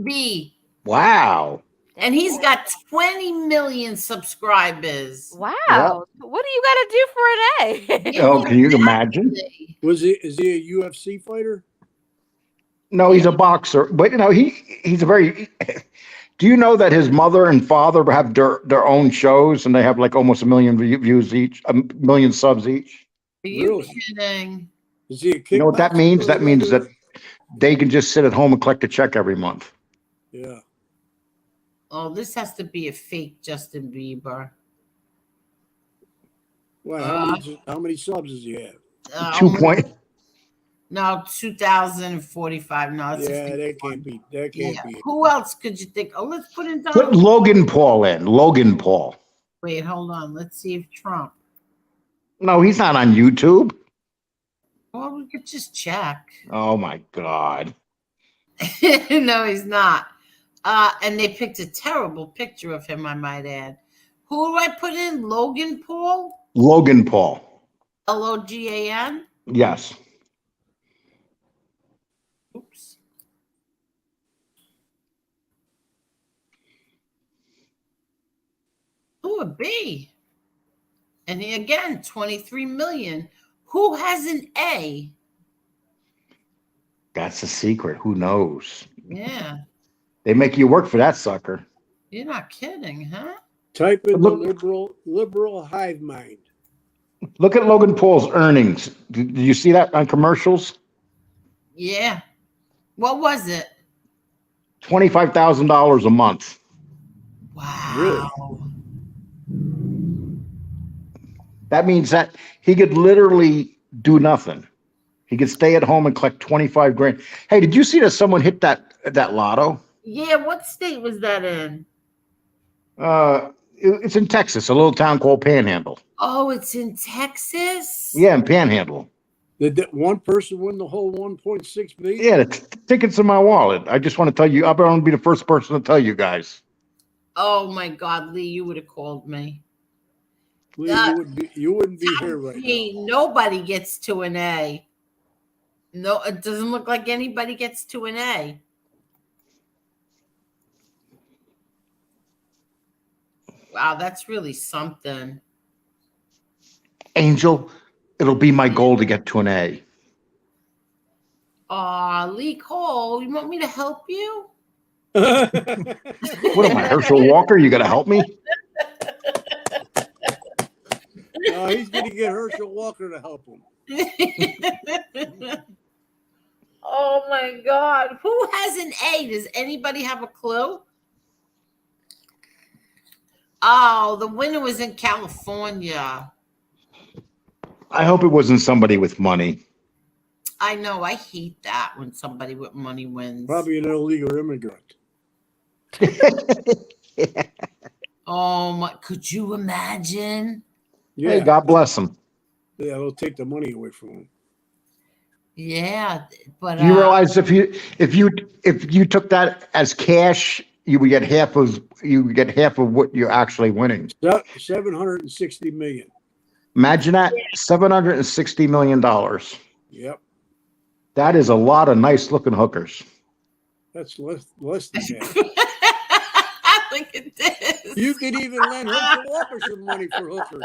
B. Wow. And he's got 20 million subscribers. Wow. What do you got to do for an A? Oh, can you imagine? Is he a UFC fighter? No, he's a boxer. But he's a very. Do you know that his mother and father have their own shows and they have like almost 1 million views each, 1 million subs each? Are you kidding? Is he a kickboxer? You know what that means? That means that they can just sit at home and collect a check every month. Yeah. Oh, this has to be a fake Justin Bieber. Well, how many subs does he have? 2 point. No, 2,045. No, it's Yeah, that can't be. That can't be. Who else could you think? Oh, let's put in Put Donald. Logan Paul in. Logan Paul. Wait, hold on. Let's see if Trump. No, he's not on YouTube. Well, we could just check. Oh my God. No, he's not. And they picked a terrible picture of him, I might add. Who do I put in? Logan Paul? Logan Paul. Logan? Yes. Oops. Ooh, a B. And he, again, 23 million. Who has an A? That's a secret. Who knows? Yeah. They make you work for that sucker. You're not kidding, huh? Type in the liberal hive mind. Look at Logan Paul's earnings. Did you see that on commercials? Yeah. What was it? $25,000 a month. Wow. That means that he could literally do nothing. He could stay at home and collect 25 grand. Hey, did you see that someone hit that lotto? Yeah, what state was that in? It's in Texas, a little town called Panhandle. Oh, it's in Texas? Yeah, in Panhandle. Did that one person win the whole 1.6 billion? Yeah, the ticket's in my wallet. I just want to tell you, I'm going to be the first person to tell you guys. Oh my God, Lee, you would have called me. Lee, you wouldn't be here right now. Nobody gets to an A. No, it doesn't look like anybody gets to an A. Wow, that's really something. Angel, it'll be my goal to get to an A. Lee Cole, you want me to help you? What am I, Herschel Walker? You gonna help me? No, he's going to get Herschel Walker to help him. Oh my God. Who has an A? Does anybody have a clue? Oh, the winner was in California. I hope it wasn't somebody with money. I know. I hate that when somebody with money wins. Probably an illegal immigrant. Oh my! Could you imagine? Yeah. Hey, God bless him. Yeah, they'll take the money away from him. Yeah, but Do you realize if you took that as cash, you would get half of what you're actually winning. $760 million. Imagine that, $760 million. Yep. That is a lot of nice looking hookers. That's less than that. look at this. You could even lend Herschel Walker some money for hookers.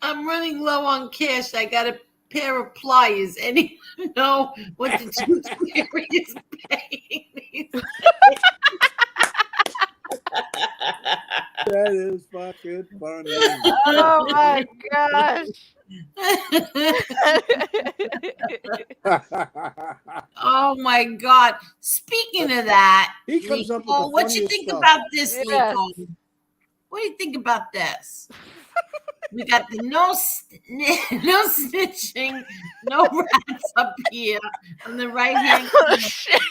I'm running low on cash. I got a pair of pliers. Anyone know what the Tooth Fairy is paying me? That is fucking funny. Oh my gosh. Oh my God. Speaking of that, He comes up with Nicole, the what you funniest think stuff. about this, Yes. Nicole? What do you think about this? We got the no snitching, no rats up here on the right hand Oh, corner. shit.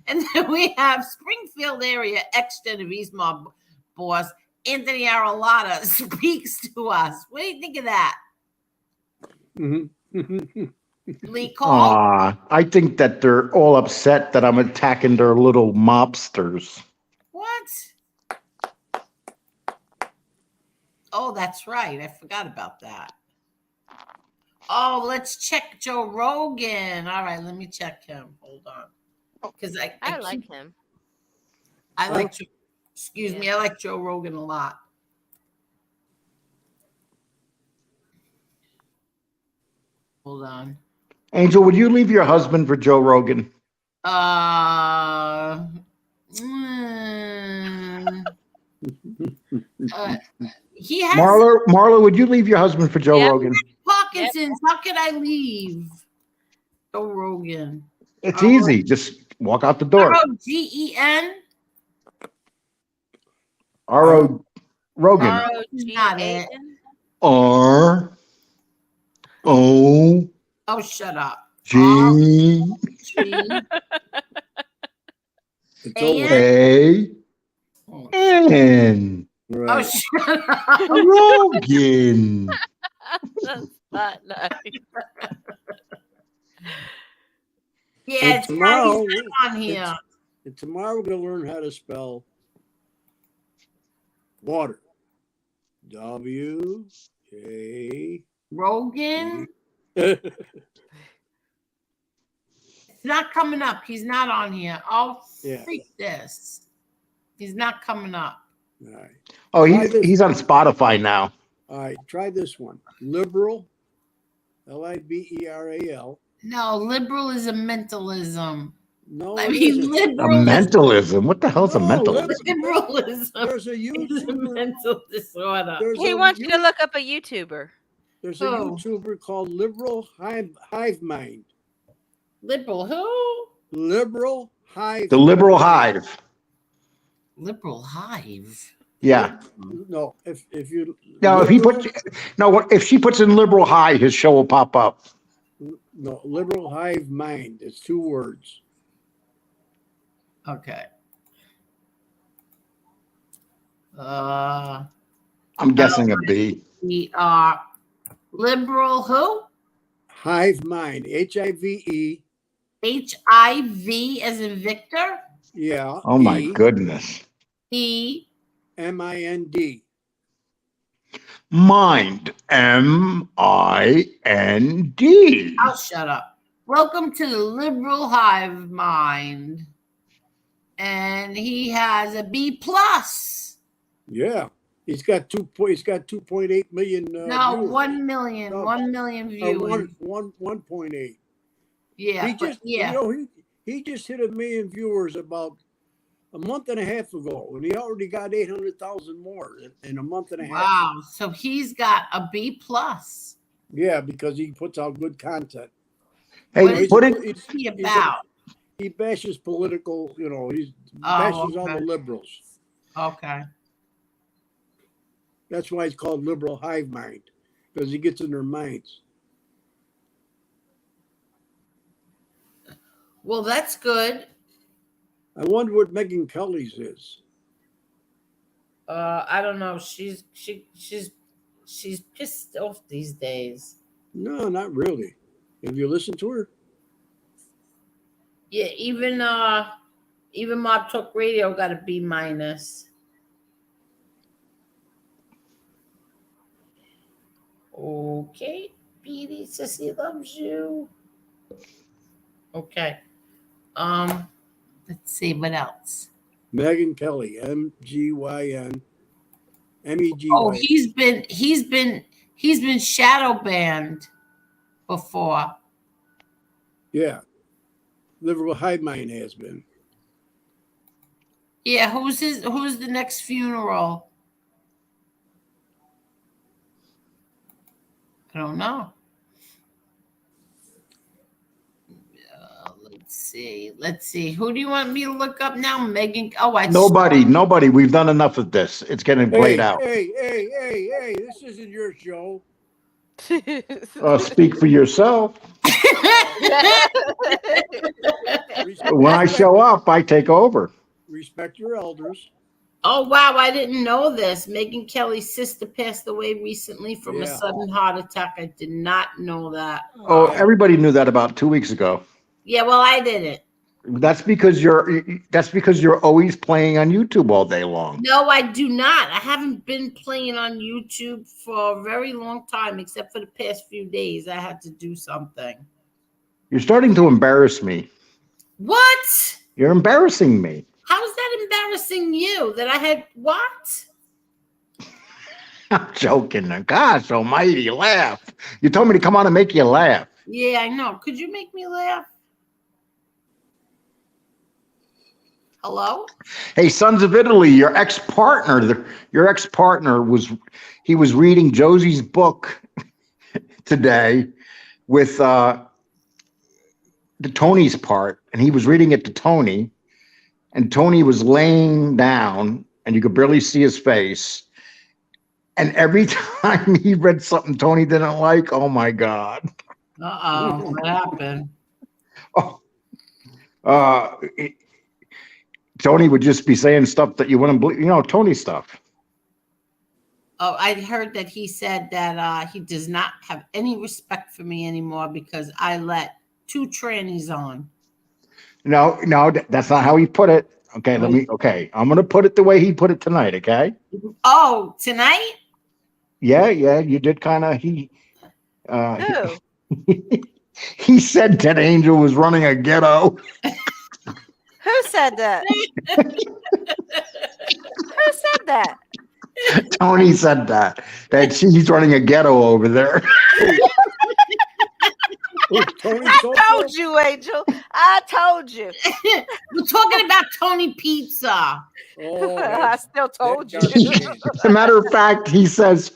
And then we have Springfield area ex-Genovese mob boss Anthony Aralotta speaks to us. What do you think of that? Lee Cole? I think that they're all upset that I'm attacking their little mobsters. What? Oh, that's right. I forgot about that. Oh, let's check Joe Rogan. All right, let me check him. Hold on. Because I like him. I like Joe, excuse me, I like Joe Rogan a lot. Hold on. Angel, would you leave your husband for Joe Rogan? He has Marla, would you leave your husband for Joe Rogan? Parkinson's. How could I leave? Joe Rogan. It's easy. Just walk out the door. Rogen. R-O Rogan. Not it. R-O-G. Oh, shut up. A-N. Right. Oh, shut up. Rogan. That's not nice. Yeah, And it's tomorrow, not on here. and tomorrow we're going to learn how to spell water. W-A. Rogan? It's not coming up. He's not on here. Oh, Yeah. freak this. He's not coming up. All right. Oh, he's on Spotify now. All right. Try this one. Liberal. L-I-B-E-R-A-L. No, liberal is a mentalism. No, I it mean, isn't. A liberal mentalism? What the hell's a No, mentalism? liberalism There's a is a YouTuber. mental disorder. He wants you to look up a YouTuber. There's a YouTuber called Liberal Hive Mind. Liberal who? Liberal Hive. The Liberal Hive. Liberal Hive. Yeah. No, if you If she puts in Liberal High, his show will pop up. no Liberal Hive Mind. It's 2 words. Okay. I'm guessing a B. We are liberal who? Hive Mind. H-I-V-E. H-I-V as in Victor? Yeah. Oh my goodness. E. M-I-N-D. Mind. M-I-N-D. I'll shut up. Welcome to the Liberal Hive Mind. and he has a B plus. Yeah, he's got 2.8 million. No, viewers. 1 million, No, 1 million viewers. 1.8. Yeah, He but just, yeah. he just hit 1 million viewers about a month and a half ago, and he already got 800,000 more in a month and a half. Wow, so he's got a B plus. Yeah, because he puts out good content. Hey, What is put it. what's he about? He bashes political, he Oh, bashes all okay. the liberals. Okay. That's why it's called liberal hive mind, because he gets in their minds. Well, that's good. I wonder what Megyn Kelly's is. I don't know. She's pissed off these days. No, not really. Have you listened to her? Yeah, even Mob Talk Radio got a B minus. Okay, Petey says he loves you. Okay. Let's see what else. Megyn Kelly, MGYN, MEGY. Oh, he's been shadow banned before. Yeah. Liberal hive mind has been. Yeah, who's the next funeral? I don't know. Let's see. Who do you want me to look up now? Megyn. Oh, Nobody. We've done enough of this. It's getting played out. Hey, this isn't your show. Speak for yourself. When I show up, I take over. Respect your elders. Oh, wow. I didn't know this. Megyn Kelly's sister passed away recently from a sudden heart attack. I did not know that. Oh, everybody knew that about 2 weeks ago. Yeah, well, I didn't. That's because you're always playing on YouTube all day long. No, I do not. I haven't been playing on YouTube for a very long time, except for the past few days. I had to do something. You're starting to embarrass me. What? You're embarrassing me. How's that embarrassing you? That I had what? I'm joking. Gosh almighty, laugh. You told me to come on and make you laugh. Yeah, I know. Could you make me laugh? Hello? Hey, Sons of Italy, your ex-partner was reading Josie's book today with the Tony's part, and he was reading it to Tony, and Tony was laying down, and you could barely see his face. And every time he read something Tony didn't like, oh my God. Uh-oh, what happened? Tony would just be saying stuff that you wouldn't believe, Tony stuff. Oh, I heard that he said that he does not have any respect for me anymore because I let 2 trannies on. No, that's not how he put it. Okay, I'm going to put it the way he put it tonight, okay? Oh, tonight? Yeah, you did kind of, he said that Angel was running a ghetto. Who said that? Who said that? Tony said that she's running a ghetto over there. I told you, Angel. I told you. We're talking about Tony Pizza. Oh, I still told you. As a matter of fact, he says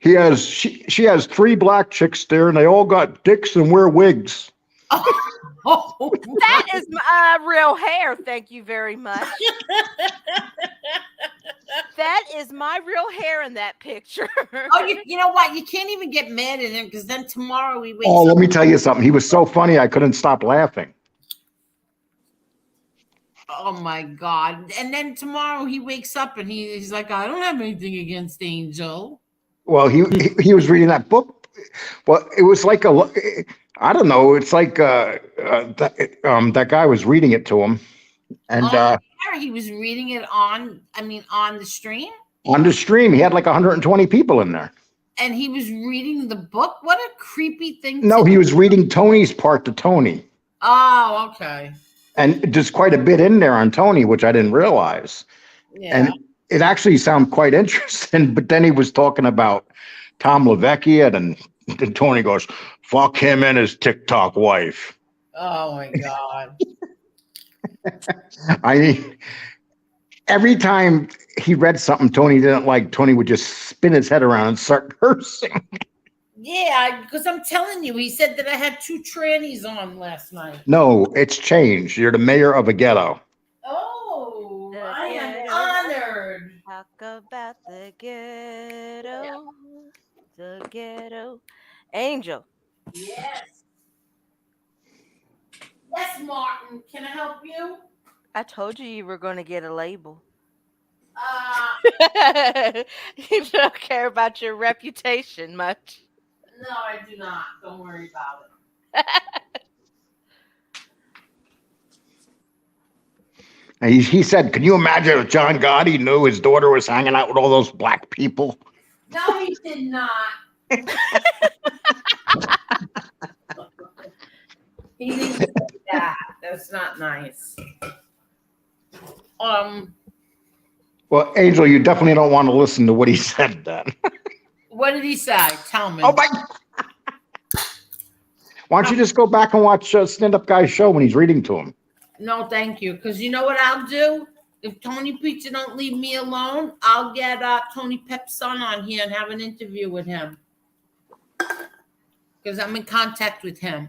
she has 3 black chicks there, and they all got dicks and wear wigs. Oh. That is my real hair. Thank you very much. That is my real hair in that picture. Oh, you know what? You can't even get mad at him because then tomorrow we wake Oh, up. let me tell you something. He was so funny, I couldn't stop laughing. Oh my God. And then tomorrow he wakes up and he's like, I don't have anything against Angel. Well, he was reading that book. Well, it was like I don't know. It's like that guy was reading it to him, and he was reading it on the stream. On the stream, he had like 120 people in there. And he was reading the book. What a creepy thing! No, he was reading Tony's part to Tony. Oh, okay. And there's quite a bit in there on Tony, which I didn't realize. Yeah. And it actually sounded quite interesting. But then he was talking about Tom LaVecchia, and Tony goes, "Fuck him and his TikTok wife." Oh my God. I mean, every time he read something Tony didn't like, Tony would just spin his head around and start cursing. Yeah, because I'm telling you, he said that I had 2 trannies on last night. No, it's changed. You're the mayor of a ghetto. Oh, The I am ghetto. honored. Talk about the ghetto. The ghetto. Angel. Yes. Yes, Martin. Can I help you? I told you were going to get a label. You don't care about your reputation much. No, I do not. Don't worry about it. And he said, "Can you imagine if John Gotti knew his daughter was hanging out with all those black people?" No, he did not. He didn't say that. That's not nice. Well, Angel, you definitely don't want to listen to what he said then. What did he say? Tell me. Oh my! Why don't you just go back and watch Stand-Up Guy's show when he's reading to him? No, thank you. Because you know what I'll do? If Tony Pizza don't leave me alone, I'll get Tony Pep's son on here and have an interview with him. Because I'm in contact with him.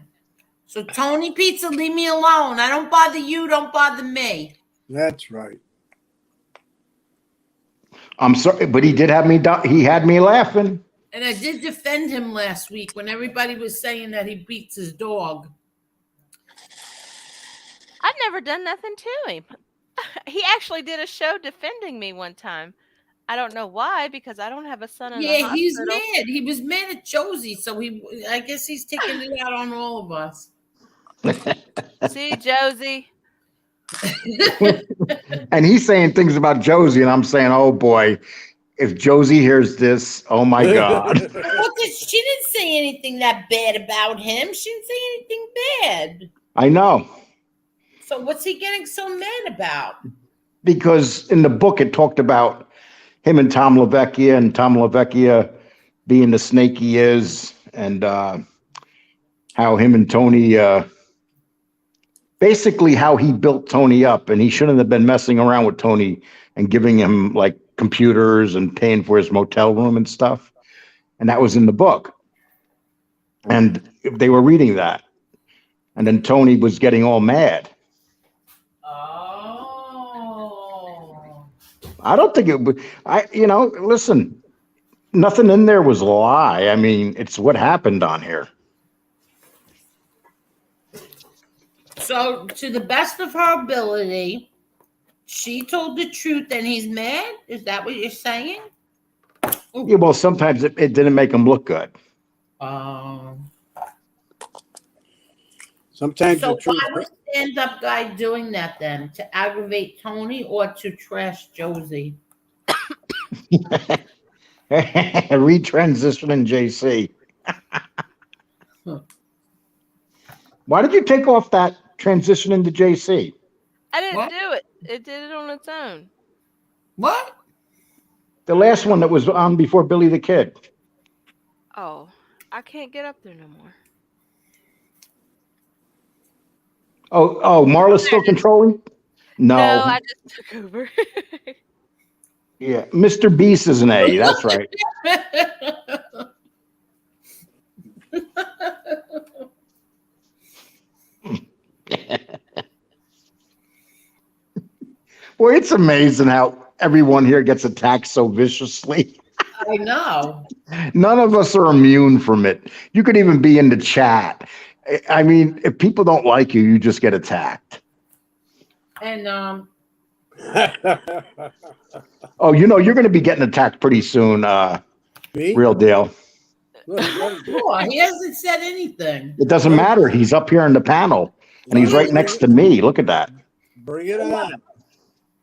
So Tony Pizza, leave me alone. I don't bother you. Don't bother me. That's right. I'm sorry, but he did have me. He had me laughing. And I did defend him last week when everybody was saying that he beats his dog. I've never done nothing to him. He actually did a show defending me one time. I don't know why, because I don't have a son in the hospital. He's mad. He was mad at Josie, so I guess he's taking it out on all of us. See, Josie. And he's saying things about Josie, and I'm saying, "Oh boy, if Josie hears this, oh my God." Well, she didn't say anything that bad about him. She didn't say anything bad. I know. So what's he getting so mad about? Because in the book it talked about him and Tom LaVecchia, and Tom LaVecchia being the snake he is, and how him and Tony, basically how he built Tony up, and he shouldn't have been messing around with Tony and giving him like computers and paying for his motel room and stuff. And that was in the book. And they were reading that. And then Tony was getting all mad. Oh. I don't think it would. Listen, nothing in there was a lie. I mean, it's what happened on here. So, to the best of her ability, she told the truth and he's mad? Is that what you're saying? Yeah, well, sometimes it didn't make him look good. Sometimes So the truth. why was Stand-Up Guy doing that then? To aggravate Tony or to trash Josie? Retransitioning JC. Why did you take off that transition into JC? I didn't do it. It did it on its own. What? The last one that was on before Billy the Kid. Oh, I can't get up there no more. Oh, Marla's still controlling? No, I just took over. Yeah, Mr. Beast is an A. That's right. Boy, it's amazing how everyone here gets attacked so viciously. I know. None of us are immune from it. You could even be in the chat. I mean, if people don't like you, you just get attacked. And oh, you're going to be getting attacked pretty soon. Me? Real deal. Sure, he hasn't said anything. It doesn't matter. He's up here in the panel, and he's right next to me. Look at that. Bring it on.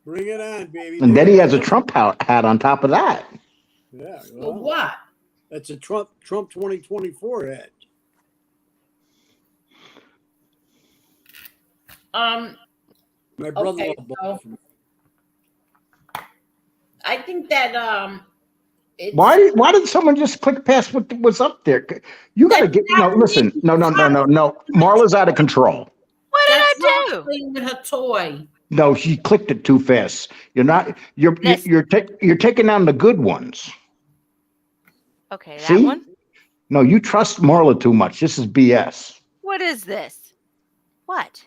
Bring it on, baby. And then he has a Trump hat on top of that. Yeah. For what? That's a Trump 2024 hat. My brother-in-law Okay, bought so it from me. I think that it's Why did someone just click past what was up there? You got to that's get, not listen, me. no. Marla's out of control. What did That's I not do? playing with her toy. No, she clicked it too fast. You're Listen. you're taking down the good ones. Okay, that See? one. No, you trust Marla too much. This is BS. What is this? What?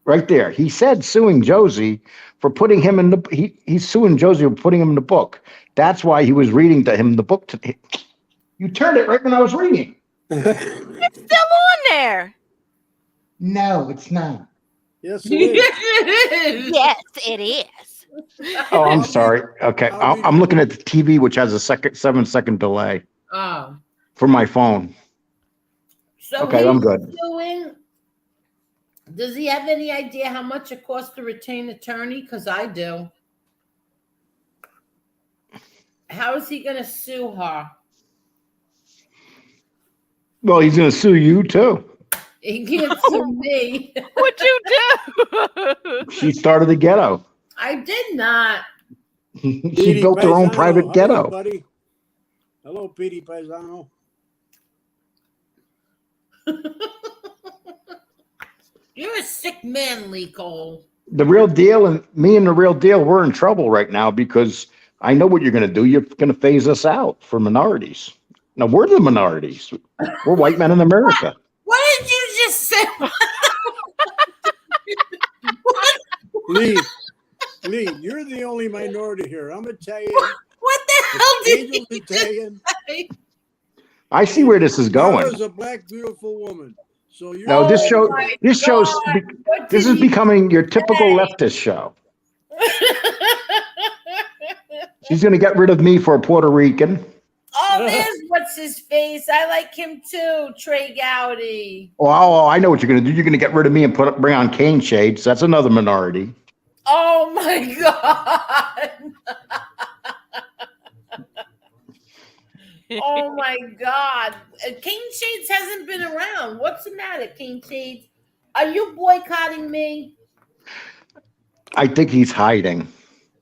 Right there. He said suing Josie for putting him in he's suing Josie for putting him in the book. That's why he was reading to him the book. You turned it right when I was reading. It's still on there. No, it's not. Yes, it is. Yes, it is. Oh, I'm I'll sorry. Okay, I'll read I'm it. looking at the TV, which has a 7-second delay Oh, for my phone. so Okay, I'm he's good. suing. Does he have any idea how much it costs to retain attorney? Because I do. How is he going to sue her? Well, he's going to sue you too. He can't sue me. What'd you do? She started the ghetto. I did not. She Petey built her own Paisano, private hello, ghetto. buddy. Hello, Petey Paisano. You're a sick man, Lee Cole. The real deal and me and the real deal, we're in trouble right now because I know what you're going to do. You're going to phase us out for minorities. Now, we're the minorities. We're white men in America. What did you just say? Lee, you're the only minority here. I'm Italian. What the hell did Angel's you Italian. just say? I see where this is going. Marla's a black, beautiful woman. So you're No, this Oh my show's God. What this did is he becoming your typical say? leftist show. She's going to get rid of me for a Puerto Rican. Oh, there's what's his face. I like him too, Trey Gowdy. Oh, I know what you're going to do. You're going to get rid of me and bring on cane shades. That's another minority. Oh my God. Oh my God. Cane Shades hasn't been around. What's the matter, Cane Shades? Are you boycotting me? I think he's hiding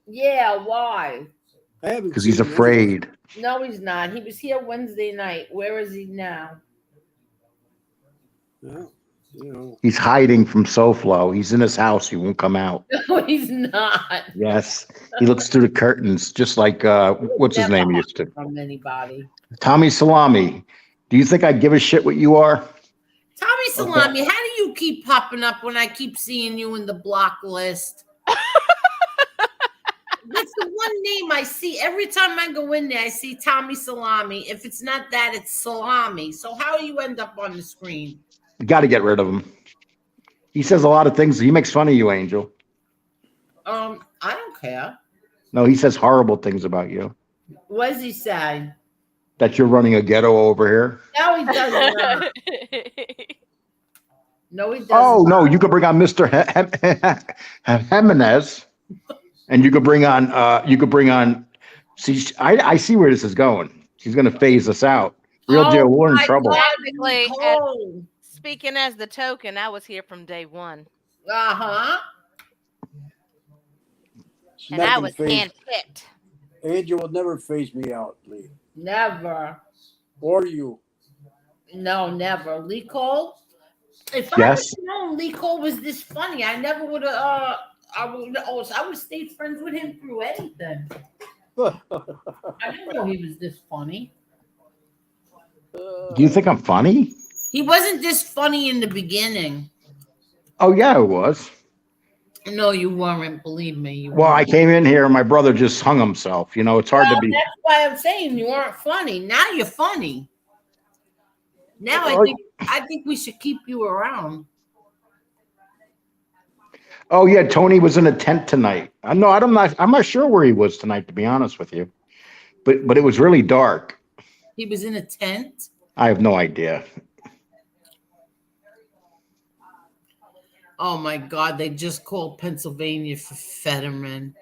Yeah, why? I haven't because he's seen him afraid. No, he's not. He was here Wednesday night. Where is he now? anyway. No, He's hiding from SoFlo. He's in his house. He won't come out. No, he's not. Yes, he looks through the curtains, just like what's his name used to. From anybody. Tommy Salami. Do you think I'd give a shit what you are? Tommy Salami, how do you keep popping up when I keep seeing you in the block list? That's the one name I see. Every time I go in there, I see Tommy Salami. If it's not that, it's Salami. So how do you end up on the screen? You got to get rid of him. He says a lot of things. He makes fun of you, Angel. I don't care. No, he says horrible things about you. What does he say? That you're running a ghetto over here. No, he doesn't. No, he doesn't. Oh, no, you could bring on Mr. Jimenez. And you could bring on, see, I see where this is going. She's going to phase us out. Real deal, we're in my trouble. God, Technically, Nicole. speaking as the token, I was here from day one. Uh-huh. She's And not I gonna was phase- handpicked. Angel will never phase me out, Lee. Never. Or you. No, never. Lee Cole? If I Yes. had known Lee Cole was this funny, I never would have I would have stayed friends with him through anything. I didn't know he was this funny. Do you think I'm funny? He wasn't this funny in the beginning. Oh, yeah, it was. No, you weren't. Believe me. You Well, I weren't. came in here and my brother just hung himself. You know, it's hard Well, to be. that's why I'm saying you weren't funny. Now you're funny. Now Oh. I think we should keep you around. Oh, yeah, Tony was in a tent tonight. I'm not sure where he was tonight, to be honest with you. But it was really dark. He was in a tent. I have no idea. Oh my God! They just called Pennsylvania for Fetterman.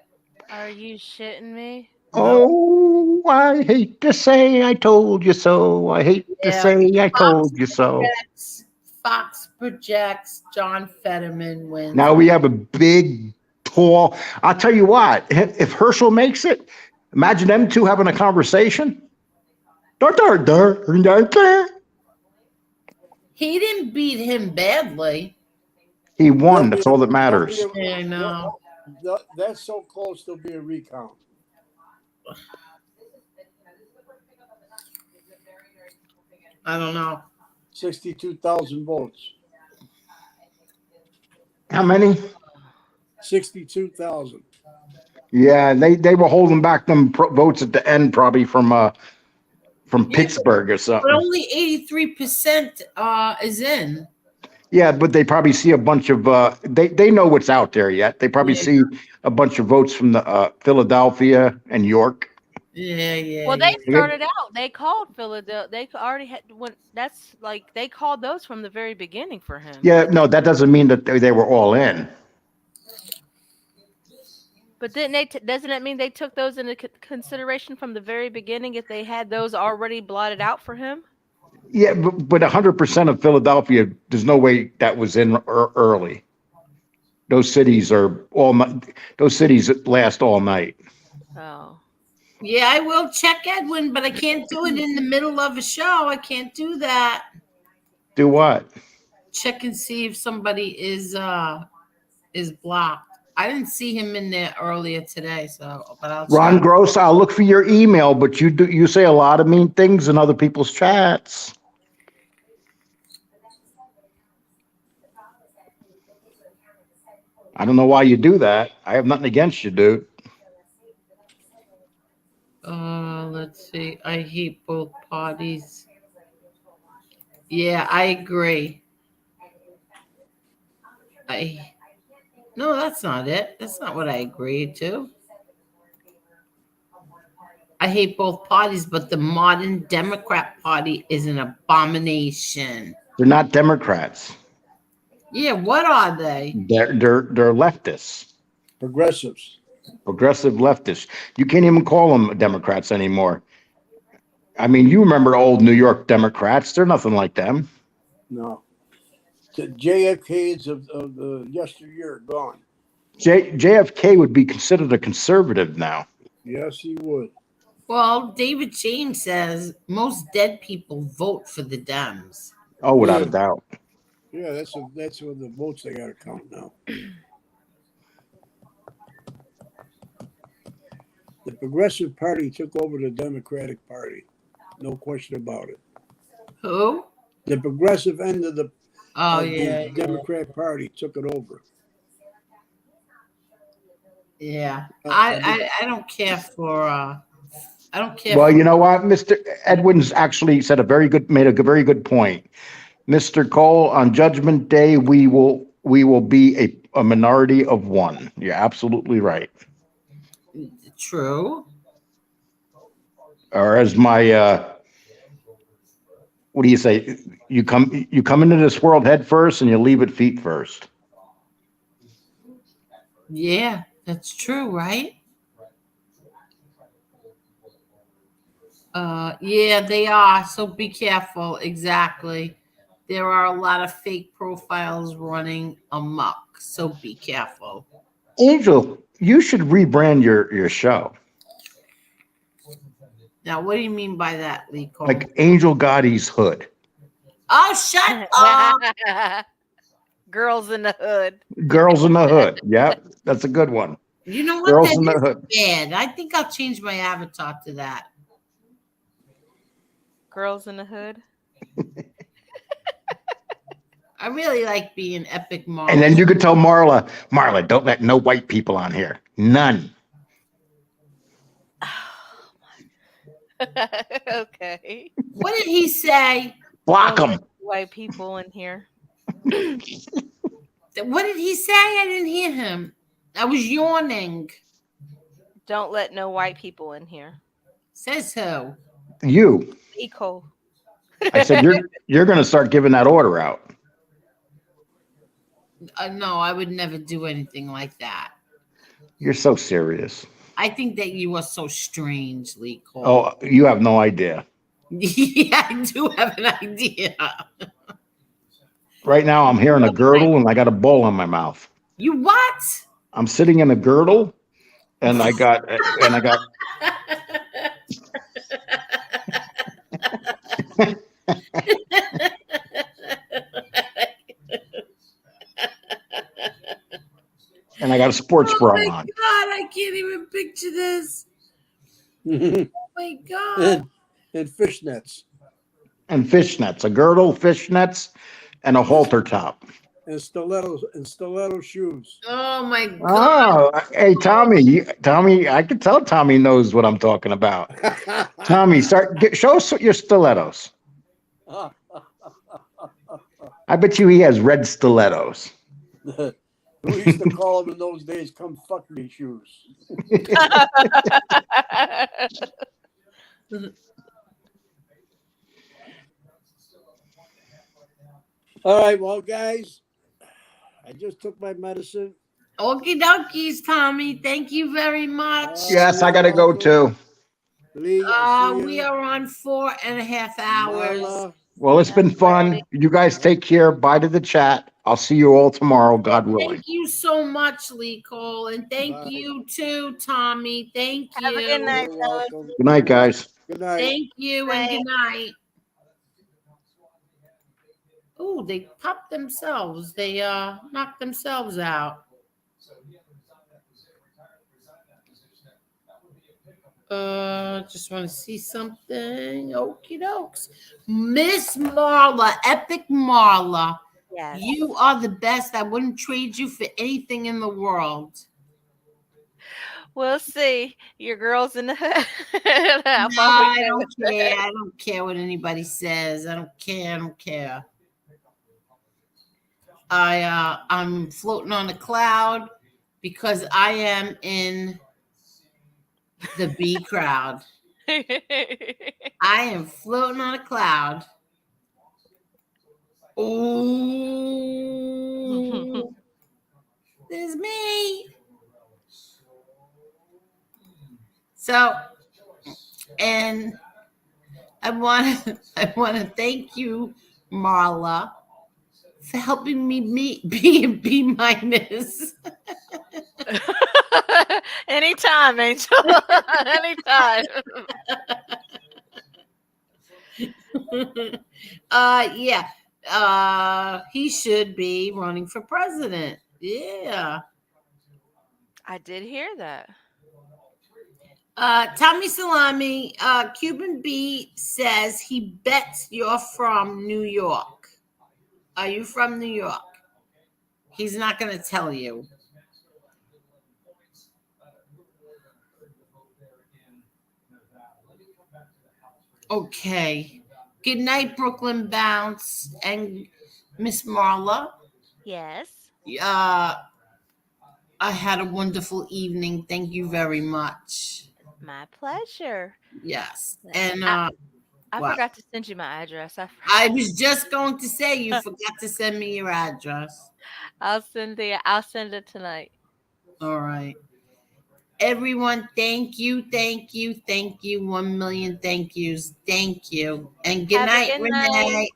Are you shitting me? Oh, I hate to say I told you so. I hate to Yeah. say I told you so. Cigarettes, Fox projects John Fetterman wins. Now we have a big, tall. I'll tell you what. If Herschel makes it, imagine them two having a conversation. He didn't beat him badly. He won. That's all that matters. Yeah, I know. That's so close. There'll be a recount. I don't know. 62,000 votes. How many? 62,000. Yeah, they were holding back them votes at the end, probably from Pittsburgh or But something. only 83% is in. Yeah, but they probably see a bunch of they know what's out there yet. They probably see a bunch of votes from the Philadelphia and York. Yeah. Well, they started out. They called Philadelphia. They already had when that's like they called those from the very beginning for him. Yeah, no, that doesn't mean that they were all in. But didn't they? Doesn't that mean they took those into consideration from the very beginning if they had those already blotted out for him? Yeah, but 100% of Philadelphia, there's no way that was in early. Those cities are those cities last all night. Oh. Yeah, I will check Edwin, but I can't do it in the middle of a show. I can't do that. Do what? Check and see if somebody is blocked. I didn't see him in there earlier today, but I'll Ron check. Gross, I'll look for your email, but you say a lot of mean things in other people's chats. I don't know why you do that. I have nothing against you, dude. Let's see. I hate both parties. Yeah, I agree. No, that's not it. That's not what I agreed to. I hate both parties, but the modern Democrat Party is an abomination. They're not Democrats. Yeah, what are they? They're leftists. Progressives. Progressive leftists. You can't even call them Democrats anymore. I mean, you remember old New York Democrats. They're nothing like them. No. The JFKs of the yesteryear are gone. JFK would be considered a conservative now. Yes, he would. Well, David James says most dead people vote for the Dems. Oh, without a doubt. Yeah, that's what the votes they got to count now. The Progressive Party took over the Democratic Party. No question about it. Who? The progressive end of the the Democrat Party took it over. Yeah. I don't care for I don't care. Well, you know what? Mr. Edwin's actually made a very good point. Mr. Cole, on Judgment Day, we will be a minority of one. You're absolutely right. True. Or as my what do you say? You come into this world head first and you leave it feet first. Yeah, that's true, right? Yeah, they are. So be careful. Exactly. There are a lot of fake profiles running amok. So be careful. Angel, you should rebrand your show. Now, what do you mean by that, Lee Cole? Like Angel Gotti's Hood. Oh, shut up. Girls in the Hood. Girls in the Hood. Yeah, that's a good one. You know what? Girls in the That Hood. is bad. I think I'll change my avatar to that. Girls in the Hood. I really like being Epic Marla. And then you could tell Marla, don't let no white people on here. None. Okay. What did he say? Block them. White people in here. What did he say? I didn't hear him. I was yawning. Don't let no white people in here. Says who? You. Eco. I said you're going to start giving that order out. No, I would never do anything like that. You're so serious. I think that you are so strangely Cole. Oh, you have no idea. Yeah, I do have an idea. Right now, I'm hearing a girdle and I got a bowl on my mouth. You what? I'm sitting in a girdle and I got. And I got a sports bra my on. God, I can't even picture this. Oh my God. and fishnets. And fishnets, a girdle, fishnets, and a halter top. And stiletto shoes. Oh my God. Oh, hey, Tommy, I can tell Tommy knows what I'm talking about. Tommy, show us your stilettos. I bet you he has red stilettos. We used to call them in those days, "Come fuck me" shoes. All right, well, guys, I just took my medicine. Okie dokies, Tommy. Thank you very much. Yes, I got to go too. Lee, We are on 4.5 hours. Marla. Well, it's been fun. You guys take care. Bye to the chat. I'll see you all tomorrow, God willing. Thank you so much, Lee Cole. And thank you too, Tommy. Thank you. Have a good night, fellas. Good night, guys. Good night. Thank you and good night. Oh, they popped themselves. They knocked themselves out. Just want to see something. Okie dokes. Miss Marla, Epic Marla. Yes. You are the best. I wouldn't trade you for anything in the world. We'll see. Your girl's in the I don't care. I don't care what anybody says. I don't care. I'm floating on a cloud because I am in the B crowd. I am floating on a cloud. Oh, there's me. So, and I want to thank you, Marla, for helping me be a B minus. Anytime, Angel. Anytime. Yeah. He should be running for president. Yeah. I did hear that. Tommy Salami, Cuban B says he bets you're from New York. Are you from New York? He's not going to tell you. Okay. Good night, Brooklyn Bounce and Miss Marla. Yes. I had a wonderful evening. Thank you very much. My pleasure. Yes. And I forgot to send you my address. I was just going to say you forgot to send me your address. I'll send it tonight. All right. Everyone, thank you. 1 million thank yous. Thank you. And good night, Renee.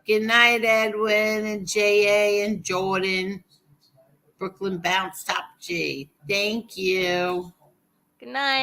Good night, Edwin and J.A. and Jordan. Brooklyn Bounce Top G. Thank you. Good night.